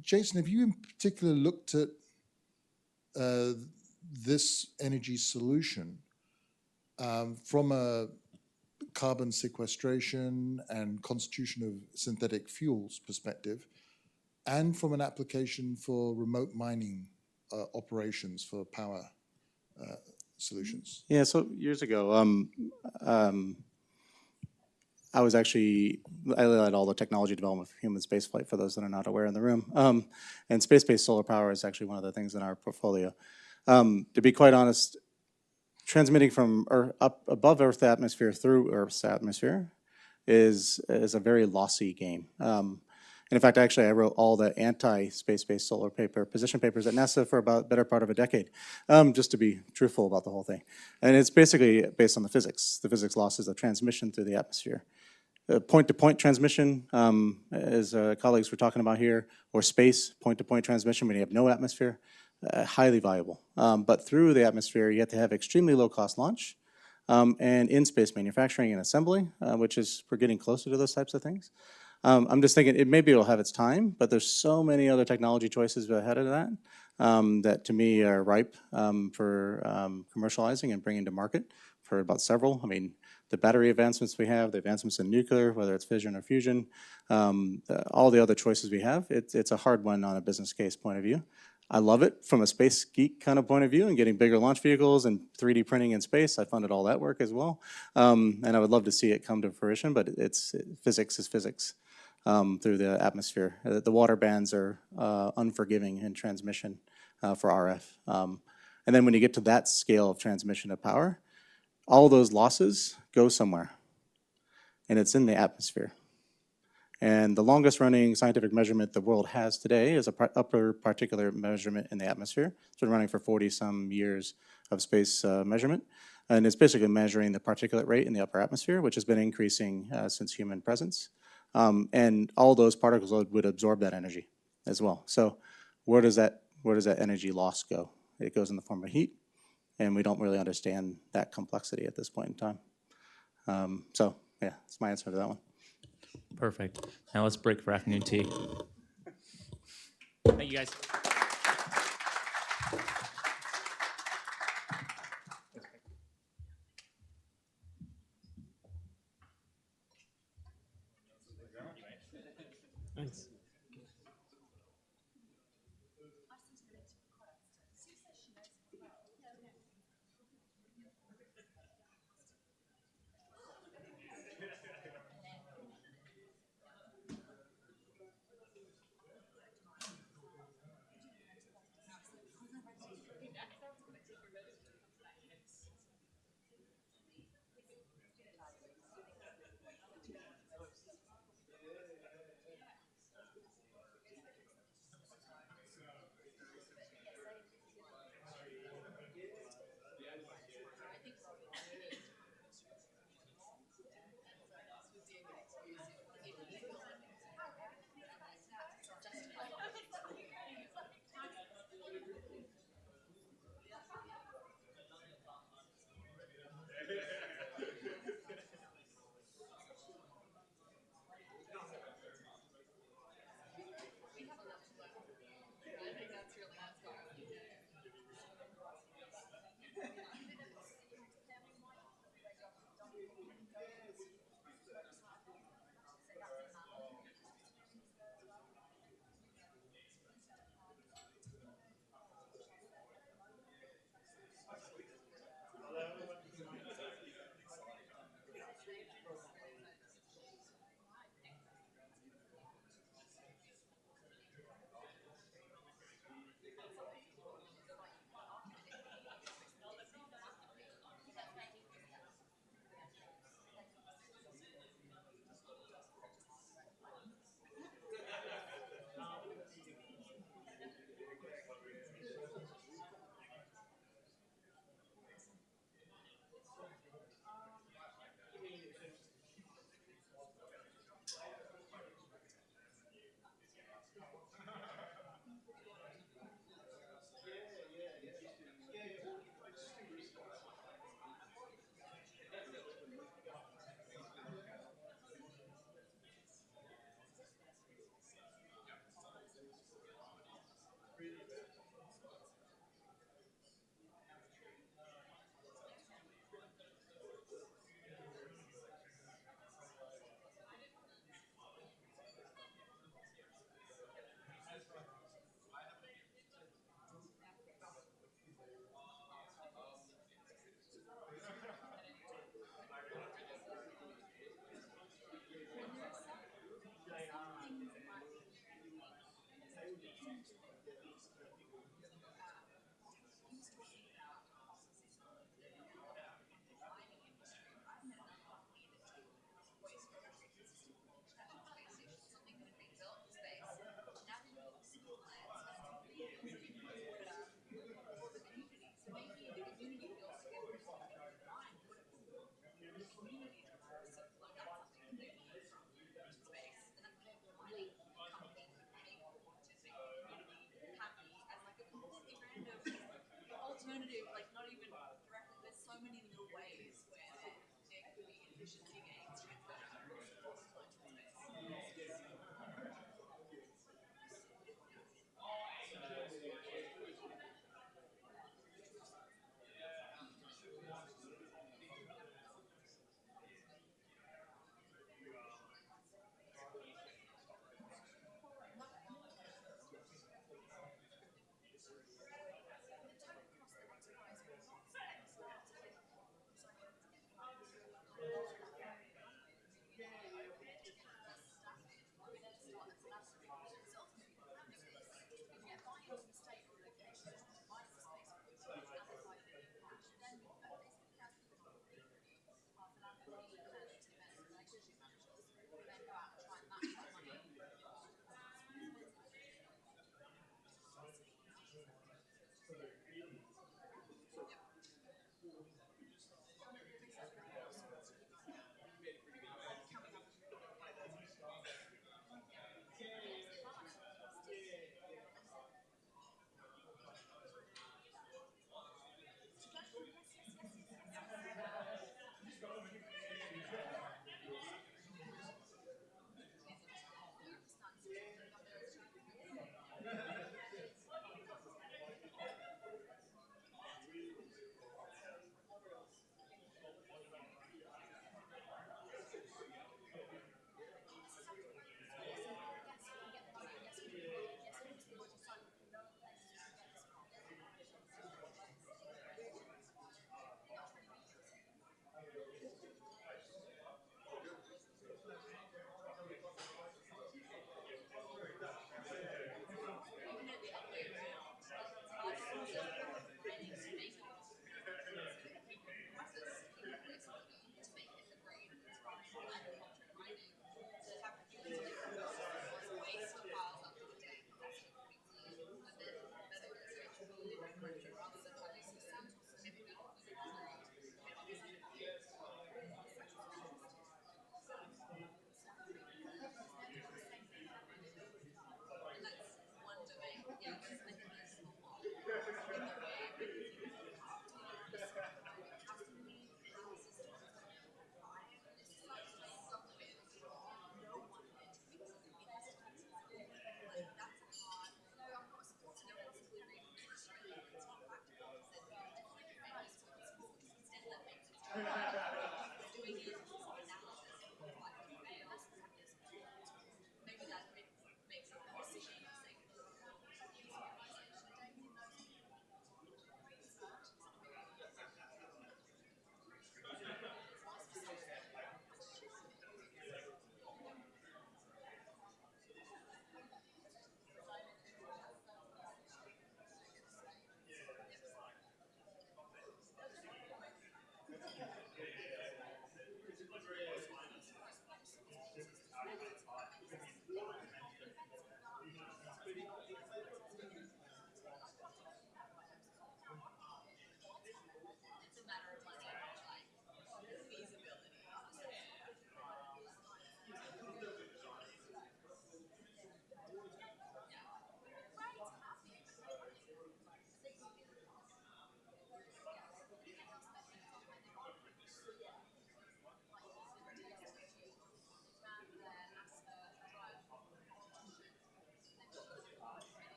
Jason, have you in particular looked at this energy solution from a carbon sequestration and constitution of synthetic fuels perspective, and from an application for remote mining operations for power solutions? Yeah, so years ago, I was actually, I led all the technology development for human spaceflight, for those that are not aware in the room. And space-based solar power is actually one of the things in our portfolio. To be quite honest, transmitting from up above Earth's atmosphere through Earth's atmosphere is a very lossy game. And in fact, actually, I wrote all the anti-space-based solar position papers at NASA for about better part of a decade, just to be truthful about the whole thing. And it's basically based on the physics losses of transmission through the atmosphere. Point-to-point transmission, as colleagues were talking about here, or space point-to-point transmission when you have no atmosphere, highly viable. But through the atmosphere, you have to have extremely low-cost launch, and in-space manufacturing and assembly, which is, we're getting closer to those types of things. I'm just thinking maybe it'll have its time, but there's so many other technology choices ahead of that that to me are ripe for commercializing and bringing to market for about several. I mean, the battery advancements we have, the advancements in nuclear, whether it's fission or fusion, all the other choices we have, it's a hard one on a business case point of view. I love it from a space geek kind of point of view and getting bigger launch vehicles and 3D printing in space. I funded all that work as well. And I would love to see it come to fruition, but physics is physics through the atmosphere. The water bands are unforgiving in transmission for RF. And then when you get to that scale of transmission of power, all those losses go somewhere, and it's in the atmosphere. And the longest running scientific measurement the world has today is upper particulate measurement in the atmosphere. It's been running for 40-some years of space measurement. And it's basically measuring the particulate rate in the upper atmosphere, which has been increasing since human presence. And all those particles would absorb that energy as well. So where does that energy loss go? It goes in the form of heat, and we don't really understand that complexity at this point in time. So yeah, that's my answer to that one. Perfect. Now let's break for afternoon tea. Thank you, guys. Thanks.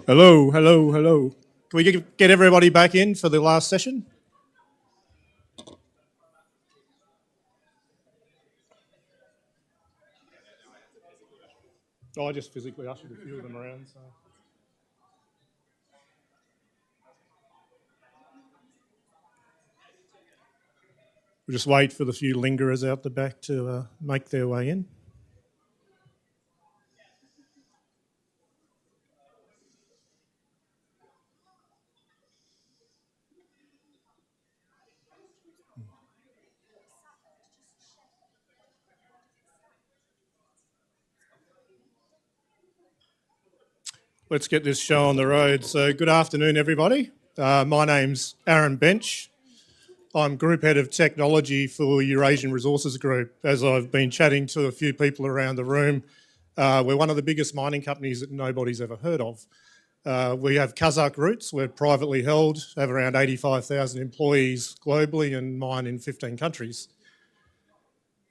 Hello, hello, hello. Can we get everybody back in for the last session? Oh, I just physically ushered a few of them around. So. We'll just wait for the few lingerers out the back to make their way in. Let's get this show on the road. So good afternoon, everybody. My name's Aaron Bench. I'm Group Head of Technology for Eurasian Resources Group. As I've been chatting to a few people around the room, we're one of the biggest mining companies that nobody's ever heard of. We have Kazakh roots. We're privately held, have around 85,000 employees globally and mine in 15 countries.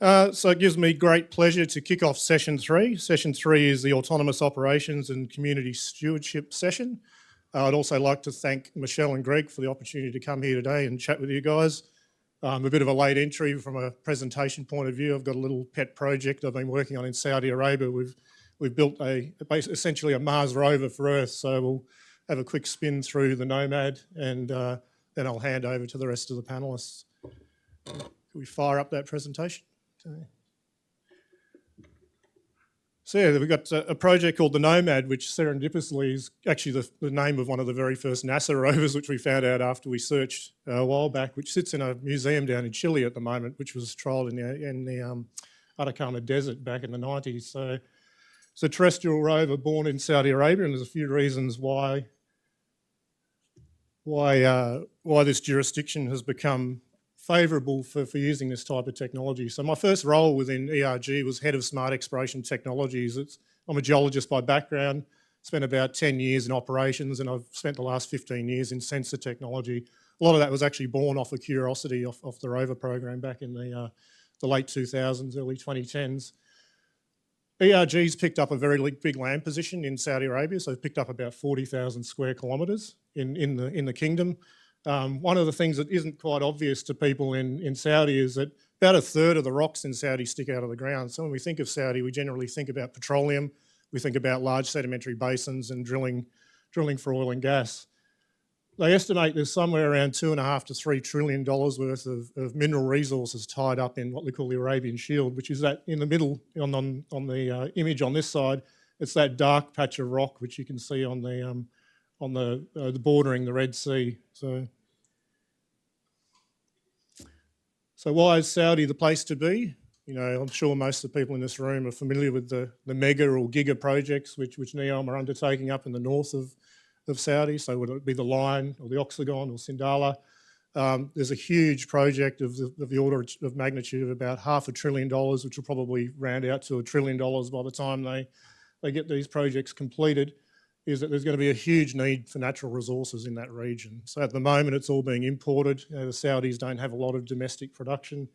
So it gives me great pleasure to kick off session 3. Session 3 is the Autonomous Operations and Community Stewardship session. I'd also like to thank Michelle and Greg for the opportunity to come here today and chat with you guys. I'm a bit of a late entry from a presentation point of view. I've got a little pet project I've been working on in Saudi Arabia. We've built essentially a Mars rover for Earth, so we'll have a quick spin through the Nomad and then I'll hand over to the rest of the panellists. Can we fire up that presentation? So yeah, we've got a project called the Nomad, which serendipitously is actually the name of one of the very first NASA rovers, which we found out after we searched a while back, which sits in a museum down in Chile at the moment, which was trialled in the Atacama Desert back in the 90s. So it's a terrestrial rover born in Saudi Arabia, and there's a few reasons why this jurisdiction has become favourable for using this type of technology. So my first role within ERG was Head of Smart Exploration Technologies. I'm a geologist by background, spent about 10 years in operations, and I've spent the last 15 years in sensor technology. A lot of that was actually born off of curiosity off the rover program back in the late 2000s, early 2010s. ERG's picked up a very big land position in Saudi Arabia, so picked up about 40,000 square kilometres in the kingdom. One of the things that isn't quite obvious to people in Saudi is that about a third of the rocks in Saudi stick out of the ground. So when we think of Saudi, we generally think about petroleum, we think about large sedimentary basins and drilling for oil and gas. They estimate there's somewhere around $2.5 to $3 trillion worth of mineral resources tied up in what they call the Arabian Shield, which is that in the middle on the image on this side. It's that dark patch of rock which you can see on the bordering the Red Sea. So why is Saudi the place to be? You know, I'm sure most of the people in this room are familiar with the mega or giga projects which NEOM are undertaking up in the north of Saudi. So would it be the Line or the Oxagon or Sindala? There's a huge project of the order of magnitude of about $500 billion, which will probably round out to $1 trillion by the time they get these projects completed, is that there's going to be a huge need for natural resources in that region. So at the moment, it's all being imported. You know, the Saudis don't have a lot of domestic production.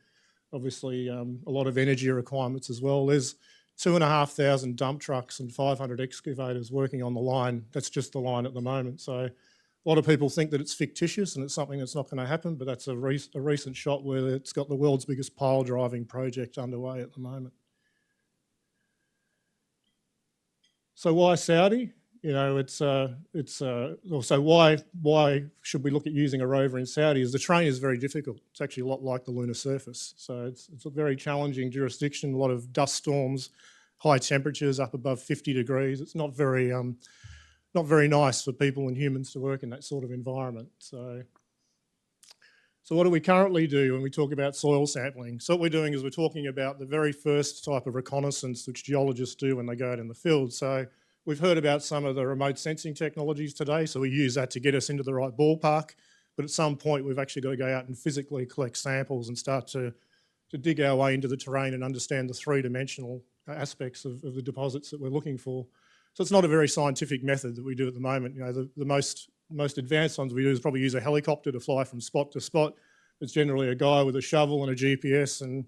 Obviously, a lot of energy requirements as well. There's 2,500 dump trucks and 500 excavators working on the line. That's just the line at the moment. So a lot of people think that it's fictitious and it's something that's not going to happen, but that's a recent shot where it's got the world's biggest pile driving project underway at the moment. So why Saudi? You know, also why should we look at using a rover in Saudi? Is the terrain is very difficult. It's actually a lot like the lunar surface. So it's a very challenging jurisdiction, a lot of dust storms, high temperatures up above 50 degrees. It's not very nice for people and humans to work in that sort of environment. So what do we currently do when we talk about soil sampling? So what we're doing is we're talking about the very first type of reconnaissance which geologists do when they go out in the field. So we've heard about some of the remote sensing technologies today, so we use that to get us into the right ballpark. But at some point, we've actually got to go out and physically collect samples and start to dig our way into the terrain and understand the three-dimensional aspects of the deposits that we're looking for. So it's not a very scientific method that we do at the moment. You know, the most advanced ones we do is probably use a helicopter to fly from spot to spot. It's generally a guy with a shovel and a GPS and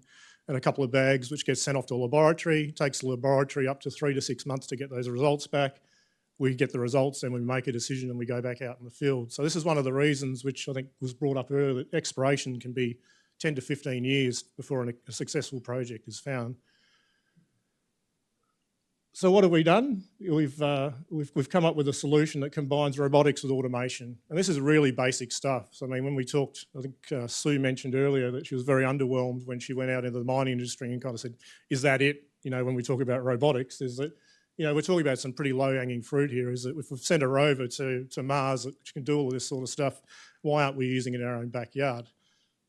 a couple of bags, which gets sent off to a laboratory. It takes the laboratory up to 3 to 6 months to get those results back. We get the results, then we make a decision and we go back out in the field. So this is one of the reasons, which I think was brought up earlier, that exploration can be 10 to 15 years before a successful project is found. So what have we done? We've come up with a solution that combines robotics with automation. And this is really basic stuff. So I mean, when we talked, I think Sue mentioned earlier that she was very underwhelmed when she went out into the mining industry and kind of said, is that it? You know, when we talk about robotics, is that, you know, we're talking about some pretty low-hanging fruit here, is that if we've sent a rover to Mars, which can do all of this sort of stuff, why aren't we using it in our own backyard?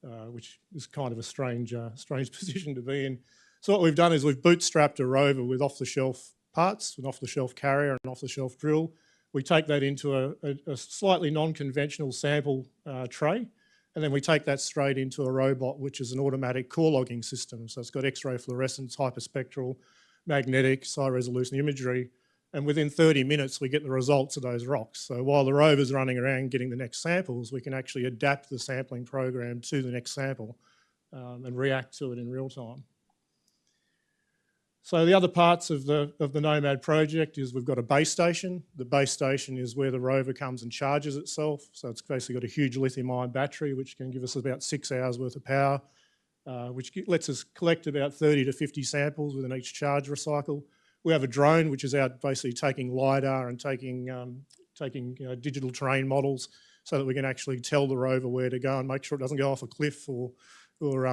Which is kind of a strange position to be in. So what we've done is we've bootstrapped a rover with off-the-shelf parts, an off-the-shelf carrier, an off-the-shelf drill. We take that into a slightly non-conventional sample tray, and then we take that straight into a robot, which is an automatic core logging system. So it's got X-ray fluorescence, hyperspectral, magnetic, high-resolution imagery, and within 30 minutes we get the results of those rocks. So while the rover's running around getting the next samples, we can actually adapt the sampling program to the next sample and react to it in real time. So the other parts of the Nomad project is we've got a base station. The base station is where the rover comes and charges itself. So it's basically got a huge lithium-ion battery, which can give us about 6 hours worth of power, which lets us collect about 30 to 50 samples within each charge recycle. We have a drone, which is out basically taking LiDAR and taking digital terrain models so that we can actually tell the rover where to go and make sure it doesn't go off a cliff or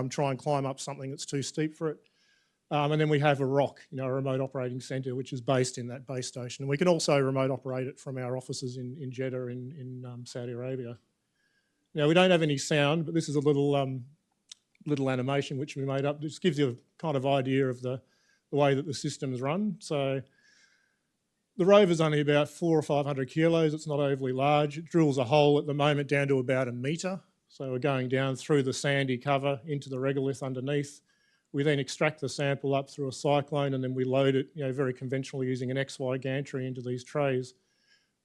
try and climb up something that's too steep for it. And then we have a ROC, you know, a remote operating centre, which is based in that base station. And we can also remote operate it from our offices in Jeddah in Saudi Arabia. Now, we don't have any sound, but this is a little animation which we made up. This gives you a kind of idea of the way that the system's run. So the rover's only about 400 or 500 kilos. It's not overly large. It drills a hole at the moment down to about 1 metre. So we're going down through the sandy cover into the regolith underneath. We then extract the sample up through a cyclone and then we load it, you know, very conventionally using an XY gantry into these trays.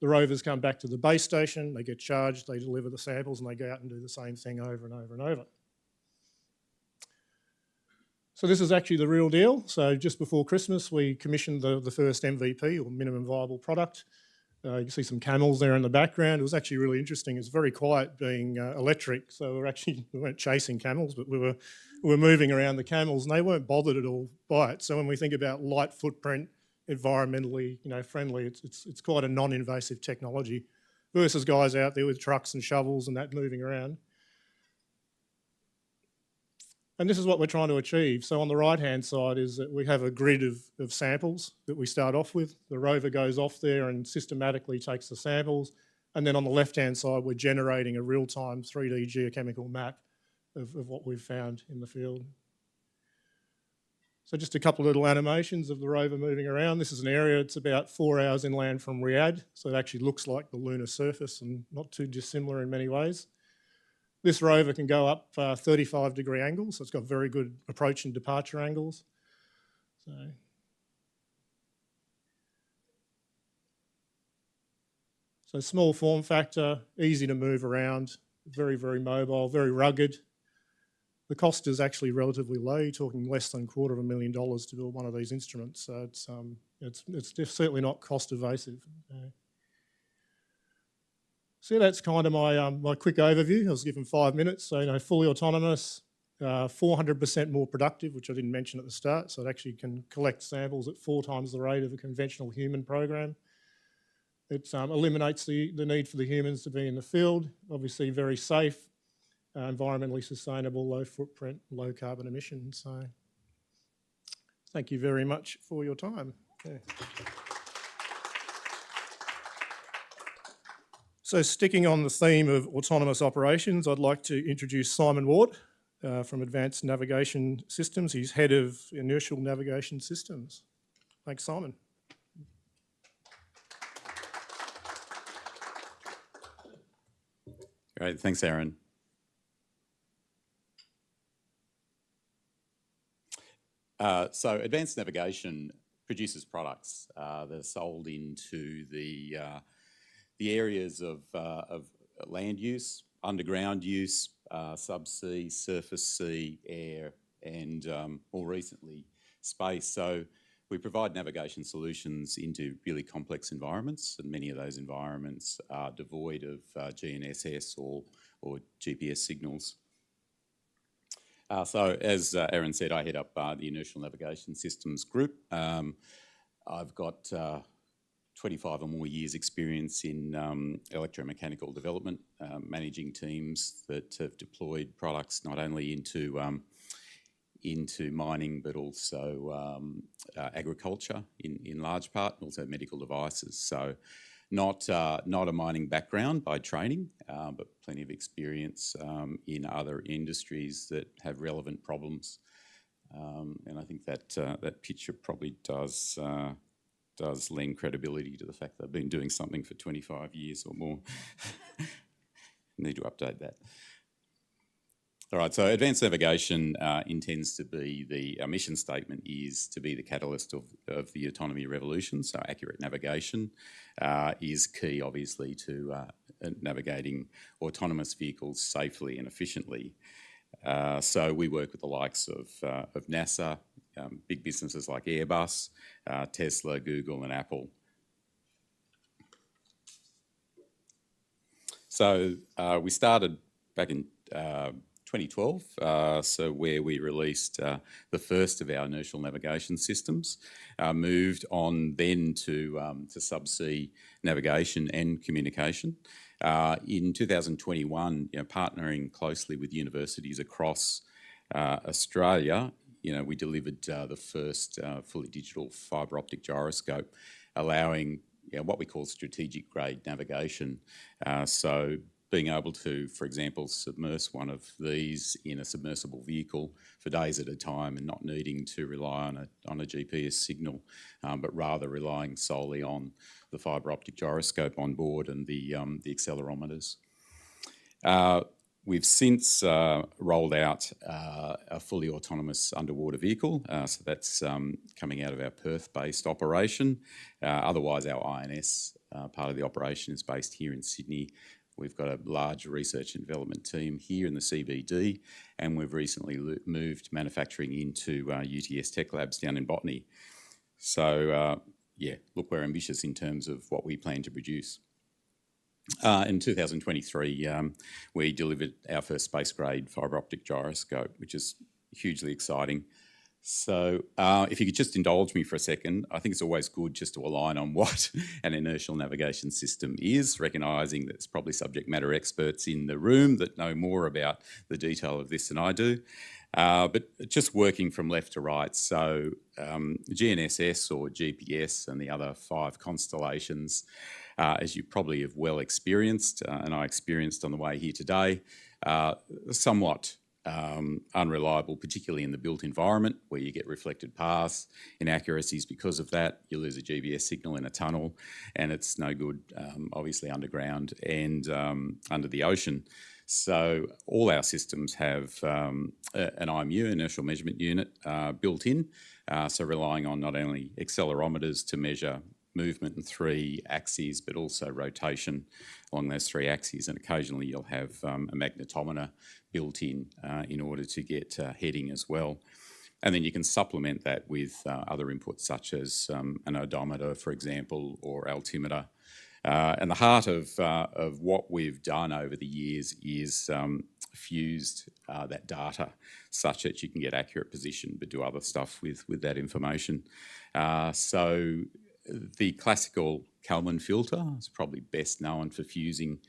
The rovers come back to the base station, they get charged, they deliver the samples and they go out and do the same thing over and over and over. So this is actually the real deal. So just before Christmas, we commissioned the first MVP, or minimum viable product. You can see some camels there in the background. It was actually really interesting. It's very quiet being electric. So we weren't chasing camels, but we were moving around the camels and they weren't bothered at all by it. So when we think about light footprint, environmentally, you know, friendly, it's quite a non-invasive technology versus guys out there with trucks and shovels and that moving around. And this is what we're trying to achieve. So on the right-hand side is that we have a grid of samples that we start off with. The rover goes off there and systematically takes the samples. And then on the left-hand side, we're generating a real-time 3D geochemical map of what we've found in the field. So just a couple of little animations of the rover moving around. This is an area, it's about 4 hours inland from Riyadh, so it actually looks like the lunar surface and not too dissimilar in many ways. This rover can go up 35-degree angles, so it's got very good approach and departure angles. So small form factor, easy to move around, very, very mobile, very rugged. The cost is actually relatively low. You're talking less than $250,000 to build one of these instruments. So it's certainly not cost evasive. So that's kind of my quick overview. I was given 5 minutes. So fully autonomous, 400% more productive, which I didn't mention at the start. So it actually can collect samples at 4 times the rate of a conventional human program. It eliminates the need for the humans to be in the field. Obviously very safe, environmentally sustainable, low footprint, low carbon emissions. So thank you very much for your time. Yeah. So sticking on the theme of autonomous operations, I'd like to introduce Simon Ward from Advanced Navigation Systems. He's Head of Inertial Navigation Systems. Thanks, Simon. Great, thanks, Aaron. So advanced navigation produces products that are sold into the areas of land use, underground use, subsea, surface sea, air, and more recently, space. So we provide navigation solutions into really complex environments, and many of those environments are devoid of GNSS or GPS signals. So as Aaron said, I head up the Inertial Navigation Systems group. I've got 25 or more years experience in electromechanical development, managing teams that have deployed products not only into mining but also agriculture in large part, and also medical devices. So not a mining background by training, but plenty of experience in other industries that have relevant problems. And I think that picture probably does lend credibility to the fact that I've been doing something for 25 years or more. Need to update that. All right, so advanced navigation intends to be our mission statement is to be the catalyst of the autonomy revolution. So accurate navigation is key, obviously, to navigating autonomous vehicles safely and efficiently. So we work with the likes of NASA, big businesses like Airbus, Tesla, Google, and Apple. So we started back in 2012, so where we released the first of our inertial navigation systems, moved on then to subsea navigation and communication. In 2021, partnering closely with universities across Australia, we delivered the first fully digital fibre optic gyroscope, allowing what we call strategic grade navigation. So being able to, for example, submerge one of these in a submersible vehicle for days at a time and not needing to rely on a GPS signal, but rather relying solely on the fibre optic gyroscope on board and the accelerometers. We've since rolled out a fully autonomous underwater vehicle, so that's coming out of our Perth-based operation. Otherwise, our INS part of the operation is based here in Sydney. We've got a large research and development team here in the CBD, and we've recently moved manufacturing into UTS Tech Labs down in Botany. So, look, we're ambitious in terms of what we plan to produce. In 2023, we delivered our first space-grade fibre optic gyroscope, which is hugely exciting. So if you could just indulge me for a second, I think it's always good just to align on what an inertial navigation system is, recognising that there's probably subject matter experts in the room that know more about the detail of this than I do. But just working from left to right, so GNSS or GPS and the other 5 constellations, as you probably have well experienced, and I experienced on the way here today, somewhat unreliable, particularly in the built environment where you get reflected paths, inaccuracies because of that. You lose a GPS signal in a tunnel, and it's no good, obviously, underground and under the ocean. So all our systems have an IMU, inertial measurement unit, built in, so relying on not only accelerometers to measure movement in 3 axes, but also rotation along those 3 axes, and occasionally you'll have a magnetometer built in order to get heading as well. And then you can supplement that with other inputs such as an odometer, for example, or altimeter. And the heart of what we've done over the years is fused that data such that you can get accurate position but do other stuff with that information. So the classical Kalman filter is probably best known for fusing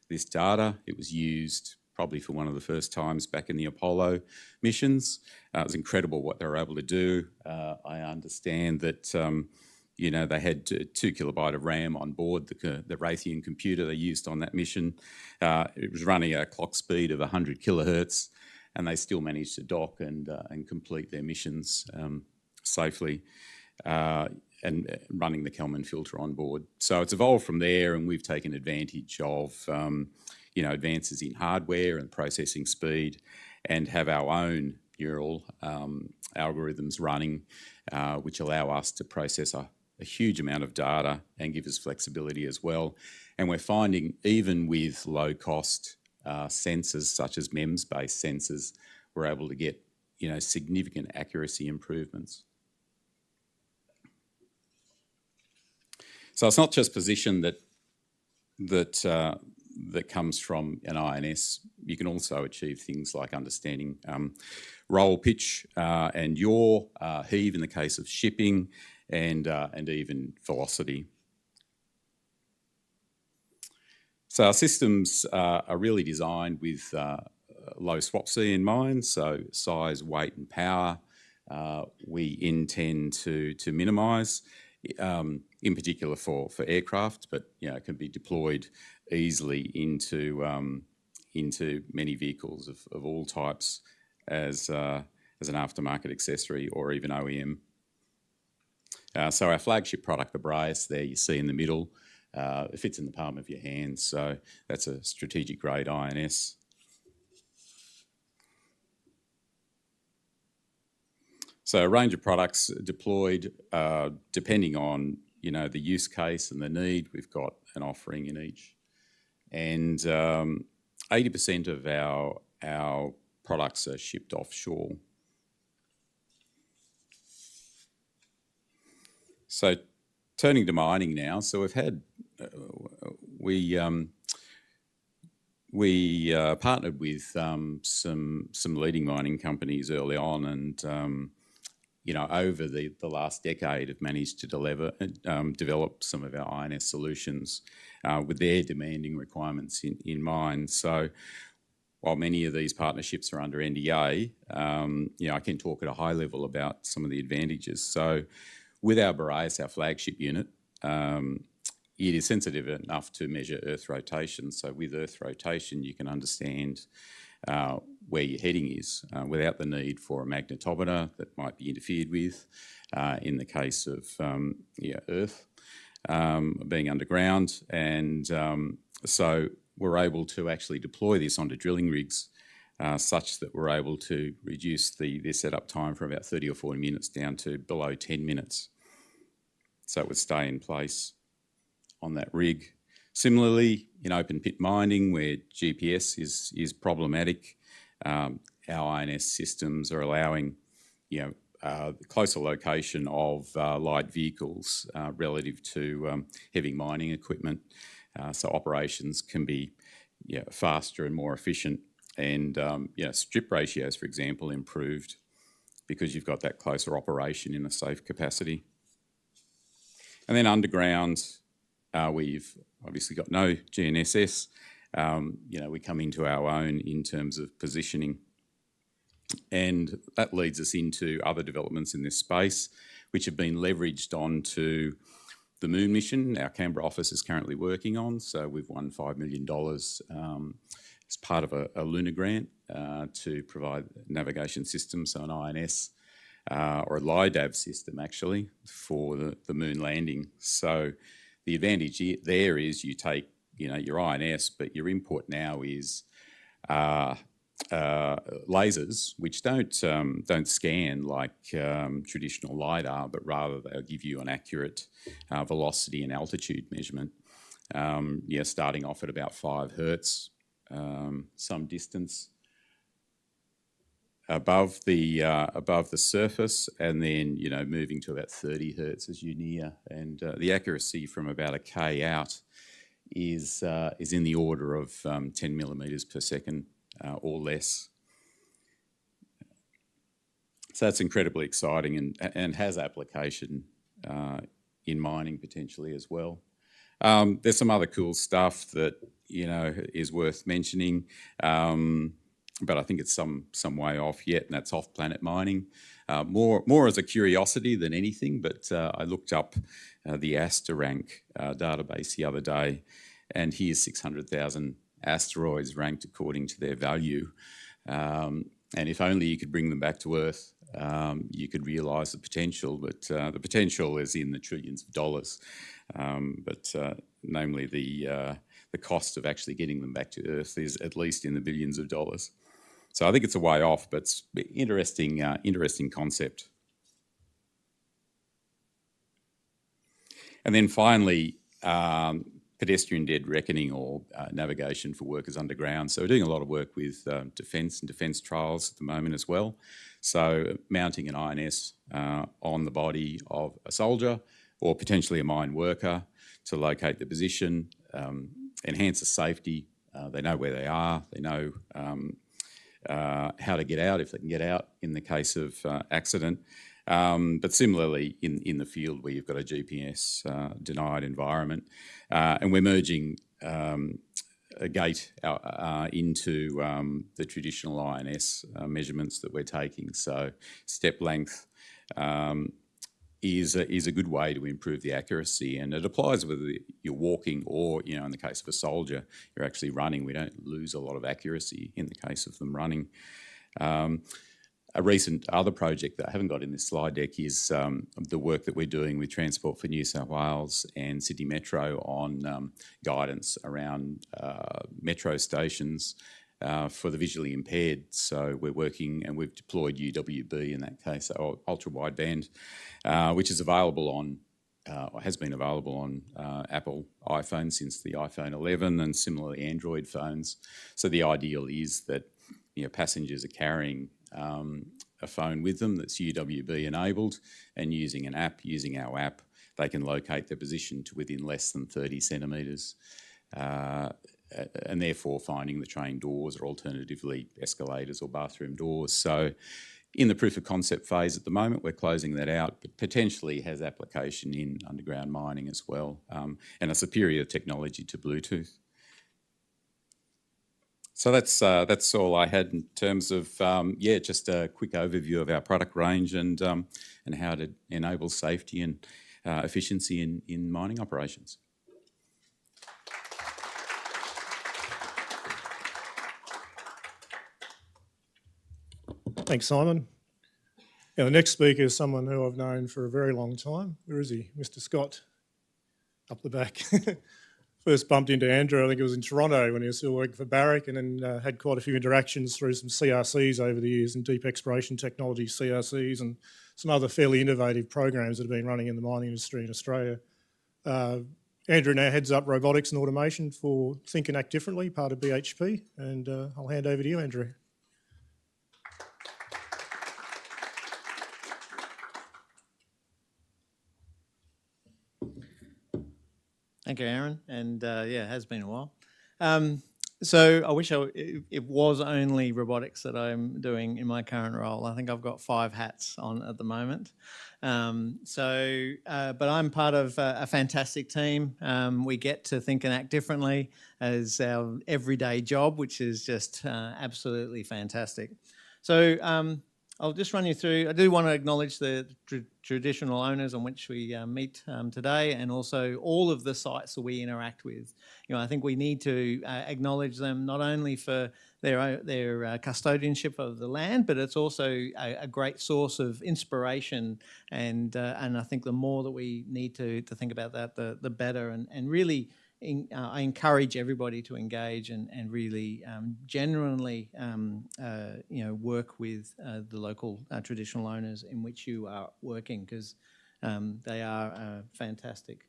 this data. It was used probably for one of the first times back in the Apollo missions. It was incredible what they were able to do. I understand that they had 2 kilobyte of RAM on board the Raytheon computer they used on that mission. It was running at a clock speed of 100 kilohertz, and they still managed to dock and complete their missions safely, and running the Kalman filter on board. So it's evolved from there, and we've taken advantage of advances in hardware and processing speed, and have our own neural algorithms running, which allow us to process a huge amount of data and give us flexibility as well. And we're finding, even with low-cost sensors such as MEMS-based sensors, we're able to get significant accuracy improvements. So it's not just position that comes from an INS. You can also achieve things like understanding roll, pitch, and yaw, heave in the case of shipping, and even velocity. So our systems are really designed with low swap-C in mind, so size, weight and power we intend to minimise, in particular for aircraft, but it can be deployed easily into many vehicles of all types as an aftermarket accessory or even OEM. So our flagship product, the Brace, there you see in the middle, it fits in the palm of your hand, so that's a strategic grade INS. So a range of products deployed depending on the use case and the need. We've got an offering in each, and 80% of our products are shipped offshore. So turning to mining now, so we've had we partnered with some leading mining companies early on, and over the last decade have managed to develop some of our INS solutions with their demanding requirements in mind. So while many of these partnerships are under NDA, I can talk at a high level about some of the advantages. So with our Boreas, our flagship unit, it is sensitive enough to measure Earth rotation. So with Earth rotation, you can understand where your heading is without the need for a magnetometer that might be interfered with in the case of Earth being underground. And so we're able to actually deploy this onto drilling rigs such that we're able to reduce the setup time from about 30 or 40 minutes down to below 10 minutes. So it would stay in place on that rig. Similarly, in open pit mining, where GPS is problematic, our INS systems are allowing closer location of light vehicles relative to heavy mining equipment. So operations can be faster and more efficient, and strip ratios, for example, improved because you've got that closer operation in a safe capacity. And then underground, we've obviously got no GNSS. We come into our own in terms of positioning. And that leads us into other developments in this space, which have been leveraged onto the Moon mission our Canberra office is currently working on. So we've won $5 million as part of a lunar grant to provide navigation systems, so an INS or a LiDAV system actually for the moon landing. So the advantage there is you take your INS, but your input now is lasers, which don't scan like traditional LiDAR, but rather they'll give you an accurate velocity and altitude measurement. Starting off at about 5 hertz, some distance above the surface, and then moving to about 30 hertz as you near, and the accuracy from about a K out is in the order of 10 millimeters per second or less. So that's incredibly exciting and has application in mining potentially as well. There's some other cool stuff that is worth mentioning, but I think it's some way off yet, and that's off-planet mining. More as a curiosity than anything, but I looked up the ASTERank database the other day, and here's 600,000 asteroids ranked according to their value. And if only you could bring them back to Earth, you could realise the potential, but the potential is in the trillions of dollars. Namely the cost of actually getting them back to Earth is at least in the billions of dollars. So I think it's a way off, but it's interesting concept. And then finally, pedestrian dead reckoning or navigation for workers underground. So we're doing a lot of work with defence and defence trials at the moment as well. So mounting an INS on the body of a soldier or potentially a mine worker to locate the position, enhance the safety. They know where they are. They know how to get out if they can get out in the case of accident. But similarly in the field where you've got a GPS denied environment, and we're merging a gate into the traditional INS measurements that we're taking. So step length is a good way to improve the accuracy, and it applies whether you're walking or, in the case of a soldier, you're actually running. We don't lose a lot of accuracy in the case of them running. A recent other project that I haven't got in this slide deck is the work that we're doing with Transport for New South Wales and Sydney Metro on guidance around metro stations for the visually impaired. So we're working, and we've deployed UWB in that case, or ultra wideband, which is available on, or has been available on Apple iPhones since the iPhone 11, and similarly Android phones. So the ideal is that passengers are carrying a phone with them that's UWB enabled, and using our app, they can locate their position to within less than 30 centimetres, and therefore finding the train doors or alternatively escalators or bathroom doors. So in the proof of concept phase at the moment, we're closing that out, but potentially has application in underground mining as well, and a superior technology to Bluetooth. So that's all I had in terms of just a quick overview of our product range and how to enable safety and efficiency in mining operations. Thanks, Simon. The next speaker is someone who I've known for a very long time. Where is he? Mr. Scott, up the back. First bumped into Andrew, I think it was in Toronto when he was still working for Barrick, and then had quite a few interactions through some CRCs over the years, and deep exploration technology CRCs, and some other fairly innovative programs that have been running in the mining industry in Australia. Andrew now heads up robotics and automation for Think and Act Differently, part of BHP, and I'll hand over to you, Andrew. Thank you, Aaron. And it has been a while. So I wish it was only robotics that I'm doing in my current role. I think I've got 5 hats on at the moment. But I'm part of a fantastic team. We get to think and act differently as our everyday job, which is just absolutely fantastic. So I'll just run you through. I do want to acknowledge the traditional owners on which we meet today, and also all of the sites that we interact with. I think we need to acknowledge them not only for their custodianship of the land, but it's also a great source of inspiration. And I think the more that we need to think about that, the better. And really, I encourage everybody to engage and really genuinely work with the local traditional owners in which you are working, because they are fantastic.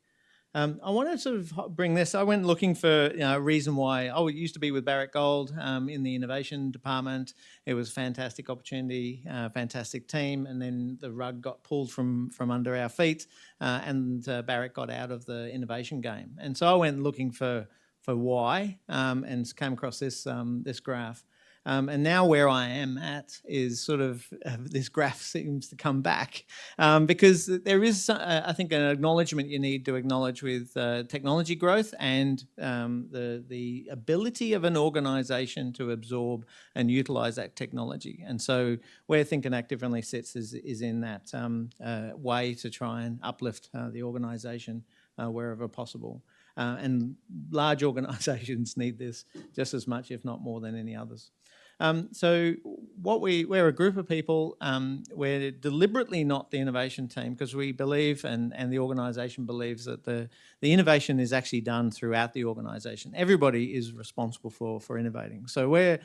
I want to sort of bring this. I went looking for a reason why. Oh, it used to be with Barrick Gold in the innovation department. It was a fantastic opportunity, fantastic team, and then the rug got pulled from under our feet, and Barrick got out of the innovation game. And so I went looking for why, and came across this this graph. And now where I am at is sort of this graph seems to come back, because there is, I think, an acknowledgement you need to acknowledge with technology growth and the ability of an organisation to absorb and utilise that technology. And so where Think and Act Differently sits is in that way to try and uplift the organisation wherever possible. And large organisations need this just as much, if not more, than any others. So we're a group of people. We're deliberately not the innovation team, because we believe, and the organisation believes, that the innovation is actually done throughout the organisation. Everybody is responsible for innovating. So we're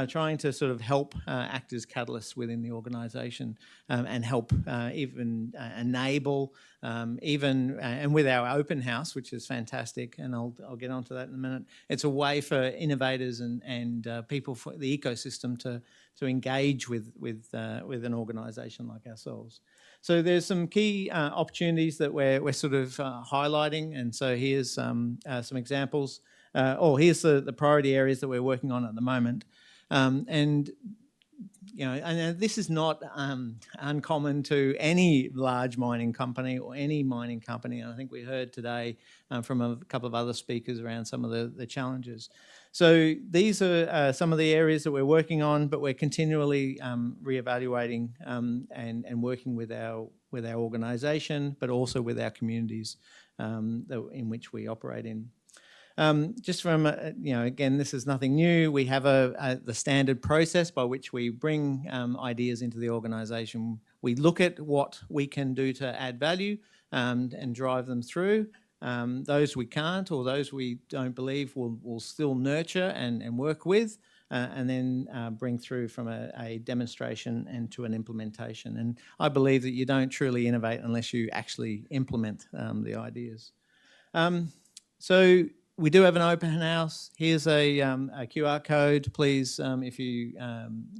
trying to sort of help act as catalysts within the organisation, and help even enable, and with our open house, which is fantastic, and I'll get onto that in a minute. It's a way for innovators and people for the ecosystem to engage with an organisation like ourselves. So there's some key opportunities that we're sort of highlighting, and so here's some examples. Here's the priority areas that we're working on at the moment. And this is not uncommon to any large mining company or any mining company. And I think we heard today from a couple of other speakers around some of the challenges. So these are some of the areas that we're working on, but we're continually reevaluating and working with our organisation, but also with our communities in which we operate in. Just from, again, this is nothing new. We have the standard process by which we bring ideas into the organisation. We look at what we can do to add value and drive them through. Those we can't, or those we don't believe we'll still nurture and work with, and then bring through from a demonstration and to an implementation. And I believe that you don't truly innovate unless you actually implement the ideas. So we do have an open house. Here's a QR code. Please, if you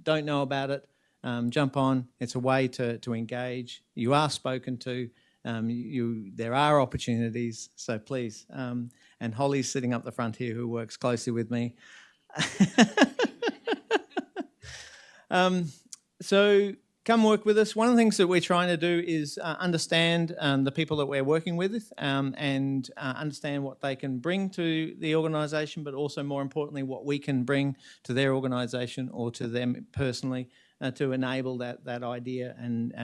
don't know about it, jump on. It's a way to engage. You are spoken to. There are opportunities, so please. And Holly's sitting up the front here, who works closely with me. So come work with us. One of the things that we're trying to do is understand the people that we're working with, and understand what they can bring to the organisation, but also, more importantly, what we can bring to their organisation or to them personally to enable that idea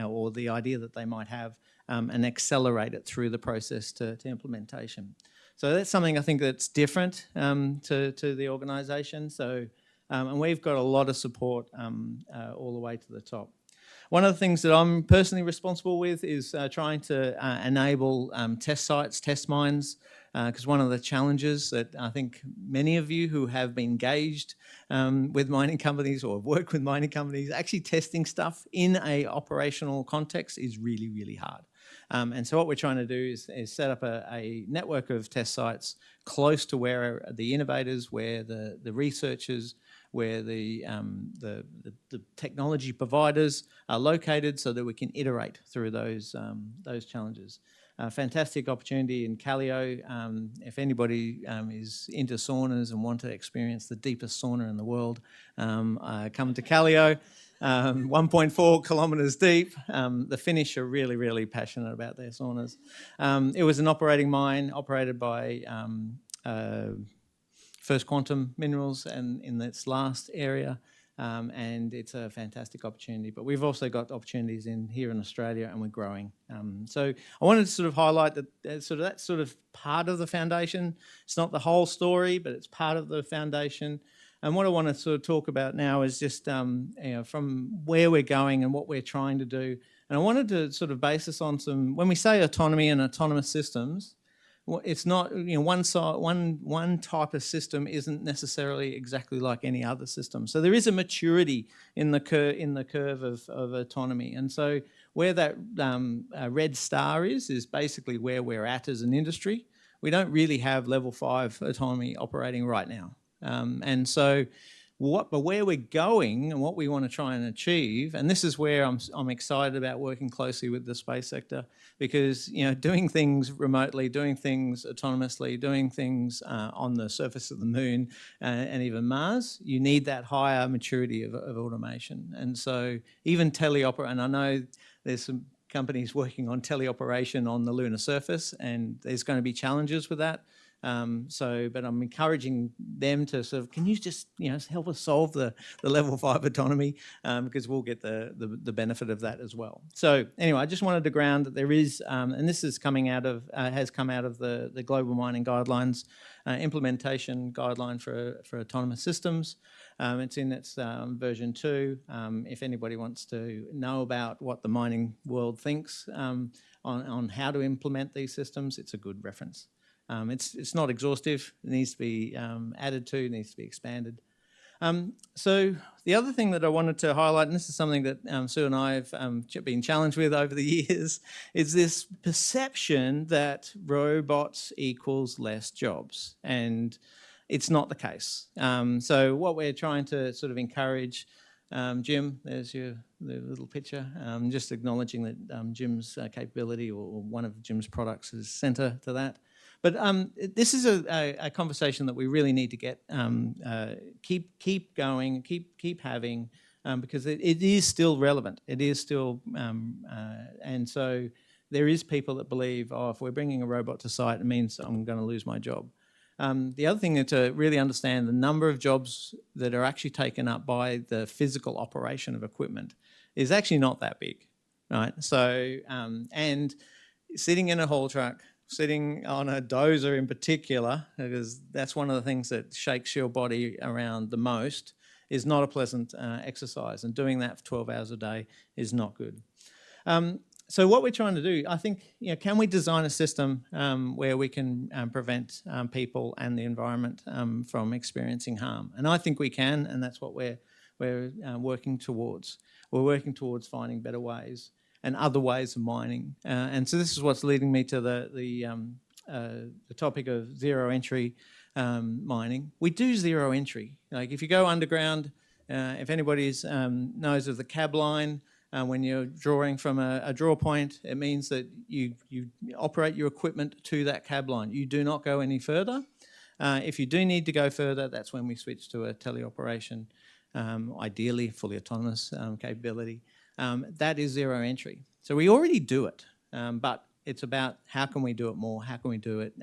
or the idea that they might have, and accelerate it through the process to implementation. So that's something I think that's different to the organisation. So, and we've got a lot of support all the way to the top. One of the things that I'm personally responsible with is trying to enable test sites, test mines, because one of the challenges that I think many of you who have been engaged with mining companies or have worked with mining companies, actually testing stuff in a operational context is really, really hard. And so what we're trying to do is set up a network of test sites close to where the innovators, where the researchers, where the technology providers are located, so that we can iterate through those challenges. Fantastic opportunity in Callio. If anybody is into saunas and want to experience the deepest sauna in the world, come to Callio. 1.4 kilometres deep. The Finnish are really, really passionate about their saunas. It was an operating mine operated by First Quantum Minerals and in its last area, and it's a fantastic opportunity. But we've also got opportunities here in Australia, and we're growing. So I wanted to sort of highlight that that's sort of part of the foundation. It's not the whole story, but it's part of the foundation. And what I want to sort of talk about now is just from where we're going and what we're trying to do. And I wanted to sort of base this on when we say autonomy and autonomous systems, it's not, one type of system isn't necessarily exactly like any other system. So there is a maturity in the curve of autonomy. And so where that red star is basically where we're at as an industry. We don't really have level 5 autonomy operating right now. And so but where we're going and what we want to try and achieve, and this is where I'm excited about working closely with the space sector, because doing things remotely, doing things autonomously, doing things on the surface of the moon and even Mars, you need that higher maturity of automation. And so even teleoperate, and I know there's some companies working on teleoperation on the lunar surface, and there's going to be challenges with that. But I'm encouraging them to sort of, can you just help us solve the level 5 autonomy, because we'll get the benefit of that as well. So anyway, I just wanted to ground that there is, and this is coming out of has come out of the Global Mining Guidelines implementation guideline for autonomous systems. It's in its version 2. If anybody wants to know about what the mining world thinks on how to implement these systems, it's a good reference. It's not exhaustive. It needs to be added to, needs to be expanded. So the other thing that I wanted to highlight, and this is something that Sue and I have been challenged with over the years, is this perception that robots equals less jobs. And it's not the case. So what we're trying to sort of encourage, Jim, there's the little picture, just acknowledging that Jim's capability or one of Jim's products is centre to that. But this is a conversation that we really need to get keep going, keep having, because it is still relevant. It is still, and so there is people that believe, if we're bringing a robot to site, it means I'm going to lose my job. The other thing is to really understand the number of jobs that are actually taken up by the physical operation of equipment is actually not that big, right? So, and sitting in a haul truck, sitting on a dozer in particular, because that's one of the things that shakes your body around the most, is not a pleasant exercise. And doing that for 12 hours a day is not good. So what we're trying to do, I think, can we design a system where we can prevent people and the environment from experiencing harm? And I think we can, and that's what we're working towards. We're working towards finding better ways and other ways of mining. And so this is what's leading me to the topic of zero entry mining. We do zero entry. Like if you go underground, if anybody knows of the cab line, when you're drawing from a draw point, it means that you operate your equipment to that cab line. You do not go any further. If you do need to go further, that's when we switch to a teleoperation, ideally fully autonomous capability. That is zero entry. So we already do it, but it's about how can we do it more? How can we do it,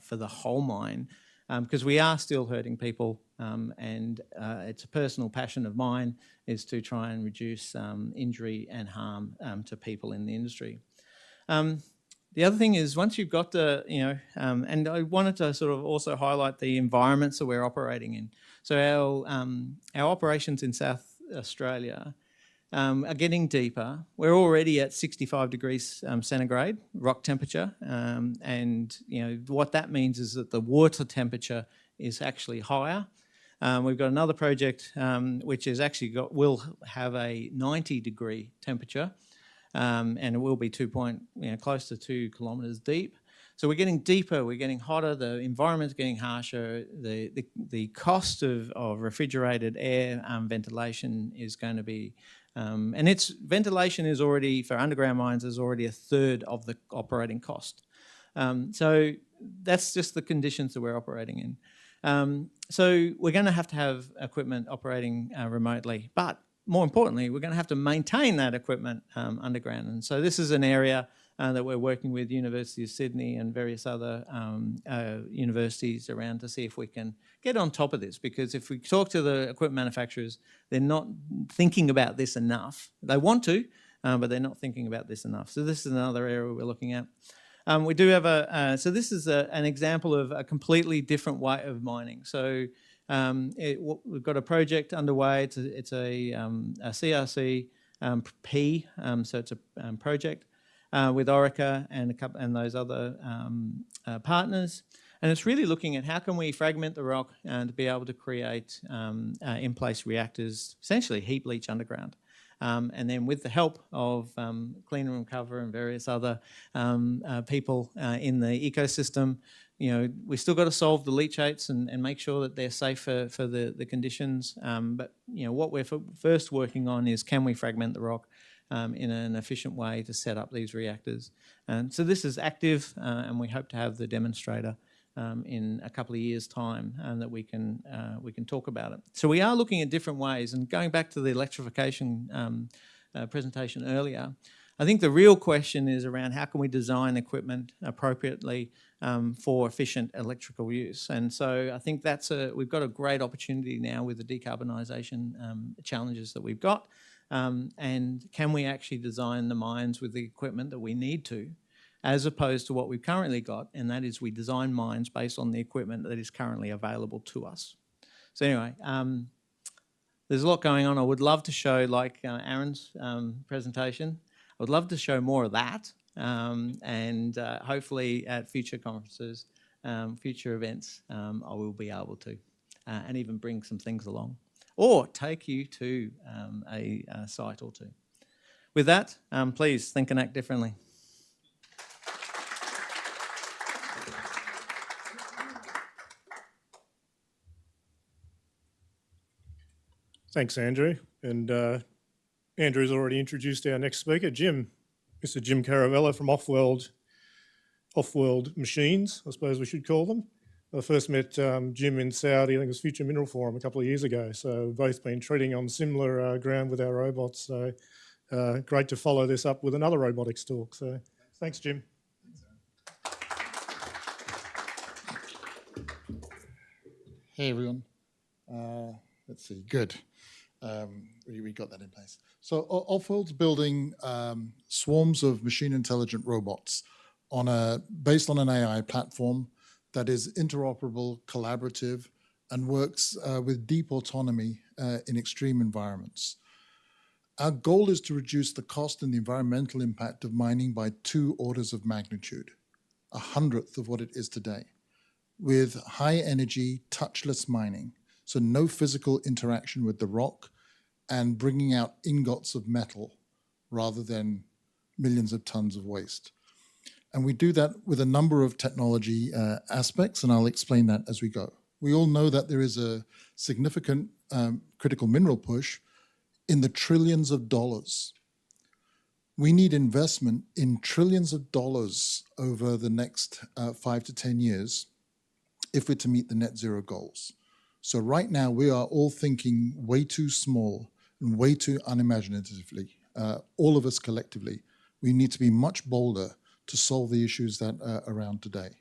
for the whole mine? Because we are still hurting people, and it's a personal passion of mine is to try and reduce injury and harm to people in the industry. The other thing is once you've got and I wanted to sort of also highlight the environments that we're operating in. So our operations in South Australia are getting deeper. We're already at 65 degrees centigrade rock temperature, and what that means is that the water temperature is actually higher. We've got another project which is actually will have a 90-degree temperature, and it will be close to 2 kilometres deep. So we're getting deeper, we're getting hotter, the environment's getting harsher, the cost of refrigerated air ventilation is going to be, and ventilation is already, for underground mines, is already a third of the operating cost. So that's just the conditions that we're operating in. So we're going to have equipment operating remotely, but more importantly, we're going to have to maintain that equipment underground. And so this is an area that we're working with University of Sydney and various other universities around to see if we can get on top of this. Because if we talk to the equipment manufacturers, they're not thinking about this enough. They want to, but they're not thinking about this enough. So this is another area we're looking at. We do have so this is an example of a completely different way of mining. So We've got a project underway. It's a CRC P, so it's a project with Orica and those other partners. And it's really looking at how can we fragment the rock to be able to create in-place reactors, essentially heap leach underground. And then with the help of Clean and Recover and various other people in the ecosystem, we still got to solve the leachates and make sure that they're safe for the conditions. But what we're first working on is, can we fragment the rock in an efficient way to set up these reactors? And so this is active, and we hope to have the demonstrator in a couple of years' time, and that we can talk about it. So we are looking at different ways, and going back to the electrification presentation earlier, I think the real question is around how can we design equipment appropriately for efficient electrical use. And so I think we've got a great opportunity now with the decarbonisation challenges that we've got, and can we actually design the mines with the equipment that we need to, as opposed to what we've currently got, and that is we design mines based on the equipment that is currently available to us. So anyway, there's a lot going on. I would love to show, like Aaron's presentation, I would love to show more of that, and hopefully at future conferences, future events, I will be able to, and even bring some things along, or take you to a site or two. With that, please think and act differently. Thanks, Andrew. And Andrew's already introduced our next speaker, Jim. Mr. Jim Caravella from Offworld Machines, I suppose we should call them. I first met Jim in Saudi, I think it was Future Mineral Forum a couple of years ago. So we've both been treading on similar ground with our robots. So great to follow this up with another robotics talk. So thanks, Jim. Hey, everyone. Let's see, good. We got that in place. So Offworld's building swarms of machine intelligent robots based on an AI platform that is interoperable, collaborative, and works with deep autonomy in extreme environments. Our goal is to reduce the cost and the environmental impact of mining by 2 orders of magnitude, 1/100th of what it is today, with high energy, touchless mining. So no physical interaction with the rock, and bringing out ingots of metal rather than millions of tons of waste. And we do that with a number of technology aspects, and I'll explain that as we go. We all know that there is a significant critical mineral push in the trillions of dollars. We need investment in trillions of dollars over the next 5 to 10 years if we're to meet the net zero goals. So right now, we are all thinking way too small and way too unimaginatively, all of us collectively. We need to be much bolder to solve the issues that are around today.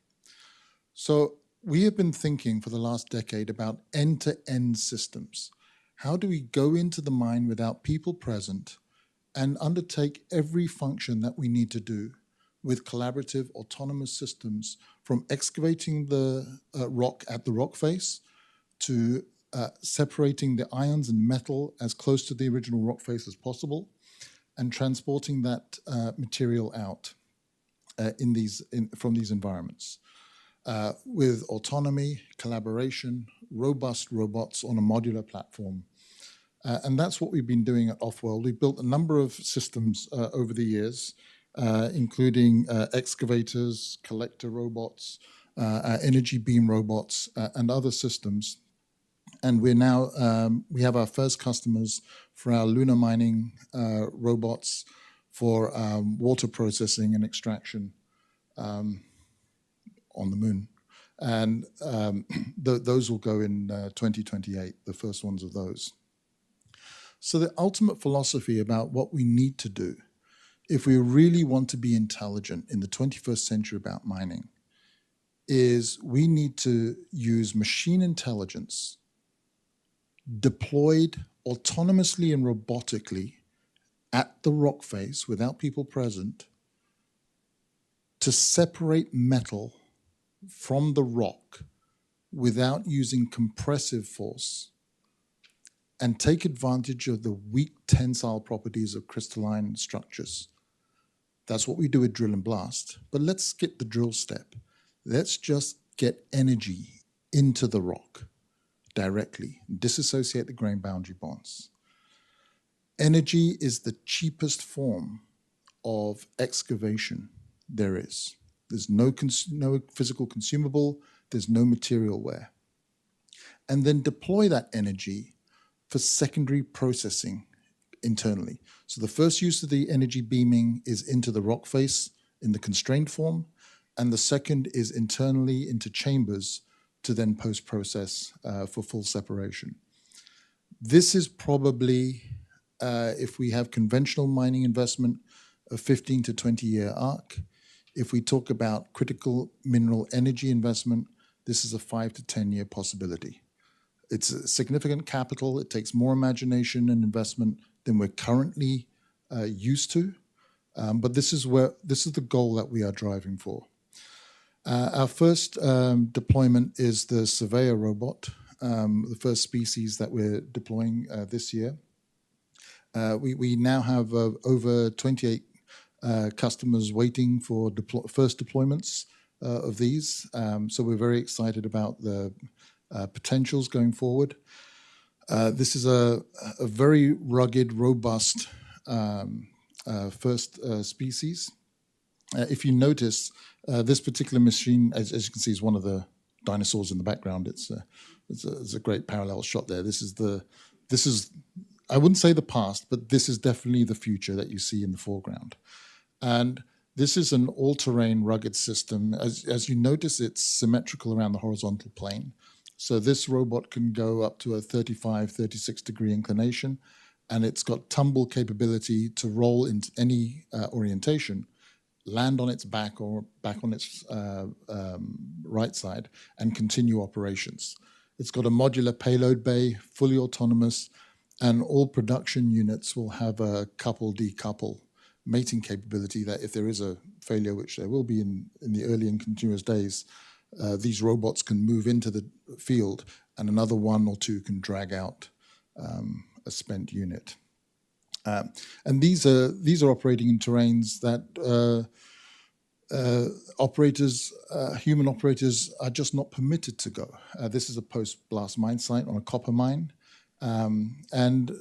So we have been thinking for the last decade about end-to-end systems. How do we go into the mine without people present and undertake every function that we need to do with collaborative autonomous systems, from excavating the rock at the rock face to separating the ions and metal as close to the original rock face as possible, and transporting that material out from these environments with autonomy, collaboration, robust robots on a modular platform. And that's what we've been doing at Offworld. We've built a number of systems over the years, including excavators, collector robots, energy beam robots, and other systems. And we're now, we have our first customers for our lunar mining robots for water processing and extraction on the moon. And those will go in 2028, the first ones of those. So the ultimate philosophy about what we need to do if we really want to be intelligent in the 21st century about mining is we need to use machine intelligence deployed autonomously and robotically at the rock face without people present to separate metal from the rock without using compressive force and take advantage of the weak tensile properties of crystalline structures. That's what we do with drill and blast. But let's skip the drill step. Let's just get energy into the rock directly, disassociate the grain boundary bonds. Energy is the cheapest form of excavation there is. There's no physical consumable, there's no material wear. And then deploy that energy for secondary processing internally. So the first use of the energy beaming is into the rock face in the constrained form, and the second is internally into chambers to then post-process for full separation. This is probably, if we have conventional mining investment, a 15 to 20-year arc. If we talk about critical mineral energy investment, this is a 5 to 10-year possibility. It's a significant capital. It takes more imagination and investment than we're currently used to. But this is the goal that we are driving for. Our first deployment is the Surveyor robot, the first species that we're deploying this year. We now have over 28 customers waiting for first deployments of these. So we're very excited about the potentials going forward. This is a very rugged, robust first species. If you notice, this particular machine, as you can see, is one of the dinosaurs in the background. It's a great parallel shot there. This is, I wouldn't say the past, but this is definitely the future that you see in the foreground. And this is an all-terrain rugged system. As you notice, it's symmetrical around the horizontal plane. So this robot can go up to a 35, 36 degree inclination, and it's got tumble capability to roll into any orientation, land on its back or back on its right side, and continue operations. It's got a modular payload bay, fully autonomous, and all production units will have a couple-decouple mating capability that if there is a failure, which there will be in the early and continuous days, these robots can move into the field and another one or two can drag out a spent unit. And these are operating in terrains that human operators are just not permitted to go. This is a post-blast mine site on a copper mine. And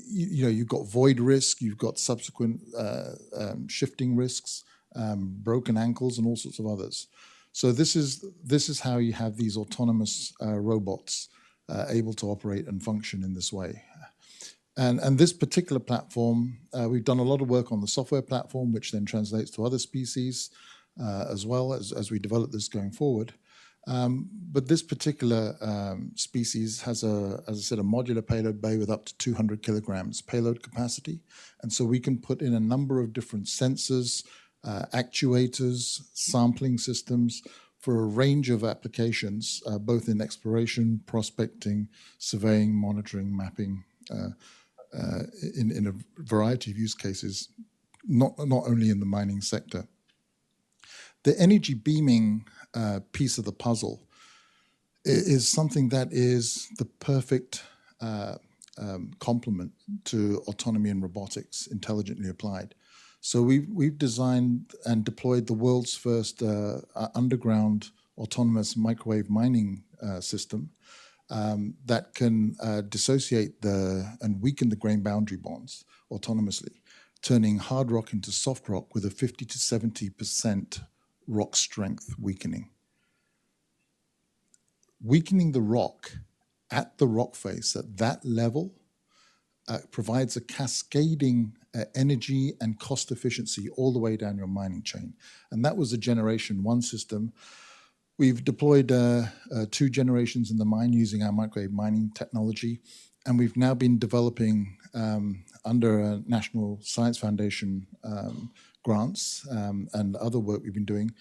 you've got void risk, you've got subsequent shifting risks, broken ankles, and all sorts of others. So this is how you have these autonomous robots able to operate and function in this way. And this particular platform, we've done a lot of work on the software platform, which then translates to other species as well as we develop this going forward. But this particular species has, as I said, a modular payload bay with up to 200 kilograms payload capacity. And so we can put in a number of different sensors, actuators, sampling systems for a range of applications, both in exploration, prospecting, surveying, monitoring, mapping, in a variety of use cases, not only in the mining sector. The energy beaming piece of the puzzle is something that is the perfect complement to autonomy and robotics intelligently applied. So we've designed and deployed the world's first underground autonomous microwave mining system that can dissociate and weaken the grain boundary bonds autonomously, turning hard rock into soft rock with a 50 to 70% rock strength weakening. Weakening the rock at the rock face at that level provides a cascading energy and cost efficiency all the way down your mining chain. And that was a generation 1 system. We've deployed 2 generations in the mine using our microwave mining technology. And we've now been developing under a National Science Foundation grants and other work we've been doing,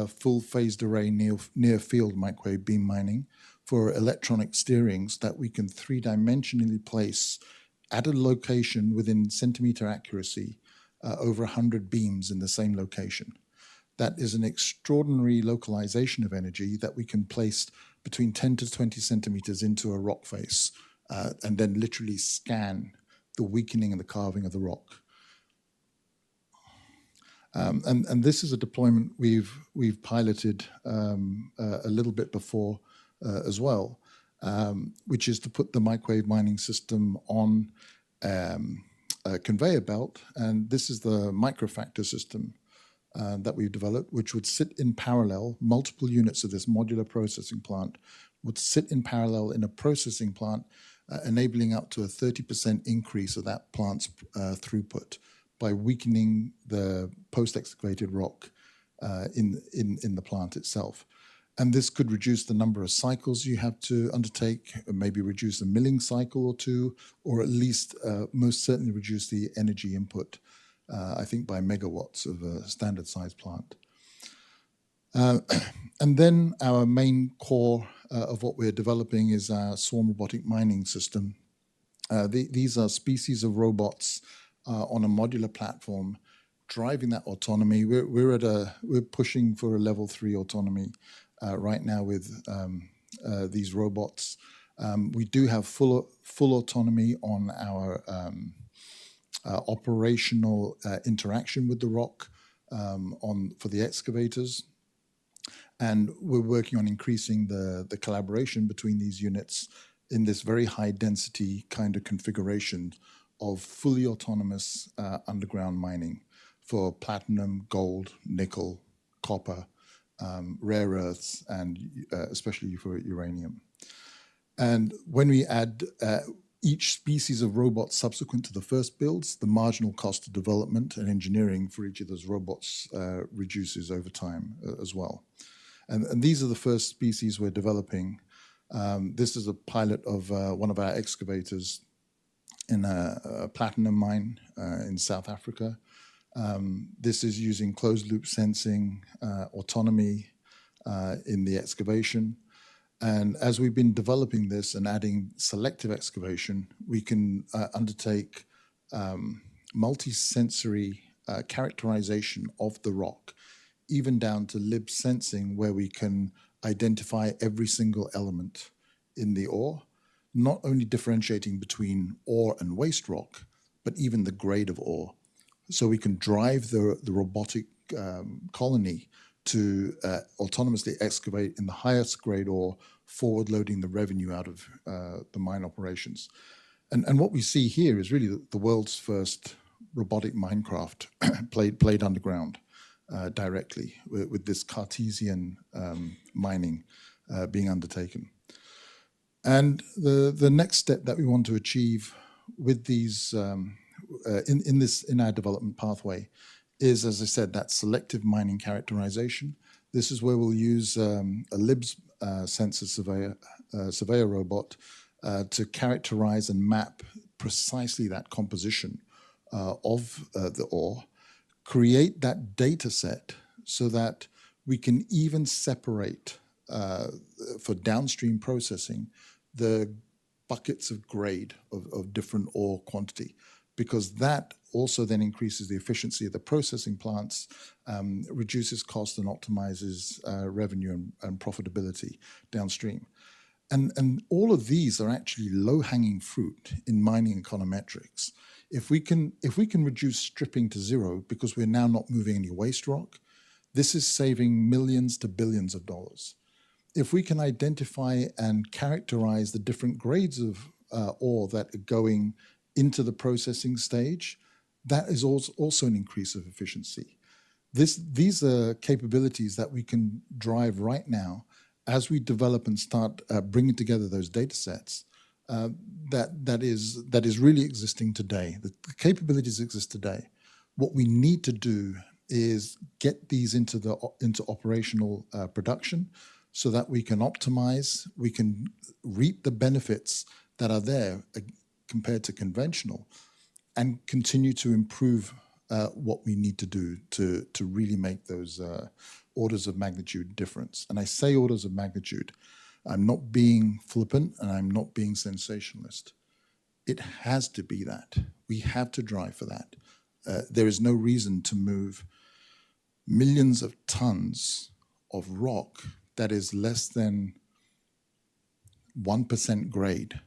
full phased array near field microwave beam mining for electronic steerings that we can 3-dimensionally place at a location within centimeter accuracy over 100 beams in the same location. that is an extraordinary localization of energy that we can place between 10 to 20 centimeters into a rock face and then literally scan the weakening and the carving of the rock. And this is a deployment we've piloted a little bit before as well, which is to put the microwave mining system on a conveyor belt. And this is the microfactor system that we've developed, which would sit in parallel. Multiple units of this modular processing plant would sit in parallel in a processing plant, enabling up to a 30% increase of that plant's throughput by weakening the post-excavated rock in the plant itself. And this could reduce the number of cycles you have to undertake, maybe reduce a milling cycle or two, or at least most certainly reduce the energy input, I think by megawatts of a standard size plant. And then our main core of what we're developing is our swarm robotic mining system. These are species of robots on a modular platform driving that autonomy. We're pushing for a level 3 autonomy right now with these robots. We do have full autonomy on our operational interaction with the rock for the excavators. And we're working on increasing the collaboration between these units in this very high density kind of configuration of fully autonomous underground mining for platinum, gold, nickel, copper, rare earths, and especially for uranium. And when we add each species of robot subsequent to the first builds, the marginal cost of development and engineering for each of those robots reduces over time as well. And these are the first species we're developing. This is a pilot of one of our excavators in a platinum mine in South Africa. This is using closed loop sensing, autonomy in the excavation. And as we've been developing this and adding selective excavation, we can undertake multi-sensory characterization of the rock, even down to lib sensing, where we can identify every single element in the ore, not only differentiating between ore and waste rock, but even the grade of ore. So we can drive the robotic colony to autonomously excavate in the highest grade ore, forward loading the revenue out of the mine operations. And what we see here is really the world's first robotic minecraft played underground directly with this Cartesian mining being undertaken. And the next step that we want to achieve with these in our development pathway is, as I said, that selective mining characterization. This is where we'll use a LIBS sensor surveyor robot to characterize and map precisely that composition of the ore, create that data set so that we can even separate for downstream processing the buckets of grade of different ore quantity, because that also then increases the efficiency of the processing plants, reduces cost and optimizes revenue and profitability downstream. And all of these are actually low-hanging fruit in mining econometrics. If we can reduce stripping to zero because we're now not moving any waste rock, this is saving millions to billions of dollars. If we can identify and characterize the different grades of ore that are going into the processing stage, that is also an increase of efficiency. These are capabilities that we can drive right now as we develop and start bringing together those data sets that is really existing today. The capabilities exist today. What we need to do is get these into operational production so that we can optimize, we can reap the benefits that are there compared to conventional, and continue to improve what we need to do to really make those orders of magnitude difference. And I say orders of magnitude. I'm not being flippant and I'm not being sensationalist. It has to be that. We have to drive for that. There is no reason to move millions of tons of rock that is less than 1% grade.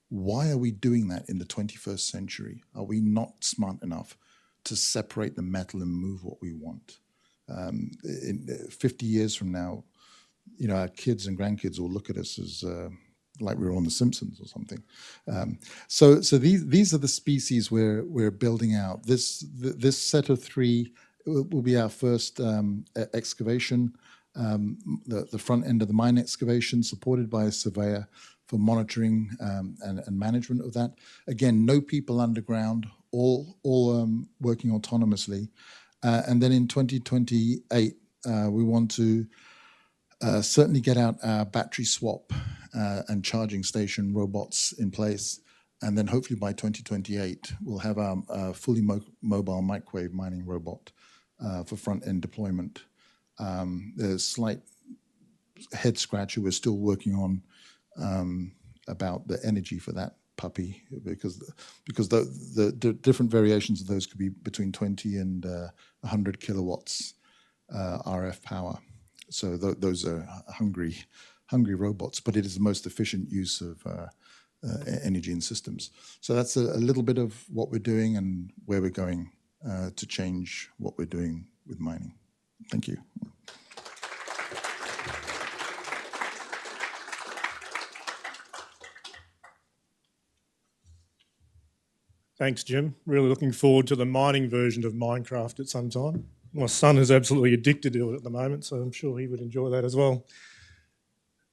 Why are we doing that in the 21st century? Are we not smart enough to separate the metal and move what we want? In 50 years from now, our kids and grandkids will look at us as like we're on The Simpsons or something. So these are the species we're building out. This set of 3 will be our first excavation, the front end of the mine excavation, supported by a surveyor for monitoring and management of that. Again, no people underground, all working autonomously. And then in 2028, we want to certainly get out our battery swap and charging station robots in place. And then hopefully by 2028, we'll have our fully mobile microwave mining robot for front-end deployment. There's slight head scratcher we're still working on about the energy for that puppy, because the different variations of those could be between 20 and 100 kilowatts RF power. So those are hungry robots, but it is the most efficient use of energy in systems. So that's a little bit of what we're doing and where we're going to change what we're doing with mining. Thank you. Thanks, Jim. Really looking forward to the mining version of Minecraft at some time. My son is absolutely addicted to it at the moment, so I'm sure he would enjoy that as well.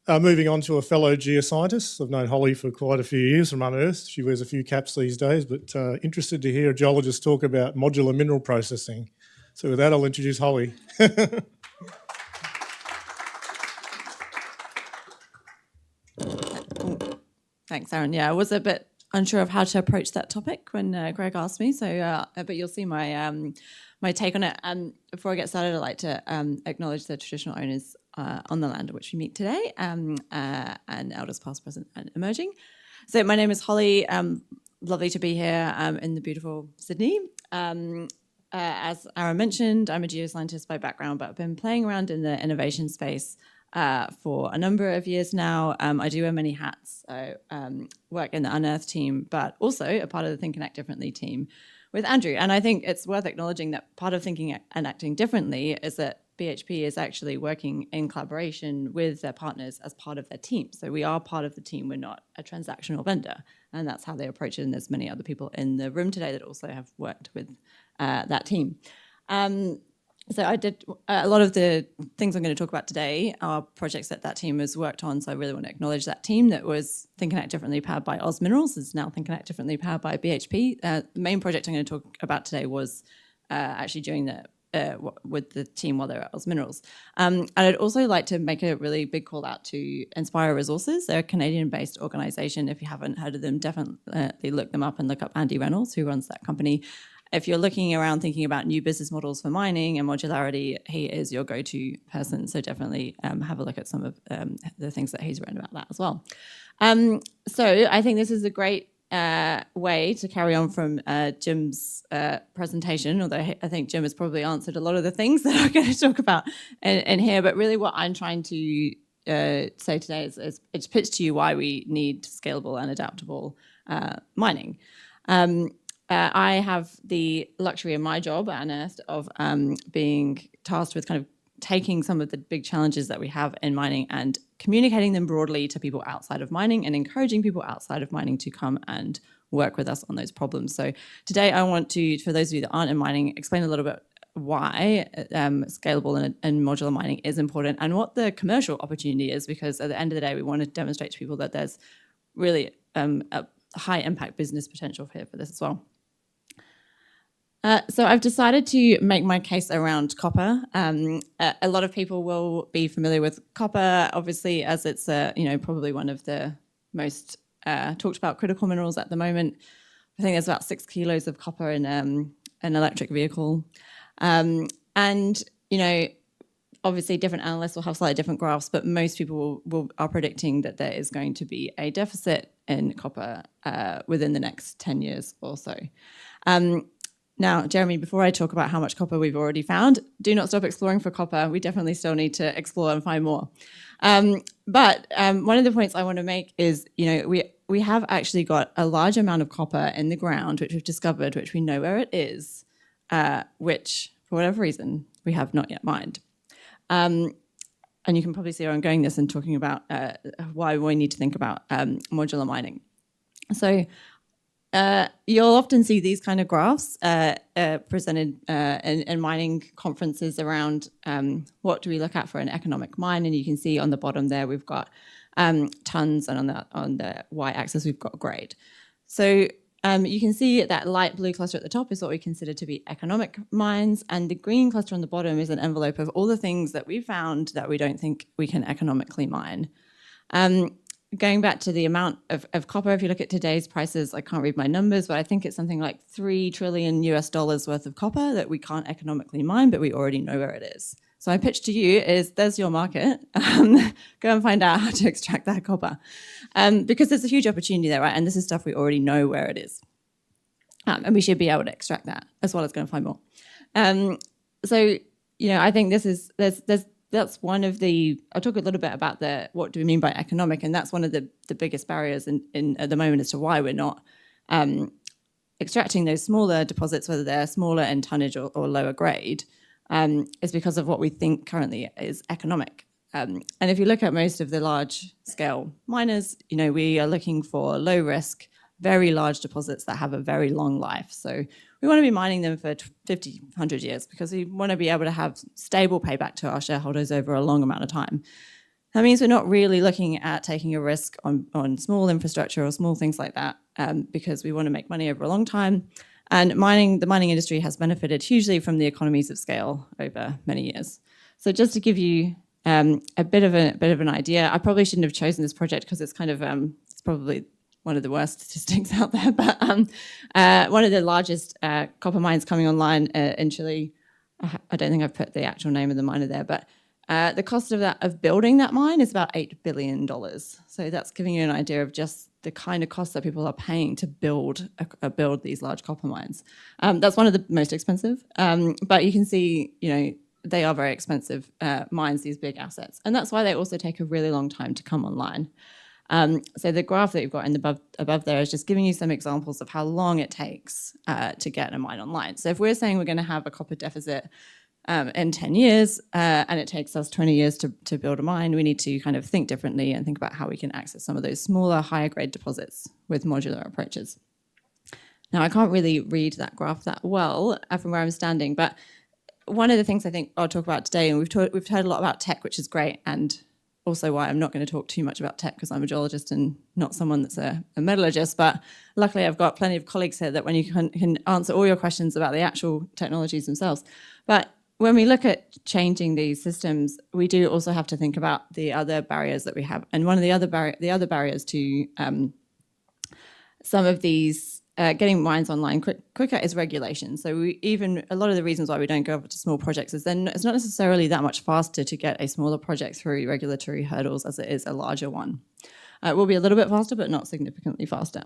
Moving on to a fellow geoscientist. I've known Holly for quite a few years from Unearthed. She wears a few caps these days, but interested to hear a geologist talk about modular mineral processing. So with that, I'll introduce Holly. Thanks, Aaron. Yeah, I was a bit unsure of how to approach that topic when Greg asked me. So, but you'll see my my take on it. Before I get started, I'd like to acknowledge the traditional owners on the land on which we meet today, and elders past, present, and emerging. So, my name is Holly. Lovely to be here in the beautiful Sydney. As Aaron mentioned, I'm a geoscientist by background, but I've been playing around in the innovation space for a number of years now. I do wear many hats. I work in the Unearthed team, but also a part of the Think and Act Differently team with Andrew. And I think it's worth acknowledging that part of thinking and acting differently is that BHP is actually working in collaboration with their partners as part of their team. So we are part of the team. We're not a transactional vendor. And that's how they approach it. And there's many other people in the room today that also have worked with that team. So I did a lot of the things I'm going to talk about today are projects that team has worked on. So I really want to acknowledge that team that was Think and Act Differently powered by Oz Minerals, is now Think and Act Differently powered by BHP. The main project I'm going to talk about today was actually doing with the team while they were at Oz Minerals. And I'd also like to make a really big call out to Inspire Resources. They're a Canadian-based organisation. If you haven't heard of them, definitely look them up and look up Andy Reynolds, who runs that company. If you're looking around thinking about new business models for mining and modularity, he is your go-to person. So definitely have a look at some of the things that he's written about that as well. So I think this is a great way to carry on from Jim's presentation, although I think Jim has probably answered a lot of the things that I'm going to talk about in here. But really what I'm trying to say today is it's pitched to you why we need scalable and adaptable mining. I have the luxury in my job at Unearthed of being tasked with kind of taking some of the big challenges that we have in mining and communicating them broadly to people outside of mining and encouraging people outside of mining to come and work with us on those problems. So today I want to, for those of you that aren't in mining, explain a little bit why scalable and modular mining is important and what the commercial opportunity is, because at the end of the day, we want to demonstrate to people that there's really a high impact business potential here for this as well. So I've decided to make my case around copper. A lot of people will be familiar with copper, obviously, as it's probably one of the most talked about critical minerals at the moment. I think there's about 6 kilos of copper in an electric vehicle, and obviously different analysts will have slightly different graphs, but most people are predicting that there is going to be a deficit in copper within the next 10 years or so. Now, Jeremy, before I talk about how much copper we've already found, do not stop exploring for copper. We definitely still need to explore and find more. But one of the points I want to make is, we have actually got a large amount of copper in the ground, which we've discovered, which we know where it is, which, for whatever reason, we have not yet mined. And you can probably see where I'm going this and talking about why we need to think about modular mining. So you'll often see these kind of graphs presented in mining conferences around what do we look at for an economic mine, and you can see on the bottom there we've got tons, and on the y-axis we've got grade. So you can see that light blue cluster at the top is what we consider to be economic mines, and the green cluster on the bottom is an envelope of all the things that we found that we don't think we can economically mine. Going back to the amount of copper, if you look at today's prices, I can't read my numbers, but I think it's something like $3 trillion worth of copper that we can't economically mine, but we already know where it is. So my pitch to you is, there's your market. Go and find out how to extract that copper. Because there's a huge opportunity there, right? And this is stuff we already know where it is. And we should be able to extract that, as well as go and find more. So, I think that's one of the, I'll talk a little bit about what do we mean by economic, and that's one of the biggest barriers in at the moment as to why we're not extracting those smaller deposits, whether they're smaller in tonnage or lower grade, is because of what we think currently is economic. And if you look at most of the large scale miners, we are looking for low risk, very large deposits that have a very long life. So we want to be mining them for 50, 100 years because we want to be able to have stable payback to our shareholders over a long amount of time. That means we're not really looking at taking a risk on small infrastructure or small things like that because we want to make money over a long time. And the mining industry has benefited hugely from the economies of scale over many years. So just to give you a bit of an idea, I probably shouldn't have chosen this project because it's kind of it's probably one of the worst statistics out there. But one of the largest copper mines coming online in Chile. I don't think I've put the actual name of the miner there, but the cost of building that mine is about $8 billion. So that's giving you an idea of just the kind of costs that people are paying to build these large copper mines. That's one of the most expensive, but you can see, they are very expensive mines, these big assets. And that's why they also take a really long time to come online. So the graph that you've got above there is just giving you some examples of how long it takes to get a mine online. So if we're saying we're going to have a copper deficit in 10 years and it takes us 20 years to build a mine, we need to kind of think differently and think about how we can access some of those smaller, higher grade deposits with modular approaches. Now, I can't really read that graph that well from where I'm standing, but one of the things I think I'll talk about today, and we've heard a lot about tech, which is great, and also why I'm not going to talk too much about tech because I'm a geologist and not someone that's a metallurgist, but luckily I've got plenty of colleagues here that when you can answer all your questions about the actual technologies themselves. But when we look at changing these systems, we do also have to think about the other barriers that we have. And one of the other barriers to some of these getting mines online quicker is regulation. So a lot of the reasons why we don't go over to small projects is then it's not necessarily that much faster to get a smaller project through regulatory hurdles as it is a larger one. It will be a little bit faster, but not significantly faster.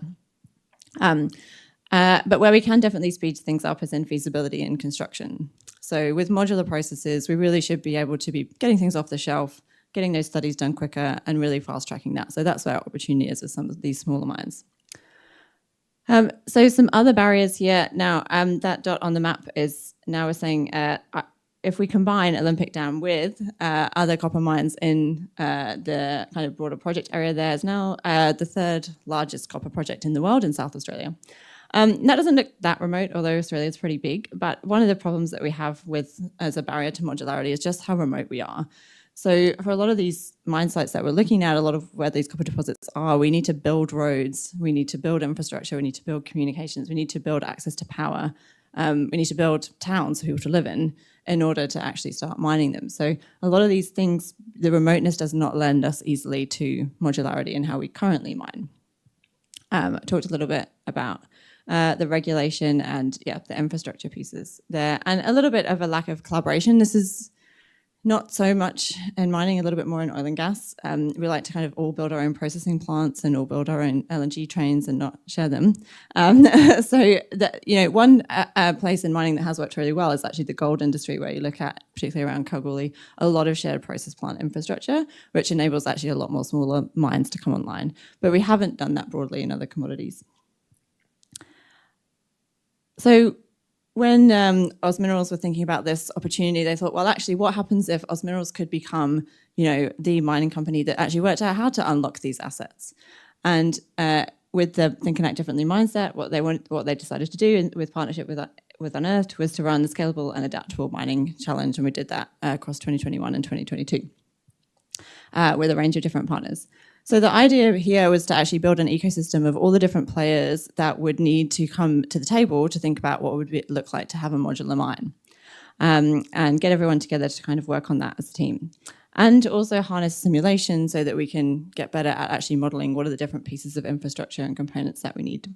But where we can definitely speed things up is in feasibility and construction. So with modular processes, we really should be able to be getting things off the shelf, getting those studies done quicker, and really fast tracking that. So that's where our opportunity is with some of these smaller mines. So some other barriers here. Now, that dot on the map is now we're saying if we combine Olympic Dam with other copper mines in the kind of broader project area, there's now the third largest copper project in the world in South Australia. That doesn't look that remote, although Australia is pretty big. But one of the problems that we have as a barrier to modularity is just how remote we are. So for a lot of these mine sites that we're looking at, a lot of where these copper deposits are, we need to build roads, we need to build infrastructure, we need to build communications, we need to build access to power, we need to build towns for people to live in order to actually start mining them. So a lot of these things, the remoteness does not lend us easily to modularity in how we currently mine. I talked a little bit about the regulation and the infrastructure pieces there, and a little bit of a lack of collaboration. This is Not so much in mining, a little bit more in oil and gas. We like to kind of all build our own processing plants and all build our own LNG trains and not share them. So that, one place in mining that has worked really well is actually the gold industry, where you look at, particularly around Kalgoorlie, a lot of shared process plant infrastructure, which enables actually a lot more smaller mines to come online. But we haven't done that broadly in other commodities. So when Oz Minerals were thinking about this opportunity, they thought, well, actually, what happens if Oz Minerals could become, the mining company that actually worked out how to unlock these assets? And with the Think and Act Differently mindset, what they decided to do with partnership with Unearthed was to run the Scalable and Adaptable Mining Challenge, and we did that across 2021 and 2022 with a range of different partners. So the idea here was to actually build an ecosystem of all the different players that would need to come to the table to think about what would it look like to have a modular mine, and get everyone together to kind of work on that as a team. And also harness simulation so that we can get better at actually modeling what are the different pieces of infrastructure and components that we need.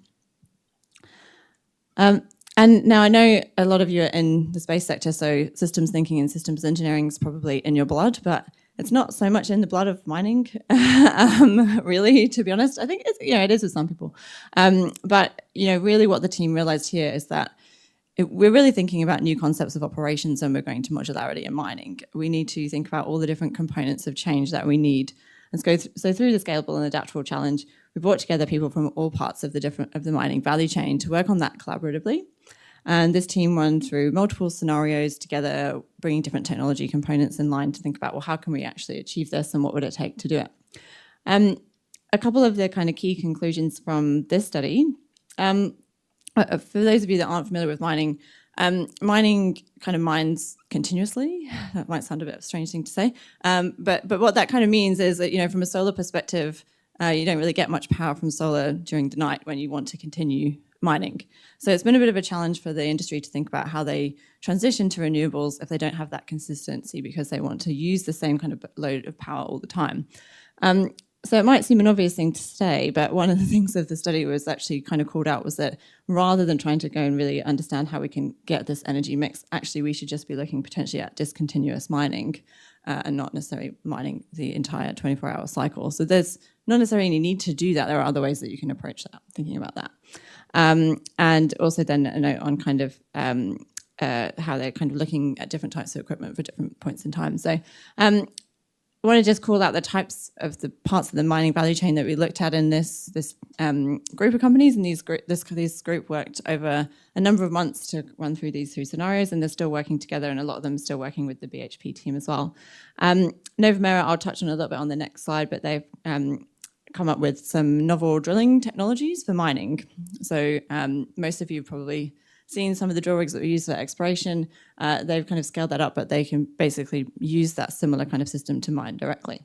And now I know a lot of you are in the space sector, so systems thinking and systems engineering is probably in your blood, but it's not so much in the blood of mining, really, to be honest. I think it is with some people. But really what the team realized here is that we're really thinking about new concepts of operations when we're going to modularity in mining. We need to think about all the different components of change that we need. And so through the Scalable and Adaptable Challenge, we brought together people from all parts of the mining value chain to work on that collaboratively. And this team went through multiple scenarios together, bringing different technology components in line to think about, well, how can we actually achieve this and what would it take to do it? A couple of the kind of key conclusions from this study, for those of you that aren't familiar with mining, mining kind of mines continuously. That might sound a bit of a strange thing to say. But what that kind of means is that, from a solar perspective, you don't really get much power from solar during the night when you want to continue mining. So it's been a bit of a challenge for the industry to think about how they transition to renewables if they don't have that consistency, because they want to use the same kind of load of power all the time. So it might seem an obvious thing to say, but one of the things of the study was actually kind of called out was that rather than trying to go and really understand how we can get this energy mix, actually we should just be looking potentially at discontinuous mining and not necessarily mining the entire 24-hour cycle. So there's not necessarily any need to do that. There are other ways that you can approach that, thinking about that. And also then a note on kind of how they're kind of looking at different types of equipment for different points in time. So I want to just call out the types of the parts of the mining value chain that we looked at in this group of companies, and this group worked over a number of months to run through these 3 scenarios, and they're still working together, and a lot of them are still working with the BHP team as well. Nova Mera, I'll touch on a little bit on the next slide, but they've come up with some novel drilling technologies for mining. So most of you have probably seen some of the drill rigs that we use for exploration. They've kind of scaled that up, but they can basically use that similar kind of system to mine directly.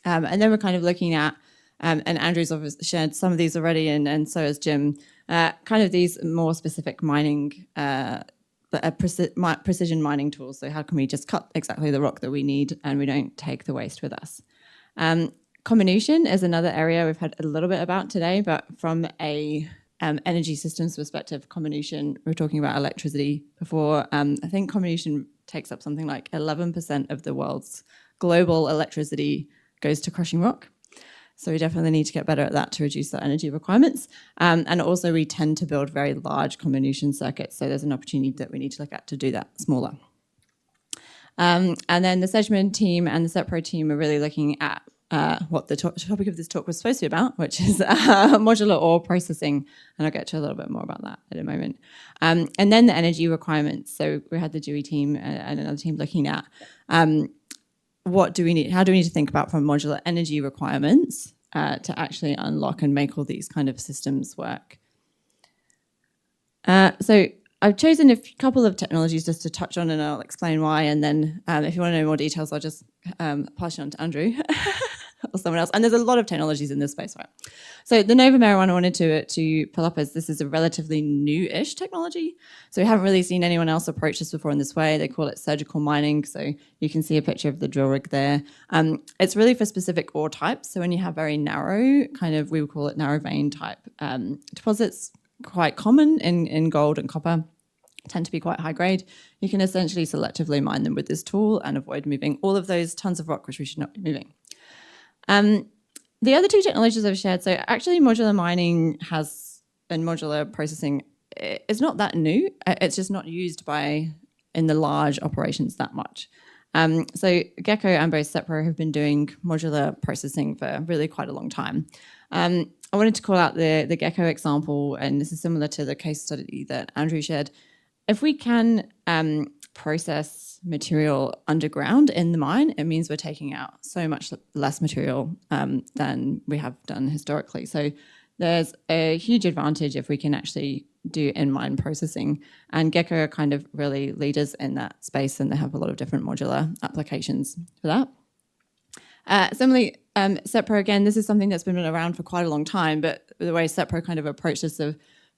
And then we're kind of looking at, and Andrew's obviously shared some of these already, and so has Jim, kind of these more specific mining, precision mining tools. So how can we just cut exactly the rock that we need and we don't take the waste with us? Comminution is another area we've had a little bit about today, but from a energy systems perspective, comminution, we were talking about electricity before. I think comminution takes up something like 11% of the world's global electricity goes to crushing rock. So we definitely need to get better at that to reduce our energy requirements. And also we tend to build very large comminution circuits. So there's an opportunity that we need to look at to do that smaller. And then the Sedgman team and the SEPRO team are really looking at what the topic of this talk was supposed to be about, which is modular ore processing, and I'll get to a little bit more about that in a moment. And then the energy requirements. So we had the Dewey team and another team looking at what do we need, how do we need to think about from modular energy requirements to actually unlock and make all these kind of systems work. So I've chosen a couple of technologies just to touch on, and I'll explain why, and then if you want to know more details, I'll just pass you on to Andrew or someone else. And there's a lot of technologies in this space, right? So the Nova Mera one I wanted to pull up as this is a relatively new-ish technology. So we haven't really seen anyone else approach this before in this way. They call it surgical mining. So you can see a picture of the drill rig there. It's really for specific ore types. So when you have very narrow, kind of, we would call it narrow vein type deposits, quite common in gold and copper, tend to be quite high grade, you can essentially selectively mine them with this tool and avoid moving all of those tons of rock which we should not be moving. The other two technologies I've shared, so actually modular mining and modular processing is not that new. It's just not used in the large operations that much. So Gecko and both Sepro have been doing modular processing for really quite a long time. I wanted to call out the Gecko example, and this is similar to the case study that Andrew shared. If we can process material underground in the mine, it means we're taking out so much less material than we have done historically. So there's a huge advantage if we can actually do in-mine processing. And Gecko are kind of really leaders in that space, and they have a lot of different modular applications for that. Similarly, Sepro, again, this is something that's been around for quite a long time, but the way Sepro kind of approached this for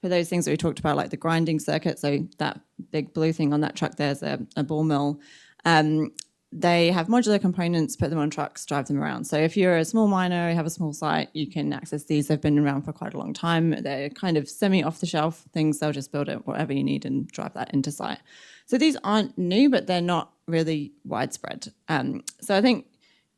those things that we talked about, like the grinding circuit, so that big blue thing on that truck there's a ball mill. They have modular components, put them on trucks, drive them around. So if you're a small miner, you have a small site, you can access these. They've been around for quite a long time. They're kind of semi-off-the-shelf things. They'll just build it whatever you need and drive that into site. So these aren't new, but they're not really widespread. So I think,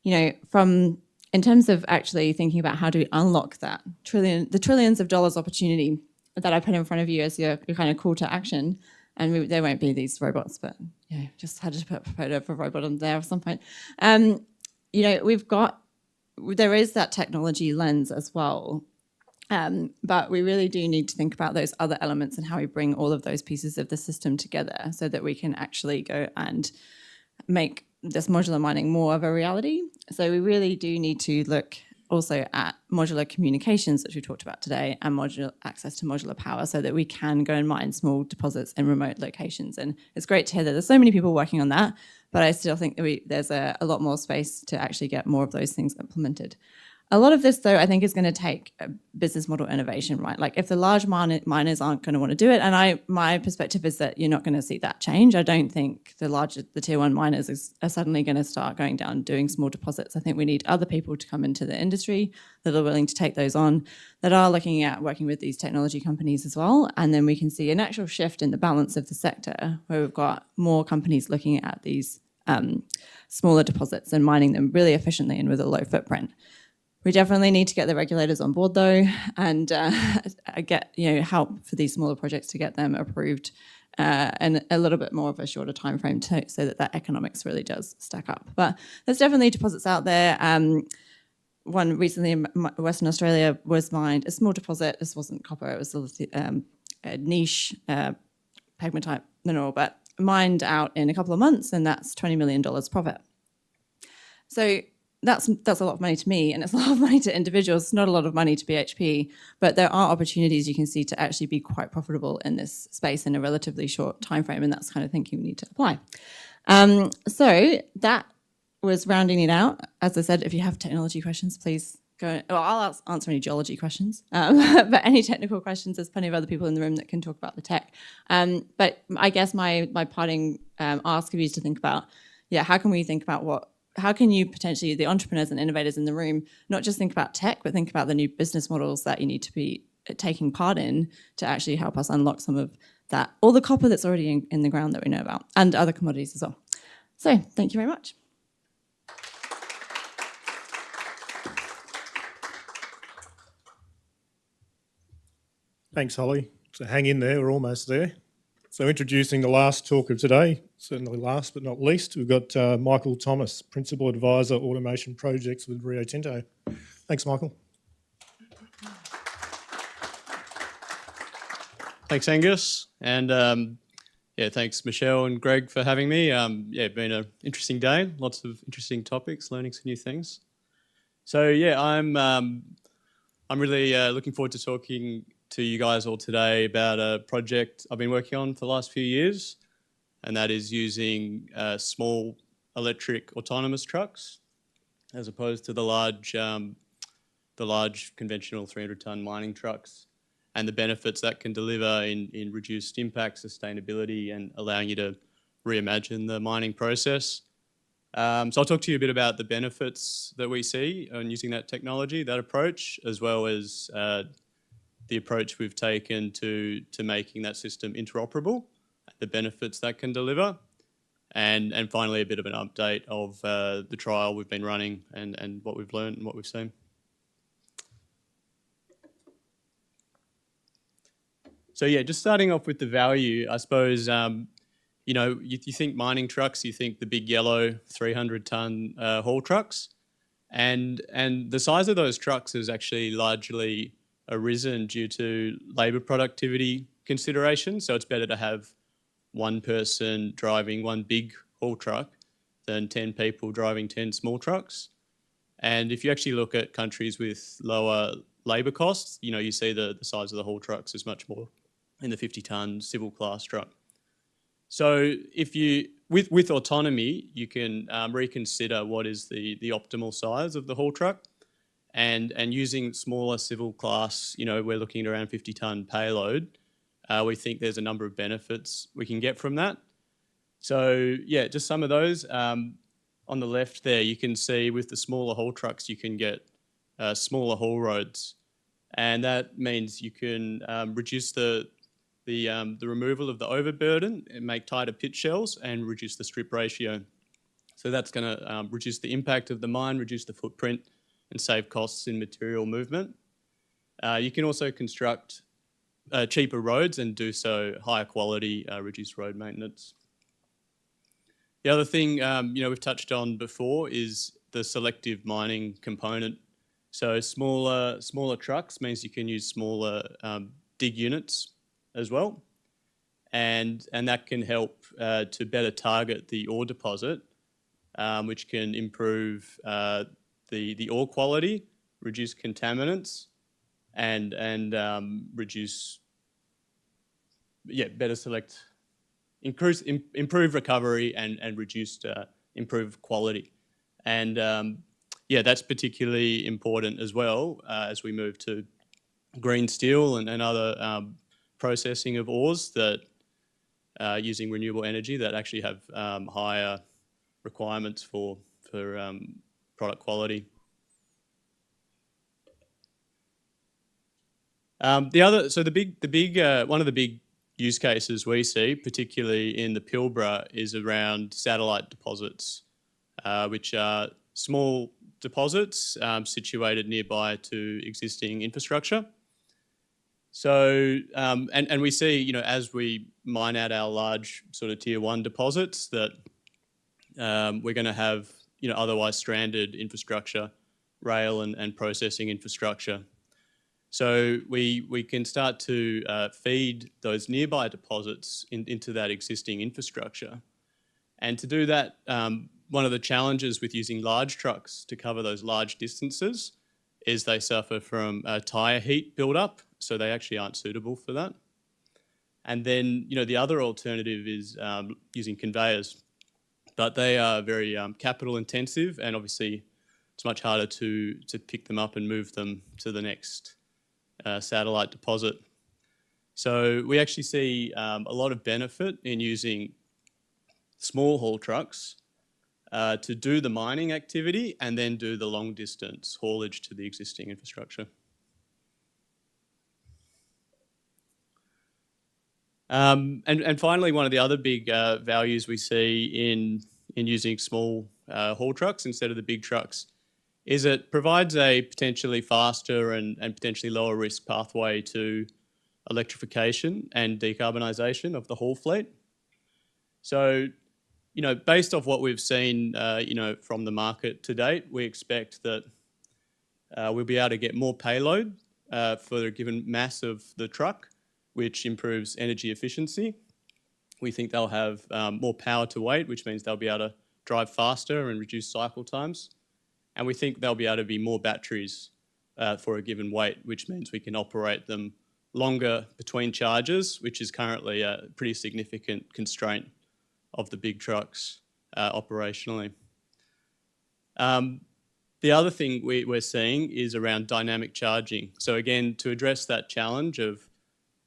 in terms of actually thinking about how do we unlock that the trillions of dollars opportunity that I put in front of you as your kind of call to action, and there won't be these robots, but just had to put a photo of a robot on there at some point. There is that technology lens as well, but we really do need to think about those other elements and how we bring all of those pieces of the system together so that we can actually go and make this modular mining more of a reality. So we really do need to look also at modular communications, which we talked about today, and modular access to modular power so that we can go and mine small deposits in remote locations. And it's great to hear that there's so many people working on that, but I still think that there's a lot more space to actually get more of those things implemented. A lot of this, though, I think is going to take a business model innovation, right? Like if the large miners aren't going to want to do it, and my perspective is that you're not going to see that change. I don't think the tier one miners are suddenly going to start going down doing small deposits. I think we need other people to come into the industry that are willing to take those on, that are looking at working with these technology companies as well. And then we can see an actual shift in the balance of the sector where we've got more companies looking at these smaller deposits and mining them really efficiently and with a low footprint. We definitely need to get the regulators on board, though, and get help for these smaller projects to get them approved and a little bit more of a shorter time frame so that economics really does stack up. But there's definitely deposits out there. One recently in Western Australia was mined, a small deposit. This wasn't copper; it was a niche pegmatite mineral, but mined out in a couple of months, and that's $20 million profit. So that's a lot of money to me, and it's a lot of money to individuals. It's not a lot of money to BHP, but there are opportunities you can see to actually be quite profitable in this space in a relatively short time frame, and that's kind of thinking we need to apply. So that was rounding it out. As I said, if you have technology questions, please go. Well, I'll answer any geology questions, but any technical questions, there's plenty of other people in the room that can talk about the tech. But I guess my parting ask of you is to think about, how can we think about how can you potentially, the entrepreneurs and innovators in the room, not just think about tech, but think about the new business models that you need to be taking part in to actually help us unlock some of that, all the copper that's already in the ground that we know about, and other commodities as well. So thank you very much. Thanks, Holly. So hang in there, we're almost there. So introducing the last talk of today, certainly last but not least, we've got Michael Thomas, Principal Advisor, Automation Projects with Rio Tinto. Thanks, Michael. Thanks, Angus. And thanks, Michelle and Greg, for having me. It's been an interesting day, lots of interesting topics, learning some new things. So I'm really looking forward to talking to you guys all today about a project I've been working on for the last few years, and that is using small electric autonomous trucks as opposed to the large conventional 300-ton mining trucks, and the benefits that can deliver in reduced impact, sustainability, and allowing you to reimagine the mining process. So I'll talk to you a bit about the benefits that we see on using that technology, that approach, as well as the approach we've taken to making that system interoperable, the benefits that can deliver. And finally, a bit of an update of the trial we've been running and what we've learned and what we've seen. So yeah, just starting off with the value, I suppose, you know, you think mining trucks, you think the big yellow 300-ton haul trucks. And the size of those trucks has actually largely arisen due to labour productivity considerations. So it's better to have one person driving one big haul truck than 10 people driving 10 small trucks. And if you actually look at countries with lower labour costs, you know, you see the size of the haul trucks is much more in the 50-ton civil class truck. So if you, with autonomy, you can reconsider what is the optimal size of the haul truck, and using smaller civil class, you know, we're looking at around 50-ton payload. We think there's a number of benefits we can get from that. So yeah, just some of those. On the left there, you can see with the smaller haul trucks, you can get smaller haul roads, and that means you can reduce the removal of the overburden and make tighter pit shells and reduce the strip ratio. So that's going to reduce the impact of the mine, reduce the footprint, and save costs in material movement. You can also construct cheaper roads and do so higher quality, reduce road maintenance. The other thing you know, we've touched on before is the selective mining component. So smaller trucks means you can use smaller dig units as well, and that can help to better target the ore deposit, which can improve the ore quality, reduce contaminants, and reduce, better select, improve recovery and reduced improved quality, and that's particularly important as well as we move to green steel and other processing of ores that using renewable energy that actually have higher requirements for product quality. One of the big use cases we see, particularly in the Pilbara, is around satellite deposits, which are small deposits situated nearby to existing infrastructure. So, and we see, you know, as we mine out our large sort of tier 1 deposits that we're going to have, you know, otherwise stranded infrastructure, rail and processing infrastructure. So we can start to feed those nearby deposits into that existing infrastructure. And to do that, one of the challenges with using large trucks to cover those large distances is they suffer from tyre heat buildup, so they actually aren't suitable for that. And then, you know, the other alternative is using conveyors, but they are very capital intensive, and obviously it's much harder to pick them up and move them to the next satellite deposit. So we actually see a lot of benefit in using small haul trucks to do the mining activity and then do the long distance haulage to the existing infrastructure. And finally, one of the other big values we see in using small haul trucks instead of the big trucks is it provides a potentially faster and potentially lower risk pathway to electrification and decarbonisation of the haul fleet. So, you know, based off what we've seen, you know, from the market to date, we expect that we'll be able to get more payload for a given mass of the truck, which improves energy efficiency. We think they'll have more power to weight, which means they'll be able to drive faster and reduce cycle times. And we think there'll be able to be more batteries for a given weight, which means we can operate them longer between charges, which is currently a pretty significant constraint of the big trucks operationally. The other thing we're seeing is around dynamic charging. So again, to address that challenge of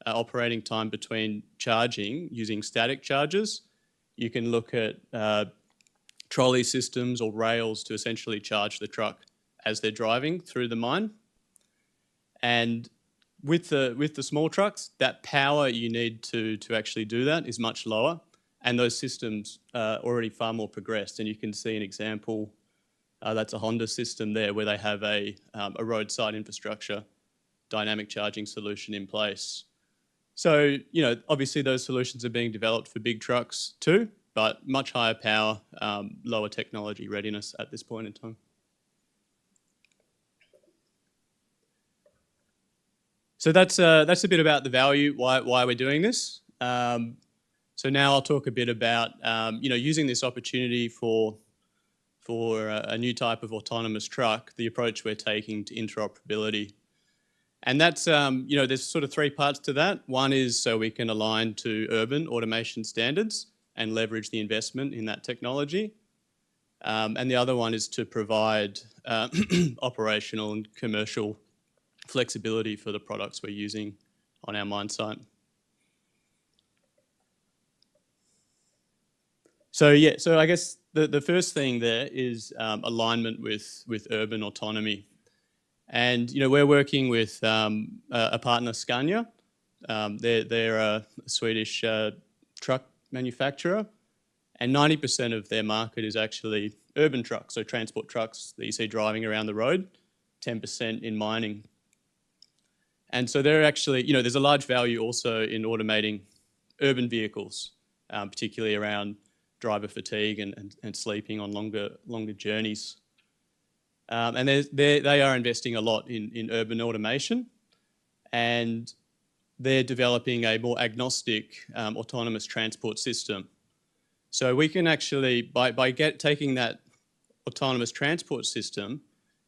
operating time between charging using static chargers, you can look at trolley systems or rails to essentially charge the truck as they're driving through the mine. And with the small trucks, that power you need to actually do that is much lower, and those systems are already far more progressed. And you can see an example. That's a Honda system there, where they have a roadside infrastructure dynamic charging solution in place. So, you know, obviously those solutions are being developed for big trucks too, but much higher power, lower technology readiness at this point in time. So that's a bit about the value, why we're doing this. So now I'll talk a bit about you know, using this opportunity for a new type of autonomous truck, the approach we're taking to interoperability. And that's, you know, there's sort of three parts to that. One is so we can align to urban automation standards and leverage the investment in that technology. And the other one is to provide operational and commercial flexibility for the products we're using on our mine site. So yeah, so I guess the first thing there is alignment with urban autonomy. And, you know, we're working with a partner, Scania. They're a Swedish truck manufacturer, and 90% of their market is actually urban trucks, so transport trucks that you see driving around the road, 10% in mining. And so they're actually, you know, there's a large value also in automating urban vehicles, particularly around driver fatigue and sleeping on longer journeys. And they are investing a lot in urban automation, and they're developing a more agnostic autonomous transport system. So we can actually, by taking that autonomous transport system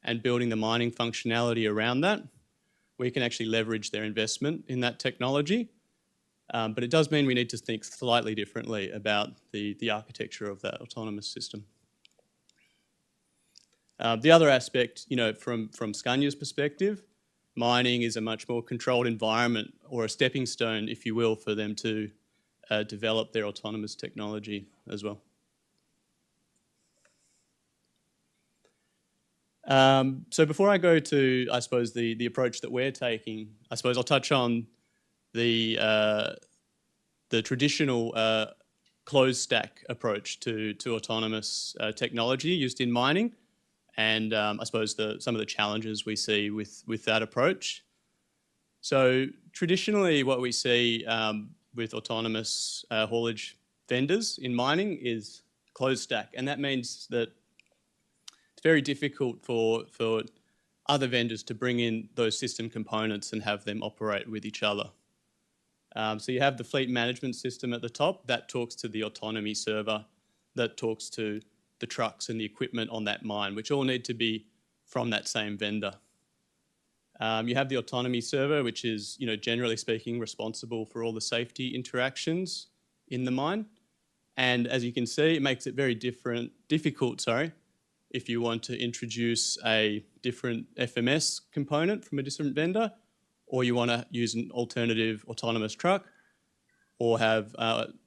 and building the mining functionality around that, we can actually leverage their investment in that technology. But it does mean we need to think slightly differently about the architecture of that autonomous system. The other aspect, you know, from Scania's perspective, mining is a much more controlled environment, or a stepping stone, if you will, for them to develop their autonomous technology as well. So before I go to, I suppose, the approach that we're taking, I suppose I'll touch on the traditional closed stack approach to autonomous technology used in mining. And I suppose some of the challenges we see with that approach. So traditionally what we see with autonomous haulage vendors in mining is closed stack. And that means that it's very difficult for other vendors to bring in those system components and have them operate with each other. So you have the fleet management system at the top that talks to the autonomy server, that talks to the trucks and the equipment on that mine, which all need to be from that same vendor. You have the autonomy server, which is, you know, generally speaking, responsible for all the safety interactions in the mine. And as you can see, it makes it very difficult, if you want to introduce a different FMS component from a different vendor, or you want to use an alternative autonomous truck, or have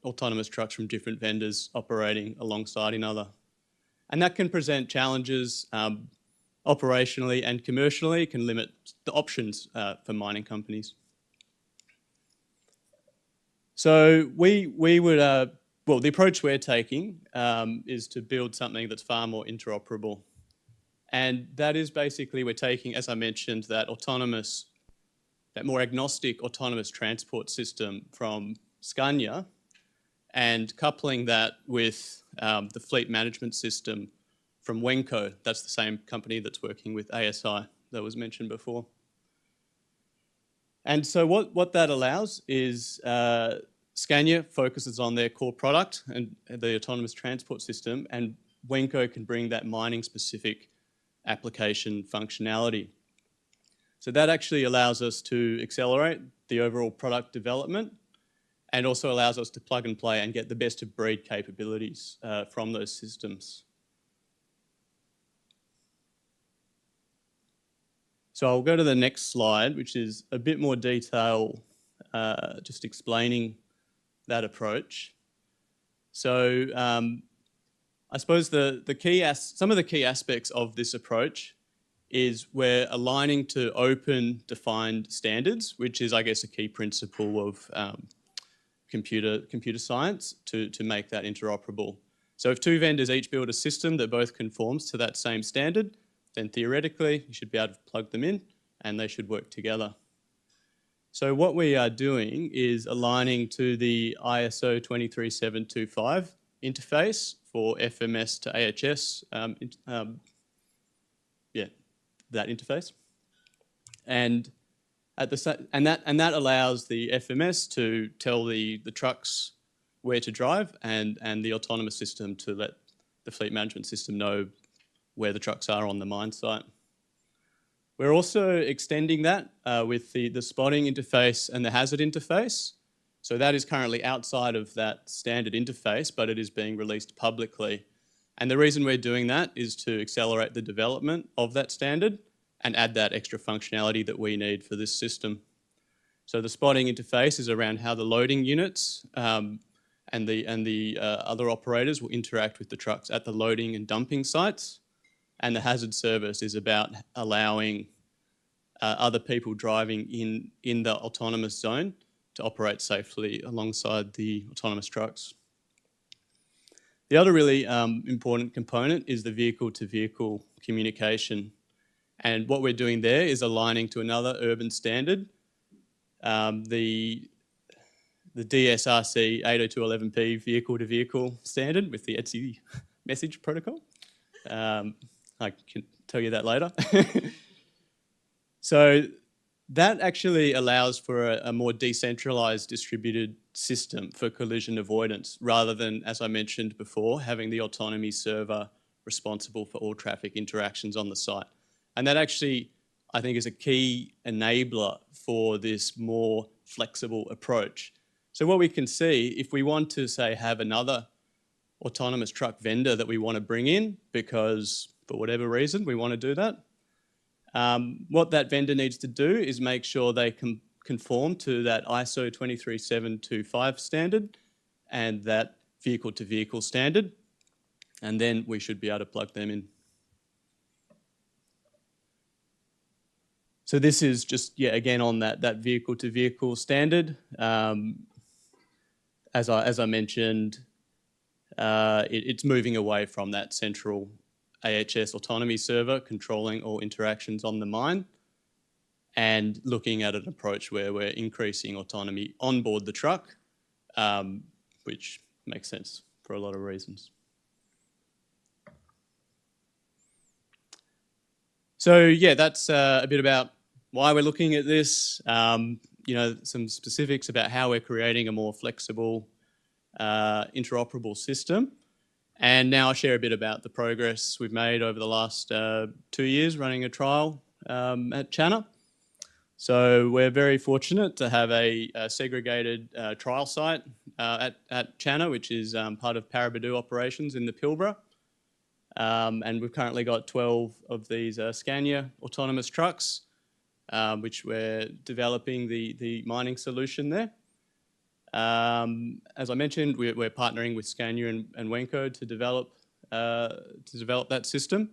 autonomous trucks from different vendors operating alongside another. And that can present challenges operationally and commercially, can limit the options for mining companies. So we would, well, the approach we're taking is to build something that's far more interoperable. And that is basically, we're taking, as I mentioned, that more agnostic autonomous transport system from Scania, and coupling that with the fleet management system from Wenco. That's the same company that's working with ASI that was mentioned before. And so what that allows is Scania focuses on their core product and the autonomous transport system, and Wenco can bring that mining-specific application functionality. So that actually allows us to accelerate the overall product development, and also allows us to plug and play and get the best of breed capabilities from those systems. So I'll go to the next slide, which is a bit more detail, just explaining that approach. So I suppose some of the key aspects of this approach is we're aligning to open defined standards, which is, I guess, a key principle of computer science to make that interoperable. So if two vendors each build a system that both conforms to that same standard, then theoretically you should be able to plug them in and they should work together. So what we are doing is aligning to the ISO 23725 interface for FMS to AHS, that interface, and that allows the FMS to tell the trucks where to drive, and the autonomous system to let the fleet management system know where the trucks are on the mine site. We're also extending that with the spotting interface and the hazard interface. So that is currently outside of that standard interface, but it is being released publicly. And the reason we're doing that is to accelerate the development of that standard and add that extra functionality that we need for this system. So the spotting interface is around how the loading units and the other operators will interact with the trucks at the loading and dumping sites. And the hazard service is about allowing other people driving in the autonomous zone to operate safely alongside the autonomous trucks. The other really important component is the vehicle-to-vehicle communication. And what we're doing there is aligning to another urban standard, the DSRC 802.11p vehicle-to-vehicle standard with the ETSI message protocol. I can tell you that later. So that actually allows for a more decentralized distributed system for collision avoidance, rather than, as I mentioned before, having the autonomy server responsible for all traffic interactions on the site. And that actually, I think, is a key enabler for this more flexible approach. So what we can see, if we want to, say, have another autonomous truck vendor that we want to bring in because for whatever reason we want to do that, what that vendor needs to do is make sure they can conform to that ISO 23725 standard and that vehicle-to-vehicle standard, and then we should be able to plug them in. So this is just, again, on that vehicle-to-vehicle standard. As I mentioned, it's moving away from that central AHS autonomy server controlling all interactions on the mine and looking at an approach where we're increasing autonomy on board the truck, which makes sense for a lot of reasons. So yeah, that's a bit about why we're looking at this, some specifics about how we're creating a more flexible, interoperable system. And now I'll share a bit about the progress we've made over the last 2 years running a trial at Channa. So we're very fortunate to have a segregated trial site at Channa, which is part of Paraburdoo operations in the Pilbara. And we've currently got 12 of these Scania autonomous trucks, which we're developing the mining solution there. As I mentioned, we're partnering with Scania and Wenco to develop that system.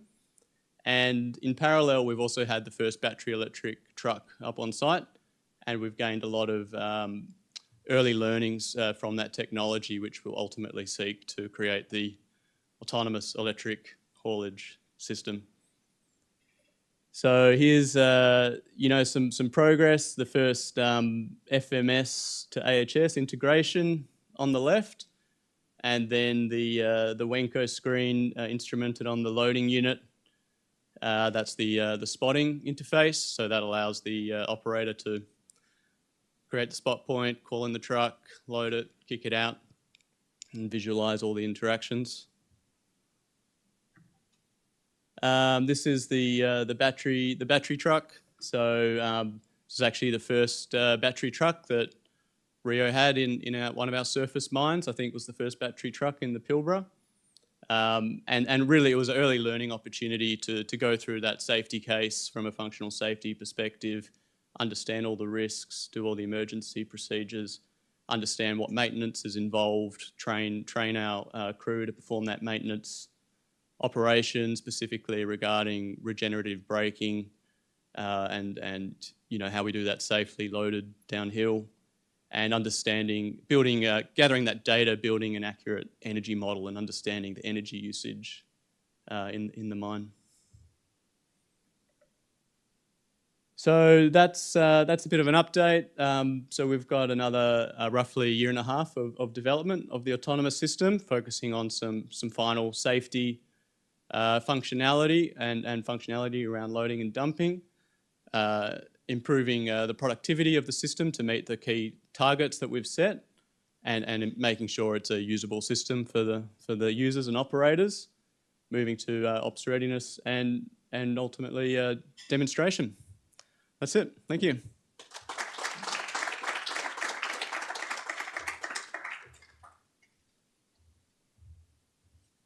And in parallel, we've also had the first battery electric truck up on site, and we've gained a lot of early learnings from that technology, which will ultimately seek to create the autonomous electric haulage system. So here's some progress. The first FMS to AHS integration on the left, and then the Wenco screen instrumented on the loading unit. That's the spotting interface. So that allows the operator to create the spot point, call in the truck, load it, kick it out, and visualize all the interactions. This is the battery truck. So this is actually the first battery truck that Rio had in one of our surface mines. I think it was the first battery truck in the Pilbara. And really it was an early learning opportunity to go through that safety case from a functional safety perspective, understand all the risks, do all the emergency procedures, understand what maintenance is involved, train our crew to perform that maintenance operations, specifically regarding regenerative braking and how we do that safely loaded downhill, and understanding, gathering that data, building an accurate energy model, and understanding the energy usage in the mine. So that's a bit of an update. So we've got another roughly 1.5 years of development of the autonomous system, focusing on some final safety functionality and functionality around loading and dumping, improving the productivity of the system to meet the key targets that we've set, and making sure it's a usable system for the users and operators, moving to ops readiness and ultimately demonstration. That's it. Thank you.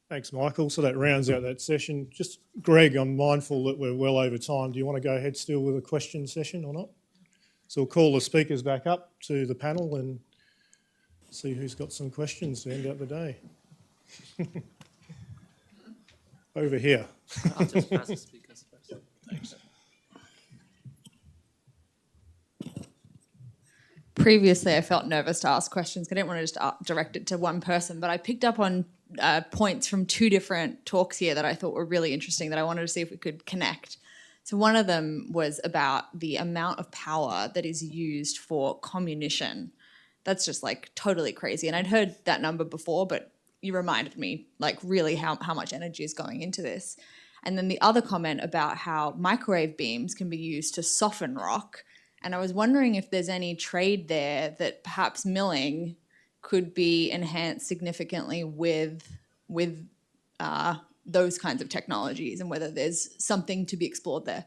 Thanks, Michael. So that rounds out that session. Just, Greg, I'm mindful that we're well over time. Do you want to go ahead still with a question session or not? So we'll call the speakers back up to the panel and see who's got some questions to end out the day. Over here. I'll just pass the speakers first. Thanks. Previously, I felt nervous to ask questions. I didn't want to just direct it to one person, but I picked up on points from 2 different talks here that I thought were really interesting that I wanted to see if we could connect. So one of them was about the amount of power that is used for comminution. That's just like totally crazy. And I'd heard that number before, but you reminded me like really how much energy is going into this. And then the other comment about how microwave beams can be used to soften rock. And I was wondering if there's any trade there that perhaps milling could be enhanced significantly with those kinds of technologies, and whether there's something to be explored there.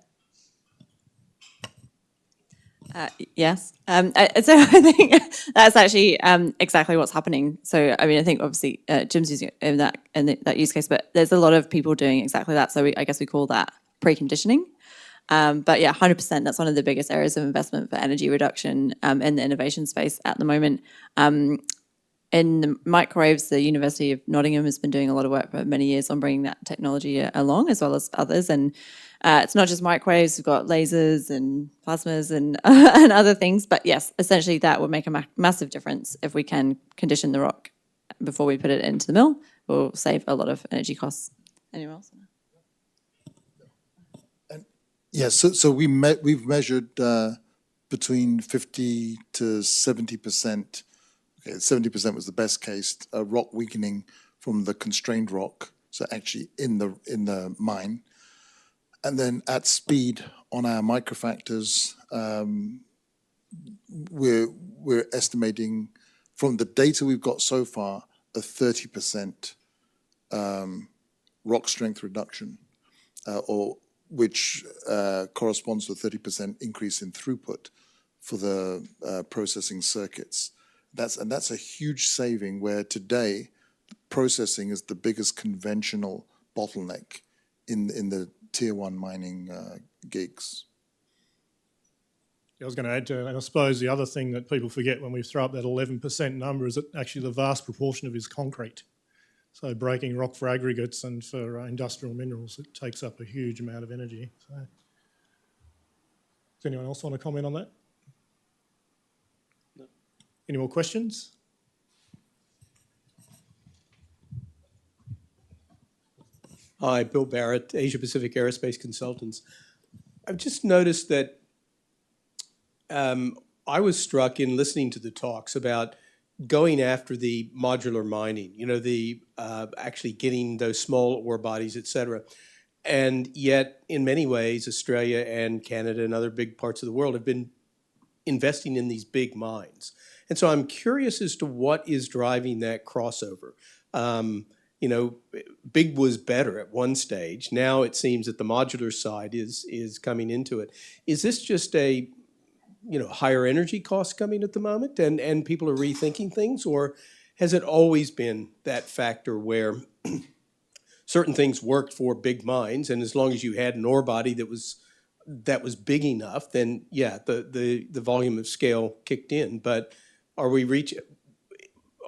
Yes. So I think that's actually exactly what's happening. So, I mean, I think obviously Jim's using it in that use case, but there's a lot of people doing exactly that. So I guess we call that preconditioning. But yeah, 100%, that's one of the biggest areas of investment for energy reduction in the innovation space at the moment. In the microwaves, the University of Nottingham has been doing a lot of work for many years on bringing that technology along, as well as others. And it's not just microwaves, we've got lasers and plasmas and, and other things. But yes, essentially that would make a massive difference if we can condition the rock before we put it into the mill. We'll save a lot of energy costs. Anyone else? Yes, so we've measured between 50 to 70%. Okay, 70% was the best case. Rock weakening from the constrained rock, so actually in the mine, and then at speed on our microfactors, we're estimating from the data we've got so far a 30% rock strength reduction, which corresponds to a 30% increase in throughput for the processing circuits. That's a huge saving, where today processing is the biggest conventional bottleneck in the tier 1 mining gigs. I was going to add to, and I suppose the other thing that people forget when we throw up that 11% number is that actually the vast proportion of it is concrete. So breaking rock for aggregates and for industrial minerals, it takes up a huge amount of energy. So, does anyone else want to comment on that? No. Any more questions? Hi, Bill Barrett, Asia Pacific Aerospace Consultants. I've just noticed that I was struck in listening to the talks about going after the modular mining, the actually getting those small ore bodies, et cetera. And yet, in many ways, Australia and Canada and other big parts of the world have been investing in these big mines. And so I'm curious as to what is driving that crossover. Big was better at one stage. Now it seems that the modular side is coming into it. Is this just a higher energy costs coming at the moment and people are rethinking things, or has it always been that factor where certain things worked for big mines, and as long as you had an ore body that was big enough, then yeah, the volume of scale kicked in? But are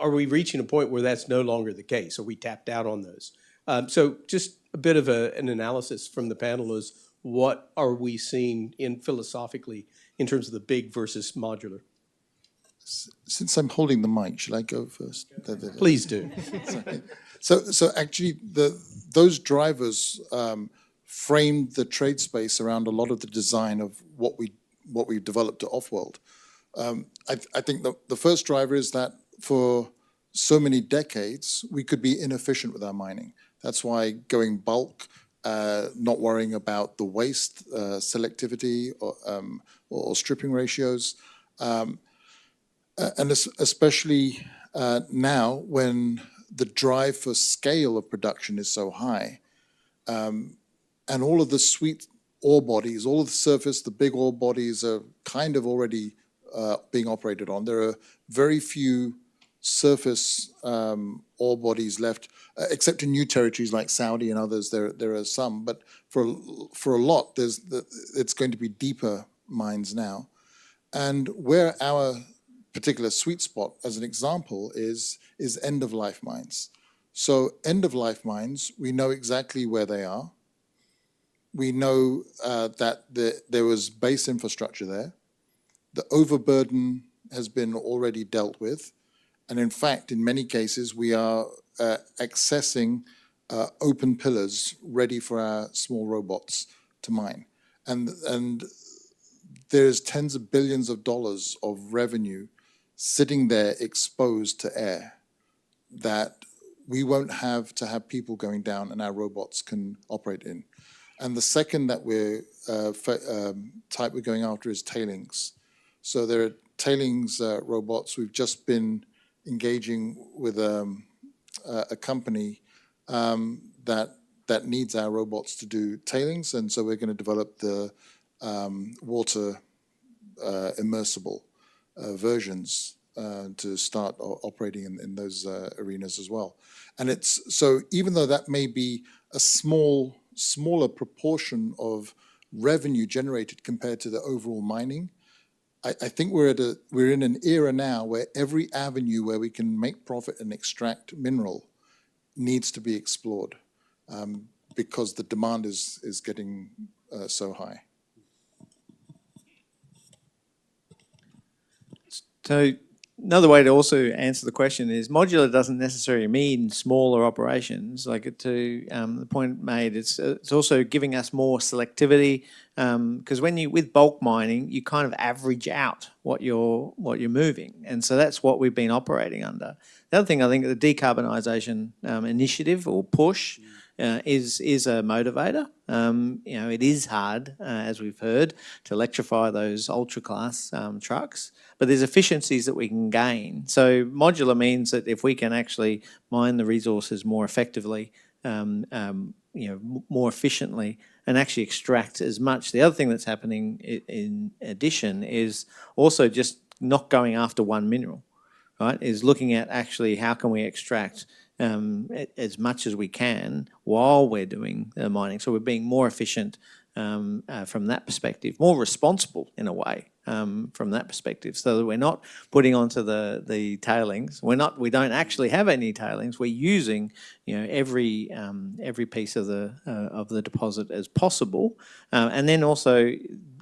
are we reaching a point where that's no longer the case? Are we tapped out on those? So just a bit of an analysis from the panel is what are we seeing in philosophically in terms of the big versus modular? Since I'm holding the mic, shall I go first? Please do. So actually, those drivers framed the trade space around a lot of the design of what we've developed at Offworld. I think the first driver is that for so many decades, we could be inefficient with our mining. That's why going bulk, not worrying about the waste, selectivity, or stripping ratios, and especially now when the drive for scale of production is so high, and all of the sweet ore bodies, all of the surface, the big ore bodies are kind of already being operated on. There are very few surface ore bodies left, except in new territories like Saudi and others. There are some, but for a lot, it's going to be deeper mines now. And where our particular sweet spot, as an example, is end-of-life mines. So end-of-life mines, we know exactly where they are. We know that there was base infrastructure there. The overburden has been already dealt with. And in fact, in many cases, we are accessing open pillars ready for our small robots to mine. And there's tens of billions of dollars of revenue sitting there exposed to air that we won't have to have people going down and our robots can operate in. And the second that type we're going after is tailings. So there are tailings robots. We've just been engaging with a company that needs our robots to do tailings, and so we're going to develop the water immersible versions to start operating in those arenas as well. And so even though that may be a smaller proportion of revenue generated compared to the overall mining, I think we're in an era now where every avenue where we can make profit and extract mineral needs to be explored because the demand is getting so high. So another way to also answer the question is modular doesn't necessarily mean smaller operations. Like to the point made, it's also giving us more selectivity because with bulk mining, you kind of average out what you're moving, and so that's what we've been operating under. The other thing I think the decarbonisation initiative or push is a motivator. It is hard, as we've heard, to electrify those ultra class trucks, but there's efficiencies that we can gain. So modular means that if we can actually mine the resources more effectively, more efficiently, and actually extract as much. The other thing that's happening in addition is also just not going after one mineral, right? Is looking at actually how can we extract as much as we can while we're doing the mining. So we're being more efficient from that perspective, more responsible in a way from that perspective, so that we're not putting onto the tailings. We don't actually have any tailings. We're using every piece of the deposit as possible, and then also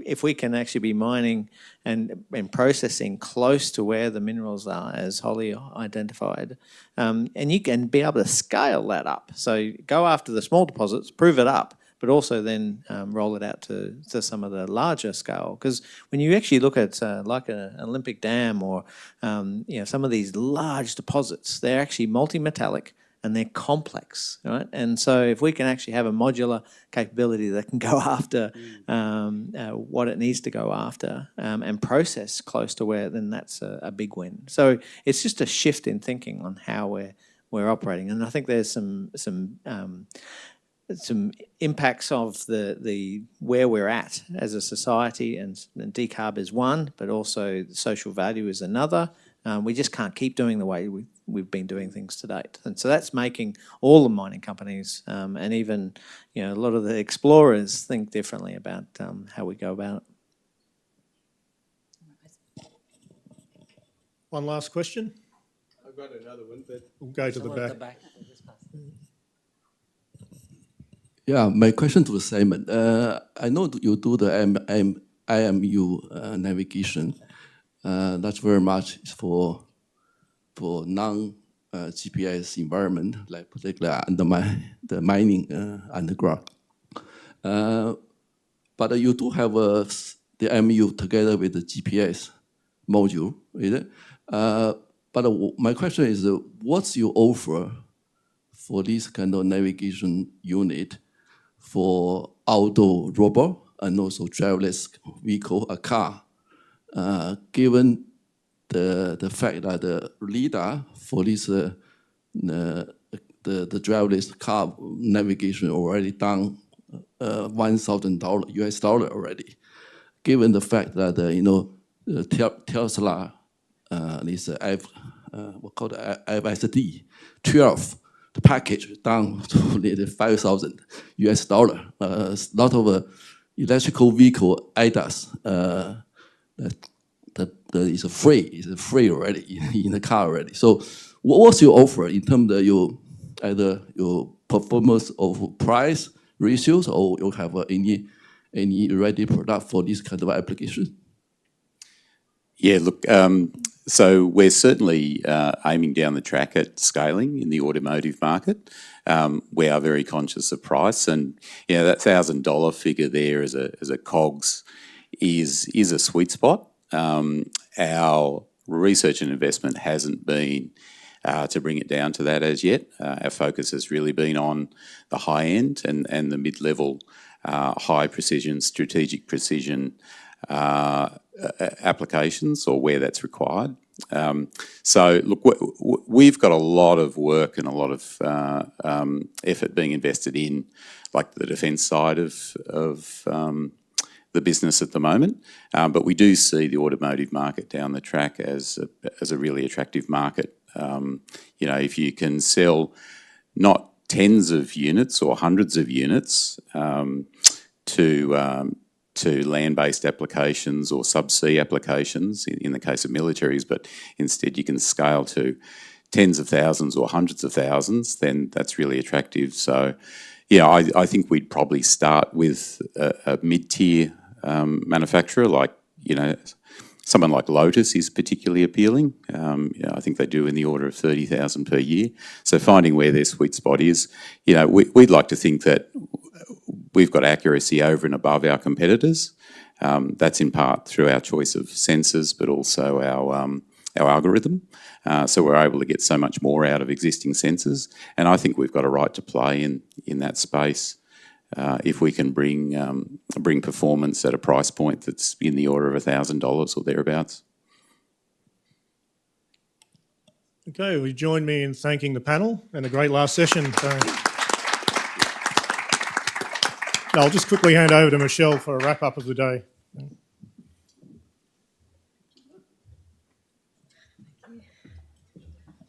if we can actually be mining and processing close to where the minerals are, as Holly identified, and you can be able to scale that up. So go after the small deposits, prove it up, but also then roll it out to some of the larger scale. Because when you actually look at like an Olympic Dam or some of these large deposits, they're actually multi-metallic and they're complex, right? And so if we can actually have a modular capability that can go after what it needs to go after and process close to where, then that's a big win. So it's just a shift in thinking on how we're operating. And I think there's some impacts of the where we're at as a society, and decarb is one, but also social value is another. We just can't keep doing the way we've been doing things to date, and so that's making all the mining companies and even a lot of the explorers think differently about how we go about it. One last question. Over got another one, but we'll go to the back. Yeah, my question to Simon. I know you do the IMU navigation. That's very much for non-GPS environment, like particularly under the mining underground. But you do have the IMU together with the GPS module, is it? But my question is, what's your offer for this kind of navigation unit for outdoor robot and also driverless vehicle, a car, given the fact that the LiDAR for this the driverless car navigation already done $1,000 US dollar already, given the fact that Tesla is what called FSD 12. The package down to nearly 5,000 US dollar. A lot of electrical vehicle ADAS that is free already in the car already. So, what's your offer in terms of either your performance of price ratios, or you have any ready product for this kind of application? Yeah, look, so we're certainly aiming down the track at scaling in the automotive market. We are very conscious of price, and that $1,000 figure there as a COGS is a sweet spot. Our research and investment hasn't been to bring it down to that as yet. Our focus has really been on the high end and the mid-level, high precision, strategic precision applications, or where that's required. So look, we've got a lot of work and a lot of effort being invested in, like the defence side of the business at the moment. But we do see the automotive market down the track as a really attractive market. If you can sell not tens of units or hundreds of units to land-based applications or subsea applications in the case of militaries, but instead you can scale to tens of thousands or hundreds of thousands, then that's really attractive. So, I think we'd probably start with a mid-tier manufacturer, like, someone like Lotus is particularly appealing. I think they do in the order of 30,000 per year. So finding where their sweet spot is, we'd like to think that we've got accuracy over and above our competitors. That's in part through our choice of sensors, but also our algorithm. So we're able to get so much more out of existing sensors. And I think we've got a right to play in that space if we can bring performance at a price point that's in the order of $1,000 or thereabouts. Okay, will you join me in thanking the panel and a great last session. I'll just quickly hand over to Michelle for a wrap-up of the day.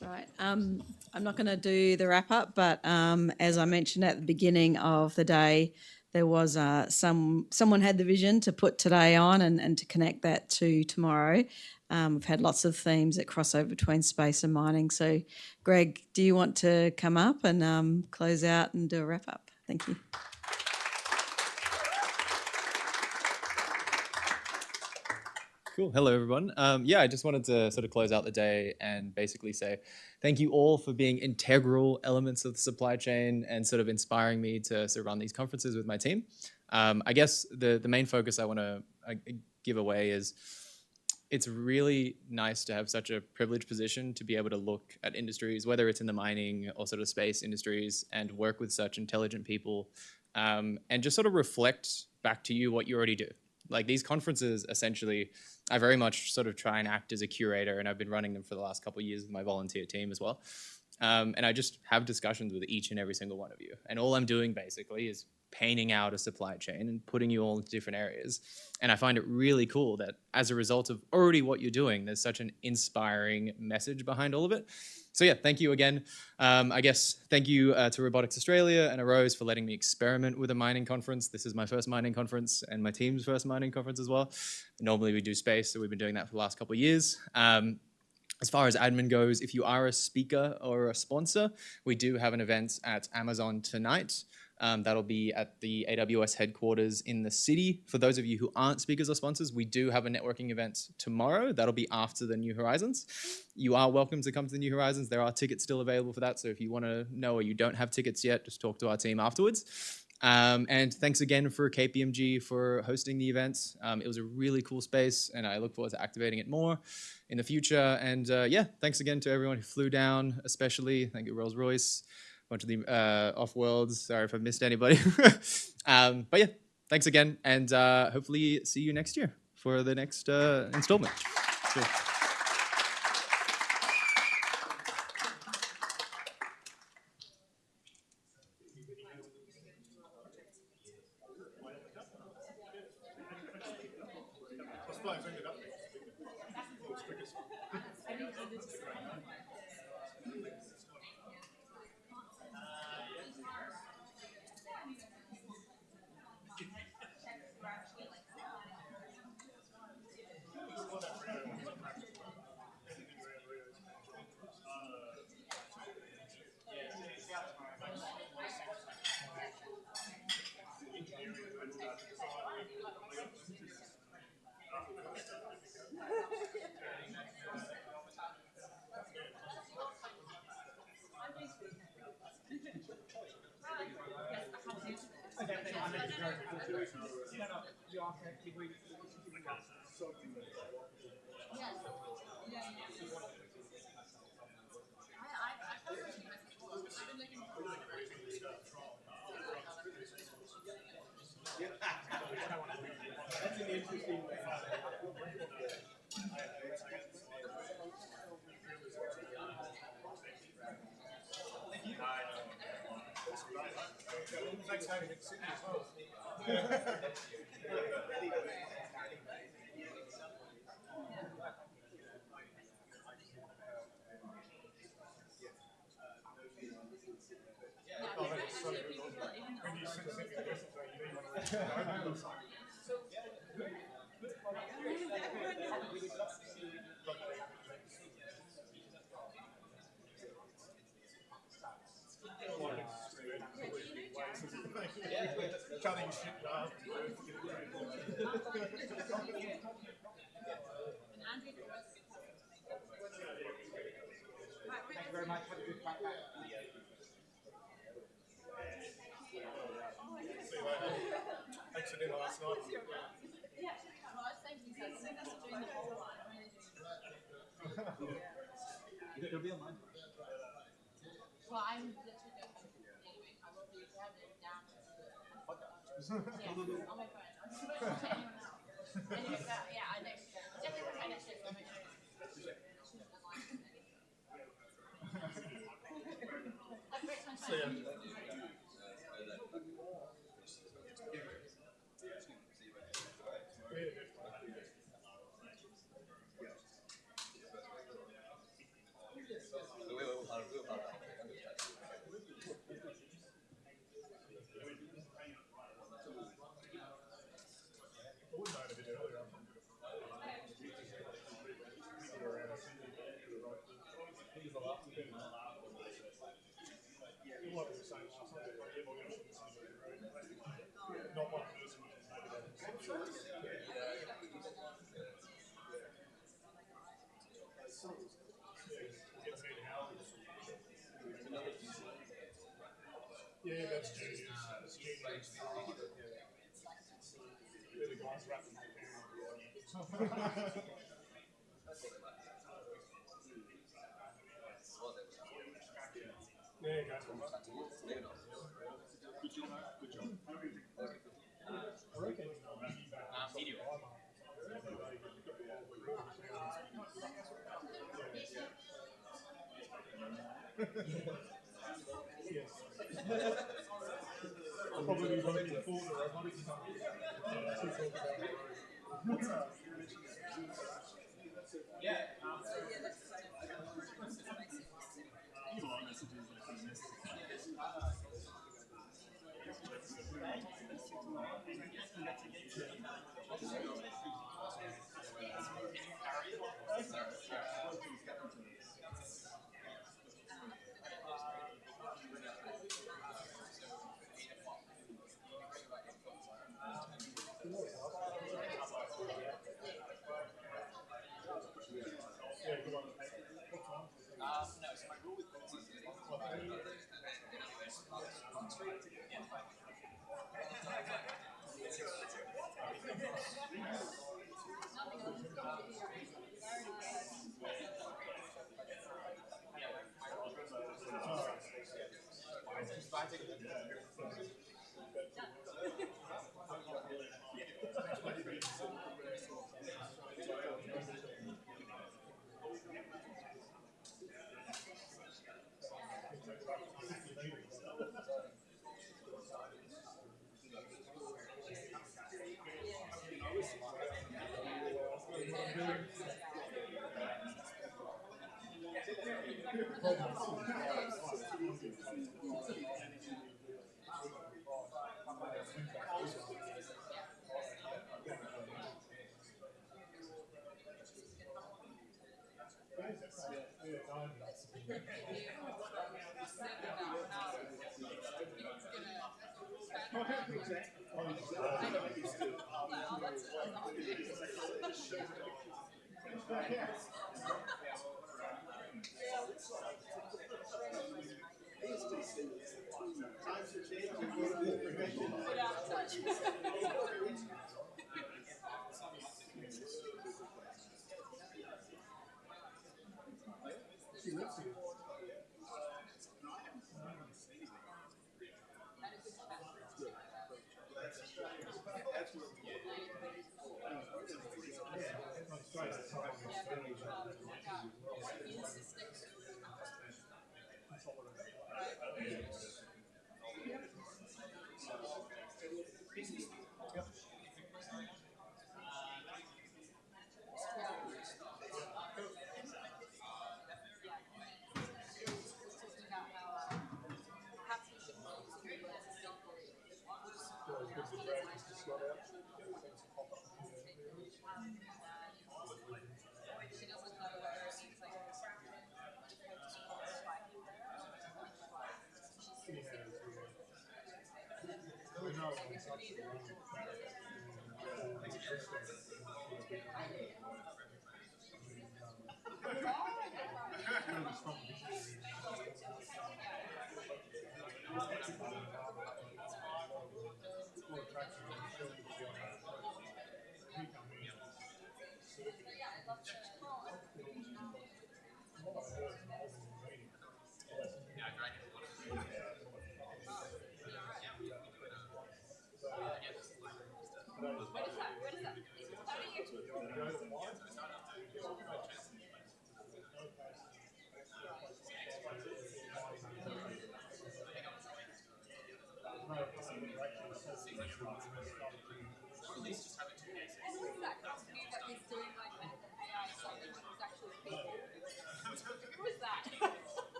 Right. I'm not going to do the wrap-up, but as I mentioned at the beginning of the day, there was someone had the vision to put today on and to connect that to tomorrow. We've had lots of themes that cross over between space and mining. So, Greg, do you want to come up and close out and do a wrap-up? Thank you. Cool. Hello, everyone. I just wanted to sort of close out the day and basically say thank you all for being integral elements of the supply chain and sort of inspiring me to sort of run these conferences with my team. I guess the main focus I want to give away is it's really nice to have such a privileged position to be able to look at industries, whether it's in the mining or sort of space industries, and work with such intelligent people and just sort of reflect back to you what you already do. Like these conferences, essentially, I very much sort of try and act as a curator, and I've been running them for the last couple of years with my volunteer team as well. And I just have discussions with each and every single one of you. And all I'm doing basically is painting out a supply chain and putting you all into different areas. And I find it really cool that as a result of already what you're doing, there's such an inspiring message behind all of it. So yeah, thank you again. I guess thank you to Robotics Australia and Arose for letting me experiment with a mining conference. This is my first mining conference and my team's first mining conference as well. Normally we do space, so we've been doing that for the last couple of years. As far as admin goes, if you are a speaker or a sponsor, we do have an event at Amazon tonight. That'll be at the AWS headquarters in the city. For those of you who aren't speakers or sponsors, we do have a networking event tomorrow. That'll be after the New Horizons. You are welcome to come to the New Horizons. There are tickets still available for that. So if you want to know or you don't have tickets yet, just talk to our team afterwards. And thanks again for KPMG for hosting the event. It was a really cool space, and I look forward to activating it more in the future. And yeah, thanks again to everyone who flew down, especially. Thank you, Rolls-Royce, a bunch of the off-worlds. Sorry if I missed anybody. But yeah, thanks again, and hopefully see you next year for the next installment. Cool. Thanks for having me. Thank you very much. Have a good clap back. Thanks for dinner last night. It'll be online. Well, I'm literally going to anyway. I will be having it down. Yeah, on my phone. Anyway, yeah, I know. Definitely put my next shift. I'll make sure. See ya. Yeah, that's genius. That's genius. Yeah, the guys rapping the there you go. Good job. Good job. I reckon video. Yes. Probably one before the robotics company. Yeah. I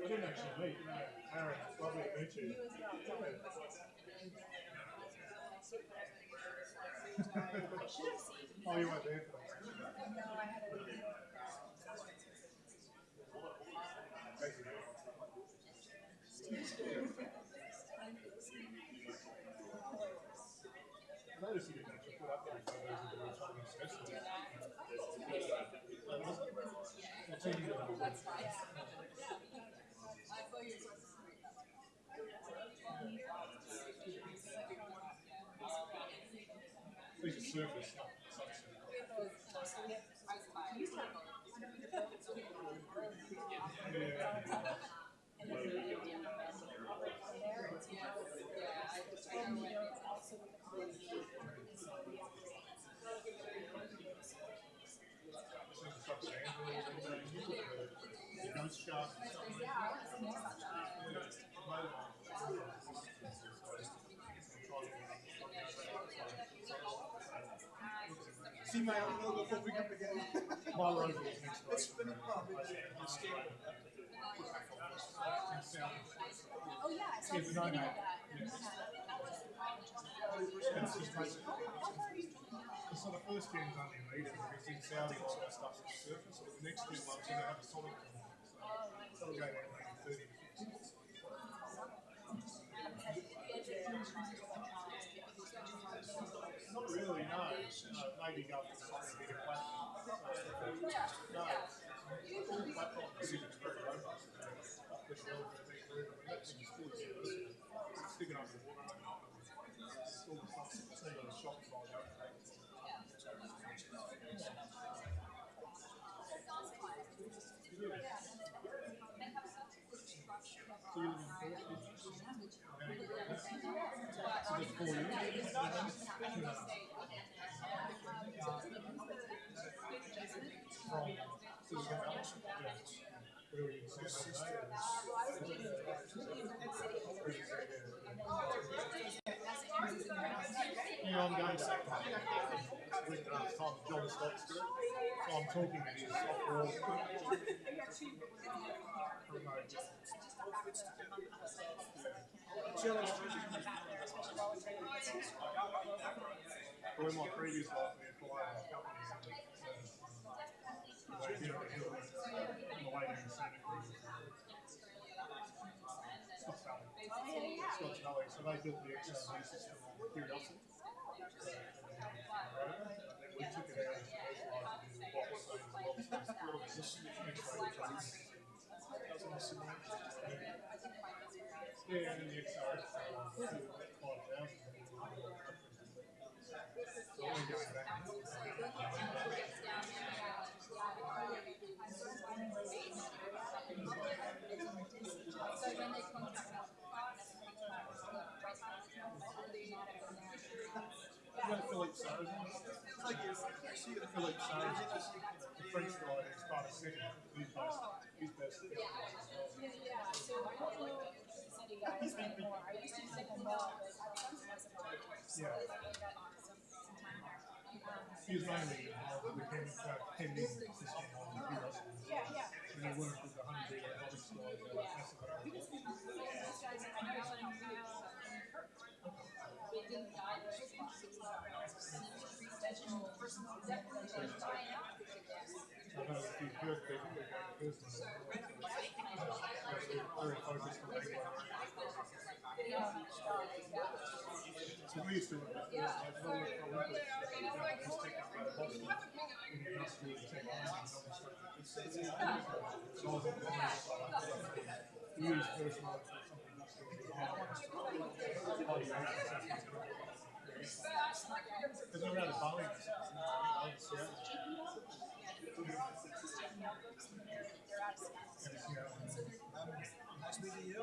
didn't actually meet Aaron. Lovely to meet you. Oh, you weren't there for that? No, I had a... I noticed you didn't actually put up any photos of the autonomous vessels. That's nice. These are surface. See my own logo popping up again. My logo is next to it. Oh yeah, I saw that. It's just basically So the first gen's only needed because in Saudi all our stuff's on the surface, but the next gen one's going to have a solid content. So it'll go down maybe 30 to 50. Not really, no. Maybe go for something bigger platform. No, all platforms are sitting very robust. Off the shelf, that thing's fully serviceable. It's big enough for water. It's all the shop by the I'm going second with John Scott's group. So I'm talking to his software. Well, in my previous life, we had 5 companies in it. So, on the way down Santa Cruz. Scotts Valley. So they built the XRV system on Curiosity. We took it out and commercialised it in the box as well. Yeah, and then the XRF 5,000. So we're going back. Philippe Sarrazin. It's like Philippe Sarrazin, the French guy who's part of City. He's best. Yeah. He was mainly involved with the pending system on the Curiosity. And he worked with the Honeybee Robotics guys. Nice meeting you.